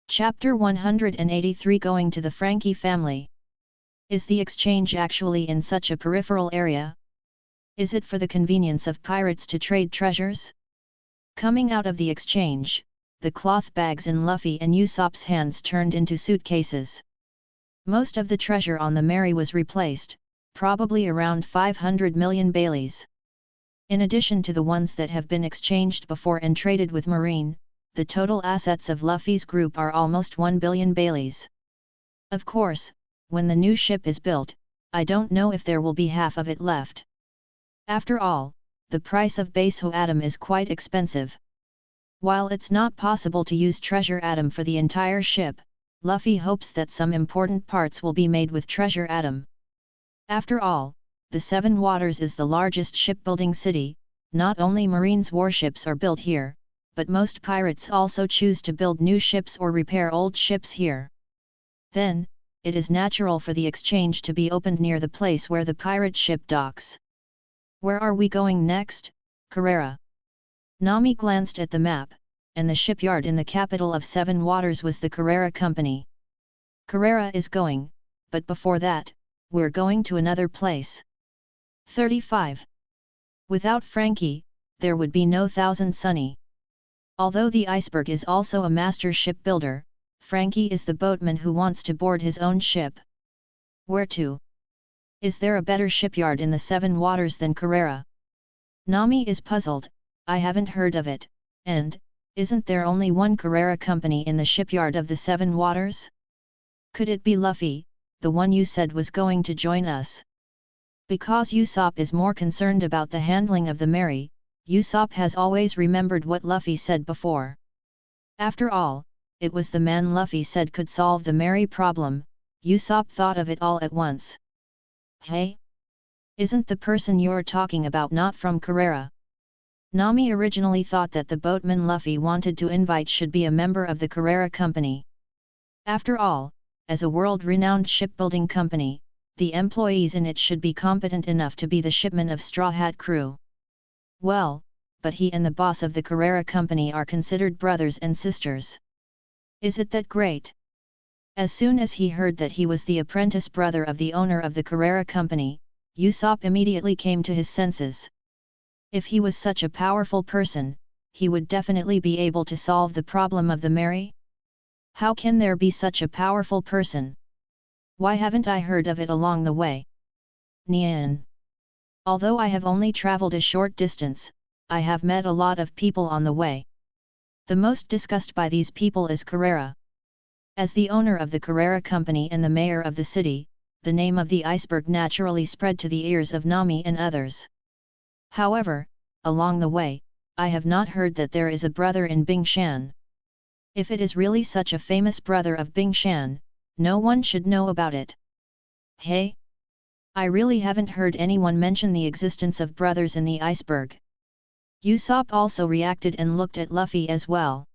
Speaker 1: Chapter 183 Going to the Frankie family. Is the exchange actually in such a peripheral area? Is it for the convenience of pirates to trade treasures? Coming out of the exchange, the cloth bags in Luffy and Usopp's hands turned into suitcases. Most of the treasure on the Mary was replaced, probably around 500 million Baileys. In addition to the ones that have been exchanged before and traded with Marine, the total assets of Luffy's group are almost 1 billion Baileys. Of course, when the new ship is built, I don't know if there will be half of it left. After all, the price of base Ho atom is quite expensive. While it's not possible to use treasure atom for the entire ship, Luffy hopes that some important parts will be made with treasure atom. After all, the Seven Waters is the largest shipbuilding city. Not only Marine's warships are built here, but most pirates also choose to build new ships or repair old ships here. Then, it is natural for the exchange to be opened near the place where the pirate ship docks. Where are we going next, Carrera? Nami glanced at the map, and the shipyard in the capital of Seven Waters was the Carrera Company. Carrera is going, but before that, we're going to another place. 35. Without Frankie, there would be no Thousand Sunny. Although the iceberg is also a master shipbuilder, Frankie is the boatman who wants to board his own ship. Where to? Is there a better shipyard in the Seven Waters than Carrera? Nami is puzzled. I haven't heard of it, and, isn't there only one Carrera company in the shipyard of the Seven Waters? Could it be Luffy, the one you said was going to join us? Because Usopp is more concerned about the handling of the Mary, Usopp has always remembered what Luffy said before. After all, it was the man Luffy said could solve the Mary problem. Usopp thought of it all at once. Hey? Isn't the person you're talking about not from Carrera? Nami originally thought that the boatman Luffy wanted to invite should be a member of the Carrera Company. After all, as a world-renowned shipbuilding company, the employees in it should be competent enough to be the shipmen of Straw Hat Crew. Well, but he and the boss of the Carrera Company are considered brothers and sisters. Is it that great? As soon as he heard that he was the apprentice brother of the owner of the Carrera Company, Usopp immediately came to his senses. If he was such a powerful person, he would definitely be able to solve the problem of the Mary. How can there be such a powerful person? Why haven't I heard of it along the way? Nian. Although I have only traveled a short distance, I have met a lot of people on the way. The most discussed by these people is Carrera. As the owner of the Carrera Company and the mayor of the city, the name of the iceberg naturally spread to the ears of Nami and others. However, along the way, I have not heard that there is a brother in Bingshan. If it is really such a famous brother of Bingshan, no one should know about it. Hey? I really haven't heard anyone mention the existence of brothers in the iceberg. Usopp also reacted and looked at Luffy as well.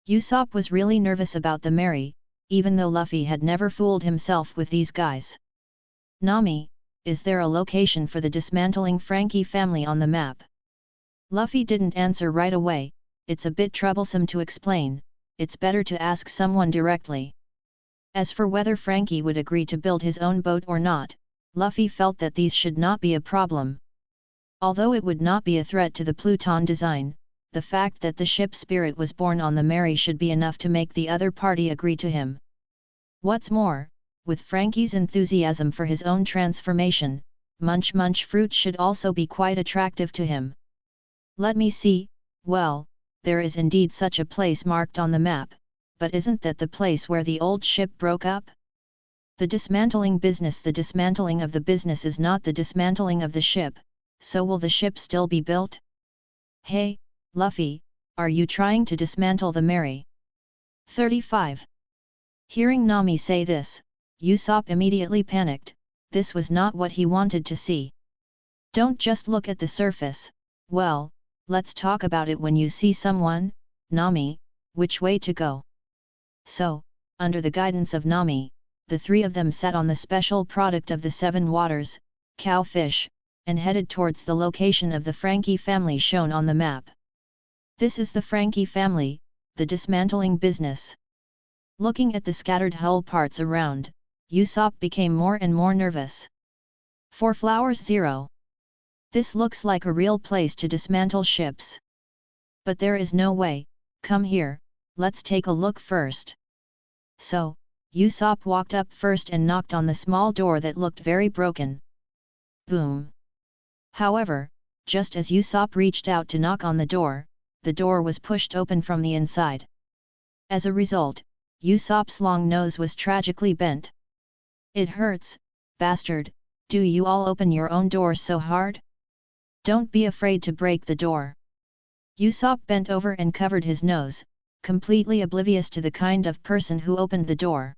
Speaker 1: Usopp was really nervous about the Mary, even though Luffy had never fooled himself with these guys. Nami, is there a location for the dismantling Frankie family on the map? Luffy didn't answer right away. It's a bit troublesome to explain, it's better to ask someone directly. As for whether Frankie would agree to build his own boat or not, Luffy felt that these should not be a problem. Although it would not be a threat to the Pluton design, the fact that the ship spirit was born on the Mary should be enough to make the other party agree to him. What's more, with Frankie's enthusiasm for his own transformation, Munch Munch fruit should also be quite attractive to him. Let me see, well, there is indeed such a place marked on the map, but isn't that the place where the old ship broke up? The dismantling of the business is not the dismantling of the ship, so will the ship still be built? Hey, Luffy, are you trying to dismantle the Mary? 35. Hearing Nami say this, Usopp immediately panicked. This was not what he wanted to see. Don't just look at the surface, well, let's talk about it when you see someone. Nami, which way to go? So, under the guidance of Nami, the three of them sat on the special product of the Seven Waters, cowfish, and headed towards the location of the Frankie family shown on the map. This is the Frankie family, the dismantling business. Looking at the scattered hull parts around, Usopp became more and more nervous. 4 Flowers 0. This looks like a real place to dismantle ships. But there is no way, come here, let's take a look first. So, Usopp walked up first and knocked on the small door that looked very broken. Boom! However, just as Usopp reached out to knock on the door was pushed open from the inside. As a result, Usopp's long nose was tragically bent. It hurts, bastard, do you all open your own doors so hard? Don't be afraid to break the door. Usopp bent over and covered his nose, completely oblivious to the kind of person who opened the door.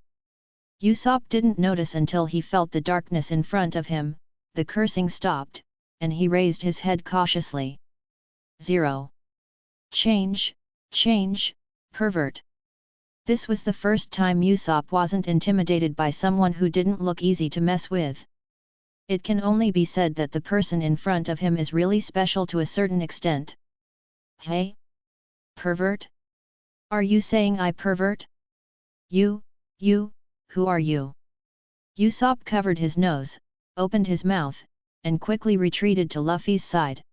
Speaker 1: Usopp didn't notice until he felt the darkness in front of him, the cursing stopped, and he raised his head cautiously. 0. Change, pervert. This was the first time Usopp wasn't intimidated by someone who didn't look easy to mess with. It can only be said that the person in front of him is really special to a certain extent. Hey? Pervert? Are you saying I pervert? You, who are you? Usopp covered his nose, opened his mouth, and quickly retreated to Luffy's side.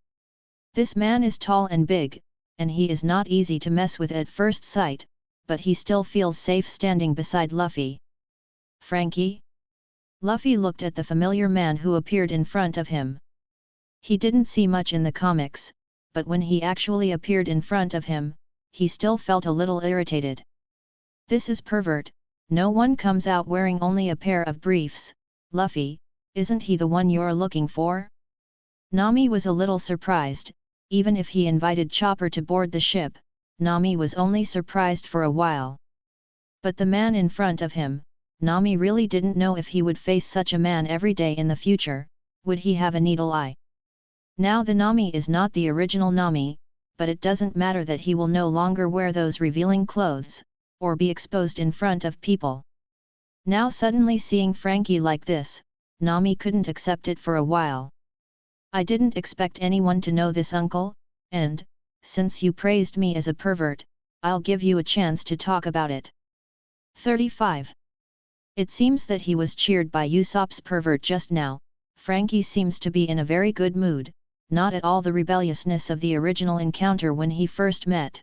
Speaker 1: This man is tall and big, and he is not easy to mess with at first sight, but he still feels safe standing beside Luffy. Frankie? Luffy looked at the familiar man who appeared in front of him. He didn't see much in the comics, but when he actually appeared in front of him, he still felt a little irritated. This is pervert, no one comes out wearing only a pair of briefs. Luffy, isn't he the one you're looking for? Nami was a little surprised. Even if he invited Chopper to board the ship, Nami was only surprised for a while. But the man in front of him, Nami really didn't know if he would face such a man every day in the future. Would he have a needle eye? Now the Nami is not the original Nami, but it doesn't matter that he will no longer wear those revealing clothes, or be exposed in front of people. Now suddenly seeing Frankie like this, Nami couldn't accept it for a while. I didn't expect anyone to know this, uncle, and, since you praised me as a pervert, I'll give you a chance to talk about it. 35. It seems that he was cheered by Usopp's pervert just now. Frankie seems to be in a very good mood, not at all the rebelliousness of the original encounter when he first met.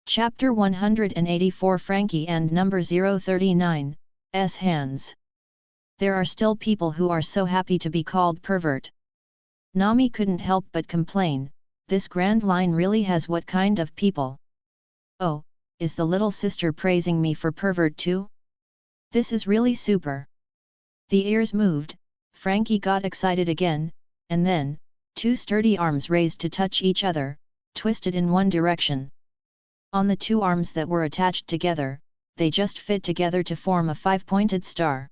Speaker 1: Chapter 184 Frankie and number 039, S hands. There are still people who are so happy to be called pervert. Nami couldn't help but complain, this Grand Line really has what kind of people? Oh, is the little sister praising me for pervert too? This is really super. The ears moved, Frankie got excited again, and then, two sturdy arms raised to touch each other, twisted in one direction. On the two arms that were attached together, they just fit together to form a 5-pointed star.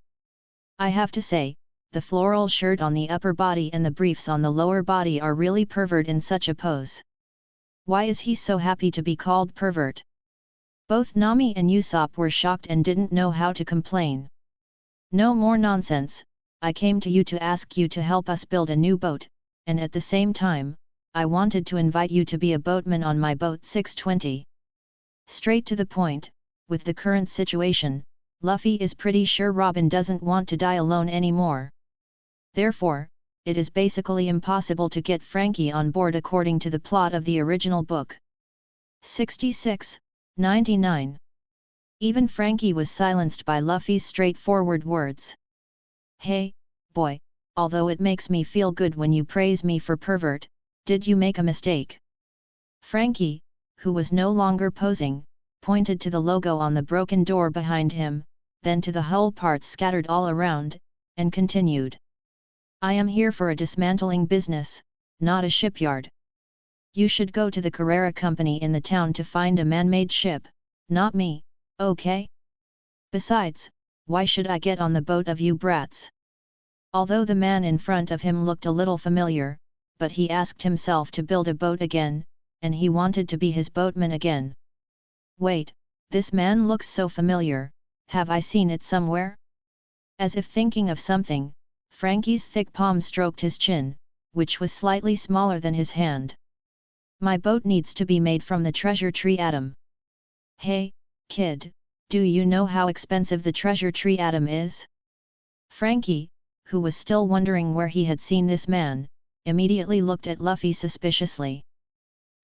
Speaker 1: I have to say, the floral shirt on the upper body and the briefs on the lower body are really pervert in such a pose. Why is he so happy to be called pervert? Both Nami and Usopp were shocked and didn't know how to complain. No more nonsense, I came to you to ask you to help us build a new boat, and at the same time, I wanted to invite you to be a boatman on my boat 620. Straight to the point, with the current situation, Luffy is pretty sure Robin doesn't want to die alone anymore. Therefore, it is basically impossible to get Frankie on board according to the plot of the original book. 66-99. Even Frankie was silenced by Luffy's straightforward words. Hey, boy, although it makes me feel good when you praise me for pervert, did you make a mistake? Frankie, who was no longer posing, pointed to the logo on the broken door behind him, then to the hull parts scattered all around, and continued. I am here for a dismantling business, not a shipyard. You should go to the Carrera company in the town to find a man-made ship, not me, okay? Besides, why should I get on the boat of you brats? Although the man in front of him looked a little familiar, but he asked himself to build a boat again, and he wanted to be his boatman again. Wait, this man looks so familiar, have I seen it somewhere? As if thinking of something, Frankie's thick palm stroked his chin, which was slightly smaller than his hand. My boat needs to be made from the treasure tree atom. Hey, kid, do you know how expensive the treasure tree atom is? Frankie, who was still wondering where he had seen this man, immediately looked at Luffy suspiciously.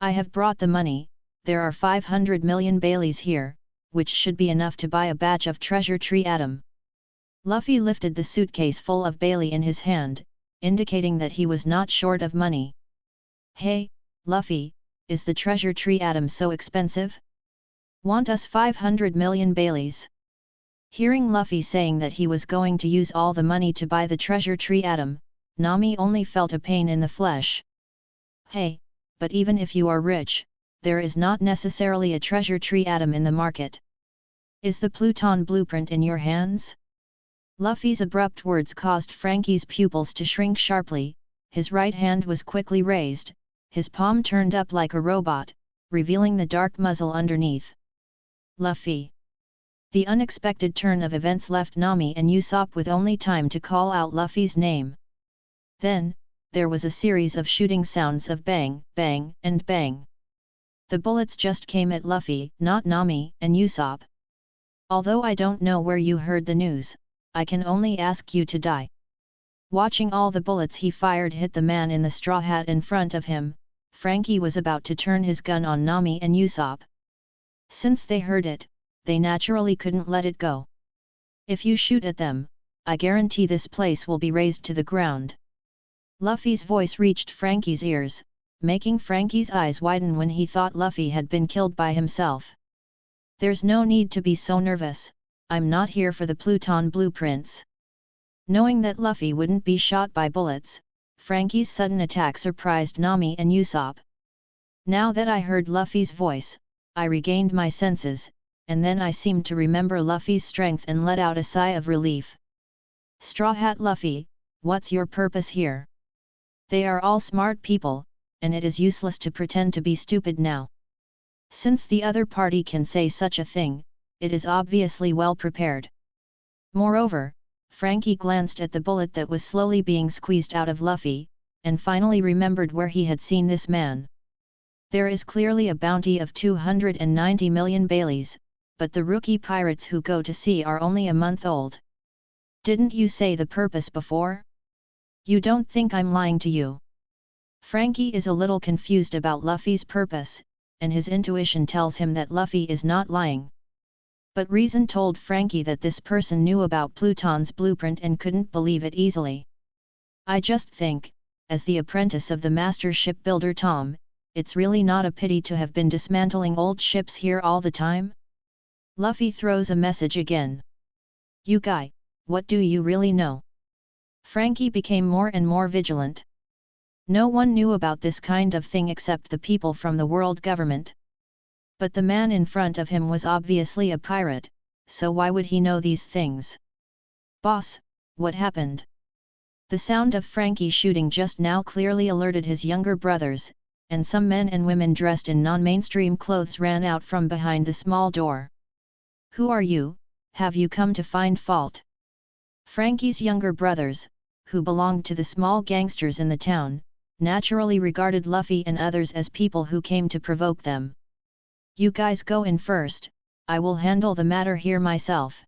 Speaker 1: I have brought the money, there are 500 million Baileys here, which should be enough to buy a batch of treasure tree atom. Luffy lifted the suitcase full of Bailey in his hand, indicating that he was not short of money. Hey, Luffy, is the treasure tree atom so expensive? Want us 500 million Baileys? Hearing Luffy saying that he was going to use all the money to buy the treasure tree atom, Nami only felt a pain in the flesh. Hey, but even if you are rich, there is not necessarily a treasure tree atom in the market. Is the Pluton blueprint in your hands? Luffy's abrupt words caused Frankie's pupils to shrink sharply, his right hand was quickly raised, his palm turned up like a robot, revealing the dark muzzle underneath. Luffy. The unexpected turn of events left Nami and Usopp with only time to call out Luffy's name. Then, there was a series of shooting sounds of bang, bang, and bang. The bullets just came at Luffy, not Nami and Usopp. Although I don't know where you heard the news, I can only ask you to die. Watching all the bullets he fired hit the man in the straw hat in front of him, Frankie was about to turn his gun on Nami and Usopp. Since they heard it, they naturally couldn't let it go. If you shoot at them, I guarantee this place will be razed to the ground. Luffy's voice reached Frankie's ears, making Frankie's eyes widen when he thought Luffy had been killed by himself. There's no need to be so nervous, I'm not here for the Pluton blueprints. Knowing that Luffy wouldn't be shot by bullets, Frankie's sudden attack surprised Nami and Usopp. Now that I heard Luffy's voice, I regained my senses, and then I seemed to remember Luffy's strength and let out a sigh of relief. Straw Hat Luffy, what's your purpose here? They are all smart people, and it is useless to pretend to be stupid now. Since the other party can say such a thing, it is obviously well prepared. Moreover, Frankie glanced at the bullet that was slowly being squeezed out of Luffy, and finally remembered where he had seen this man. There is clearly a bounty of 290 million Baileys, but the rookie pirates who go to sea are only a month old. Didn't you say the purpose before? You don't think I'm lying to you? Frankie is a little confused about Luffy's purpose, and his intuition tells him that Luffy is not lying. But reason told Frankie that this person knew about Pluton's blueprint and couldn't believe it easily. I just think, as the apprentice of the master shipbuilder Tom, it's really not a pity to have been dismantling old ships here all the time? Luffy throws a message again. You guy, what do you really know? Frankie became more and more vigilant. No one knew about this kind of thing except the people from the world government. But the man in front of him was obviously a pirate, so why would he know these things? "Boss, what happened?" The sound of Frankie shooting just now clearly alerted his younger brothers, and some men and women dressed in non-mainstream clothes ran out from behind the small door. "Who are you? Have you come to find fault?" Frankie's younger brothers, who belonged to the small gangsters in the town, naturally regarded Luffy and others as people who came to provoke them. "You guys go in first, I will handle the matter here myself."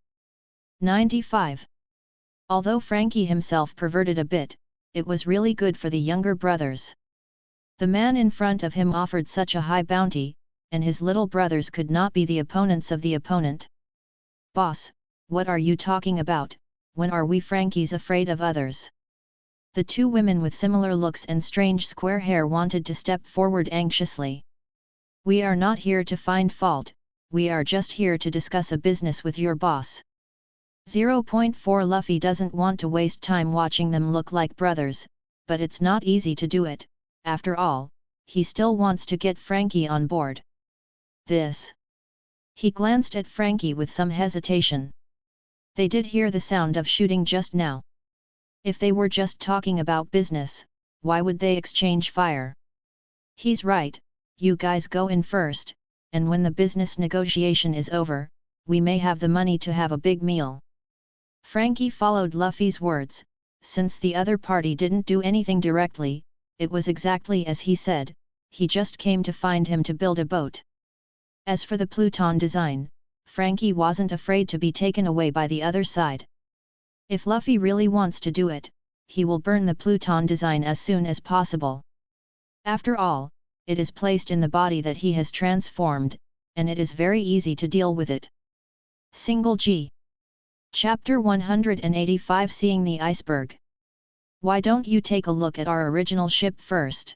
Speaker 1: 95. Although Frankie himself perverted a bit, it was really good for the younger brothers. The man in front of him offered such a high bounty, and his little brothers could not be the opponents of the opponent. "Boss, what are you talking about? When are we Frankies afraid of others?" The two women with similar looks and strange square hair wanted to step forward anxiously. "We are not here to find fault, we are just here to discuss a business with your boss." 0.4 Luffy doesn't want to waste time watching them look like brothers, but it's not easy to do it. After all, he still wants to get Frankie on board. "This." He glanced at Frankie with some hesitation. They did hear the sound of shooting just now. If they were just talking about business, why would they exchange fire? "He's right, you guys go in first, and when the business negotiation is over, we may have the money to have a big meal." Frankie followed Luffy's words. Since the other party didn't do anything directly, it was exactly as he said, he just came to find him to build a boat. As for the Pluton design, Frankie wasn't afraid to be taken away by the other side. If Luffy really wants to do it, he will burn the Pluton design as soon as possible. After all, it is placed in the body that he has transformed, and it is very easy to deal with it. Single G. Chapter 185 Seeing the Iceberg. "Why don't you take a look at our original ship first?"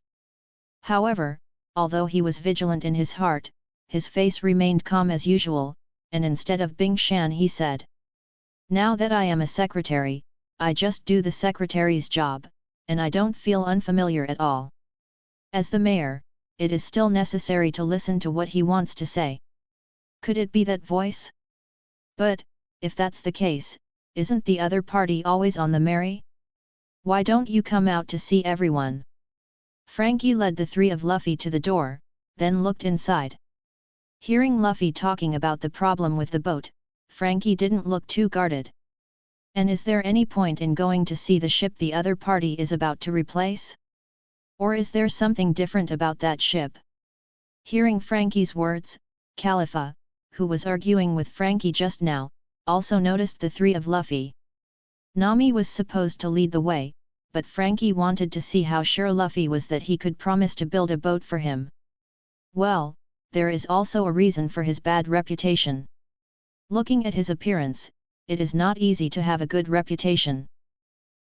Speaker 1: However, although he was vigilant in his heart, his face remained calm as usual, and instead of Bing Shan he said, "Now that I am a secretary, I just do the secretary's job, and I don't feel unfamiliar at all. As the mayor, it is still necessary to listen to what he wants to say." Could it be that voice? But, if that's the case, isn't the other party always on the merry? Why don't you come out to see everyone? Frankie led the three of Luffy to the door, then looked inside. Hearing Luffy talking about the problem with the boat, Frankie didn't look too guarded. And is there any point in going to see the ship the other party is about to replace? Or is there something different about that ship? Hearing Frankie's words, Khalifa, who was arguing with Frankie just now, also noticed the three of Luffy. Nami was supposed to lead the way, but Frankie wanted to see how sure Luffy was that he could promise to build a boat for him. Well, there is also a reason for his bad reputation. Looking at his appearance, it is not easy to have a good reputation.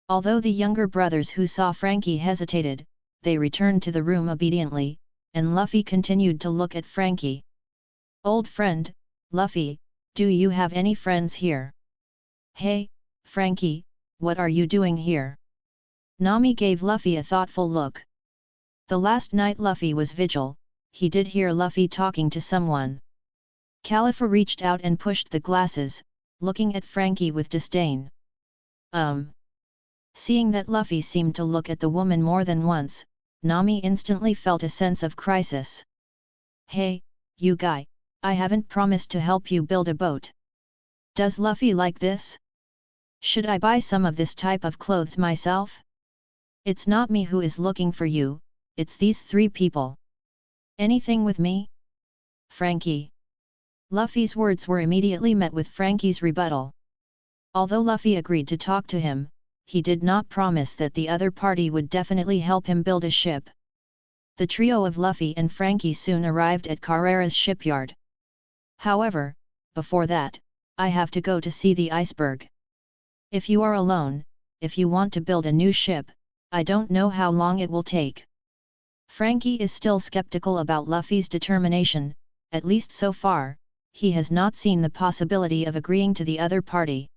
Speaker 1: Although the younger brothers who saw Frankie hesitated, they returned to the room obediently, and Luffy continued to look at Frankie. "Old friend, Luffy, do you have any friends here?" "Hey, Frankie, what are you doing here?" Nami gave Luffy a thoughtful look. The last night Luffy was vigil, he did hear Luffy talking to someone. Khalifa reached out and pushed the glasses, looking at Frankie with disdain. Seeing that Luffy seemed to look at the woman more than once, Nami instantly felt a sense of crisis. "Hey, you guy, I haven't promised to help you build a boat. Does Luffy like this? Should I buy some of this type of clothes myself? It's not me who is looking for you, it's these three people. Anything with me? Frankie." Luffy's words were immediately met with Frankie's rebuttal. Although Luffy agreed to talk to him, he did not promise that the other party would definitely help him build a ship. The trio of Luffy and Frankie soon arrived at Carrera's shipyard. "However, before that, I have to go to see the iceberg. If you are alone, if you want to build a new ship, I don't know how long it will take." Frankie is still skeptical about Luffy's determination, at least so far, he has not seen the possibility of agreeing to the other party.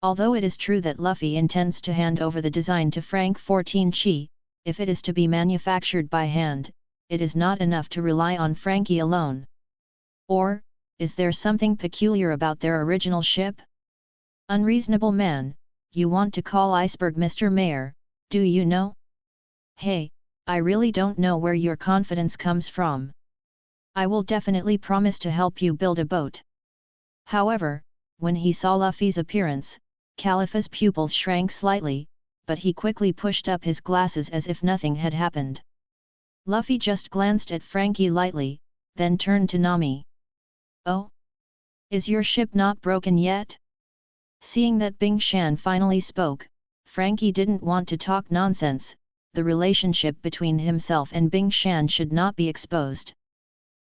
Speaker 1: Although it is true that Luffy intends to hand over the design to Frank 14 Chi, if it is to be manufactured by hand, it is not enough to rely on Frankie alone. Or, is there something peculiar about their original ship? Unreasonable man, you want to call iceberg Mr. Mayor, do you know? Hey, I really don't know where your confidence comes from. I will definitely promise to help you build a boat. However, when he saw Luffy's appearance, Khalifa's pupils shrank slightly, but he quickly pushed up his glasses as if nothing had happened. Luffy just glanced at Frankie lightly, then turned to Nami. Oh? Is your ship not broken yet? Seeing that Bing Shan finally spoke, Frankie didn't want to talk nonsense. The relationship between himself and Bing Shan should not be exposed.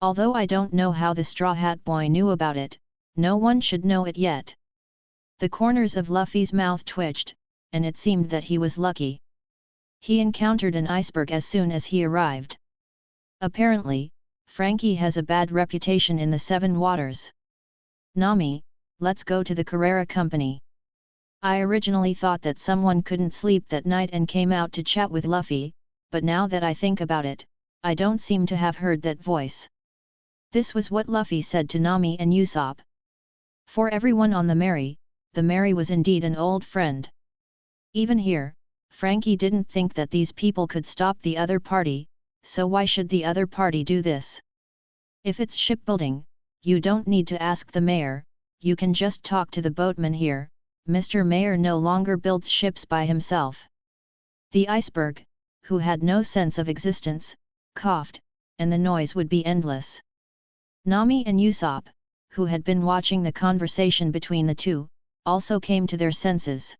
Speaker 1: Although I don't know how the Straw Hat Boy knew about it, no one should know it yet. The corners of Luffy's mouth twitched, and it seemed that he was lucky. He encountered an iceberg as soon as he arrived. Apparently, Frankie has a bad reputation in the Seven Waters. Nami, let's go to the Carrera Company. I originally thought that someone couldn't sleep that night and came out to chat with Luffy, but now that I think about it, I don't seem to have heard that voice. This was what Luffy said to Nami and Usopp. For everyone on the Mary was indeed an old friend. Even here, Frankie didn't think that these people could stop the other party, so why should the other party do this? If it's shipbuilding, you don't need to ask the mayor, you can just talk to the boatman here. Mr. Mayor no longer builds ships by himself. The iceberg, who had no sense of existence, coughed, and the noise would be endless. Nami and Usopp, who had been watching the conversation between the two, also came to their senses.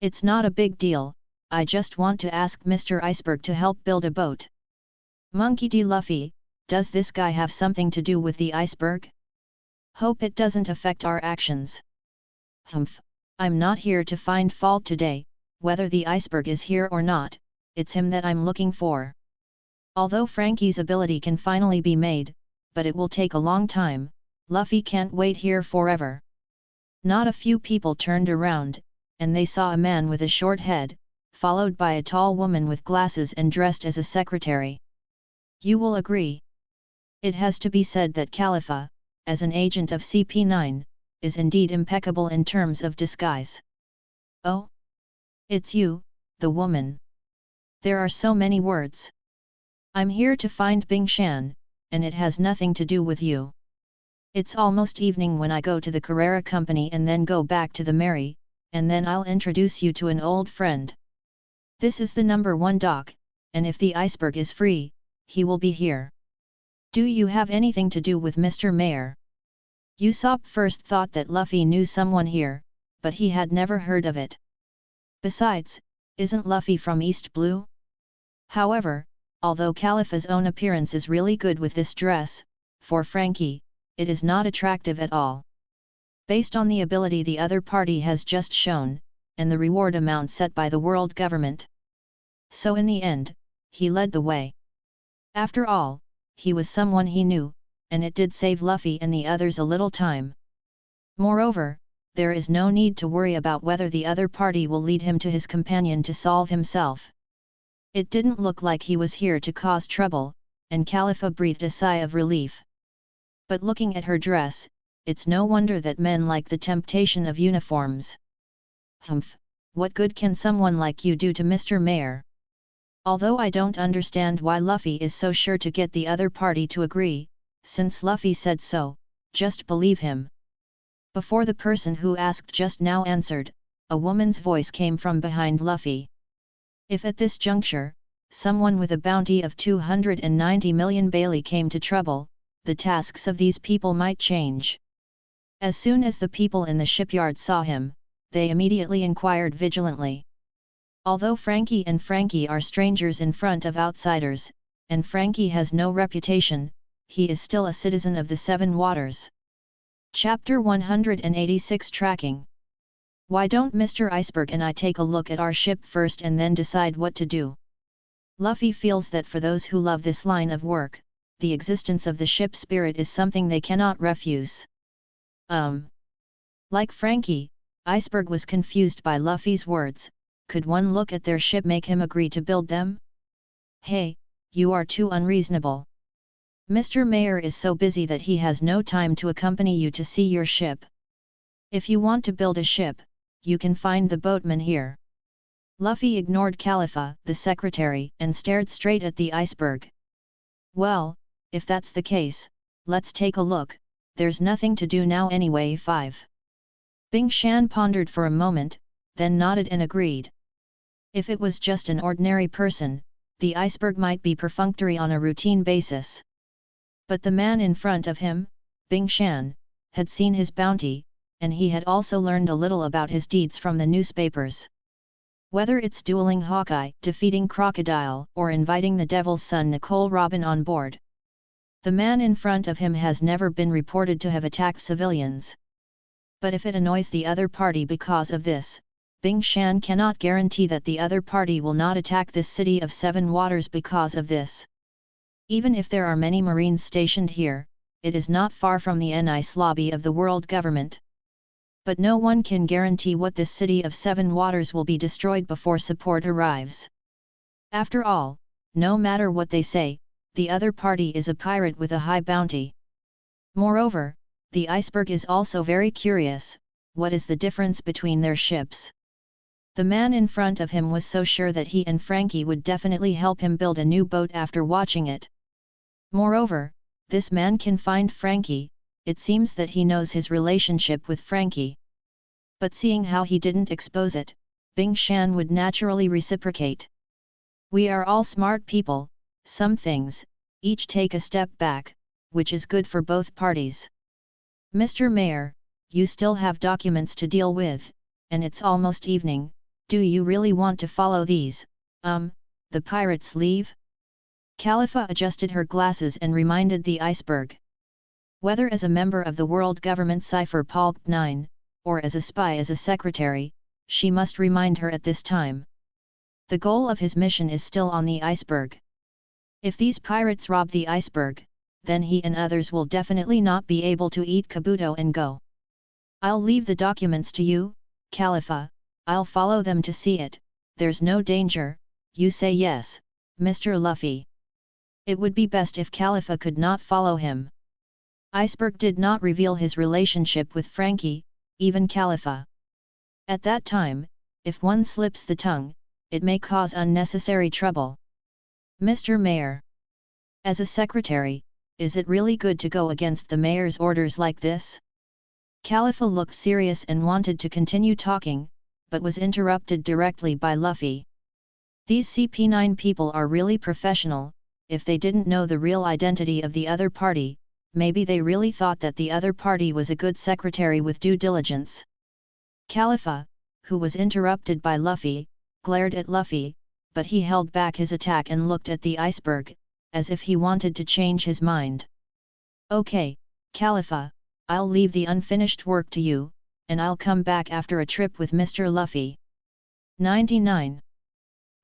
Speaker 1: It's not a big deal, I just want to ask Mr. Iceberg to help build a boat. Monkey-d-Luffy, does this guy have something to do with the iceberg? Hope it doesn't affect our actions. Humph. I'm not here to find fault today, whether the iceberg is here or not, it's him that I'm looking for. Although Frankie's ability can finally be made, but it will take a long time, Luffy can't wait here forever. Not a few people turned around, and they saw a man with a short head, followed by a tall woman with glasses and dressed as a secretary. You will agree. It has to be said that Khalifa, as an agent of CP9, is indeed impeccable in terms of disguise. Oh? It's you, the woman. There are so many words. I'm here to find Bing Shan, and it has nothing to do with you. It's almost evening when I go to the Carrera Company and then go back to the Mary, and then I'll introduce you to an old friend. This is the number 1 dock, and if the iceberg is free, he will be here. Do you have anything to do with Mr. Mayor? Usopp first thought that Luffy knew someone here, but he had never heard of it. Besides, isn't Luffy from East Blue? However, although Khalifa's own appearance is really good with this dress, for Frankie, it is not attractive at all. Based on the ability the other party has just shown, and the reward amount set by the world government. So in the end, he led the way. After all, he was someone he knew, and it did save Luffy and the others a little time. Moreover, there is no need to worry about whether the other party will lead him to his companion to solve himself. It didn't look like he was here to cause trouble, and Khalifa breathed a sigh of relief. But looking at her dress, it's no wonder that men like the temptation of uniforms. Humph, what good can someone like you do to Mr. Mayor? Although I don't understand why Luffy is so sure to get the other party to agree, since Luffy said so, just believe him. Before the person who asked just now answered, a woman's voice came from behind Luffy. If at this juncture, someone with a bounty of 290 million Bailey came to trouble, the tasks of these people might change. As soon as the people in the shipyard saw him, they immediately inquired vigilantly. Although Frankie and Frankie are strangers in front of outsiders, and Frankie has no reputation, he is still a citizen of the Seven Waters. Chapter 186 Tracking. Why don't Mr. Iceberg and I take a look at our ship first and then decide what to do? Luffy feels that for those who love this line of work, the existence of the ship spirit is something they cannot refuse. Like Frankie, Iceberg was confused by Luffy's words. Could one look at their ship make him agree to build them? Hey, you are too unreasonable. Mr. Mayor is so busy that he has no time to accompany you to see your ship. If you want to build a ship, you can find the boatman here. Luffy ignored Khalifa, the secretary, and stared straight at the iceberg. Well, if that's the case, let's take a look, there's nothing to do now anyway. 5. Bing Shan pondered for a moment, then nodded and agreed. If it was just an ordinary person, the iceberg might be perfunctory on a routine basis. But the man in front of him, Bing Shan, had seen his bounty, and he had also learned a little about his deeds from the newspapers. Whether it's dueling Hawkeye, defeating Crocodile, or inviting the Devil's Son Nicole Robin on board, the man in front of him has never been reported to have attacked civilians. But if it annoys the other party because of this, Bing Shan cannot guarantee that the other party will not attack this city of 7 waters because of this. Even if there are many Marines stationed here, it is not far from the Nice lobby of the world government. But no one can guarantee what this city of 7 waters will be destroyed before support arrives. After all, no matter what they say, the other party is a pirate with a high bounty. Moreover, the iceberg is also very curious, what is the difference between their ships? The man in front of him was so sure that he and Frankie would definitely help him build a new boat after watching it. Moreover, this man can find Frankie, it seems that he knows his relationship with Frankie. But seeing how he didn't expose it, Bing Shan would naturally reciprocate. We are all smart people, some things, each take a step back, which is good for both parties. Mr. Mayor, you still have documents to deal with, and it's almost evening, do you really want to follow these, the pirates leave? Khalifa adjusted her glasses and reminded the iceberg. Whether as a member of the world government Cipher Palk 9, or as a spy as a secretary, she must remind her at this time. The goal of his mission is still on the iceberg. If these pirates rob the iceberg, then he and others will definitely not be able to eat Kabuto and go. I'll leave the documents to you, Khalifa, I'll follow them to see it, there's no danger, you say yes, Mr. Luffy. It would be best if Khalifa could not follow him. Iceberg did not reveal his relationship with Frankie, even Khalifa. At that time, if one slips the tongue, it may cause unnecessary trouble. Mr. Mayor. As a secretary, is it really good to go against the mayor's orders like this? Khalifa looked serious and wanted to continue talking, but was interrupted directly by Luffy. These CP9 people are really professional, if they didn't know the real identity of the other party, maybe they really thought that the other party was a good secretary with due diligence. Khalifa, who was interrupted by Luffy, glared at Luffy, but he held back his attack and looked at the iceberg, as if he wanted to change his mind. Okay, Khalifa, I'll leave the unfinished work to you, and I'll come back after a trip with Mr. Luffy. 99.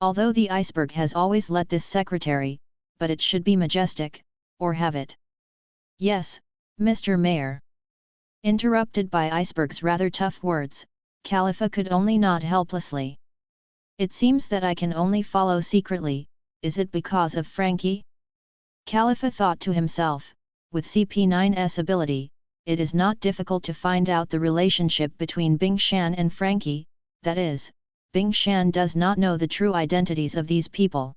Speaker 1: Although the iceberg has always let this secretary, but it should be majestic, or have it. Yes, Mr. Mayor. Interrupted by Iceberg's rather tough words, Khalifa could only nod helplessly. It seems that I can only follow secretly, is it because of Frankie? Khalifa thought to himself, with CP9's ability, it is not difficult to find out the relationship between Bing Shan and Frankie, that is, Bing Shan does not know the true identities of these people.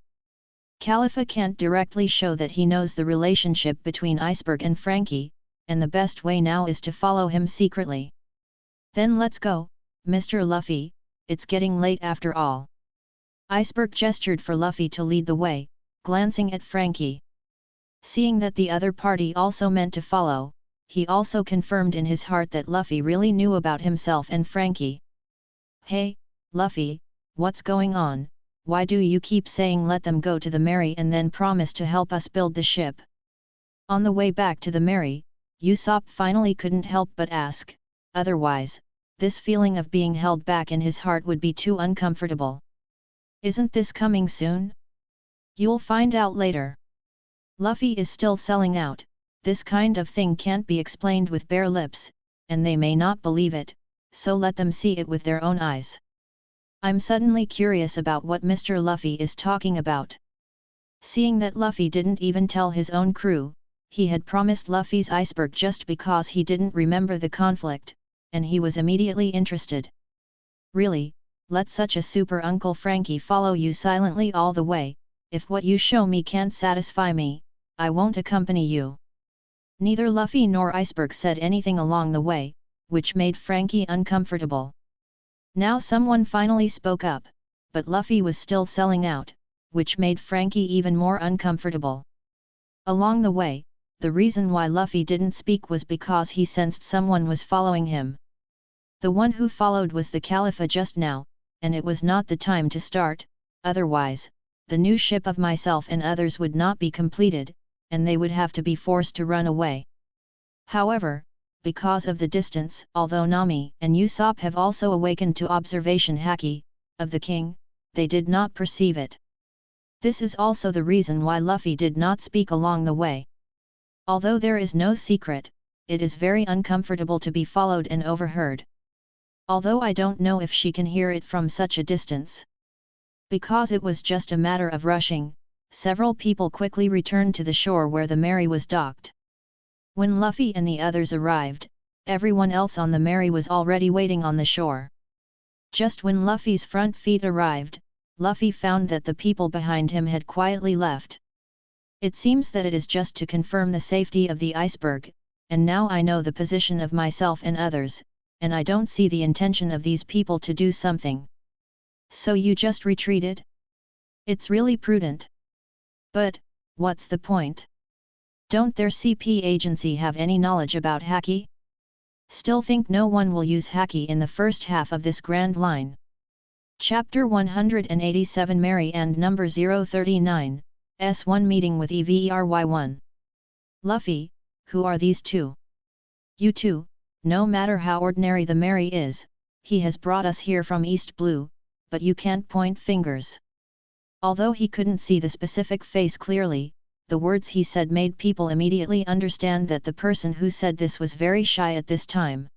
Speaker 1: Khalifa can't directly show that he knows the relationship between Iceberg and Frankie, and the best way now is to follow him secretly. Then let's go, Mr. Luffy, it's getting late after all. Iceberg gestured for Luffy to lead the way, glancing at Frankie. Seeing that the other party also meant to follow, he also confirmed in his heart that Luffy really knew about himself and Frankie. Hey, Luffy, what's going on? Why do you keep saying let them go to the Mary and then promise to help us build the ship? On the way back to the Mary, Usopp finally couldn't help but ask, otherwise, this feeling of being held back in his heart would be too uncomfortable. Isn't this coming soon? You'll find out later. Luffy is still selling out, this kind of thing can't be explained with bare lips, and they may not believe it, so let them see it with their own eyes. I'm suddenly curious about what Mr. Luffy is talking about. Seeing that Luffy didn't even tell his own crew, He had promised Luffy's iceberg just because he didn't remember the conflict, and he was immediately interested. Really, let such a super Uncle Frankie follow you silently all the way. If what you show me can't satisfy me, I won't accompany you. Neither Luffy nor Iceberg said anything along the way, which made Frankie uncomfortable. Now someone finally spoke up, but Luffy was still selling out, which made Frankie even more uncomfortable. Along the way, the reason why Luffy didn't speak was because he sensed someone was following him. The one who followed was the Khalifa just now, and it was not the time to start, otherwise, the new ship of myself and others would not be completed, and they would have to be forced to run away. However, because of the distance, although Nami and Usopp have also awakened to observation Haki, of the king, they did not perceive it. This is also the reason why Luffy did not speak along the way. Although there is no secret, it is very uncomfortable to be followed and overheard. Although I don't know if she can hear it from such a distance. Because it was just a matter of rushing, several people quickly returned to the shore where the Mary was docked. When Luffy and the others arrived, everyone else on the Mary was already waiting on the shore. Just when Luffy's front feet arrived, Luffy found that the people behind him had quietly left. It seems that it is just to confirm the safety of the iceberg, and now I know the position of myself and others, and I don't see the intention of these people to do something. So you just retreated? It's really prudent. But, what's the point? Don't their CP agency have any knowledge about Haki? Still think no one will use Haki in the first half of this grand line. Chapter 187 Mary and number 039, S1 meeting with EVERY1. Luffy, who are these two? You two, no matter how ordinary the Mary is, he has brought us here from East Blue, but you can't point fingers. Although he couldn't see the specific face clearly, the words he said made people immediately understand that the person who said this was very shy at this time.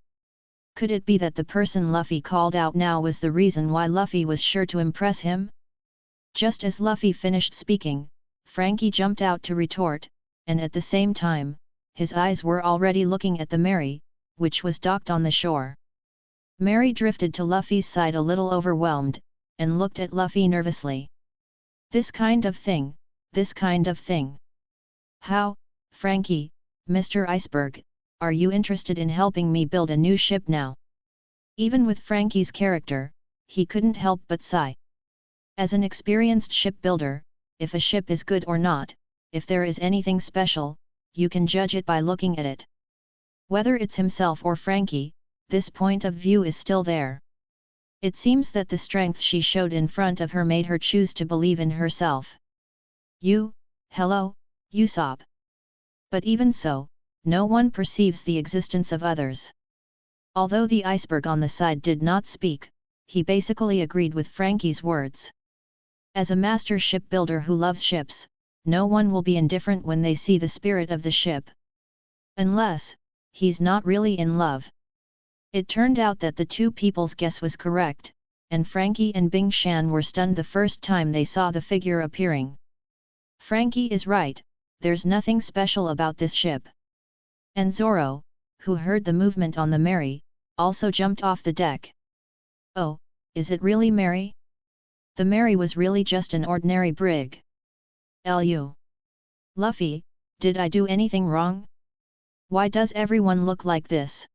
Speaker 1: Could it be that the person Luffy called out now was the reason why Luffy was sure to impress him? Just as Luffy finished speaking, Frankie jumped out to retort, and at the same time, his eyes were already looking at the Mary, which was docked on the shore. Mary drifted to Luffy's side a little overwhelmed, and looked at Luffy nervously. This kind of thing, this kind of thing. How, Frankie, Mr. Iceberg, are you interested in helping me build a new ship now? Even with Frankie's character, he couldn't help but sigh. As an experienced shipbuilder, if a ship is good or not, if there is anything special, you can judge it by looking at it. Whether it's himself or Frankie, this point of view is still there. It seems that the strength she showed in front of her made her choose to believe in herself. Hello, Usopp. But even so, no one perceives the existence of others. Although the iceberg on the side did not speak, he basically agreed with Frankie's words. As a master shipbuilder who loves ships, no one will be indifferent when they see the spirit of the ship. Unless, he's not really in love. It turned out that the two people's guess was correct, and Frankie and Bing Shan were stunned the first time they saw the figure appearing. Frankie is right, there's nothing special about this ship. And Zoro, who heard the movement on the Mary, also jumped off the deck. Oh, is it really Mary? The Mary was really just an ordinary brig. Luffy, did I do anything wrong? Why does everyone look like this?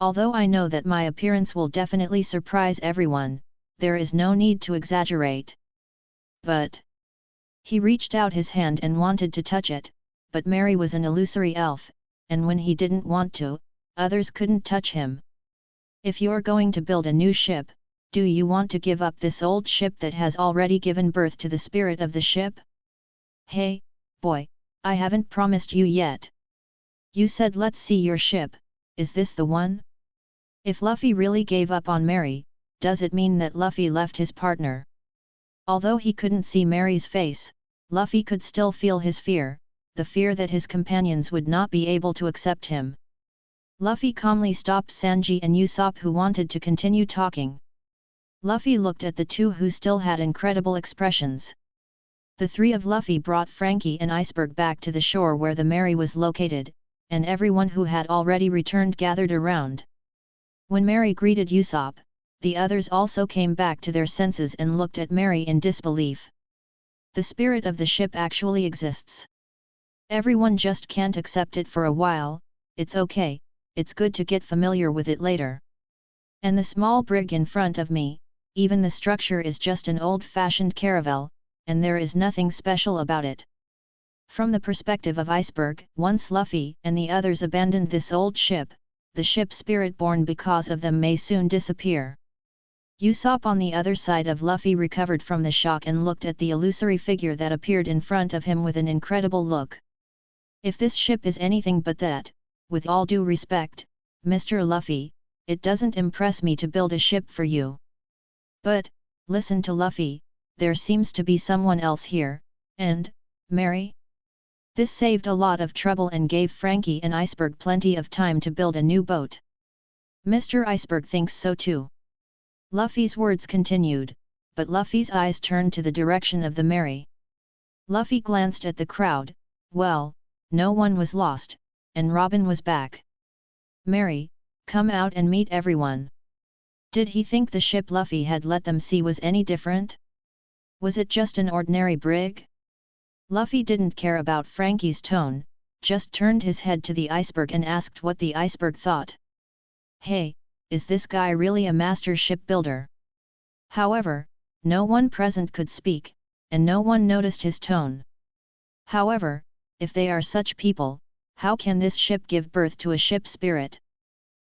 Speaker 1: Although I know that my appearance will definitely surprise everyone, there is no need to exaggerate. But... He reached out his hand and wanted to touch it, but Mary was an illusory elf, and when he didn't want to, others couldn't touch him. If you're going to build a new ship, do you want to give up this old ship that has already given birth to the spirit of the ship? Hey, boy, I haven't promised you yet. You said let's see your ship, is this the one? If Luffy really gave up on Mary, does it mean that Luffy left his partner? Although he couldn't see Mary's face, Luffy could still feel his fear, the fear that his companions would not be able to accept him. Luffy calmly stopped Sanji and Usopp, who wanted to continue talking. Luffy looked at the two who still had incredible expressions. The three of Luffy brought Frankie and Iceberg back to the shore where the Mary was located, and everyone who had already returned gathered around. When Mary greeted Usopp, the others also came back to their senses and looked at Mary in disbelief. The spirit of the ship actually exists. Everyone just can't accept it for a while. It's okay, it's good to get familiar with it later. And the small brig in front of me, even the structure is just an old-fashioned caravel, and there is nothing special about it. From the perspective of Iceberg, once Luffy and the others abandoned this old ship, the ship spirit born because of them may soon disappear. Usopp on the other side of Luffy recovered from the shock and looked at the illusory figure that appeared in front of him with an incredible look. If this ship is anything but that, with all due respect, Mr. Luffy, it doesn't impress me to build a ship for you. But, listen to Luffy, there seems to be someone else here, and, Mary? This saved a lot of trouble and gave Frankie and Iceberg plenty of time to build a new boat. Mr. Iceberg thinks so too. Luffy's words continued, but Luffy's eyes turned to the direction of the Mary. Luffy glanced at the crowd. Well, no one was lost, and Robin was back. Mary, come out and meet everyone. Did he think the ship Luffy had let them see was any different? Was it just an ordinary brig? Luffy didn't care about Frankie's tone, just turned his head to the Iceberg and asked what the Iceberg thought. Hey, is this guy really a master shipbuilder? However, no one present could speak, and no one noticed his tone. However, if they are such people, how can this ship give birth to a ship spirit?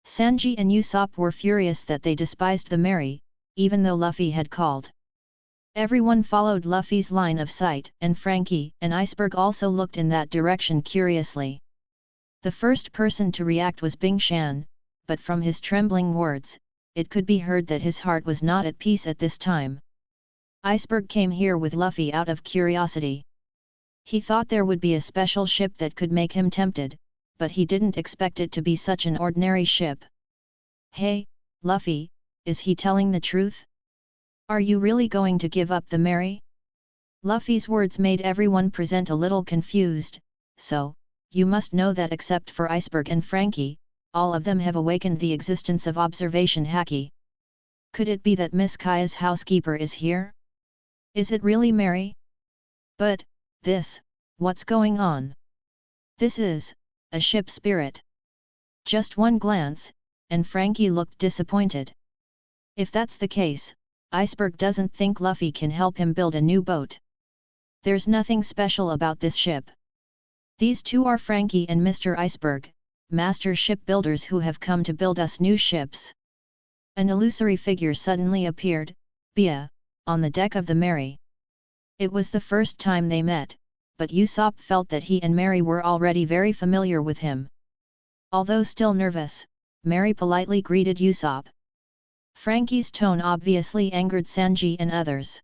Speaker 1: Sanji and Usopp were furious that they despised the Mary, even though Luffy had called. Everyone followed Luffy's line of sight, and Frankie and Iceberg also looked in that direction curiously. The first person to react was Bing Shan, but from his trembling words, it could be heard that his heart was not at peace at this time. Iceberg came here with Luffy out of curiosity. He thought there would be a special ship that could make him tempted, but he didn't expect it to be such an ordinary ship. Hey, Luffy, is he telling the truth? Are you really going to give up the Mary? Luffy's words made everyone present a little confused, so, you must know that except for Iceberg and Frankie, all of them have awakened the existence of observation haki. Could it be that Miss Kaya's housekeeper is here? Is it really Mary? But, what's going on? This is, a ship spirit. Just one glance, and Frankie looked disappointed. If that's the case, Iceberg doesn't think Luffy can help him build a new boat. There's nothing special about this ship. These two are Frankie and Mr. Iceberg, master shipbuilders who have come to build us new ships. An illusory figure suddenly appeared, Bia, on the deck of the Mary. It was the first time they met, but Usopp felt that he and Mary were already very familiar with him. Although still nervous, Mary politely greeted Usopp. Frankie's tone obviously angered Sanji and others.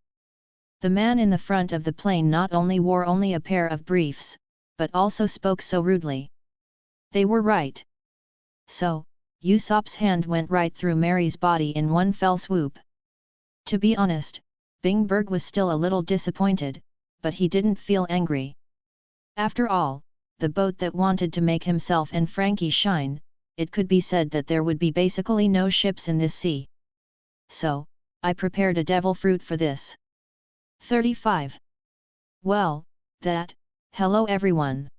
Speaker 1: The man in the front of the plane not only wore only a pair of briefs, but also spoke so rudely. They were right. So, Usopp's hand went right through Mary's body in one fell swoop. To be honest, Bingberg was still a little disappointed, but he didn't feel angry. After all, the boat that wanted to make himself and Frankie shine, it could be said that there would be basically no ships in this sea. So, I prepared a devil fruit for this. 35. Well, hello everyone.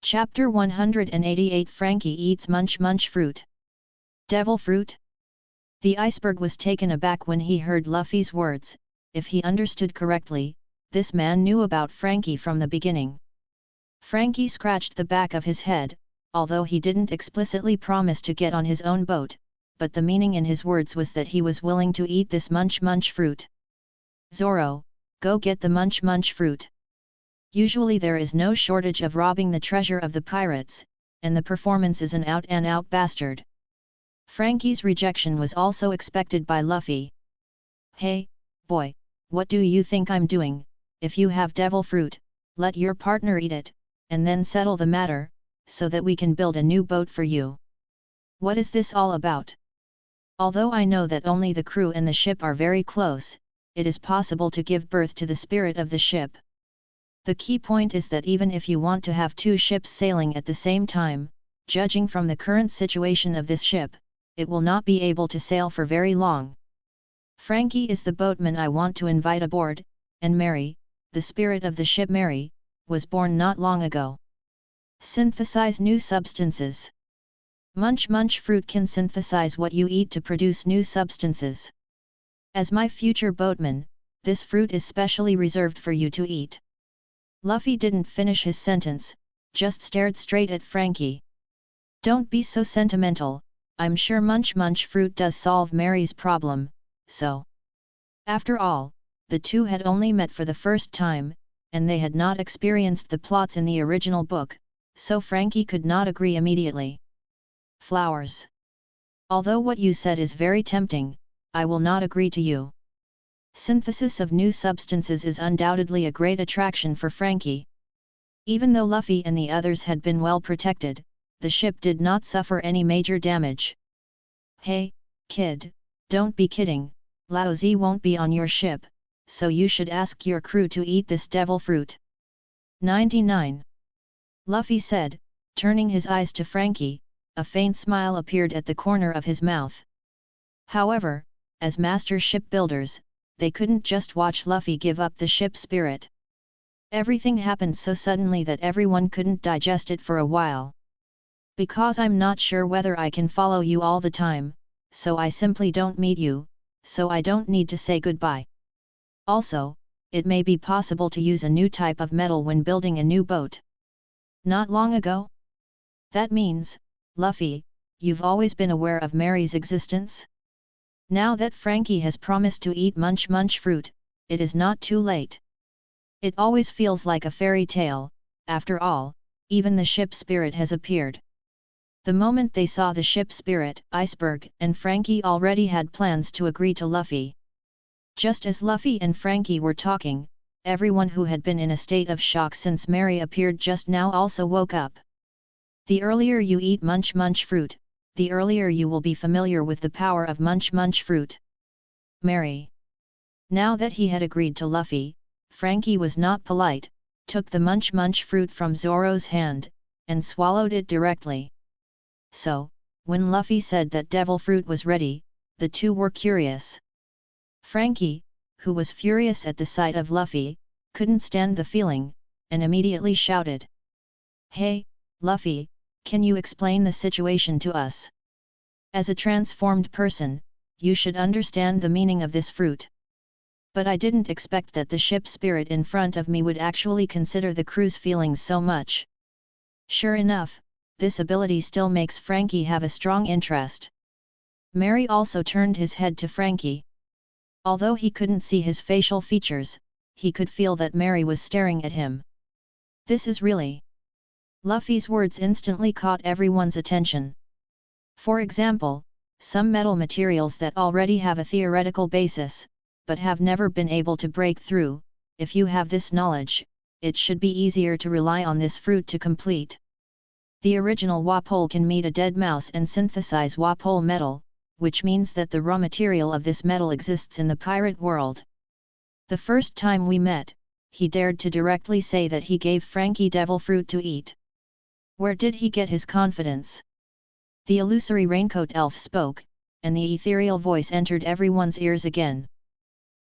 Speaker 1: Chapter 188 Frankie eats munch fruit. Devil fruit? The Iceberg was taken aback when he heard Luffy's words. If he understood correctly, this man knew about Frankie from the beginning. Frankie scratched the back of his head, although he didn't explicitly promise to get on his own boat, but the meaning in his words was that he was willing to eat this munch fruit. Zoro, go get the munch fruit. Usually there is no shortage of robbing the treasure of the pirates, and the performance is an out-and-out bastard. Frankie's rejection was also expected by Luffy. Hey, boy, what do you think I'm doing? If you have devil fruit, let your partner eat it, and then settle the matter, so that we can build a new boat for you. What is this all about? Although I know that only the crew and the ship are very close, it is possible to give birth to the spirit of the ship, The key point is that even if you want to have two ships sailing at the same time, judging from the current situation of this ship, it will not be able to sail for very long. Frankie is the boatman I want to invite aboard, and Mary, the spirit of the ship Mary, was born not long ago. Synthesize new substances. Munch fruit can synthesize what you eat to produce new substances. As my future boatman, this fruit is specially reserved for you to eat. Luffy didn't finish his sentence, just stared straight at Frankie. Don't be so sentimental, I'm sure munch fruit does solve Mary's problem, so. After all, the two had only met for the first time, and they had not experienced the plots in the original book, so Frankie could not agree immediately. Flowers. Although what you said is very tempting, I will not agree to you. Synthesis of new substances is undoubtedly a great attraction for Frankie. Even though Luffy and the others had been well protected, the ship did not suffer any major damage. Hey, kid, don't be kidding, Lao Zi won't be on your ship, so you should ask your crew to eat this devil fruit. 99. Luffy said, turning his eyes to Frankie. A faint smile appeared at the corner of his mouth. However, as master shipbuilders, they couldn't just watch Luffy give up the ship spirit. Everything happened so suddenly that everyone couldn't digest it for a while. Because I'm not sure whether I can follow you all the time, so I simply don't meet you, so I don't need to say goodbye. Also, it may be possible to use a new type of metal when building a new boat. Not long ago? That means, Luffy, you've always been aware of Mary's existence? Now that Frankie has promised to eat munch fruit, it is not too late. It always feels like a fairy tale, after all, even the ship spirit has appeared. The moment they saw the ship spirit, Iceberg and Frankie already had plans to agree to Luffy. Just as Luffy and Frankie were talking, everyone who had been in a state of shock since Mary appeared just now also woke up. The earlier you eat munch fruit, the earlier you will be familiar with the power of munch fruit. Mary. Now that he had agreed to Luffy, Frankie was not polite, took the munch fruit from Zoro's hand, and swallowed it directly. So, when Luffy said that devil fruit was ready, the two were curious. Frankie, who was furious at the sight of Luffy, couldn't stand the feeling, and immediately shouted. Hey, Luffy, can you explain the situation to us? As a transformed person, you should understand the meaning of this fruit. But I didn't expect that the ship spirit in front of me would actually consider the crew's feelings so much. Sure enough, this ability still makes Frankie have a strong interest. Mary also turned his head to Frankie. Although he couldn't see his facial features, he could feel that Mary was staring at him. This is really... Luffy's words instantly caught everyone's attention. For example, some metal materials that already have a theoretical basis, but have never been able to break through, if you have this knowledge, it should be easier to rely on this fruit to complete. The original Wapole can meet a dead mouse and synthesize Wapole metal, which means that the raw material of this metal exists in the pirate world. The first time we met, he dared to directly say that he gave Frankie devil fruit to eat. Where did he get his confidence? The illusory raincoat elf spoke, and the ethereal voice entered everyone's ears again.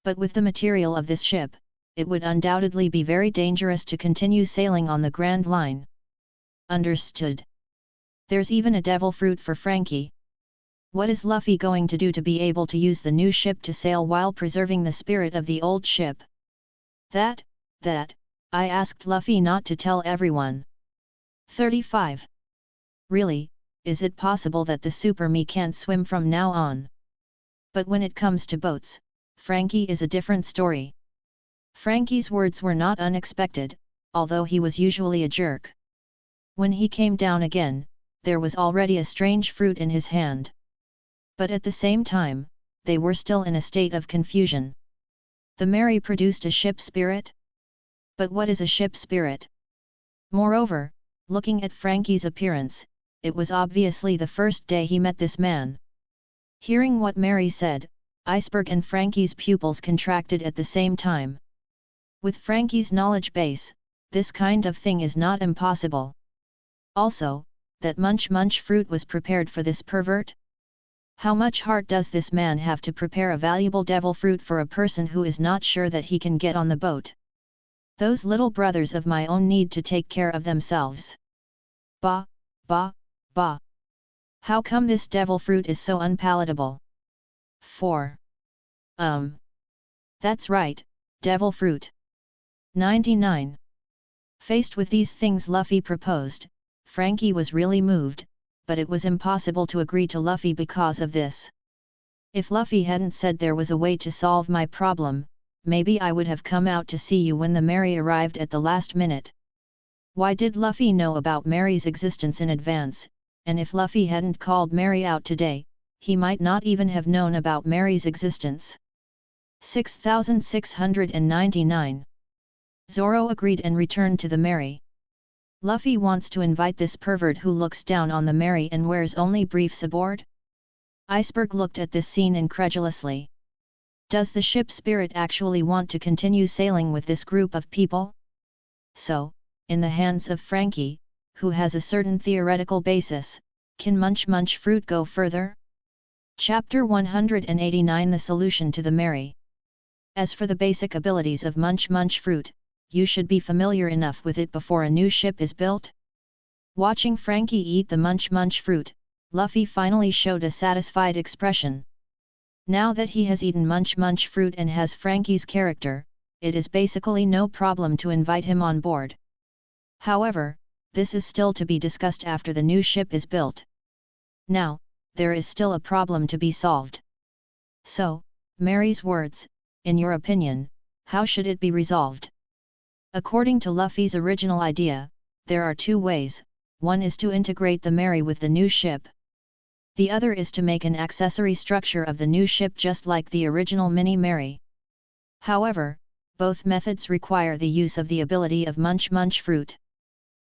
Speaker 1: But with the material of this ship, it would undoubtedly be very dangerous to continue sailing on the Grand Line. Understood. There's even a devil fruit for Frankie. What is Luffy going to do to be able to use the new ship to sail while preserving the spirit of the old ship? That, I asked Luffy not to tell everyone. 35. Really, is it possible that the Super Me can't swim from now on? But when it comes to boats, Frankie is a different story. Frankie's words were not unexpected, although he was usually a jerk. When he came down again, there was already a strange fruit in his hand. But at the same time, they were still in a state of confusion. The Mary produced a ship spirit? But what is a ship spirit? Moreover, looking at Frankie's appearance, it was obviously the first day he met this man. Hearing what Mary said, Iceberg and Frankie's pupils contracted at the same time. With Frankie's knowledge base, this kind of thing is not impossible. Also, that munch fruit was prepared for this pervert? How much heart does this man have to prepare a valuable devil fruit for a person who is not sure that he can get on the boat? Those little brothers of my own need to take care of themselves. Bah, bah, bah. How come this devil fruit is so unpalatable? 4. That's right, devil fruit. 99. Faced with these things Luffy proposed, Frankie was really moved, but it was impossible to agree to Luffy because of this. If Luffy hadn't said there was a way to solve my problem, maybe I would have come out to see you when the Mary arrived at the last minute. Why did Luffy know about Mary's existence in advance, and if Luffy hadn't called Mary out today, he might not even have known about Mary's existence. 6699. Zoro agreed and returned to the Mary. Luffy wants to invite this pervert who looks down on the Mary and wears only briefs aboard? Iceberg looked at this scene incredulously. Does the ship spirit actually want to continue sailing with this group of people? So, in the hands of Frankie, who has a certain theoretical basis, can munch fruit go further? Chapter 189 The Solution to the Mary. As for the basic abilities of munch fruit, you should be familiar enough with it before a new ship is built. Watching Frankie eat the munch fruit, Luffy finally showed a satisfied expression. Now that he has eaten munch fruit and has Frankie's character, it is basically no problem to invite him on board. However, this is still to be discussed after the new ship is built. Now, there is still a problem to be solved. So, Mary's words, in your opinion, how should it be resolved? According to Luffy's original idea, there are two ways. One is to integrate the Mary with the new ship. The other is to make an accessory structure of the new ship just like the original mini-Mary. However, both methods require the use of the ability of munch fruit.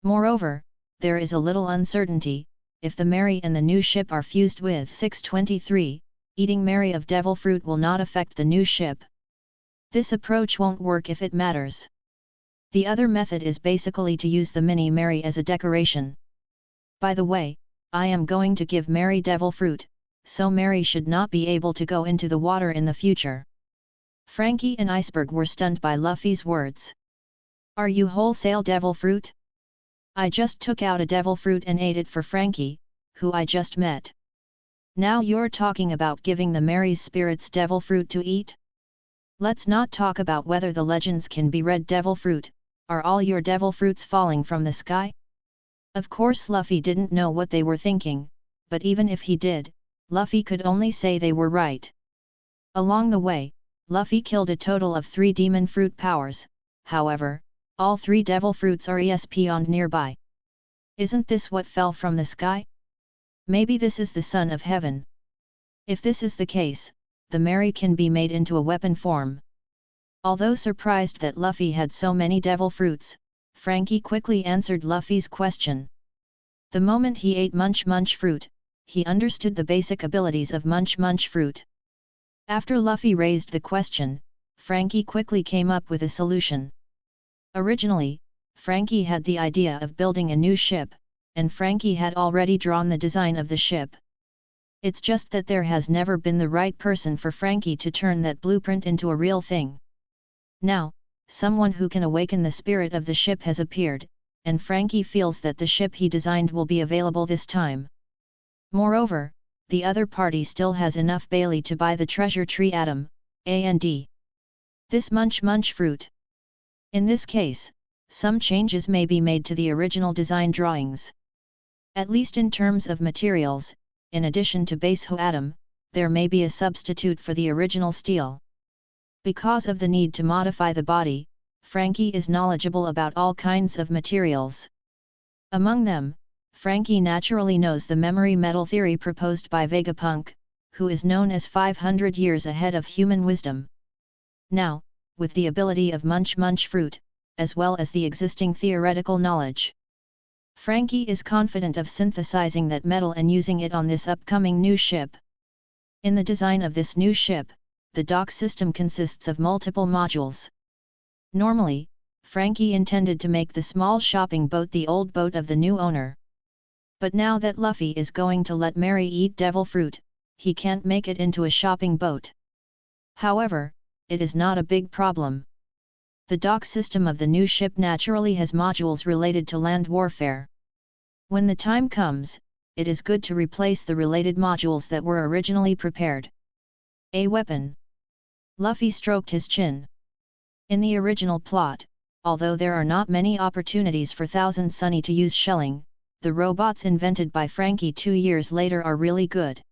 Speaker 1: Moreover, there is a little uncertainty. If the Mary and the new ship are fused with 623, eating Mary of devil fruit will not affect the new ship. This approach won't work if it matters. The other method is basically to use the mini-Mary as a decoration. By the way, I am going to give Mary devil fruit, so Mary should not be able to go into the water in the future. Frankie and Iceberg were stunned by Luffy's words. Are you wholesale devil fruit? I just took out a devil fruit and ate it for Frankie, who I just met. Now you're talking about giving the Mary's spirits devil fruit to eat? Let's not talk about whether the legends can be read devil fruit. Are all your devil fruits falling from the sky? Of course Luffy didn't know what they were thinking, but even if he did, Luffy could only say they were right. Along the way, Luffy killed a total of 3 demon fruit powers, however, all 3 devil fruits are spawned nearby. Isn't this what fell from the sky? Maybe this is the son of heaven. If this is the case, the Mary can be made into a weapon form. Although surprised that Luffy had so many devil fruits, Frankie quickly answered Luffy's question. The moment he ate munch fruit, he understood the basic abilities of munch fruit. After Luffy raised the question, Frankie quickly came up with a solution. Originally, Frankie had the idea of building a new ship, and Frankie had already drawn the design of the ship. It's just that there has never been the right person for Frankie to turn that blueprint into a real thing. Now, someone who can awaken the spirit of the ship has appeared, and Frankie feels that the ship he designed will be available this time. Moreover, the other party still has enough Bailey to buy the treasure tree atom, and this munch fruit. In this case, some changes may be made to the original design drawings. At least in terms of materials, in addition to base Ho atom, there may be a substitute for the original steel. Because of the need to modify the body, Frankie is knowledgeable about all kinds of materials. Among them, Frankie naturally knows the memory metal theory proposed by Vegapunk, who is known as 500 years ahead of human wisdom. Now, with the ability of munch fruit, as well as the existing theoretical knowledge, Frankie is confident of synthesizing that metal and using it on this upcoming new ship. In the design of this new ship, the dock system consists of multiple modules. Normally, Frankie intended to make the small shopping boat the old boat of the new owner. But now that Luffy is going to let Mary eat devil fruit, he can't make it into a shopping boat. However, it is not a big problem. The dock system of the new ship naturally has modules related to land warfare. When the time comes, it is good to replace the related modules that were originally prepared. A weapon. Luffy stroked his chin. In the original plot, although there are not many opportunities for Thousand Sunny to use shelling, the robots invented by Frankie 2 years later are really good.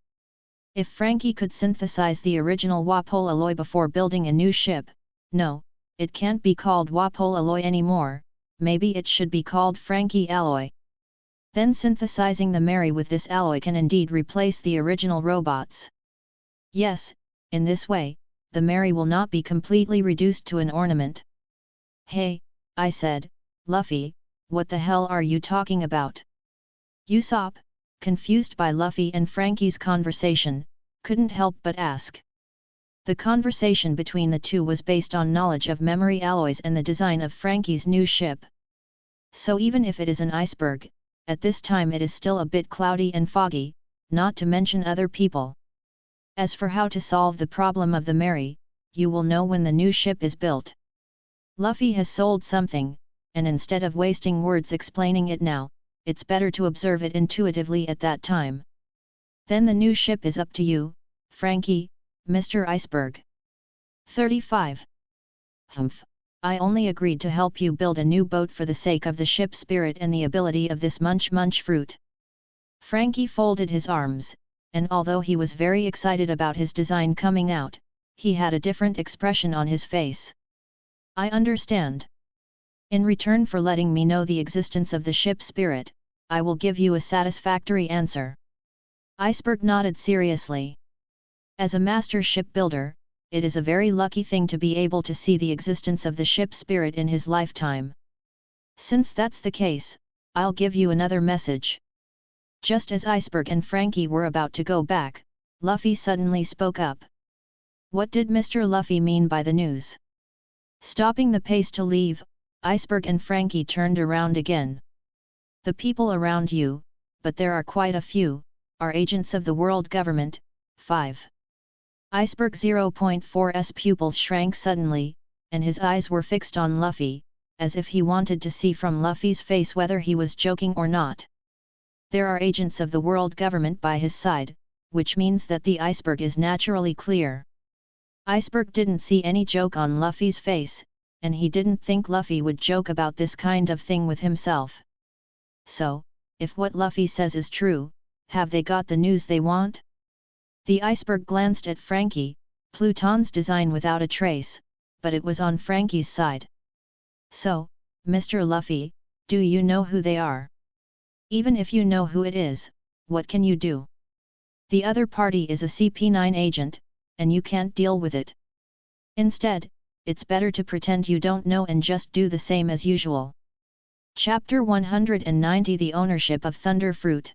Speaker 1: If Frankie could synthesize the original Wapol alloy before building a new ship, no, it can't be called Wapol alloy anymore, maybe it should be called Frankie alloy. Then synthesizing the Mary with this alloy can indeed replace the original robots. Yes, in this way, the Mary will not be completely reduced to an ornament. Hey, I said, Luffy, what the hell are you talking about? Usopp, confused by Luffy and Frankie's conversation, couldn't help but ask. The conversation between the two was based on knowledge of memory alloys and the design of Frankie's new ship. So even if it is an iceberg, at this time it is still a bit cloudy and foggy, not to mention other people. As for how to solve the problem of the Mary, you will know when the new ship is built. Luffy has sold something, and instead of wasting words explaining it now, it's better to observe it intuitively at that time. Then the new ship is up to you, Frankie, Mr. Iceberg. 35. Humph, I only agreed to help you build a new boat for the sake of the ship spirit and the ability of this munch fruit. Frankie folded his arms, and although he was very excited about his design coming out, he had a different expression on his face. I understand. In return for letting me know the existence of the ship spirit, I will give you a satisfactory answer. Iceberg nodded seriously. As a master shipbuilder, it is a very lucky thing to be able to see the existence of the ship spirit in his lifetime. Since that's the case, I'll give you another message. Just as Iceberg and Frankie were about to go back, Luffy suddenly spoke up. What did Mr. Luffy mean by the news? Stopping the pace to leave, Iceberg and Frankie turned around again. The people around you, but there are quite a few, are agents of the world government. 5. Iceberg 0.4's pupils shrank suddenly, and his eyes were fixed on Luffy, as if he wanted to see from Luffy's face whether he was joking or not. There are agents of the world government by his side, which means that the iceberg is naturally clear. Iceberg didn't see any joke on Luffy's face, and he didn't think Luffy would joke about this kind of thing with himself. So, if what Luffy says is true, have they got the news they want? The iceberg glanced at Frankie, Pluton's design without a trace, but it was on Frankie's side. So, Mr. Luffy, do you know who they are? Even if you know who it is, what can you do? The other party is a CP9 agent, and you can't deal with it. Instead, it's better to pretend you don't know and just do the same as usual. Chapter 190 The Ownership of Thunder Fruit.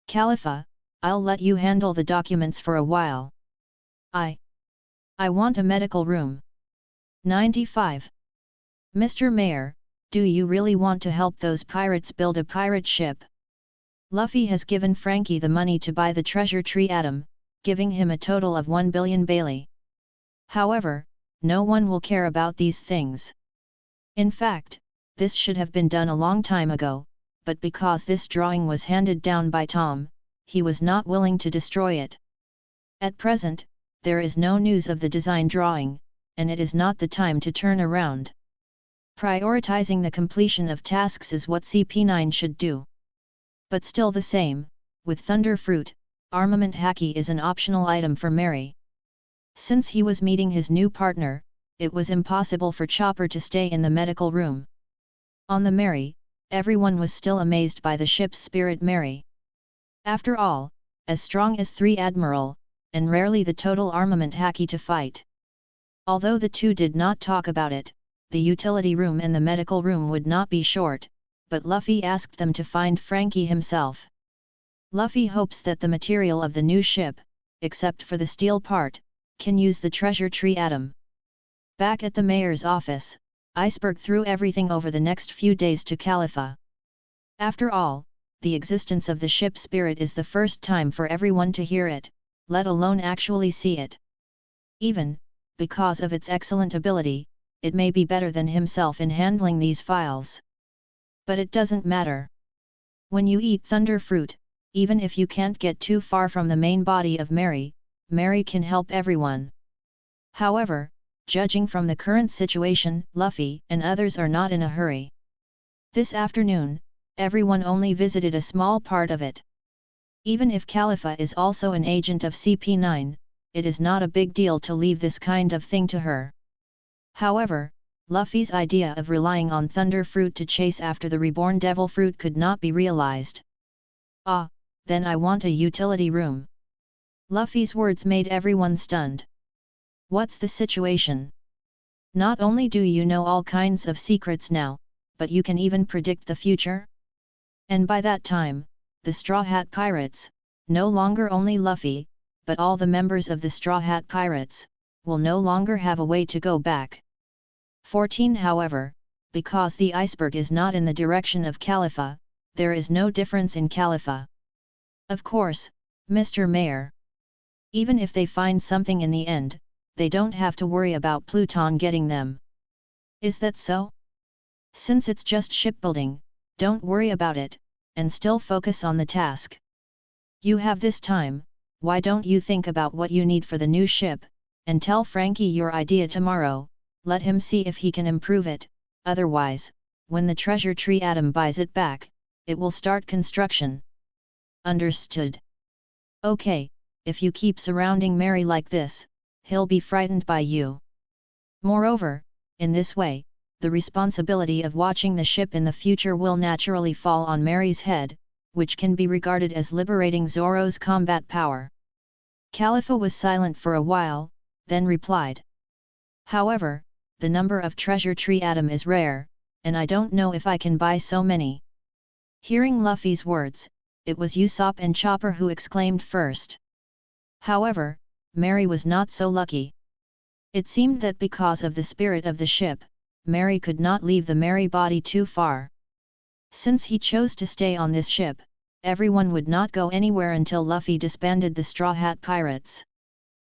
Speaker 1: Khalifa, I'll let you handle the documents for a while. I want a medical room. 95. Mr. Mayor, do you really want to help those pirates build a pirate ship? Luffy has given Frankie the money to buy the treasure tree atom, giving him a total of 1 billion Bailey. However, no one will care about these things. In fact, this should have been done a long time ago, but because this drawing was handed down by Tom, he was not willing to destroy it. At present, there is no news of the design drawing, and it is not the time to turn around. Prioritizing the completion of tasks is what CP9 should do. But still the same, with Thunder Fruit, armament haki is an optional item for Mary. Since he was meeting his new partner, it was impossible for Chopper to stay in the medical room. On the Mary, everyone was still amazed by the ship's spirit Mary. After all, as strong as 3 Admiral, and rarely the total armament haki to fight. Although the two did not talk about it, the utility room and the medical room would not be short, but Luffy asked them to find Frankie himself. Luffy hopes that the material of the new ship, except for the steel part, can use the treasure tree atom. Back at the mayor's office, Iceberg threw everything over the next few days to Khalifa. After all, the existence of the ship spirit is the first time for everyone to hear it, let alone actually see it. Even, because of its excellent ability, it may be better than himself in handling these files. But it doesn't matter. When you eat thunder fruit, even if you can't get too far from the main body of Mary, Mary can help everyone. However, judging from the current situation, Luffy and others are not in a hurry. This afternoon, everyone only visited a small part of it. Even if Khalifa is also an agent of CP9, it is not a big deal to leave this kind of thing to her. However, Luffy's idea of relying on thunder fruit to chase after the reborn devil fruit could not be realized. Ah, then I want a utility room. Luffy's words made everyone stunned. What's the situation? Not only do you know all kinds of secrets now, but you can even predict the future? And by that time, the Straw Hat Pirates, no longer only Luffy, but all the members of the Straw Hat Pirates, will no longer have a way to go back. 14 However, because the iceberg is not in the direction of Khalifa, there is no difference in Khalifa. Of course, Mr. Mayor. Even if they find something in the end, they don't have to worry about Pluton getting them. Is that so? Since it's just shipbuilding, don't worry about it, and still focus on the task. You have this time, why don't you think about what you need for the new ship, and tell Frankie your idea tomorrow, let him see if he can improve it, otherwise, when the treasure tree Adam buys it back, it will start construction. Understood. Okay, if you keep surrounding Mary like this, he'll be frightened by you. Moreover, in this way, the responsibility of watching the ship in the future will naturally fall on Mary's head, which can be regarded as liberating Zoro's combat power. Khalifa was silent for a while, then replied. However, the number of treasure tree Adam is rare, and I don't know if I can buy so many. Hearing Luffy's words, it was Usopp and Chopper who exclaimed first. However, Mary was not so lucky. It seemed that because of the spirit of the ship, Mary could not leave the Mary body too far. Since he chose to stay on this ship, everyone would not go anywhere until Luffy disbanded the Straw Hat Pirates.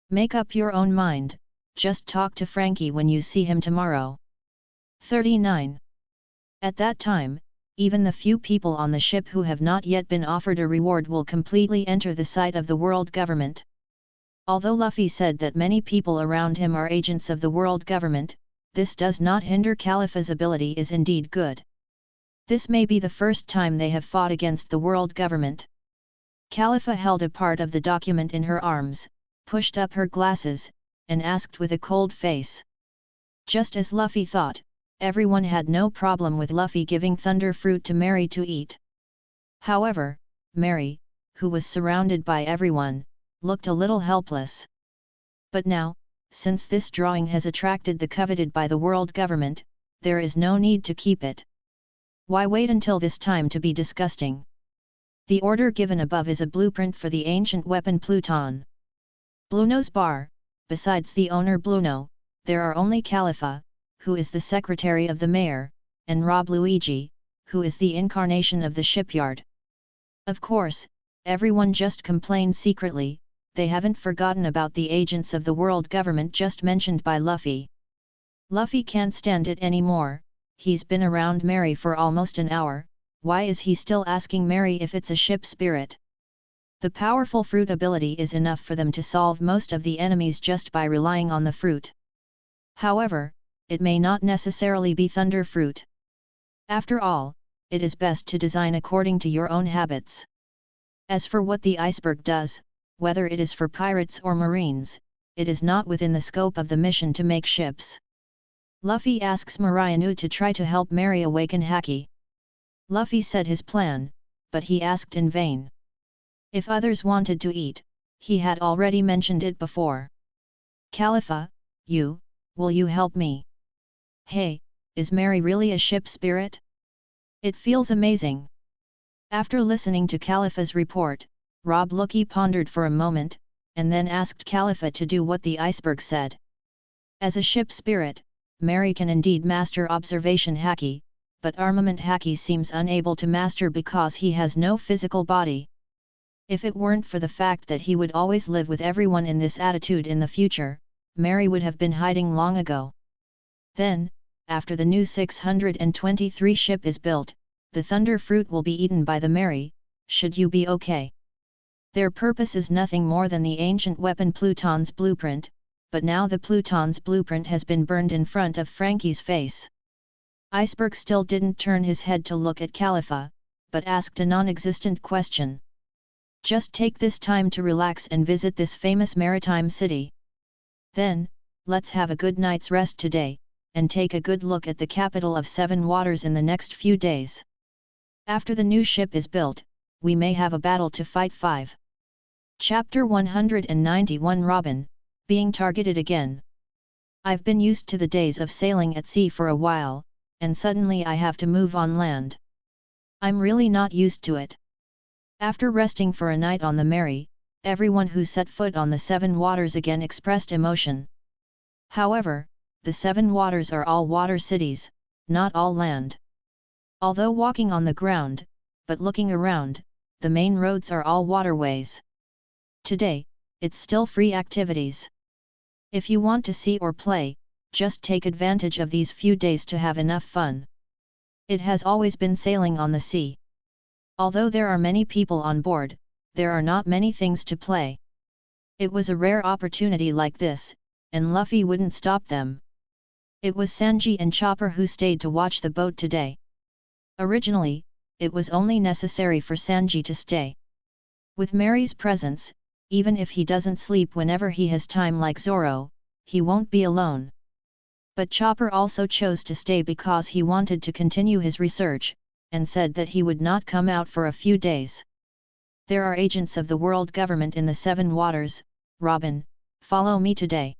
Speaker 1: Make up your own mind, just talk to Frankie when you see him tomorrow. 39. At that time, even the few people on the ship who have not yet been offered a reward will completely enter the sight of the world government. Although Luffy said that many people around him are agents of the world government, this does not hinder Khalifa's ability is indeed good. This may be the first time they have fought against the world government. Khalifa held a part of the document in her arms, pushed up her glasses, and asked with a cold face. Just as Luffy thought, everyone had no problem with Luffy giving thunder fruit to Mary to eat. However, Mary, who was surrounded by everyone, looked a little helpless. But now, since this drawing has attracted the coveted by the world government, there is no need to keep it. Why wait until this time to be disgusting? The order given above is a blueprint for the ancient weapon Pluton. Blueno's bar, besides the owner Blueno, there are only Khalifa, who is the secretary of the mayor, and Rob Luigi, who is the incarnation of the shipyard. Of course, everyone just complained secretly, they haven't forgotten about the agents of the world government just mentioned by Luffy. Luffy can't stand it anymore, he's been around Mary for almost an hour, why is he still asking Mary if it's a ship spirit? The powerful fruit ability is enough for them to solve most of the enemies just by relying on the fruit. However, it may not necessarily be thunder fruit. After all, it is best to design according to your own habits. As for what the iceberg does, whether it is for pirates or marines, it is not within the scope of the mission to make ships. Luffy asks Marianu to try to help Mary awaken Haki. Luffy said his plan, but he asked in vain. If others wanted to eat, he had already mentioned it before. Khalifa, will you help me? Hey, is Mary really a ship spirit? It feels amazing. After listening to Khalifa's report, Rob Lucky pondered for a moment, and then asked Khalifa to do what the iceberg said. As a ship spirit, Mary can indeed master observation haki, but armament haki seems unable to master because he has no physical body. If it weren't for the fact that he would always live with everyone in this attitude in the future, Mary would have been hiding long ago. Then, after the new 623 ship is built, the thunder fruit will be eaten by the Mary, should you be okay. Their purpose is nothing more than the ancient weapon Pluton's blueprint, but now the Pluton's blueprint has been burned in front of Frankie's face. Iceberg still didn't turn his head to look at Khalifa, but asked a non-existent question. Just take this time to relax and visit this famous maritime city. Then, let's have a good night's rest today, and take a good look at the capital of Seven Waters in the next few days. After the new ship is built, we may have a battle to fight. 5. Chapter 191 Robin, being targeted again. I've been used to the days of sailing at sea for a while, and suddenly I have to move on land. I'm really not used to it. After resting for a night on the Mary, everyone who set foot on the Seven Waters again expressed emotion. However, the Seven Waters are all water cities, not all land. Although walking on the ground, but looking around, the main roads are all waterways. Today, it's still free activities. If you want to see or play, just take advantage of these few days to have enough fun. It has always been sailing on the sea. Although there are many people on board, there are not many things to play. It was a rare opportunity like this, and Luffy wouldn't stop them. It was Sanji and Chopper who stayed to watch the boat today. Originally, it was only necessary for Sanji to stay. With Mary's presence, even if he doesn't sleep whenever he has time like Zoro, he won't be alone. But Chopper also chose to stay because he wanted to continue his research, and said that he would not come out for a few days. There are agents of the world government in the Seven Waters. Robin, follow me today.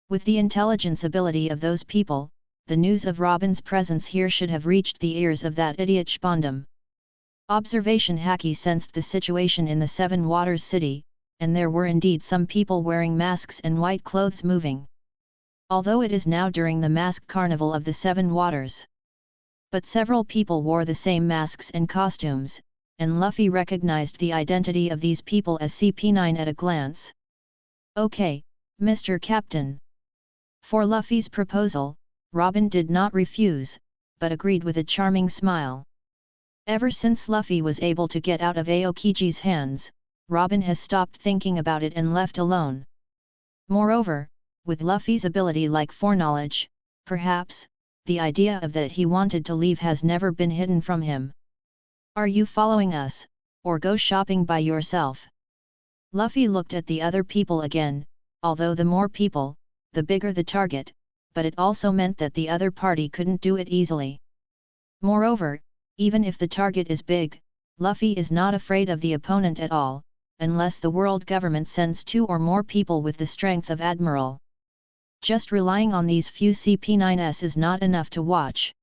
Speaker 1: With the intelligence ability of those people, the news of Robin's presence here should have reached the ears of that idiot Spondum. Observation Haki sensed the situation in the Seven Waters city, and there were indeed some people wearing masks and white clothes moving. Although it is now during the mask carnival of the Seven Waters. But several people wore the same masks and costumes, and Luffy recognized the identity of these people as CP9 at a glance. Okay, Mr. Captain. For Luffy's proposal, Robin did not refuse, but agreed with a charming smile. Ever since Luffy was able to get out of Aokiji's hands, Robin has stopped thinking about it and left alone. Moreover, with Luffy's ability like foreknowledge, perhaps, the idea of that he wanted to leave has never been hidden from him. Are you following us, or go shopping by yourself? Luffy looked at the other people again, although the more people, the bigger the target, but it also meant that the other party couldn't do it easily. Moreover, even if the target is big, Luffy is not afraid of the opponent at all, unless the world government sends 2 or more people with the strength of Admiral. Just relying on these few CP9s is not enough to watch.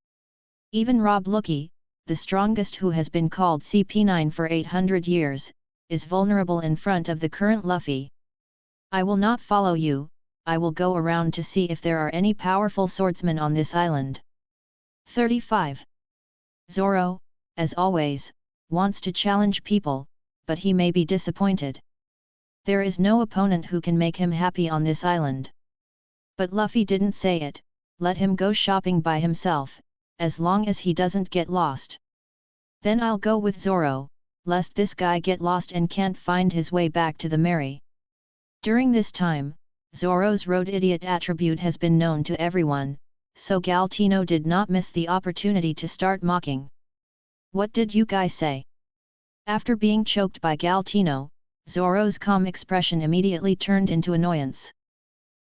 Speaker 1: Even Rob Lookey, the strongest who has been called CP9 for 800 years, is vulnerable in front of the current Luffy. I will not follow you, I will go around to see if there are any powerful swordsmen on this island. 35. Zoro, as always, wants to challenge people, but he may be disappointed. There is no opponent who can make him happy on this island. But Luffy didn't say it, let him go shopping by himself, as long as he doesn't get lost. Then I'll go with Zoro, lest this guy get lost and can't find his way back to the Mary. During this time, Zoro's road idiot attribute has been known to everyone, so Galtino did not miss the opportunity to start mocking. What did you guys say? After being choked by Galtino, Zoro's calm expression immediately turned into annoyance.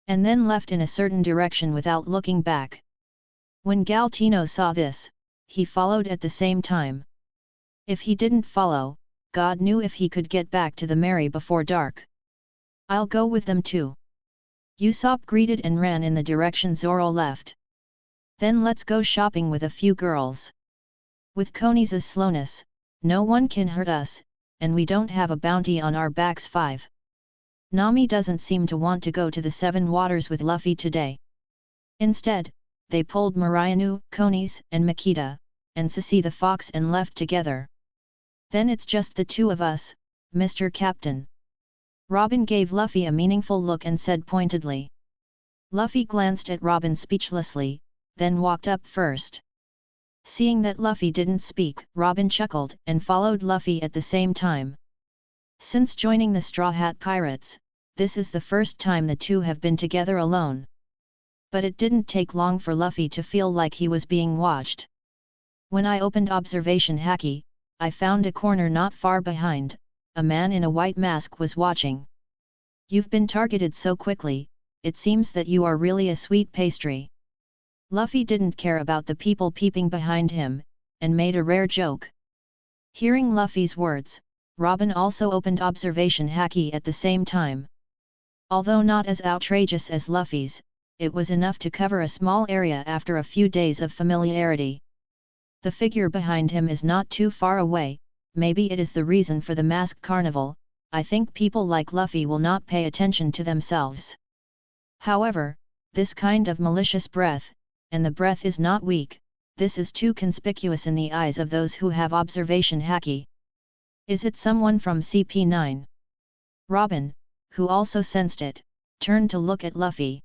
Speaker 1: And then left in a certain direction without looking back. When Galtino saw this, he followed at the same time. If he didn't follow, God knew if he could get back to the Mary before dark. I'll go with them too. Usopp greeted and ran in the direction Zoro left. Then let's go shopping with a few girls. With Koniza's slowness, no one can hurt us, and we don't have a bounty on our backs. 5. Nami doesn't seem to want to go to the Seven Waters with Luffy today. Instead, they pulled Marianu, Conies, and Makita, and Sissy the fox and left together. Then it's just the two of us, Mr. Captain. Robin gave Luffy a meaningful look and said pointedly. Luffy glanced at Robin speechlessly, then walked up first. Seeing that Luffy didn't speak, Robin chuckled and followed Luffy at the same time. Since joining the Straw Hat Pirates, this is the first time the two have been together alone. But it didn't take long for Luffy to feel like he was being watched. When I opened observation haki, I found a corner not far behind, a man in a white mask was watching. You've been targeted so quickly, it seems that you are really a sweet pastry. Luffy didn't care about the people peeping behind him, and made a rare joke. Hearing Luffy's words, Robin also opened observation haki at the same time. Although not as outrageous as Luffy's, it was enough to cover a small area after a few days of familiarity. The figure behind him is not too far away, maybe it is the reason for the mask carnival. I think people like Luffy will not pay attention to themselves. However, this kind of malicious breath, and the breath is not weak, this is too conspicuous in the eyes of those who have observation haki. Is it someone from CP9? Robin, who also sensed it, turned to look at Luffy.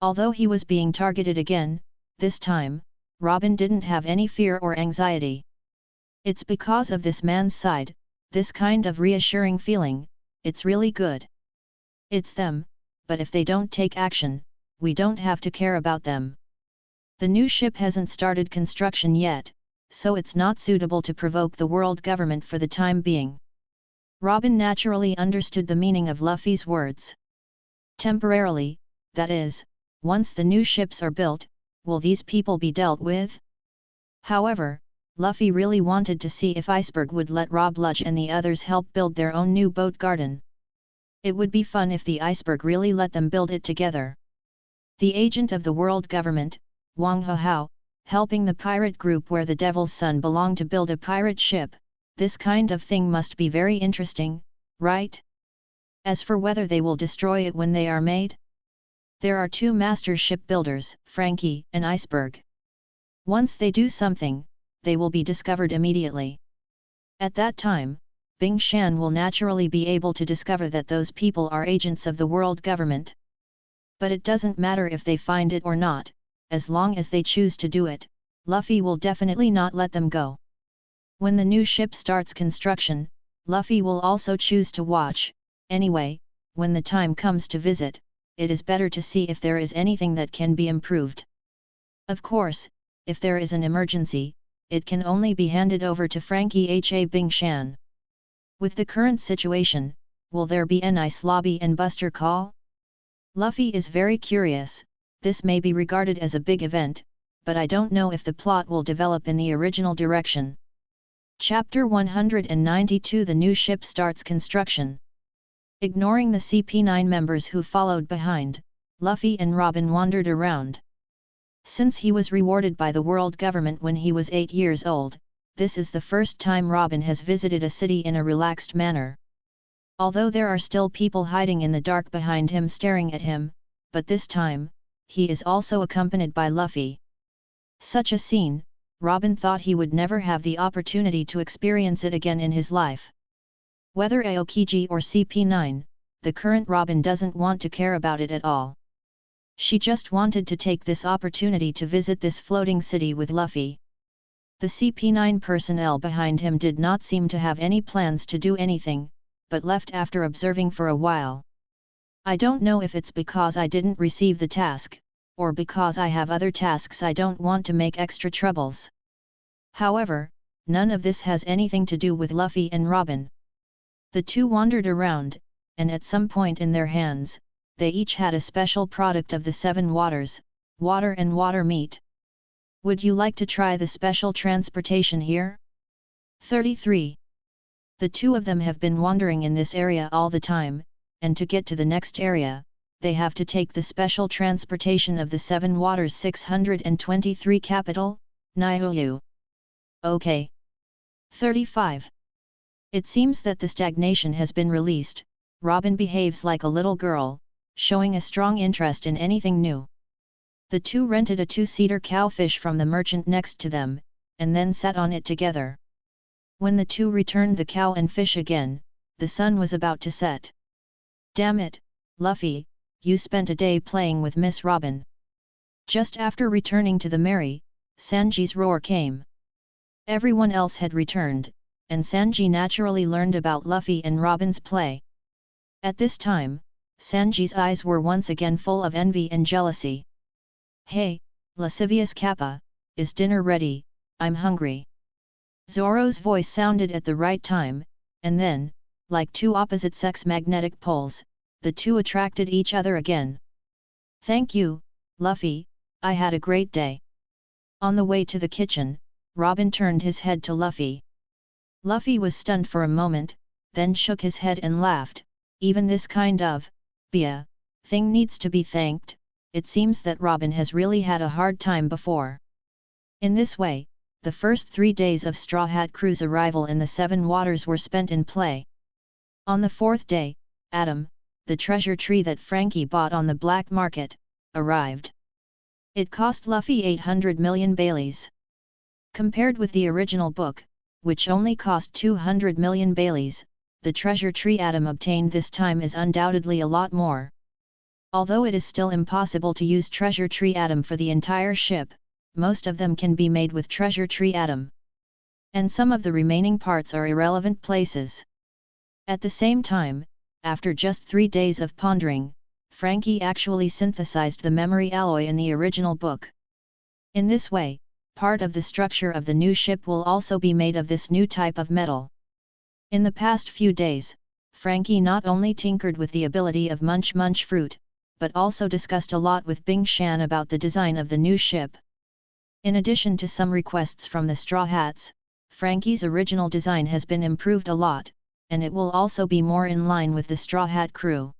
Speaker 1: Although he was being targeted again, this time, Robin didn't have any fear or anxiety. It's because of this man's side, this kind of reassuring feeling, it's really good. It's them, but if they don't take action, we don't have to care about them. The new ship hasn't started construction yet, so it's not suitable to provoke the world government for the time being. Robin naturally understood the meaning of Luffy's words. Temporarily, that is, once the new ships are built, will these people be dealt with? However, Luffy really wanted to see if Iceberg would let Rob Lodge and the others help build their own new boat garden. It would be fun if the Iceberg really let them build it together. The agent of the world government, Wang Hao, helping the pirate group where the Devil's Son belonged to build a pirate ship, this kind of thing must be very interesting, right? As for whether they will destroy it when they are made? There are two master shipbuilders, Frankie and Iceberg. Once they do something, they will be discovered immediately. At that time, Bing Shan will naturally be able to discover that those people are agents of the world government. But it doesn't matter if they find it or not, as long as they choose to do it, Luffy will definitely not let them go. When the new ship starts construction, Luffy will also choose to watch. Anyway, when the time comes to visit, it is better to see if there is anything that can be improved. Of course, if there is an emergency, it can only be handed over to Frankie Bing Shan. With the current situation, will there be an ice lobby and Buster Call? Luffy is very curious. This may be regarded as a big event, but I don't know if the plot will develop in the original direction. Chapter 192 The new ship starts construction. Ignoring the CP9 members who followed behind, Luffy and Robin wandered around. Since he was rewarded by the world government when he was 8 years old, this is the first time Robin has visited a city in a relaxed manner. Although there are still people hiding in the dark behind him staring at him, but this time, he is also accompanied by Luffy. Such a scene, Robin thought he would never have the opportunity to experience it again in his life. Whether Aokiji or CP9, the current Robin doesn't want to care about it at all. She just wanted to take this opportunity to visit this floating city with Luffy. The CP9 personnel behind him did not seem to have any plans to do anything, but left after observing for a while. I don't know if it's because I didn't receive the task, or because I have other tasks I don't want to make extra troubles. However, none of this has anything to do with Luffy and Robin. The two wandered around, and at some point in their hands, they each had a special product of the seven waters, water and water meat. Would you like to try the special transportation here? 33. The two of them have been wandering in this area all the time, and to get to the next area, they have to take the special transportation of the seven waters 623 capital, Nihoyu. Okay. 35. It seems that the stagnation has been released. Robin behaves like a little girl, showing a strong interest in anything new. The two rented a two-seater cowfish from the merchant next to them, and then sat on it together. When the two returned the cow and fish again, the sun was about to set. "Damn it, Luffy, you spent a day playing with Miss Robin." Just after returning to the Mary, Sanji's roar came. Everyone else had returned, and Sanji naturally learned about Luffy and Robin's play. At this time, Sanji's eyes were once again full of envy and jealousy. "Hey, lascivious Kappa, is dinner ready? I'm hungry." Zoro's voice sounded at the right time, and then, like two opposite-sex magnetic poles, the two attracted each other again. "Thank you, Luffy, I had a great day." On the way to the kitchen, Robin turned his head to Luffy. Luffy was stunned for a moment, then shook his head and laughed. "Even this kind of thing needs to be thanked. It seems that Robin has really had a hard time before." In this way, the first 3 days of Straw Hat Crew's arrival in the Seven Waters were spent in play. On the 4th day, Adam, the treasure tree that Frankie bought on the black market, arrived. It cost Luffy 800 million Baileys. Compared with the original book, which only cost 200 million Baileys, the treasure tree Adam obtained this time is undoubtedly a lot more. Although it is still impossible to use treasure tree Adam for the entire ship, most of them can be made with treasure tree Adam. And some of the remaining parts are irrelevant places. At the same time, after just 3 days of pondering, Frankie actually synthesized the memory alloy in the original book. In this way, part of the structure of the new ship will also be made of this new type of metal. In the past few days, Frankie not only tinkered with the ability of Munch Munch Fruit, but also discussed a lot with Bing Shan about the design of the new ship. In addition to some requests from the Straw Hats, Frankie's original design has been improved a lot, and it will also be more in line with the Straw Hat Crew.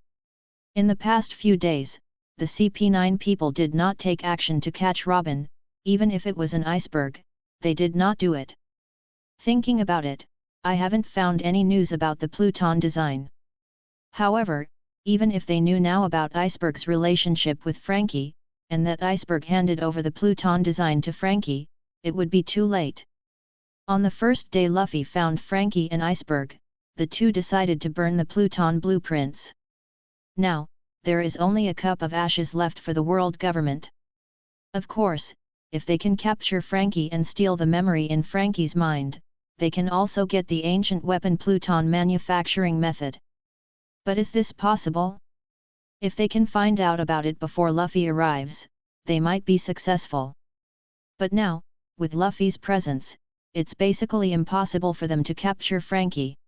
Speaker 1: In the past few days, the CP9 people did not take action to catch Robin. Even if it was an iceberg, they did not do it. Thinking about it, I haven't found any news about the Pluton design. However, even if they knew now about Iceberg's relationship with Frankie, and that Iceberg handed over the Pluton design to Frankie, it would be too late. On the first day Luffy found Frankie and Iceberg, the two decided to burn the Pluton blueprints. Now, there is only a cup of ashes left for the world government. Of course, if they can capture Frankie and steal the memory in Frankie's mind, they can also get the ancient weapon Pluton manufacturing method. But is this possible? If they can find out about it before Luffy arrives, they might be successful. But now, with Luffy's presence, it's basically impossible for them to capture Frankie.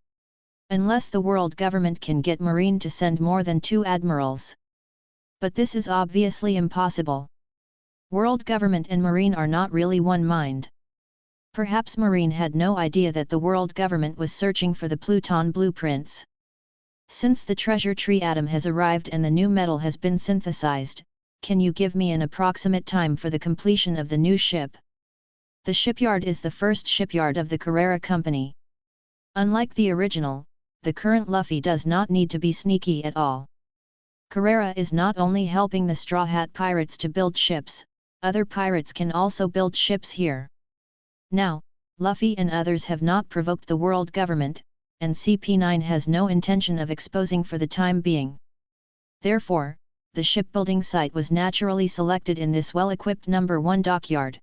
Speaker 1: Unless the world government can get Marine to send more than 2 admirals. But this is obviously impossible. World government and Marine are not really one mind. Perhaps Marine had no idea that the world government was searching for the Pluton blueprints. Since the treasure tree Adam has arrived and the new metal has been synthesized, can you give me an approximate time for the completion of the new ship? The shipyard is the first shipyard of the Carrera Company. Unlike the original, the current Luffy does not need to be sneaky at all. Carrera is not only helping the Straw Hat pirates to build ships, other pirates can also build ships here. Now, Luffy and others have not provoked the world government, and CP9 has no intention of exposing for the time being. Therefore, the shipbuilding site was naturally selected in this well-equipped number 1 dockyard.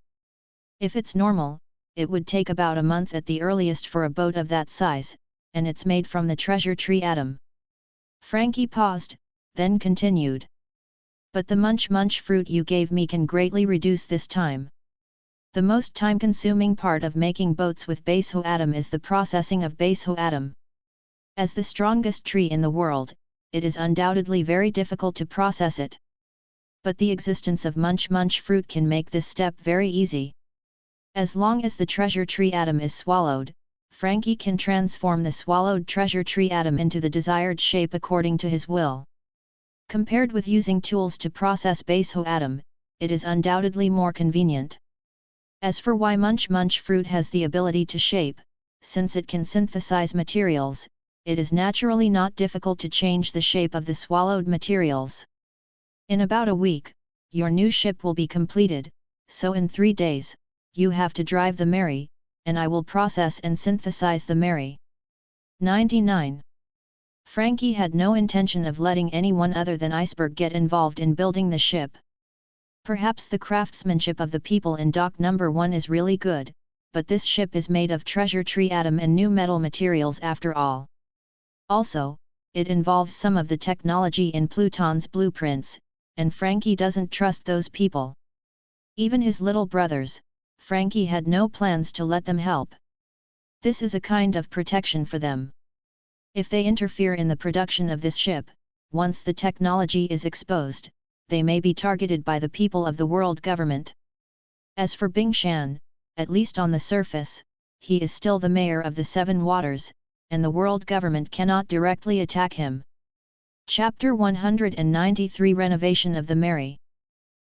Speaker 1: If it's normal, it would take about a month at the earliest for a boat of that size, and it's made from the treasure tree Adam. Frankie paused, then continued. But the Munch Munch fruit you gave me can greatly reduce this time. The most time-consuming part of making boats with Baseho Atom is the processing of Baseho Atom. As the strongest tree in the world, it is undoubtedly very difficult to process it. But the existence of Munch Munch fruit can make this step very easy. As long as the treasure tree Atom is swallowed, Frankie can transform the swallowed treasure tree Atom into the desired shape according to his will. Compared with using tools to process Baseho Atom, it is undoubtedly more convenient. As for why Munch Munch fruit has the ability to shape, since it can synthesize materials, it is naturally not difficult to change the shape of the swallowed materials. In about a week, your new ship will be completed, so in 3 days, you have to drive the Mary, and I will process and synthesize the Mary. 99. Frankie had no intention of letting anyone other than Iceberg get involved in building the ship. Perhaps the craftsmanship of the people in dock number 1 is really good, but this ship is made of treasure tree atom and new metal materials after all. Also, it involves some of the technology in Pluton's blueprints, and Frankie doesn't trust those people. Even his little brothers, Frankie had no plans to let them help. This is a kind of protection for them. If they interfere in the production of this ship, once the technology is exposed, they may be targeted by the people of the world government. As for Bing Shan, at least on the surface, he is still the mayor of the Seven Waters, and the world government cannot directly attack him. Chapter 193 Renovation of the Mary.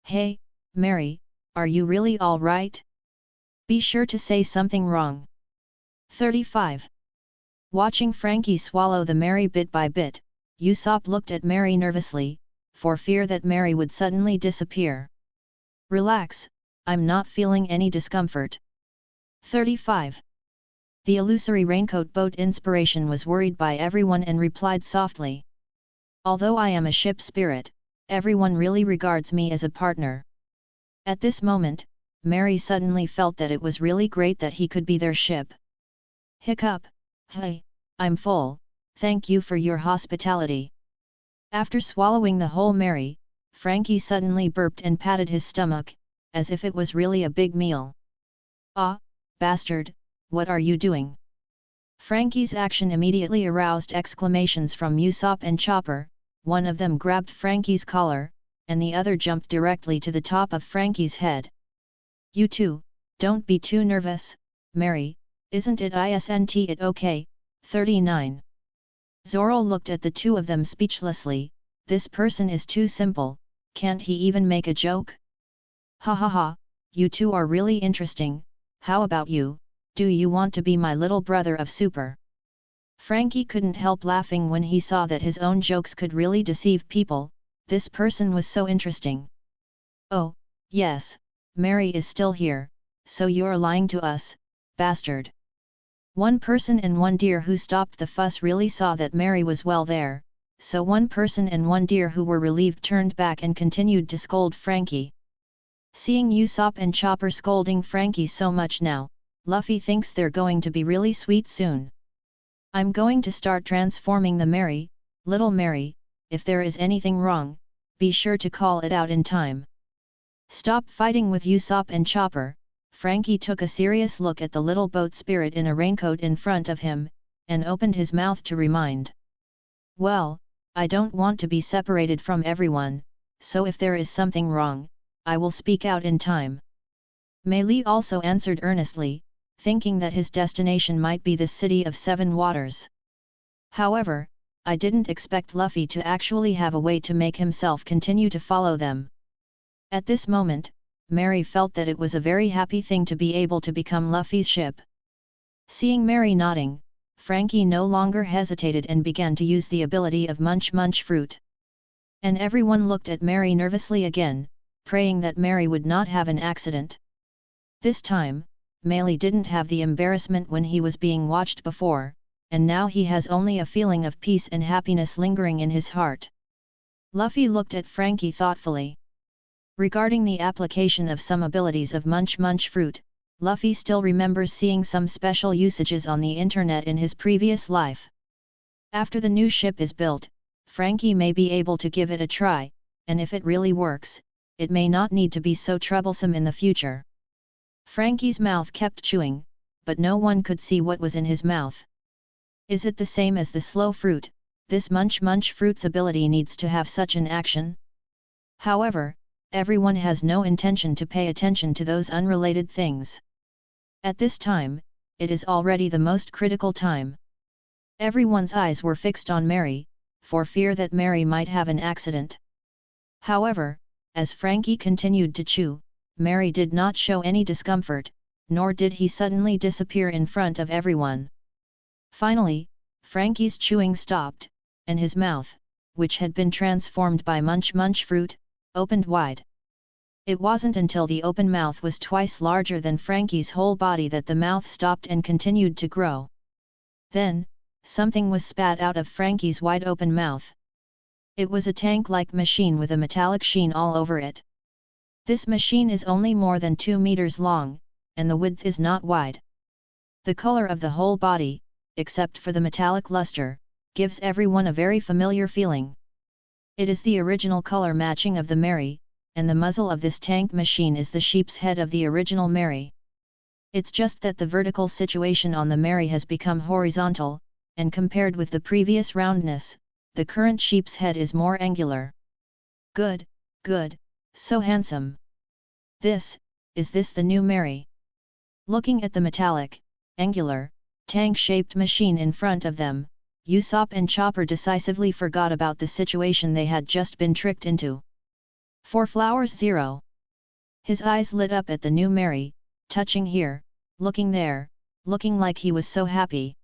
Speaker 1: Hey, Mary, are you really all right? Be sure to say something wrong. 35. Watching Frankie swallow the Mary bit by bit, Usopp looked at Mary nervously, for fear that Mary would suddenly disappear. Relax, I'm not feeling any discomfort. 35. The illusory raincoat boat inspiration was worried by everyone and replied softly. Although I am a ship spirit, everyone really regards me as a partner. At this moment, Mary suddenly felt that it was really great that he could be their ship. Hiccup, hey, I'm full, thank you for your hospitality. After swallowing the whole Mary, Frankie suddenly burped and patted his stomach, as if it was really a big meal. Ah, bastard, what are you doing? Frankie's action immediately aroused exclamations from Usopp and Chopper. One of them grabbed Frankie's collar, and the other jumped directly to the top of Frankie's head. You two, don't be too nervous, Mary, isn't it okay? 39. Zoro looked at the two of them speechlessly. This person is too simple, can't he even make a joke? Ha ha ha, you two are really interesting, how about you, do you want to be my little brother of super? Frankie couldn't help laughing when he saw that his own jokes could really deceive people, this person was so interesting. Oh, yes, Mary is still here, so you're lying to us, bastard. One person and one deer who stopped the fuss really saw that Mary was well there, so one person and one deer who were relieved turned back and continued to scold Frankie. Seeing Usopp and Chopper scolding Frankie so much now, Luffy thinks they're going to be really sweet soon. I'm going to start transforming the Mary, little Mary, if there is anything wrong, be sure to call it out in time. Stop fighting with Usopp and Chopper. Frankie took a serious look at the little boat spirit in a raincoat in front of him, and opened his mouth to remind. Well, I don't want to be separated from everyone, so if there is something wrong, I will speak out in time. Mei Li also answered earnestly, thinking that his destination might be the City of Seven Waters. However, I didn't expect Luffy to actually have a way to make himself continue to follow them. At this moment, Mary felt that it was a very happy thing to be able to become Luffy's ship. Seeing Mary nodding, Frankie no longer hesitated and began to use the ability of Munch Munch Fruit. And everyone looked at Mary nervously again, praying that Mary would not have an accident. This time, Mei Li didn't have the embarrassment when he was being watched before, and now he has only a feeling of peace and happiness lingering in his heart. Luffy looked at Frankie thoughtfully. Regarding the application of some abilities of Munch Munch Fruit, Luffy still remembers seeing some special usages on the internet in his previous life. After the new ship is built, Frankie may be able to give it a try, and if it really works, it may not need to be so troublesome in the future. Frankie's mouth kept chewing, but no one could see what was in his mouth. Is it the same as the slow fruit? This Munch Munch Fruit's ability needs to have such an action? However, everyone has no intention to pay attention to those unrelated things. At this time, it is already the most critical time. Everyone's eyes were fixed on Mary, for fear that Mary might have an accident. However, as Frankie continued to chew, Mary did not show any discomfort, nor did he suddenly disappear in front of everyone. Finally, Frankie's chewing stopped, and his mouth, which had been transformed by Munch Munch Fruit, opened wide. It wasn't until the open mouth was twice larger than Frankie's whole body that the mouth stopped and continued to grow. Then, something was spat out of Frankie's wide open mouth. It was a tank-like machine with a metallic sheen all over it. This machine is only more than 2 meters long, and the width is not wide. The color of the whole body, except for the metallic luster, gives everyone a very familiar feeling. It is the original color matching of the Mary, and the muzzle of this tank machine is the sheep's head of the original Mary. It's just that the vertical situation on the Mary has become horizontal, and compared with the previous roundness, the current sheep's head is more angular. Good, good, so handsome. Is this the new Mary? Looking at the metallic, angular, tank-shaped machine in front of them, Usopp and Chopper decisively forgot about the situation they had just been tricked into. 4 Flowers 0. His eyes lit up at the new Mary, touching here, looking there, looking like he was so happy.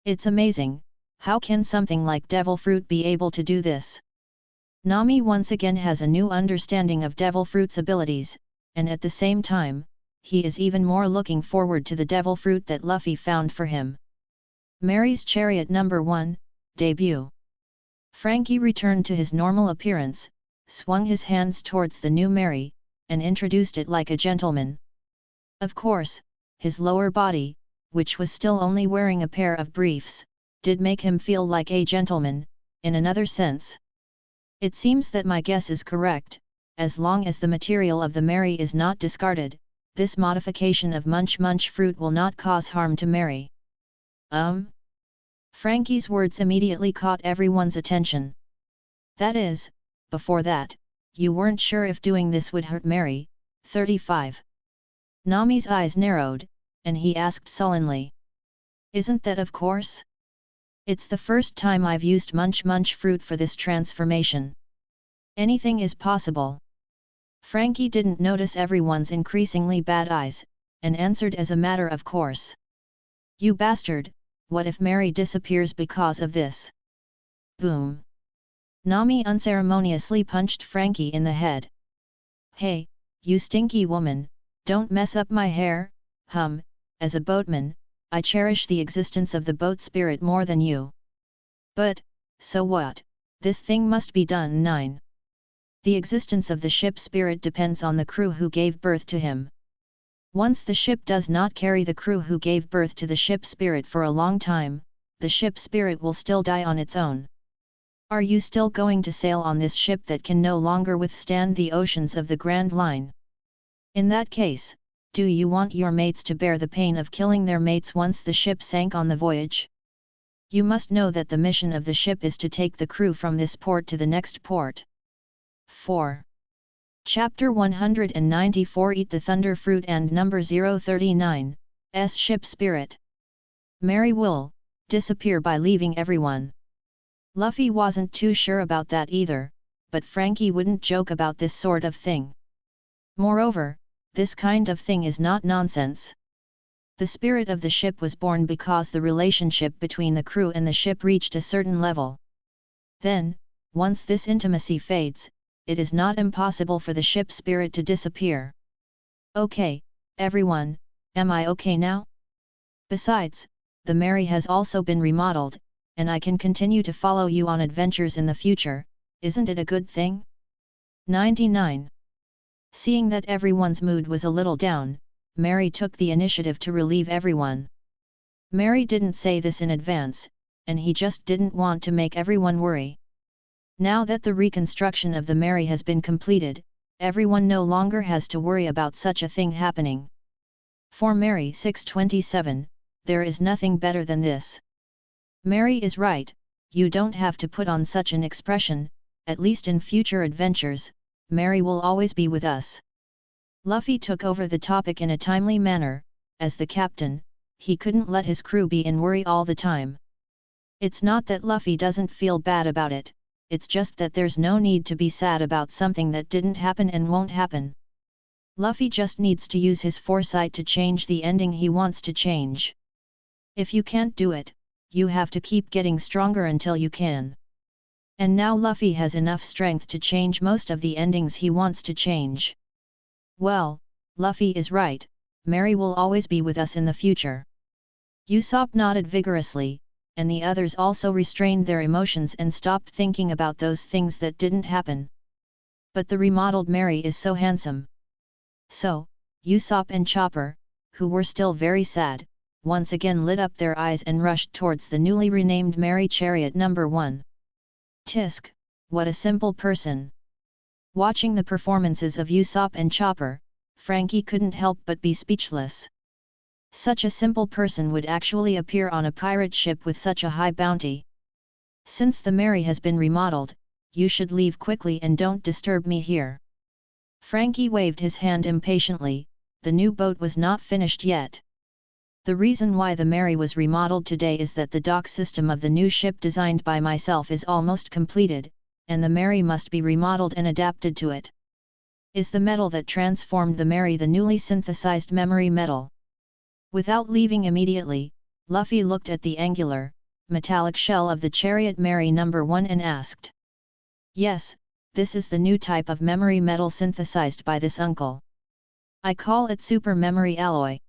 Speaker 1: It's amazing, how can something like devil fruit be able to do this? Nami once again has a new understanding of devil fruit's abilities, and at the same time, he is even more looking forward to the devil fruit that Luffy found for him. Mary's Chariot No. 1, Debut. Frankie returned to his normal appearance, swung his hands towards the new Mary, and introduced it like a gentleman. Of course, his lower body, which was still only wearing a pair of briefs, did make him feel like a gentleman, in another sense. It seems that my guess is correct, as long as the material of the Mary is not discarded, this modification of Munch fruit will not cause harm to Mary. Frankie's words immediately caught everyone's attention. That is, before that, you weren't sure if doing this would hurt Mary. 35. Nami's eyes narrowed, and he asked sullenly. Isn't that of course? It's the first time I've used Munch fruit for this transformation. Anything is possible. Frankie didn't notice everyone's increasingly bad eyes, and answered as a matter of course. You bastard, what if Mary disappears because of this? Boom! Nami unceremoniously punched Frankie in the head. Hey, you stinky woman, don't mess up my hair. As a boatman, I cherish the existence of the boat spirit more than you. But, so what, this thing must be done. 9. The existence of the ship spirit depends on the crew who gave birth to him. Once the ship does not carry the crew who gave birth to the ship spirit for a long time, the ship spirit will still die on its own. Are you still going to sail on this ship that can no longer withstand the oceans of the Grand Line? In that case, do you want your mates to bear the pain of killing their mates once the ship sank on the voyage? You must know that the mission of the ship is to take the crew from this port to the next port. 4. Chapter 194 Eat the Thunder Fruit and No. 039, S Ship Spirit. Mary will disappear by leaving everyone. Luffy wasn't too sure about that either, but Frankie wouldn't joke about this sort of thing. Moreover, this kind of thing is not nonsense. The spirit of the ship was born because the relationship between the crew and the ship reached a certain level. Then, once this intimacy fades, it is not impossible for the ship spirit to disappear. Okay, everyone, am I okay now? Besides, the Mary has also been remodeled, and I can continue to follow you on adventures in the future, isn't it a good thing? 99. Seeing that everyone's mood was a little down, Mary took the initiative to relieve everyone. Mary didn't say this in advance, and he just didn't want to make everyone worry. Now that the reconstruction of the Mary has been completed, everyone no longer has to worry about such a thing happening. For Mary 627, there is nothing better than this. Mary is right, you don't have to put on such an expression, at least in future adventures, Mary will always be with us. Luffy took over the topic in a timely manner, as the captain, he couldn't let his crew be in worry all the time. It's not that Luffy doesn't feel bad about it, it's just that there's no need to be sad about something that didn't happen and won't happen. Luffy just needs to use his foresight to change the ending he wants to change. If you can't do it, you have to keep getting stronger until you can. And now Luffy has enough strength to change most of the endings he wants to change. Well, Luffy is right, Mary will always be with us in the future. Usopp nodded vigorously, and the others also restrained their emotions and stopped thinking about those things that didn't happen. But the remodeled Mary is so handsome. So, Usopp and Chopper, who were still very sad, once again lit up their eyes and rushed towards the newly renamed Mary Chariot number 1. Tisk, what a simple person! Watching the performances of Usopp and Chopper, Frankie couldn't help but be speechless. Such a simple person would actually appear on a pirate ship with such a high bounty. Since the Mary has been remodeled, you should leave quickly and don't disturb me here. Frankie waved his hand impatiently, the new boat was not finished yet. The reason why the Mary was remodeled today is that the dock system of the new ship designed by myself is almost completed, and the Mary must be remodeled and adapted to it. Is the metal that transformed the Mary the newly synthesized memory metal? Without leaving immediately, Luffy looked at the angular, metallic shell of the chariot Mary number 1 and asked. Yes, this is the new type of memory metal synthesized by this uncle. I call it super memory alloy.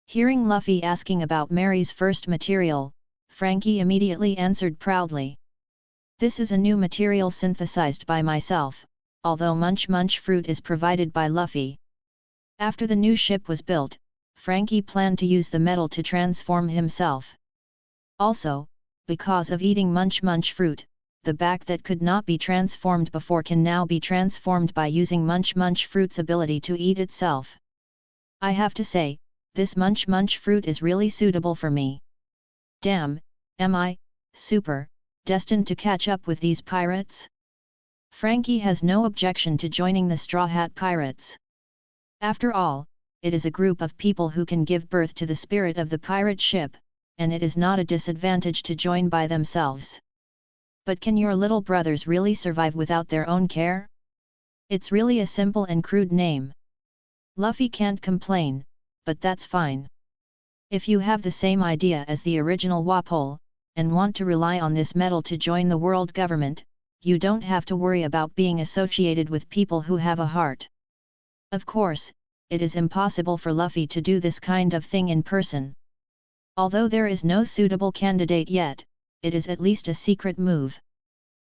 Speaker 1: Hearing Luffy asking about Mary's first material, Frankie immediately answered proudly. This is a new material synthesized by myself, although Munch Munch fruit is provided by Luffy. After the new ship was built, Frankie planned to use the metal to transform himself. Also, because of eating Munch Munch fruit, the back that could not be transformed before can now be transformed by using Munch Munch fruit's ability to eat itself. I have to say, this Munch Munch fruit is really suitable for me. Damn, am I, super, destined to catch up with these pirates? Frankie has no objection to joining the Straw Hat Pirates. After all, it is a group of people who can give birth to the spirit of the pirate ship, and it is not a disadvantage to join by themselves. But can your little brothers really survive without their own care? It's really a simple and crude name. Luffy can't complain, but that's fine. If you have the same idea as the original Wapole, and want to rely on this metal to join the world government, you don't have to worry about being associated with people who have a heart. Of course, it is impossible for Luffy to do this kind of thing in person. Although there is no suitable candidate yet, it is at least a secret move.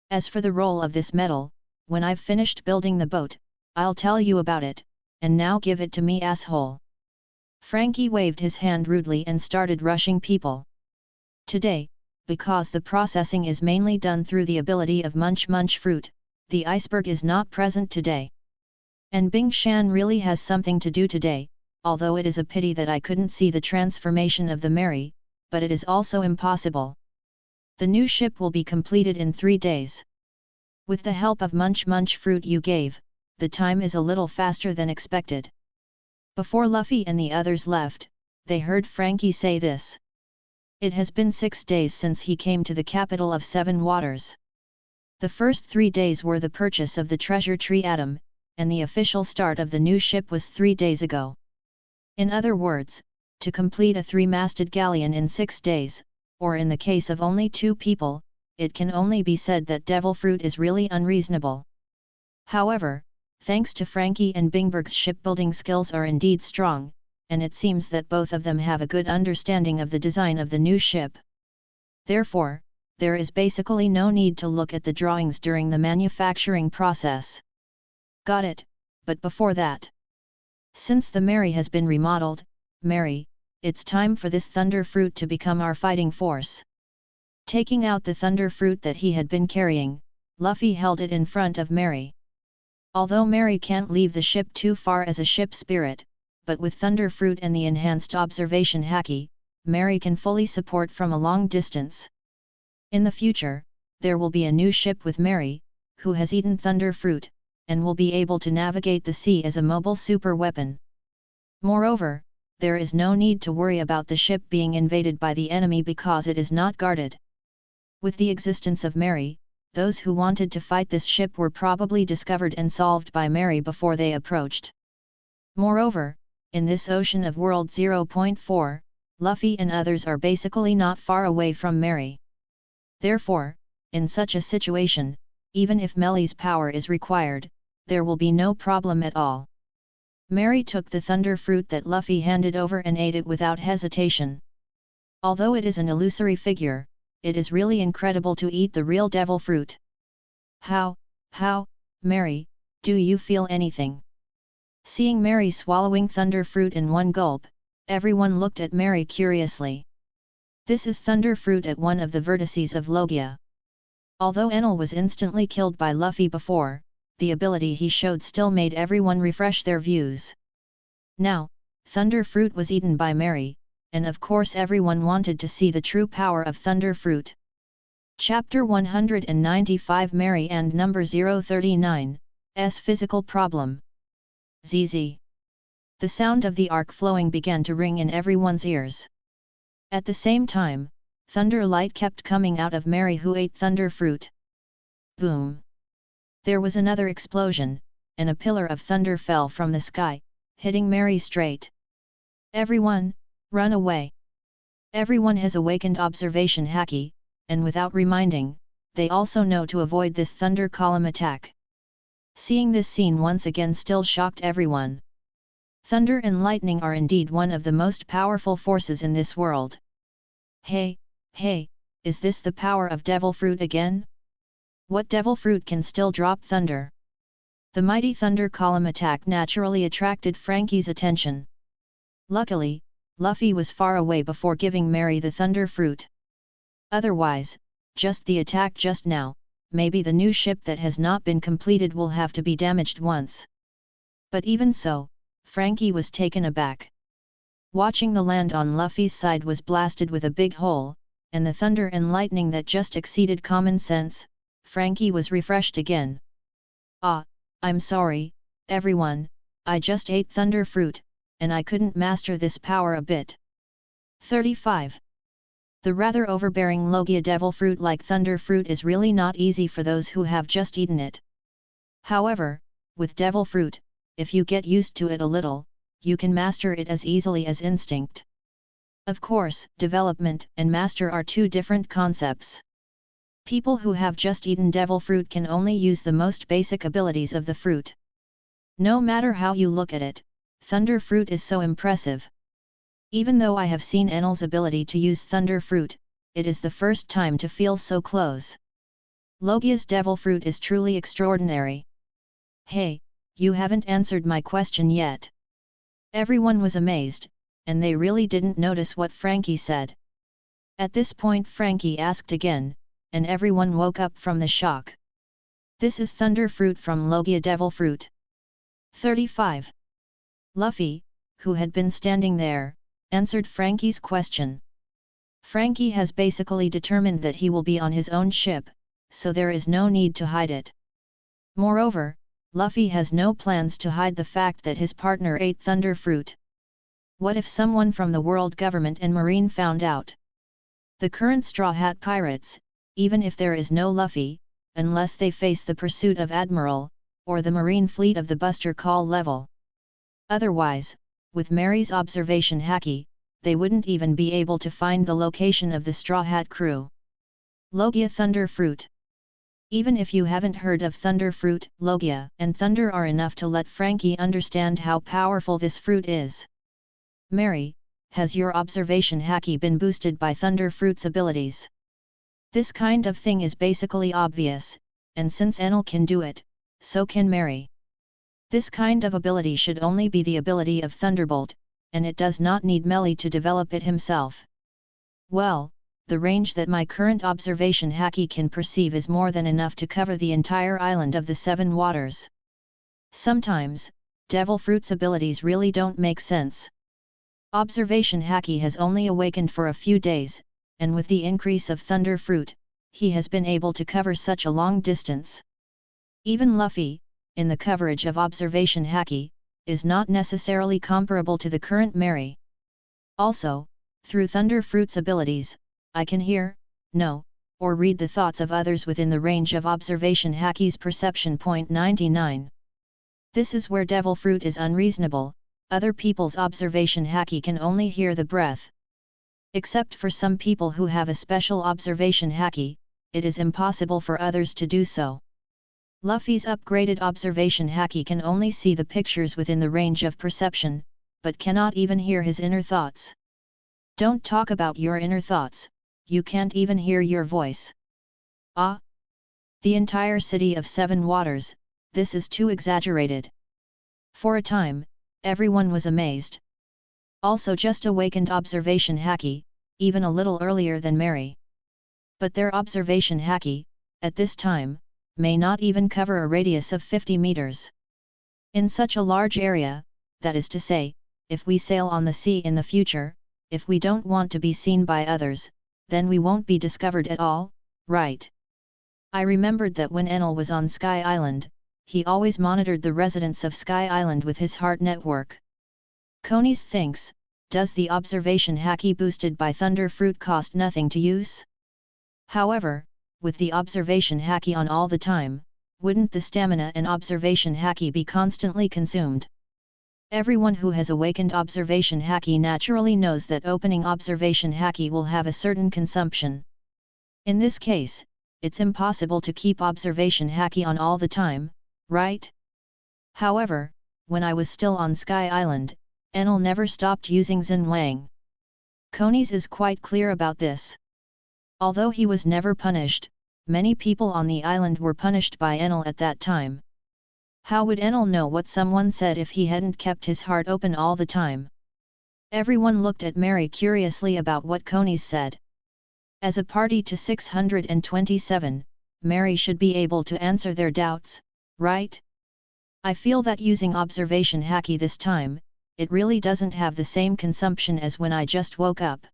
Speaker 1: As for the role of this metal, when I've finished building the boat, I'll tell you about it, and now give it to me, asshole. Frankie waved his hand rudely and started rushing people. Today, because the processing is mainly done through the ability of Munch Munch fruit, the iceberg is not present today. And Bing Shan really has something to do today, although it is a pity that I couldn't see the transformation of the Mary, but it is also impossible. The new ship will be completed in 3 days. With the help of Munch Munch fruit you gave, the time is a little faster than expected. Before Luffy and the others left, they heard Frankie say this. It has been 6 days since he came to the capital of 7 Waters. The first 3 days were the purchase of the treasure tree atom, and the official start of the new ship was 3 days ago. In other words, to complete a 3-masted galleon in 6 days, or in the case of only 2 people, it can only be said that devil fruit is really unreasonable. However, thanks to Frankie and Bingberg's shipbuilding skills are indeed strong, and it seems that both of them have a good understanding of the design of the new ship. Therefore, there is basically no need to look at the drawings during the manufacturing process. Got it, but before that. Since the Mary has been remodeled, Mary, it's time for this thunder fruit to become our fighting force. Taking out the thunder fruit that he had been carrying, Luffy held it in front of Mary. Although Mary can't leave the ship too far as a ship spirit, but with thunder fruit and the enhanced observation haki, Mary can fully support from a long distance. In the future, there will be a new ship with Mary, who has eaten thunder fruit, and will be able to navigate the sea as a mobile super weapon. Moreover, there is no need to worry about the ship being invaded by the enemy because it is not guarded. With the existence of Mary, those who wanted to fight this ship were probably discovered and solved by Mary before they approached. Moreover, in this ocean of World 0.4, Luffy and others are basically not far away from Mary. Therefore, in such a situation, even if Melly's power is required, there will be no problem at all. Mary took the thunder fruit that Luffy handed over and ate it without hesitation. Although it is an illusory figure, it is really incredible to eat the real devil fruit. How, Mary, do you feel anything? Seeing Mary swallowing thunder fruit in one gulp, everyone looked at Mary curiously. This is thunder fruit at one of the vertices of Logia. Although Enel was instantly killed by Luffy before, the ability he showed still made everyone refresh their views. Now, thunder fruit was eaten by Mary, and of course everyone wanted to see the true power of thunder fruit. Chapter 195 Mary and Number 039, S Physical Problem. ZZ. The sound of the arc flowing began to ring in everyone's ears. At the same time, thunder light kept coming out of Mary who ate thunder fruit. Boom! There was another explosion, and a pillar of thunder fell from the sky, hitting Mary straight. Everyone, run away! Everyone has awakened observation haki, and without reminding, they also know to avoid this thunder column attack. Seeing this scene once again still shocked everyone. Thunder and lightning are indeed one of the most powerful forces in this world. Hey, is this the power of devil fruit again? What devil fruit can still drop thunder? The mighty thunder column attack naturally attracted Frankie's attention. Luckily, Luffy was far away before giving Mary the thunder fruit. Otherwise, just the attack just now, maybe the new ship that has not been completed will have to be damaged once. But even so, Frankie was taken aback. Watching the land on Luffy's side was blasted with a big hole, and the thunder and lightning that just exceeded common sense, Frankie was refreshed again. Ah, I'm sorry, everyone, I just ate thunder fruit, and I couldn't master this power a bit. 35. The rather overbearing Logia devil fruit like thunder fruit is really not easy for those who have just eaten it. However, with devil fruit, if you get used to it a little, you can master it as easily as instinct. Of course, development and master are two different concepts. People who have just eaten devil fruit can only use the most basic abilities of the fruit. No matter how you look at it, thunder fruit is so impressive. Even though I have seen Enel's ability to use thunder fruit, it is the first time to feel so close. Logia's devil fruit is truly extraordinary. Hey, you haven't answered my question yet. Everyone was amazed, and they really didn't notice what Frankie said. At this point Frankie asked again, and everyone woke up from the shock. This is thunder fruit from Logia devil fruit. 35. Luffy, who had been standing there, answered Frankie's question. Frankie has basically determined that he will be on his own ship, so there is no need to hide it. Moreover, Luffy has no plans to hide the fact that his partner ate thunder fruit. What if someone from the world government and marine found out? The current Straw Hat Pirates, even if there is no Luffy, unless they face the pursuit of Admiral, or the marine fleet of the Buster Call level. Otherwise, with Mary's observation haki, they wouldn't even be able to find the location of the Straw Hat crew. Logia thunder fruit. Even if you haven't heard of thunder fruit, Logia and thunder are enough to let Frankie understand how powerful this fruit is. Mary, has your observation haki been boosted by thunder fruit's abilities? This kind of thing is basically obvious, and since Enel can do it, so can Mary. This kind of ability should only be the ability of Thunderbolt, and it does not need Melly to develop it himself. Well, the range that my current observation haki can perceive is more than enough to cover the entire island of the Seven Waters. Sometimes, Devil Fruit's abilities really don't make sense. Observation haki has only awakened for a few days, and with the increase of Thunder Fruit, he has been able to cover such a long distance. Even Luffy, in the coverage of observation haki, is not necessarily comparable to the current Mary. Also, through Thunder Fruit's abilities, I can hear, know, or read the thoughts of others within the range of observation haki's perception. 99. This is where Devil Fruit is unreasonable, other people's observation haki can only hear the breath. Except for some people who have a special observation haki, it is impossible for others to do so. Luffy's upgraded observation haki can only see the pictures within the range of perception, but cannot even hear his inner thoughts. Don't talk about your inner thoughts, you can't even hear your voice. Ah! The entire city of 7 waters, this is too exaggerated. For a time, everyone was amazed. Also just awakened observation haki, even a little earlier than Mary. But their observation haki, at this time, may not even cover a radius of 50 meters. In such a large area, that is to say, if we sail on the sea in the future, if we don't want to be seen by others, then we won't be discovered at all, right? I remembered that when Enel was on Sky Island, he always monitored the residents of Sky Island with his heart network. Konis thinks, does the observation haki boosted by Thunder Fruit cost nothing to use? However, with the observation haki on all the time, wouldn't the stamina and observation haki be constantly consumed? Everyone who has awakened observation haki naturally knows that opening observation haki will have a certain consumption. In this case, it's impossible to keep observation haki on all the time, right? However, when I was still on Sky Island, Enel never stopped using Xinwang. Konis is quite clear about this. Although he was never punished, many people on the island were punished by Enel at that time. How would Enel know what someone said if he hadn't kept his heart open all the time? Everyone looked at Mary curiously about what Konis said. As a party to 627, Mary should be able to answer their doubts, right? I feel that using observation haki this time, it really doesn't have the same consumption as when I just woke up.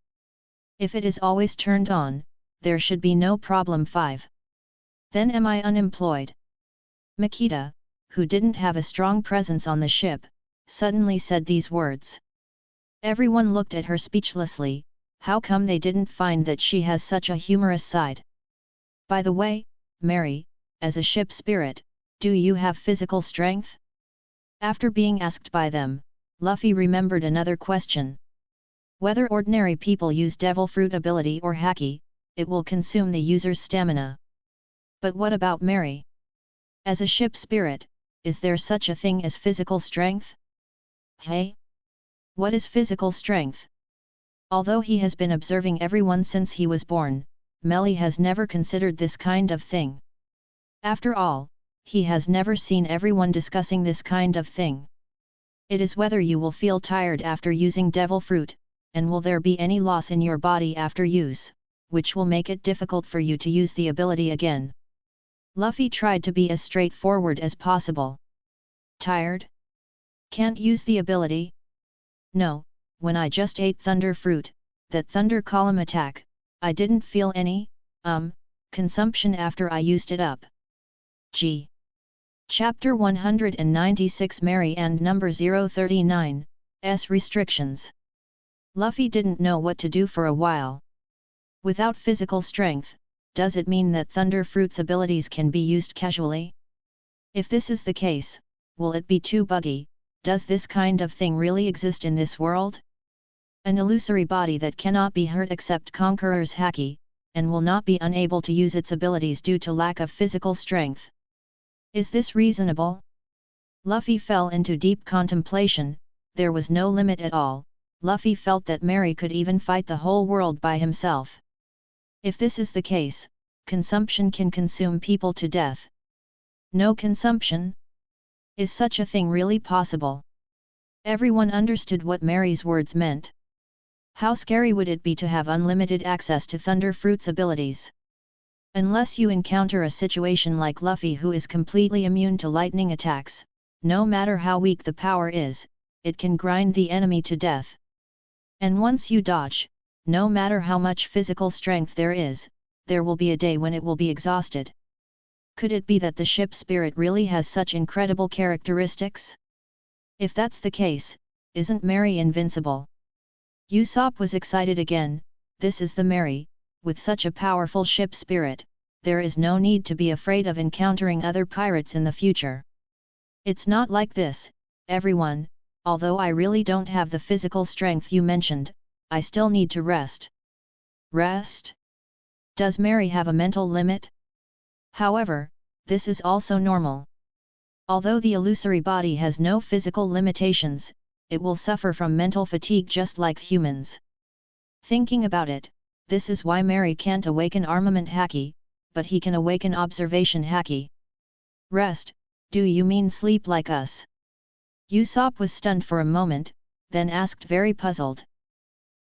Speaker 1: If it is always turned on, there should be no problem. 5. Then am I unemployed? Makita, who didn't have a strong presence on the ship, suddenly said these words. Everyone looked at her speechlessly. How come they didn't find that she has such a humorous side? By the way, Mary, as a ship spirit, do you have physical strength? After being asked by them, Luffy remembered another question. Whether ordinary people use devil fruit ability or haki, it will consume the user's stamina. But what about Mary? As a ship spirit, is there such a thing as physical strength? Hey? What is physical strength? Although he has been observing everyone since he was born, Melly has never considered this kind of thing. After all, he has never seen everyone discussing this kind of thing. It is whether you will feel tired after using devil fruit, and will there be any loss in your body after use, which will make it difficult for you to use the ability again. Luffy tried to be as straightforward as possible. Tired? Can't use the ability? No, when I just ate thunder fruit, that thunder column attack, I didn't feel any, consumption after I used it up. G. Chapter 196 Mary and number 039, S restrictions. Luffy didn't know what to do for a while. Without physical strength, does it mean that Thunder Fruit's abilities can be used casually? If this is the case, will it be too buggy? Does this kind of thing really exist in this world? An illusory body that cannot be hurt except Conqueror's haki, and will not be unable to use its abilities due to lack of physical strength. Is this reasonable? Luffy fell into deep contemplation. There was no limit at all. Luffy felt that Mary could even fight the whole world by himself. If this is the case, consumption can consume people to death. No consumption? Is such a thing really possible? Everyone understood what Mary's words meant. How scary would it be to have unlimited access to Thunder Fruit's abilities? Unless you encounter a situation like Luffy, who is completely immune to lightning attacks, no matter how weak the power is, it can grind the enemy to death. And once you dodge, no matter how much physical strength there is, there will be a day when it will be exhausted. Could it be that the ship spirit really has such incredible characteristics? If that's the case, isn't Mary invincible? Usopp was excited again. This is the Mary, with such a powerful ship spirit, there is no need to be afraid of encountering other pirates in the future. It's not like this, everyone, although I really don't have the physical strength you mentioned, I still need to rest. Rest? Does Mary have a mental limit? However, this is also normal. Although the illusory body has no physical limitations, it will suffer from mental fatigue just like humans. Thinking about it, this is why Mary can't awaken armament haki, but he can awaken observation haki. Rest, do you mean sleep like us? Usopp was stunned for a moment, then asked very puzzled.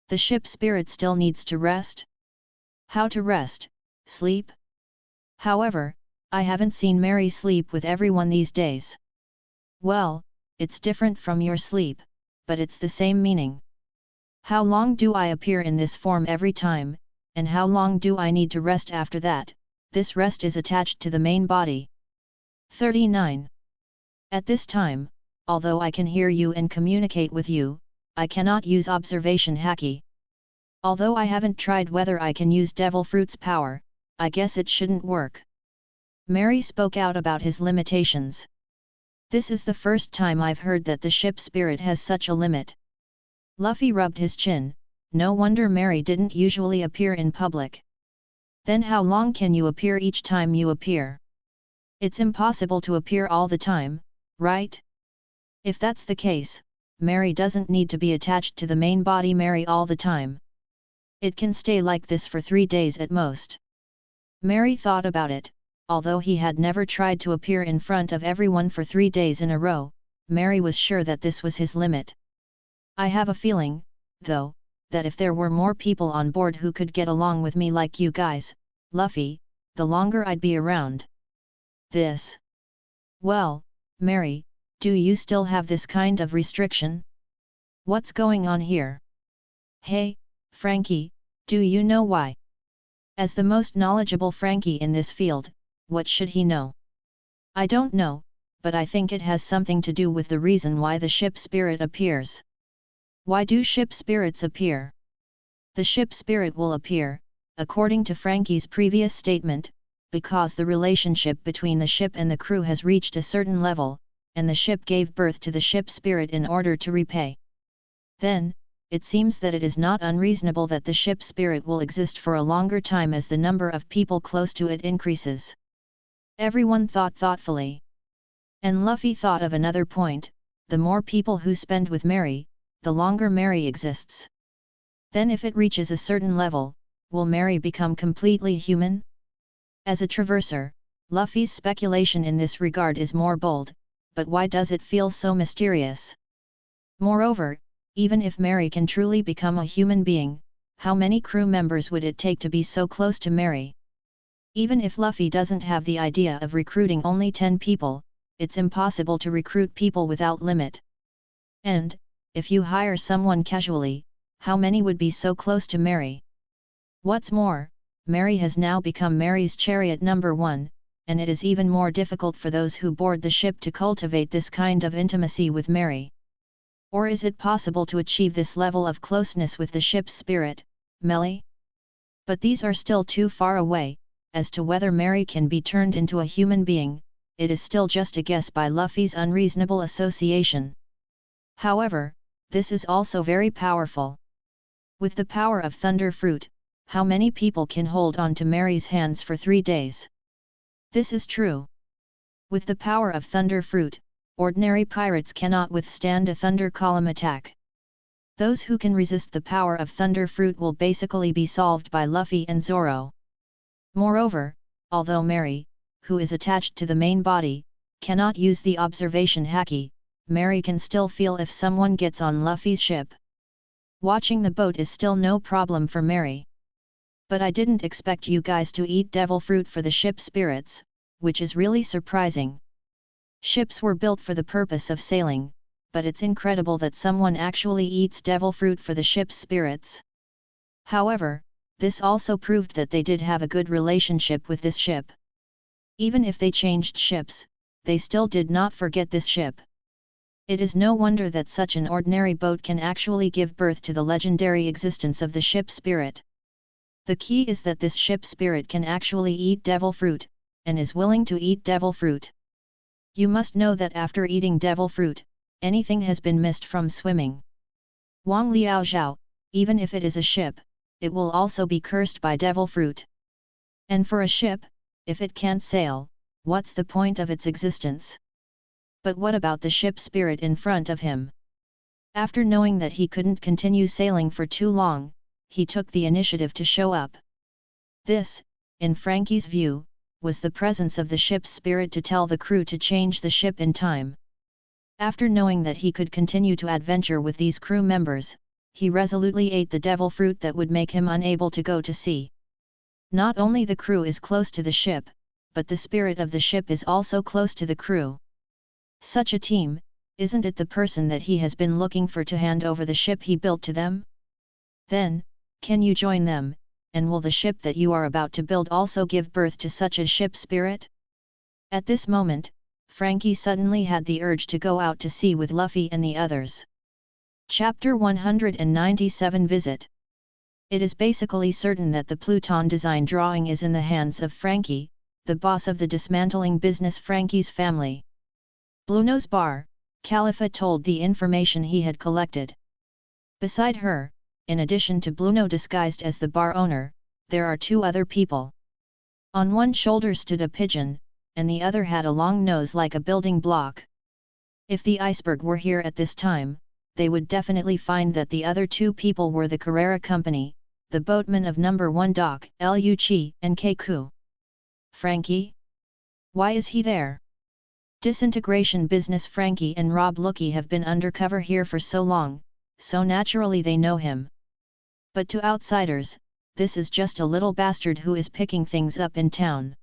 Speaker 1: The ship spirit still needs to rest? How to rest, sleep? However, I haven't seen Mary sleep with everyone these days. Well, it's different from your sleep, but it's the same meaning. How long do I appear in this form every time, and how long do I need to rest after that? This rest is attached to the main body. 39. At this time, although I can hear you and communicate with you, I cannot use observation haki. Although I haven't tried whether I can use Devil Fruit's power, I guess it shouldn't work. Mary spoke out about his limitations. This is the first time I've heard that the ship spirit has such a limit. Luffy rubbed his chin, no wonder Mary didn't usually appear in public. Then how long can you appear each time you appear? It's impossible to appear all the time, right? If that's the case, Mary doesn't need to be attached to the main body Mary all the time. It can stay like this for 3 days at most. Mary thought about it, although he had never tried to appear in front of everyone for 3 days in a row, Mary was sure that this was his limit. I have a feeling, though, that if there were more people on board who could get along with me like you guys, Luffy, the longer I'd be around. This. Well, Mary, do you still have this kind of restriction? What's going on here? Hey, Frankie, do you know why? As the most knowledgeable Frankie in this field, what should he know? I don't know, but I think it has something to do with the reason why the ship spirit appears. Why do ship spirits appear? The ship spirit will appear, according to Frankie's previous statement, because the relationship between the ship and the crew has reached a certain level, and the ship gave birth to the ship spirit in order to repay. Then, it seems that it is not unreasonable that the ship spirit will exist for a longer time as the number of people close to it increases. Everyone thought thoughtfully. And Luffy thought of another point, the more people who spend with Mary, the longer Mary exists. Then if it reaches a certain level, will Mary become completely human? As a traverser, Luffy's speculation in this regard is more bold, but why does it feel so mysterious? Moreover, even if Mary can truly become a human being, how many crew members would it take to be so close to Mary? Even if Luffy doesn't have the idea of recruiting only 10 people, it's impossible to recruit people without limit. And, if you hire someone casually, how many would be so close to Mary? What's more, Mary has now become Mary's chariot number 1, and it is even more difficult for those who board the ship to cultivate this kind of intimacy with Mary. Or is it possible to achieve this level of closeness with the ship's spirit, Melly? But these are still too far away. As to whether Mary can be turned into a human being, it is still just a guess by Luffy's unreasonable association. However, this is also very powerful. With the power of Thunder Fruit, how many people can hold on to Mary's hands for 3 days? This is true. With the power of Thunder Fruit, ordinary pirates cannot withstand a Thunder Column attack. Those who can resist the power of Thunder Fruit will basically be solved by Luffy and Zoro. Moreover, although Mary, who is attached to the main body, cannot use the observation haki, Mary can still feel if someone gets on Luffy's ship. Watching the boat is still no problem for Mary. But I didn't expect you guys to eat devil fruit for the ship spirits, which is really surprising. Ships were built for the purpose of sailing, but it's incredible that someone actually eats devil fruit for the ship's spirits. However, this also proved that they did have a good relationship with this ship. Even if they changed ships, they still did not forget this ship. It is no wonder that such an ordinary boat can actually give birth to the legendary existence of the ship spirit. The key is that this ship spirit can actually eat devil fruit, and is willing to eat devil fruit. You must know that after eating devil fruit, anything has been missed from swimming. Wang Liao Zhao, even if it is a ship, it will also be cursed by devil fruit. And for a ship, if it can't sail, what's the point of its existence? But what about the ship spirit in front of him? After knowing that he couldn't continue sailing for too long, he took the initiative to show up. This, in Frankie's view, was the presence of the ship's spirit to tell the crew to change the ship in time. After knowing that he could continue to adventure with these crew members, he resolutely ate the devil fruit that would make him unable to go to sea. Not only the crew is close to the ship, but the spirit of the ship is also close to the crew. Such a team, isn't it the person that he has been looking for to hand over the ship he built to them? Then, can you join them, and will the ship that you are about to build also give birth to such a ship spirit? At this moment, Frankie suddenly had the urge to go out to sea with Luffy and the others. Chapter 197 Visit. It is basically certain that the Pluton design drawing is in the hands of Frankie, the boss of the dismantling business Frankie's family. Blueno's bar, Khalifa told the information he had collected. Beside her, in addition to Blueno disguised as the bar owner, there are two other people. On one shoulder stood a pigeon, and the other had a long nose like a building block. If the iceberg were here at this time, they would definitely find that the other two people were the Carrera Company, the boatmen of number 1 dock, Liu Qi and Keiku. Frankie? Why is he there? Disintegration business Frankie and Rob Lucky have been undercover here for so long, so naturally they know him. But to outsiders, this is just a little bastard who is picking things up in town.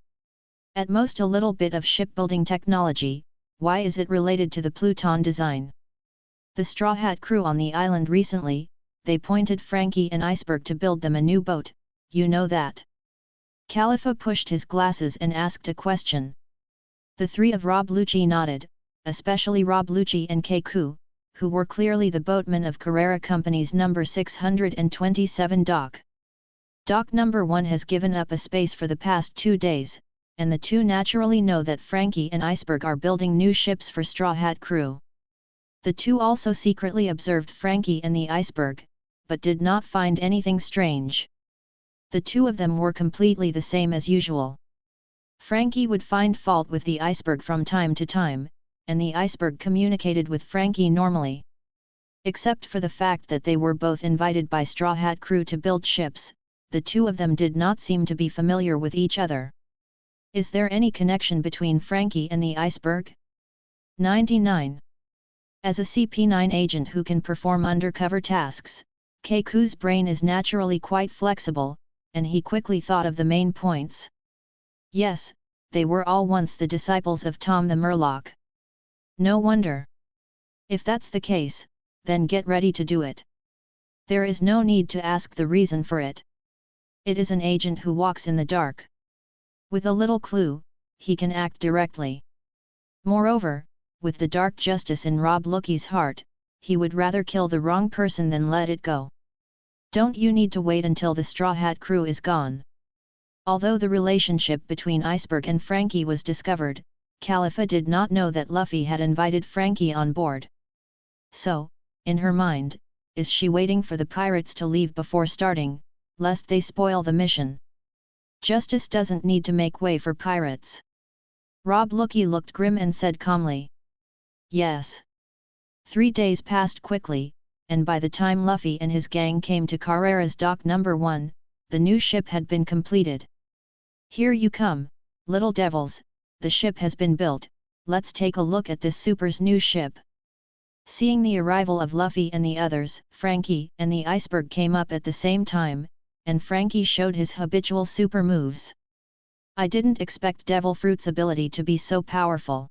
Speaker 1: At most a little bit of shipbuilding technology, why is it related to the Pluton design? The Straw Hat crew on the island recently, they pointed Frankie and Iceberg to build them a new boat, you know that. Khalifa pushed his glasses and asked a question. The three of Rob Lucci nodded, especially Rob Lucci and Keiku, who were clearly the boatmen of Carrera Company's number 627 dock. Dock number 1 has given up a space for the past 2 days, and the two naturally know that Frankie and Iceberg are building new ships for Straw Hat crew. The two also secretly observed Frankie and the iceberg, but did not find anything strange. The two of them were completely the same as usual. Frankie would find fault with the iceberg from time to time, and the iceberg communicated with Frankie normally. Except for the fact that they were both invited by Straw Hat crew to build ships, the two of them did not seem to be familiar with each other. Is there any connection between Frankie and the iceberg? 99. As a CP9 agent who can perform undercover tasks, Keiku's brain is naturally quite flexible, and he quickly thought of the main points. Yes, they were all once the disciples of Tom the Murloc. No wonder. If that's the case, then get ready to do it. There is no need to ask the reason for it. It is an agent who walks in the dark. With a little clue, he can act directly. Moreover, with the dark justice in Rob Lucky's heart, he would rather kill the wrong person than let it go. Don't you need to wait until the Straw Hat crew is gone? Although the relationship between Iceberg and Frankie was discovered, Khalifa did not know that Luffy had invited Frankie on board. So, in her mind, is she waiting for the pirates to leave before starting, lest they spoil the mission? Justice doesn't need to make way for pirates. Rob Lucky looked grim and said calmly. Yes. 3 days passed quickly, and by the time Luffy and his gang came to Carrera's dock number 1, the new ship had been completed. Here you come, little devils, the ship has been built, let's take a look at this super's new ship. Seeing the arrival of Luffy and the others, Frankie and the iceberg came up at the same time, and Frankie showed his habitual super moves. I didn't expect Devil Fruit's ability to be so powerful.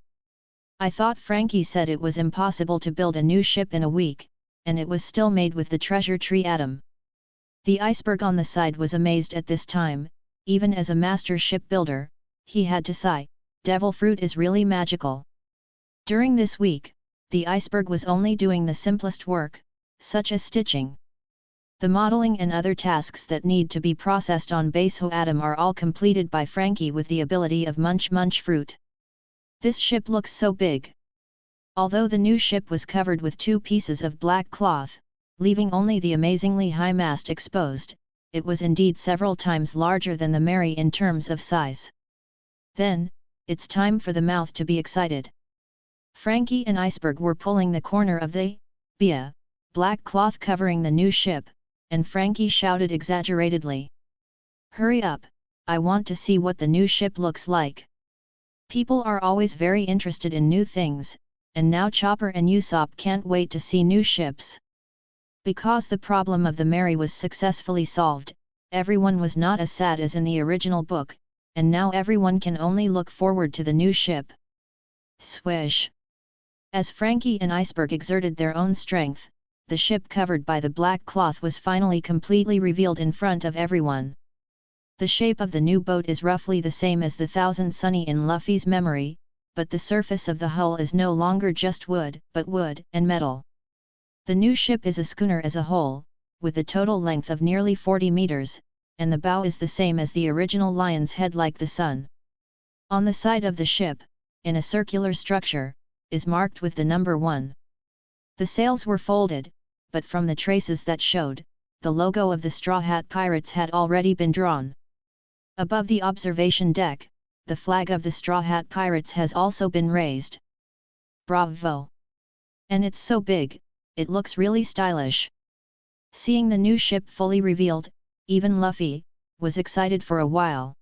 Speaker 1: I thought Frankie said it was impossible to build a new ship in a week, and it was still made with the treasure tree atom. The iceberg on the side was amazed at this time, even as a master shipbuilder, he had to sigh, Devil Fruit is really magical. During this week, the iceberg was only doing the simplest work, such as stitching. The modeling and other tasks that need to be processed on base Ho atom are all completed by Frankie with the ability of Munch Munch Fruit. This ship looks so big. Although the new ship was covered with 2 pieces of black cloth, leaving only the amazingly high mast exposed, it was indeed several times larger than the Mary in terms of size. Then, it's time for the mouth to be excited. Frankie and Iceberg were pulling the corner of the black cloth covering the new ship, and Frankie shouted exaggeratedly. "Hurry up, I want to see what the new ship looks like." People are always very interested in new things, and now Chopper and Usopp can't wait to see new ships. Because the problem of the Mary was successfully solved, everyone was not as sad as in the original book, and now everyone can only look forward to the new ship. Swish! As Frankie and Iceberg exerted their own strength, the ship covered by the black cloth was finally completely revealed in front of everyone. The shape of the new boat is roughly the same as the Thousand Sunny in Luffy's memory, but the surface of the hull is no longer just wood, but wood and metal. The new ship is a schooner as a whole, with a total length of nearly 40 meters, and the bow is the same as the original lion's head like the sun. On the side of the ship, in a circular structure, is marked with the number 1. The sails were folded, but from the traces that showed, the logo of the Straw Hat Pirates had already been drawn. Above the observation deck, the flag of the Straw Hat Pirates has also been raised. Bravo! And it's so big, it looks really stylish. Seeing the new ship fully revealed, even Luffy was excited for a while.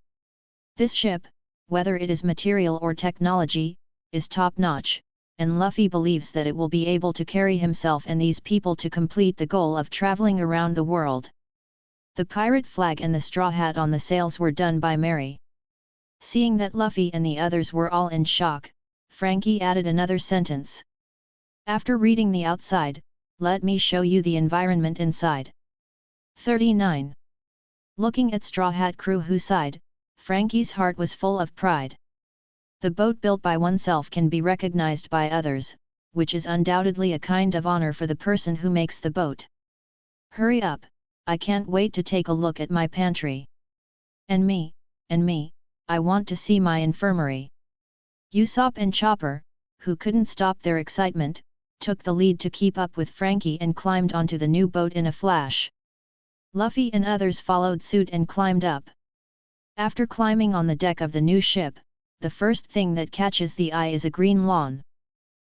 Speaker 1: This ship, whether it is material or technology, is top-notch, and Luffy believes that it will be able to carry himself and these people to complete the goal of traveling around the world. The pirate flag and the straw hat on the sails were done by Mary. Seeing that Luffy and the others were all in shock, Frankie added another sentence. "After reading the outside, let me show you the environment inside." 39. Looking at Straw Hat crew who sighed, Frankie's heart was full of pride. The boat built by oneself can be recognized by others, which is undoubtedly a kind of honor for the person who makes the boat. "Hurry up, I can't wait to take a look at my pantry. And me, I want to see my infirmary." Usopp and Chopper, who couldn't stop their excitement, took the lead to keep up with Frankie and climbed onto the new boat in a flash. Luffy and others followed suit and climbed up. After climbing on the deck of the new ship, the first thing that catches the eye is a green lawn.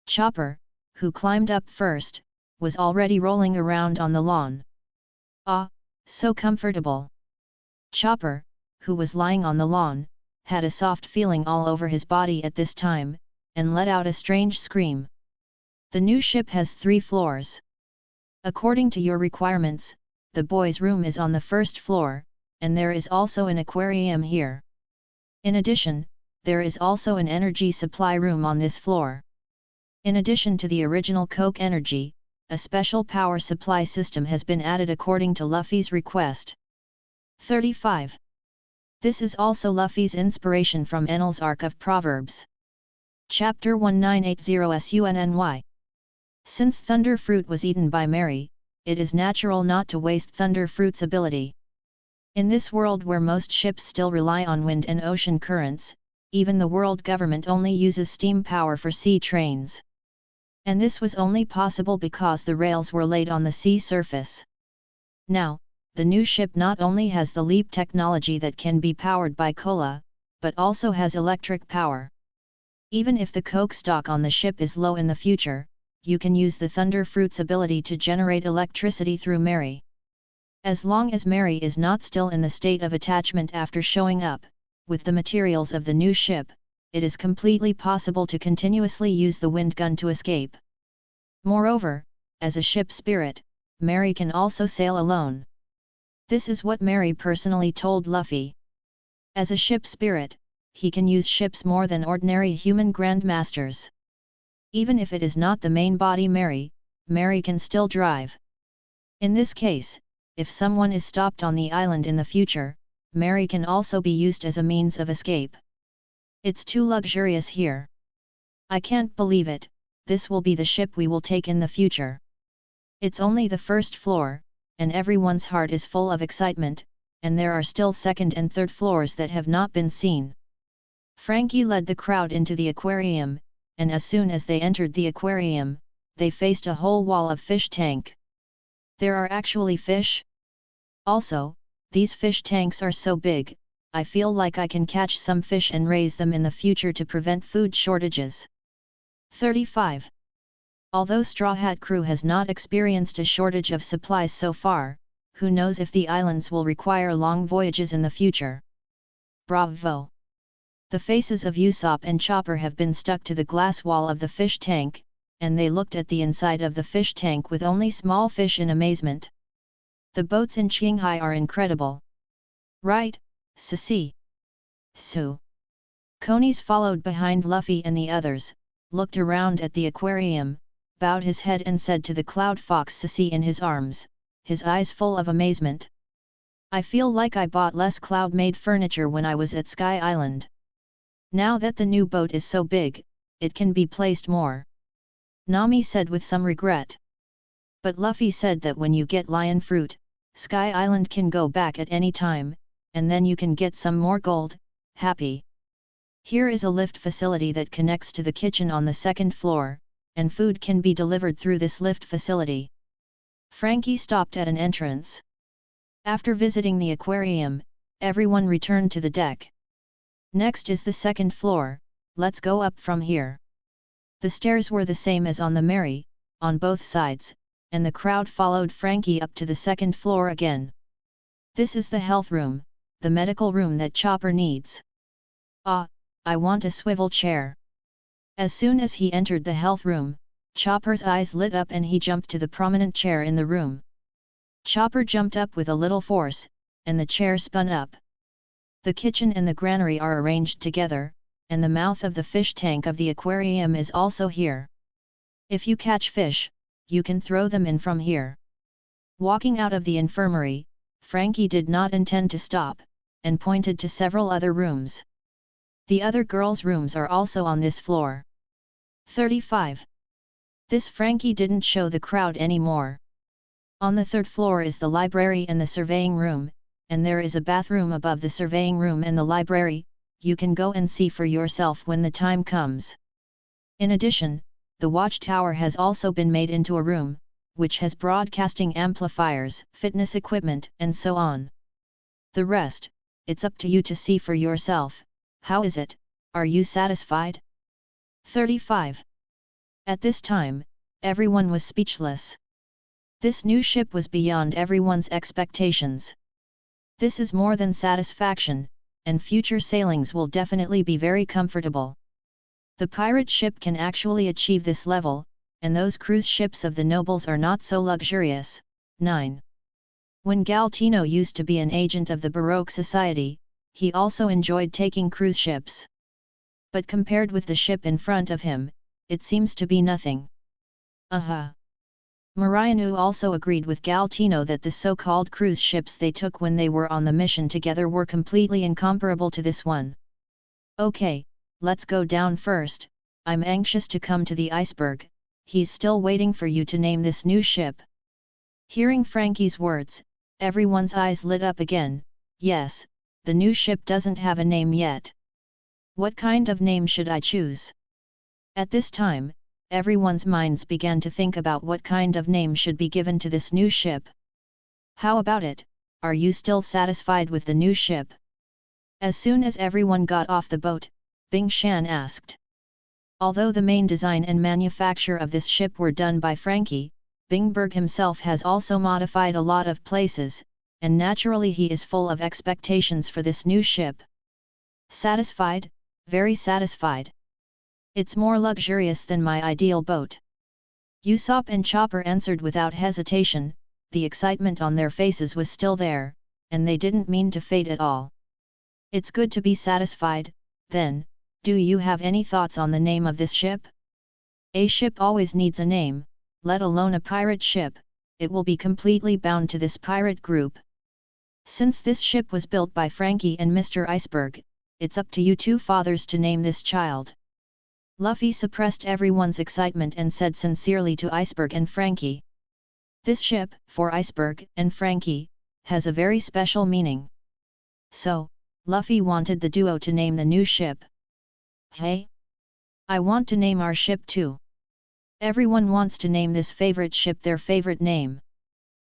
Speaker 1: Chopper, who climbed up first, was already rolling around on the lawn. Ah, so comfortable! Chopper, who was lying on the lawn, had a soft feeling all over his body at this time, and let out a strange scream. The new ship has 3 floors. According to your requirements, the boys' room is on the first floor, and there is also an aquarium here. In addition, there is also an energy supply room on this floor. In addition to the original Coke Energy, a special power supply system has been added according to Luffy's request. 35. This is also Luffy's inspiration from Enel's Arc of Proverbs. Chapter 1980 Sunny. Since Thunder Fruit was eaten by Mary, it is natural not to waste Thunder Fruit's ability. In this world where most ships still rely on wind and ocean currents, even the world government only uses steam power for sea trains. And this was only possible because the rails were laid on the sea surface. Now, the new ship not only has the leap technology that can be powered by cola, but also has electric power. Even if the coke stock on the ship is low in the future, you can use the Thunder Fruit's ability to generate electricity through Mary. As long as Mary is not still in the state of attachment after showing up, with the materials of the new ship, it is completely possible to continuously use the wind gun to escape. Moreover, as a ship spirit, Mary can also sail alone. This is what Mary personally told Luffy. As a ship spirit, he can use ships more than ordinary human grandmasters. Even if it is not the main body Mary can still drive. In this case, if someone is stopped on the island in the future, Mary can also be used as a means of escape. It's too luxurious here. I can't believe it, this will be the ship we will take in the future. It's only the first floor, and everyone's heart is full of excitement, and there are still second and third floors that have not been seen. Frankie led the crowd into the aquarium, and as soon as they entered the aquarium, they faced a whole wall of fish tank. There are actually fish? Also, these fish tanks are so big, I feel like I can catch some fish and raise them in the future to prevent food shortages. 35. Although Straw Hat Crew has not experienced a shortage of supplies so far, who knows if the islands will require long voyages in the future. Bravo! The faces of Usopp and Chopper have been stuck to the glass wall of the fish tank, and they looked at the inside of the fish tank with only small fish in amazement. The boats in Qinghai are incredible. Right, Sissy? Su. Konis followed behind Luffy and the others, looked around at the aquarium, bowed his head and said to the Cloud Fox Sissy in his arms, his eyes full of amazement. I feel like I bought less cloud-made furniture when I was at Sky Island. Now that the new boat is so big, it can be placed more. Nami said with some regret. But Luffy said that when you get lion fruit, Sky Island can go back at any time, and then you can get some more gold. Happy. Here is a lift facility that connects to the kitchen on the second floor, and food can be delivered through this lift facility. Frankie stopped at an entrance. After visiting the aquarium, everyone returned to the deck. Next is the second floor, let's go up from here. The stairs were the same as on the Mary, on both sides, and the crowd followed Frankie up to the second floor again. This is the health room, the medical room that Chopper needs. Ah, I want a swivel chair. As soon as he entered the health room, Chopper's eyes lit up and he jumped to the prominent chair in the room. Chopper jumped up with a little force, and the chair spun up. The kitchen and the granary are arranged together, and the mouth of the fish tank of the aquarium is also here. If you catch fish, you can throw them in from here. Walking out of the infirmary, Frankie did not intend to stop, and pointed to several other rooms. The other girls' rooms are also on this floor. 35. This Frankie didn't show the crowd anymore. On the third floor is the library and the surveying room, and there is a bathroom above the surveying room and the library. You can go and see for yourself when the time comes. In addition, the watchtower has also been made into a room, which has broadcasting amplifiers, fitness equipment, and so on. The rest, it's up to you to see for yourself. How is it, are you satisfied? 35. At this time, everyone was speechless. This new ship was beyond everyone's expectations. This is more than satisfaction, and future sailings will definitely be very comfortable. The pirate ship can actually achieve this level, and those cruise ships of the nobles are not so luxurious. 9. When Galtino used to be an agent of the Baroque Society, he also enjoyed taking cruise ships. But compared with the ship in front of him, it seems to be nothing. Marianu also agreed with Galtino that the so-called cruise ships they took when they were on the mission together were completely incomparable to this one. Okay, let's go down first. I'm anxious to come to the iceberg. He's still waiting for you to name this new ship. Hearing Frankie's words, everyone's eyes lit up again. Yes, the new ship doesn't have a name yet. What kind of name should I choose? At this time, everyone's minds began to think about what kind of name should be given to this new ship. How about it, are you still satisfied with the new ship? As soon as everyone got off the boat, Bing Shan asked. Although the main design and manufacture of this ship were done by Frankie, Bingberg himself has also modified a lot of places, and naturally he is full of expectations for this new ship. Satisfied, very satisfied. It's more luxurious than my ideal boat. Usopp and Chopper answered without hesitation. The excitement on their faces was still there, and they didn't mean to fade at all. It's good to be satisfied. Then, do you have any thoughts on the name of this ship? A ship always needs a name, let alone a pirate ship. It will be completely bound to this pirate group. Since this ship was built by Frankie and Mr. Iceberg, it's up to you two fathers to name this child. Luffy suppressed everyone's excitement and said sincerely to Iceberg and Frankie. This ship, for Iceberg and Frankie, has a very special meaning. So, Luffy wanted the duo to name the new ship. Hey? I want to name our ship too. Everyone wants to name this favorite ship their favorite name.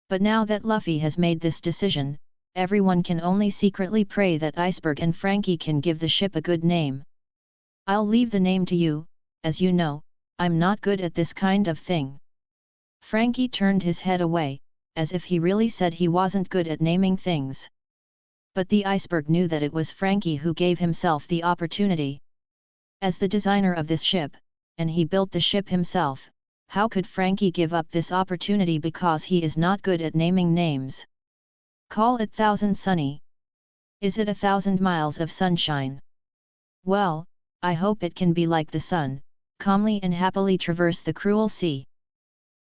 Speaker 1: But now that Luffy has made this decision, everyone can only secretly pray that Iceberg and Frankie can give the ship a good name. I'll leave the name to you, as you know, I'm not good at this kind of thing. Frankie turned his head away, as if he really said he wasn't good at naming things. But the Iceberg knew that it was Frankie who gave himself the opportunity. As the designer of this ship, and he built the ship himself, how could Frankie give up this opportunity because he is not good at naming names? Call it 1,000 Sunny. Is it 1,000 miles of sunshine? Well, I hope it can be like the sun, calmly and happily traverse the cruel sea.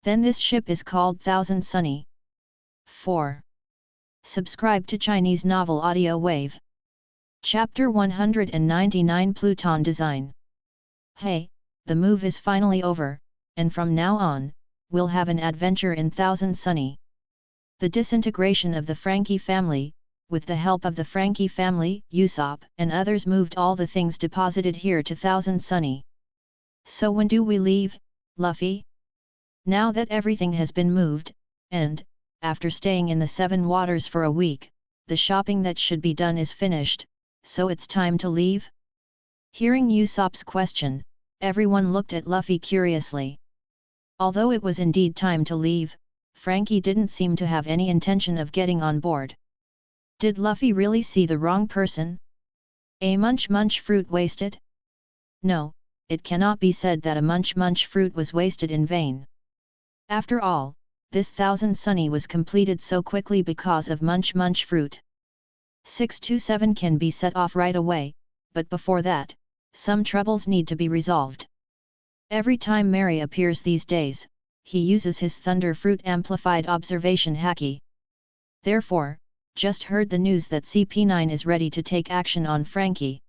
Speaker 1: Then this ship is called 1,000 Sunny. 4. Subscribe to Chinese Novel Audiowave. Chapter 199 Pluton Design. Hey, the move is finally over, and from now on, we'll have an adventure in 1,000 Sunny. The disintegration of the Frankie family, with the help of the Frankie family, Usopp and others moved all the things deposited here to 1,000 Sunny. So when do we leave, Luffy? Now that everything has been moved, and, after staying in the Seven Waters for a week, the shopping that should be done is finished, so it's time to leave? Hearing Usopp's question, everyone looked at Luffy curiously. Although it was indeed time to leave, Frankie didn't seem to have any intention of getting on board. Did Luffy really see the wrong person? A munch fruit wasted? No, it cannot be said that a munch fruit was wasted in vain. After all, this 1,000 Sunny was completed so quickly because of munch fruit. 627 can be set off right away, but before that, some troubles need to be resolved. Every time Mary appears these days, he uses his Thunder Fruit Amplified Observation Haki. Therefore, just heard the news that CP9 is ready to take action on Frankie.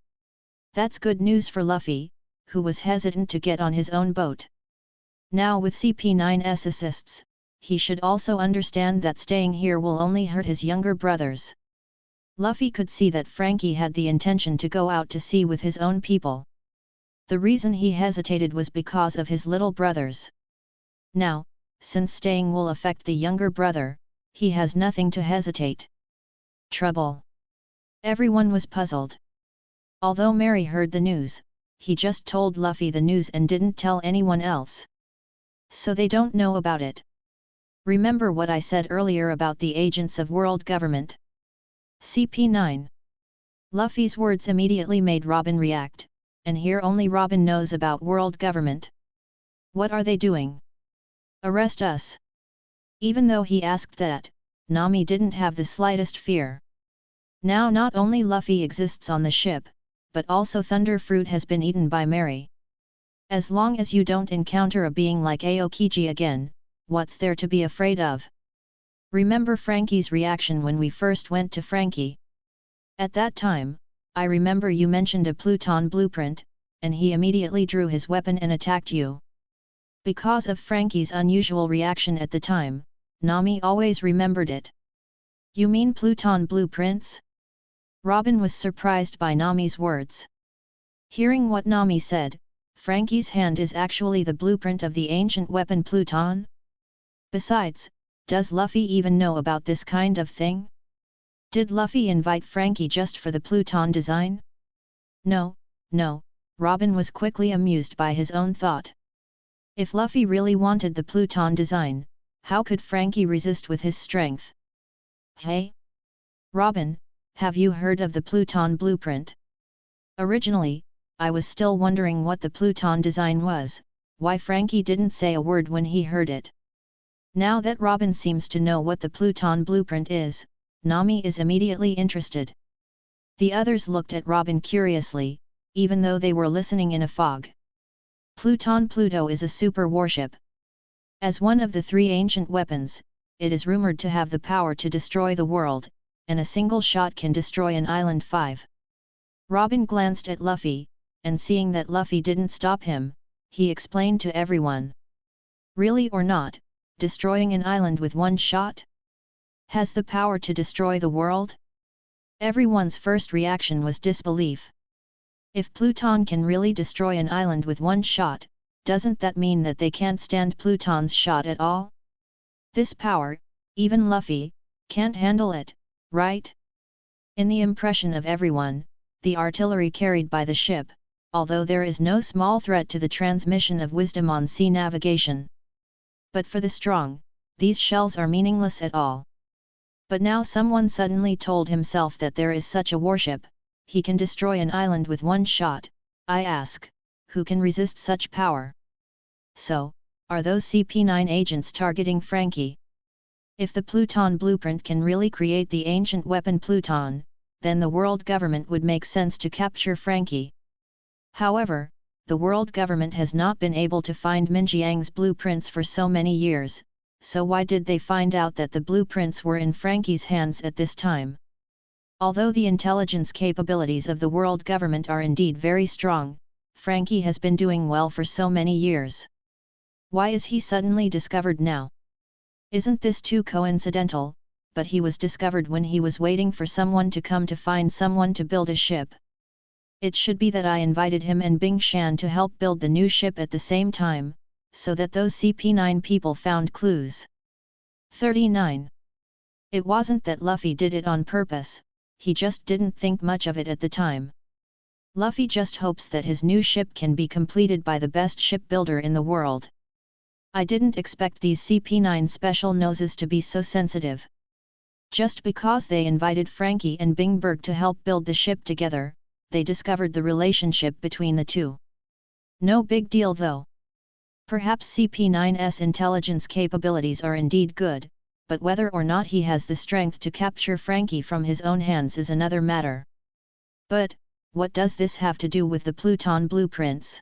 Speaker 1: That's good news for Luffy, who was hesitant to get on his own boat. Now with CP9's assists, he should also understand that staying here will only hurt his younger brothers. Luffy could see that Frankie had the intention to go out to sea with his own people. The reason he hesitated was because of his little brothers. Now, since staying will affect the younger brother, he has nothing to hesitate. Trouble. Everyone was puzzled. Although Mary heard the news, he just told Luffy the news and didn't tell anyone else. So they don't know about it. Remember what I said earlier about the agents of world government? CP9. Luffy's words immediately made Robin react, and here only Robin knows about world government. What are they doing? Arrest us. Even though he asked that, Nami didn't have the slightest fear. Now not only Luffy exists on the ship, but also Thunder Fruit has been eaten by Mary. As long as you don't encounter a being like Aokiji again, what's there to be afraid of? Remember Frankie's reaction when we first went to Frankie? At that time, I remember you mentioned a Pluton blueprint, and he immediately drew his weapon and attacked you. Because of Frankie's unusual reaction at the time, Nami always remembered it. You mean Pluton blueprints? Robin was surprised by Nami's words. Hearing what Nami said, Frankie's hand is actually the blueprint of the ancient weapon Pluton? Besides, does Luffy even know about this kind of thing? Did Luffy invite Frankie just for the Pluton design? No, Robin was quickly amused by his own thought. If Luffy really wanted the Pluton design, how could Frankie resist with his strength? Hey? Robin, have you heard of the Pluton blueprint? Originally, I was still wondering what the Pluton design was, why Frankie didn't say a word when he heard it. Now that Robin seems to know what the Pluton blueprint is, Nami is immediately interested. The others looked at Robin curiously, even though they were listening in a fog. Pluto is a super warship. As one of the three ancient weapons, it is rumored to have the power to destroy the world, and a single shot can destroy an island. 5. Robin glanced at Luffy, and seeing that Luffy didn't stop him, he explained to everyone. Really or not, destroying an island with one shot? Has the power to destroy the world? Everyone's first reaction was disbelief. If Pluton can really destroy an island with one shot, doesn't that mean that they can't stand Pluton's shot at all? This power, even Luffy, can't handle it, right? In the impression of everyone, the artillery carried by the ship, although there is no small threat to the transmission of wisdom on sea navigation. But for the strong, these shells are meaningless at all. But now someone suddenly told himself that there is such a warship, he can destroy an island with one shot. I ask, who can resist such power? So, are those CP9 agents targeting Frankie? If the Pluton blueprint can really create the ancient weapon Pluton, then the world government would make sense to capture Frankie. However, the world government has not been able to find Minjiang's blueprints for so many years, so why did they find out that the blueprints were in Frankie's hands at this time? Although the intelligence capabilities of the world government are indeed very strong, Frankie has been doing well for so many years. Why is he suddenly discovered now? Isn't this too coincidental? But he was discovered when he was waiting for someone to come to find someone to build a ship. It should be that I invited him and Bing Shan to help build the new ship at the same time, so that those CP9 people found clues. 39. It wasn't that Luffy did it on purpose, he just didn't think much of it at the time. Luffy just hopes that his new ship can be completed by the best shipbuilder in the world. I didn't expect these CP9 special noses to be so sensitive. Just because they invited Frankie and Bingberg to help build the ship together, they discovered the relationship between the two. No big deal though. Perhaps CP9's intelligence capabilities are indeed good, but whether or not he has the strength to capture Frankie from his own hands is another matter. But, what does this have to do with the Pluton blueprints?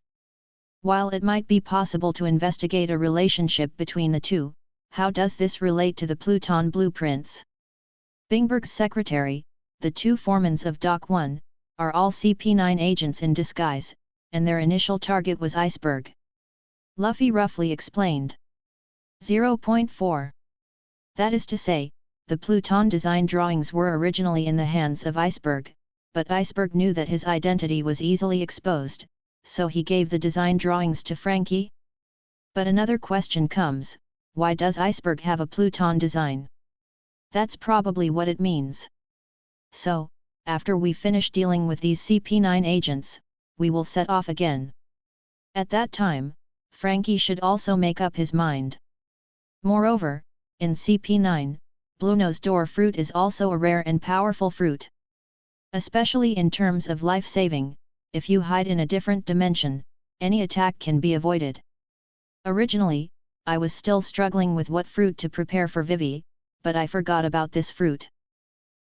Speaker 1: While it might be possible to investigate a relationship between the two, how does this relate to the Pluton blueprints? Bingberg's secretary, the two foremans of Dock 1, are all CP9 agents in disguise, and their initial target was Iceberg. Luffy roughly explained. 0.4. That is to say, the Pluton design drawings were originally in the hands of Iceberg, but Iceberg knew that his identity was easily exposed, so he gave the design drawings to Frankie? But another question comes, why does Iceberg have a Pluton design? That's probably what it means. So, after we finish dealing with these CP9 agents, we will set off again. At that time, Frankie should also make up his mind. Moreover, in CP9, Bluenose Door fruit is also a rare and powerful fruit. Especially in terms of life-saving, if you hide in a different dimension, any attack can be avoided. Originally, I was still struggling with what fruit to prepare for Vivi, but I forgot about this fruit.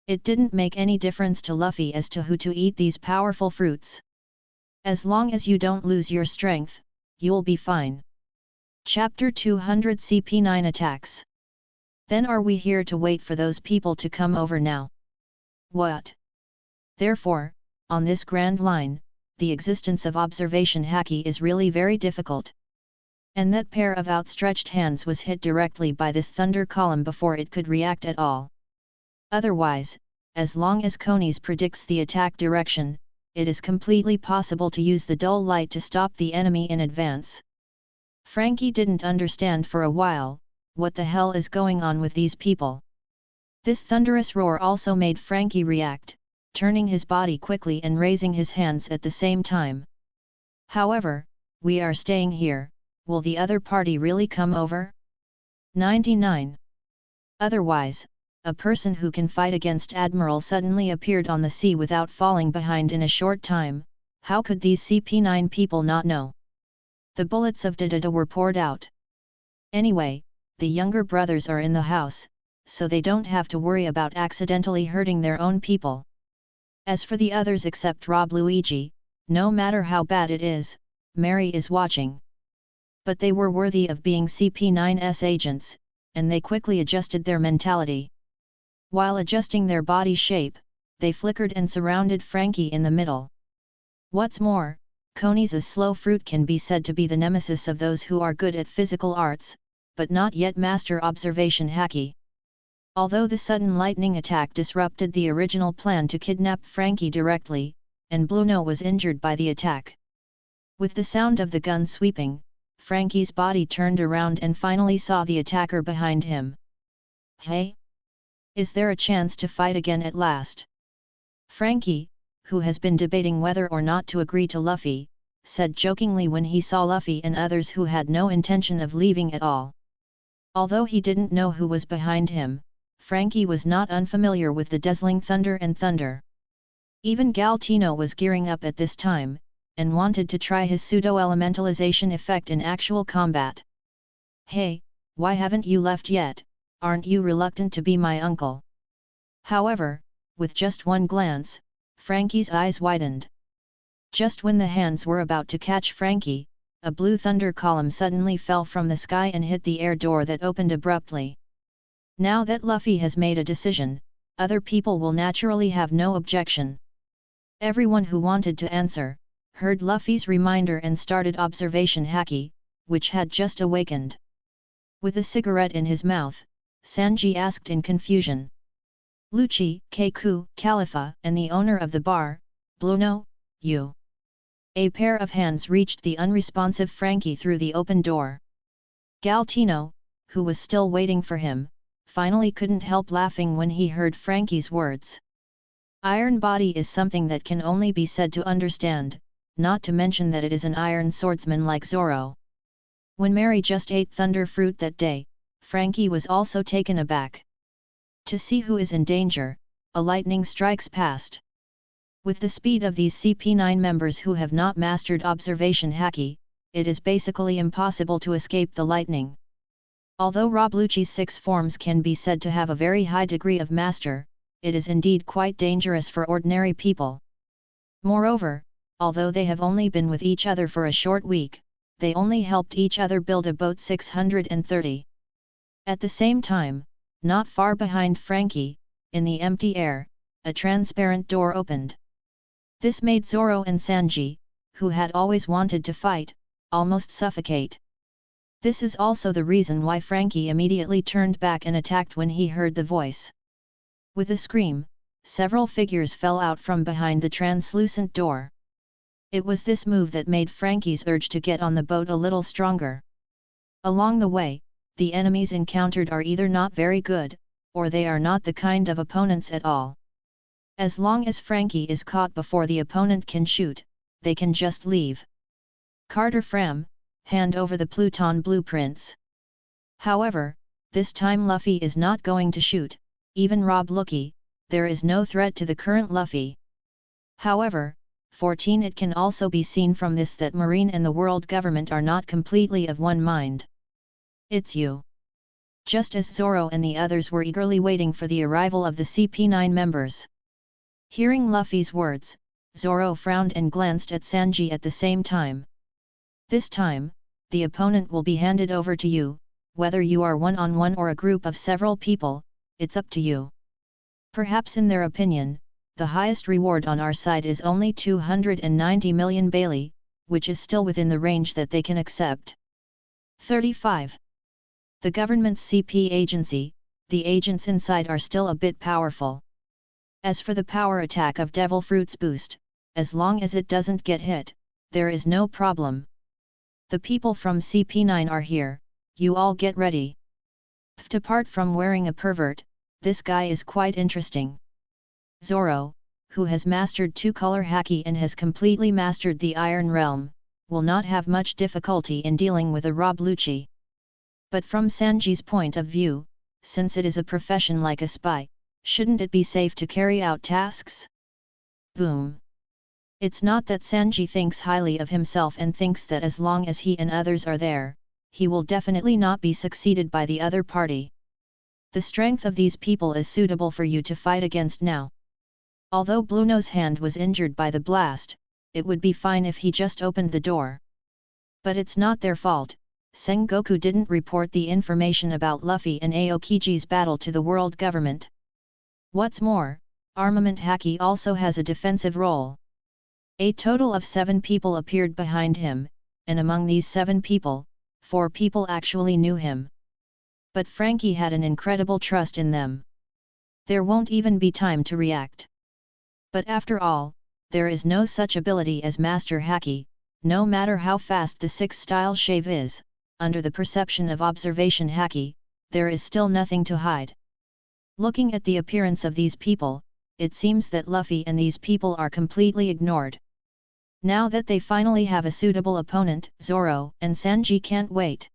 Speaker 1: It didn't make any difference to Luffy as to who to eat these powerful fruits. As long as you don't lose your strength, you'll be fine. Chapter 200 CP9 Attacks. Then are we here to wait for those people to come over now? What? Therefore, on this grand line, the existence of observation haki is really very difficult. And that pair of outstretched hands was hit directly by this thunder column before it could react at all. Otherwise, as long as Konis predicts the attack direction, it is completely possible to use the dull light to stop the enemy in advance. Frankie didn't understand for a while, what the hell is going on with these people. This thunderous roar also made Frankie react, turning his body quickly and raising his hands at the same time. However, we are staying here, will the other party really come over? 99. Otherwise, a person who can fight against Admiral suddenly appeared on the sea without falling behind in a short time. How could these CP9 people not know? The bullets of Dada were poured out. Anyway, the younger brothers are in the house, so they don't have to worry about accidentally hurting their own people. As for the others except Rob Luigi, no matter how bad it is, Mary is watching. But they were worthy of being CP9's agents, and they quickly adjusted their mentality. While adjusting their body shape, they flickered and surrounded Frankie in the middle. What's more, Konis' slow fruit can be said to be the nemesis of those who are good at physical arts, but not yet master observation haki. Although the sudden lightning attack disrupted the original plan to kidnap Frankie directly, and Blueno was injured by the attack. With the sound of the gun sweeping, Frankie's body turned around and finally saw the attacker behind him. Hey! Is there a chance to fight again at last? Frankie, who has been debating whether or not to agree to Luffy, said jokingly when he saw Luffy and others who had no intention of leaving at all. Although he didn't know who was behind him, Frankie was not unfamiliar with the dazzling thunder and thunder. Even Galtino was gearing up at this time, and wanted to try his pseudo-elementalization effect in actual combat. Hey, why haven't you left yet? Aren't you reluctant to be my uncle? However, with just one glance, Frankie's eyes widened. Just when the hands were about to catch Frankie, a blue thunder column suddenly fell from the sky and hit the air door that opened abruptly. Now that Luffy has made a decision, other people will naturally have no objection. Everyone who wanted to answer, heard Luffy's reminder and started observation haki, which had just awakened. With a cigarette in his mouth, Sanji asked in confusion. Lucci, Keiku, Khalifa, and the owner of the bar, Bluno, you. A pair of hands reached the unresponsive Frankie through the open door. Galtino, who was still waiting for him, finally couldn't help laughing when he heard Frankie's words. Iron body is something that can only be said to understand, not to mention that it is an iron swordsman like Zoro. When Mary just ate thunder fruit that day, Frankie was also taken aback. To see who is in danger, a lightning strikes past. With the speed of these CP9 members who have not mastered observation haki, it is basically impossible to escape the lightning. Although Rob Lucci's 6 forms can be said to have a very high degree of master, it is indeed quite dangerous for ordinary people. Moreover, although they have only been with each other for a short week, they only helped each other build a boat 630. At the same time, not far behind Frankie, in the empty air, a transparent door opened. This made Zoro and Sanji, who had always wanted to fight, almost suffocate. This is also the reason why Frankie immediately turned back and attacked when he heard the voice. With a scream, several figures fell out from behind the translucent door. It was this move that made Frankie's urge to get on the boat a little stronger. Along the way, the enemies encountered are either not very good, or they are not the kind of opponents at all. As long as Frankie is caught before the opponent can shoot, they can just leave. Carter Fram, hand over the Pluton blueprints. However, this time Luffy is not going to shoot, even Rob Lucci, there is no threat to the current Luffy. However, 14 It can also be seen from this that Marine and the world government are not completely of one mind. It's you. Just as Zoro and the others were eagerly waiting for the arrival of the CP9 members. Hearing Luffy's words, Zoro frowned and glanced at Sanji at the same time. This time, the opponent will be handed over to you, whether you are one-on-one or a group of several people, it's up to you. Perhaps in their opinion, the highest reward on our side is only 290 million Bailey, which is still within the range that they can accept. 35. The government's CP agency, the agents inside are still a bit powerful. As for the power attack of Devil Fruit's boost, as long as it doesn't get hit, there is no problem. The people from CP9 are here, you all get ready. Apart from wearing a pervert, this guy is quite interesting. Zoro, who has mastered 2-color haki and has completely mastered the Iron Realm, will not have much difficulty in dealing with a Rob Lucci. But from Sanji's point of view, since it is a profession like a spy, shouldn't it be safe to carry out tasks? Boom! It's not that Sanji thinks highly of himself and thinks that as long as he and others are there, he will definitely not be succeeded by the other party. The strength of these people is suitable for you to fight against now. Although Bluno's hand was injured by the blast, it would be fine if he just opened the door. But it's not their fault. Sengoku didn't report the information about Luffy and Aokiji's battle to the world government. What's more, armament haki also has a defensive role. A total of 7 people appeared behind him, and among these 7 people, 4 people actually knew him. But Frankie had an incredible trust in them. There won't even be time to react. But after all, there is no such ability as Master Haki, no matter how fast the 6-style shave is, under the perception of observation haki, there is still nothing to hide. Looking at the appearance of these people, it seems that Luffy and these people are completely ignored. Now that they finally have a suitable opponent, Zoro and Sanji can't wait.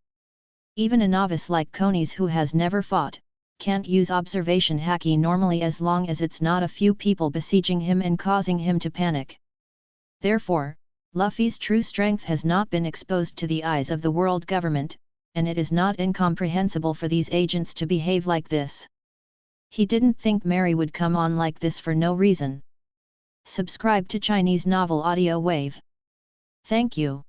Speaker 1: Even a novice like Konis who has never fought, can't use observation haki normally as long as it's not a few people besieging him and causing him to panic. Therefore, Luffy's true strength has not been exposed to the eyes of the world government, and it is not incomprehensible for these agents to behave like this. He didn't think Mary would come on like this for no reason. Subscribe to Chinese Novel Audiowave. Thank you.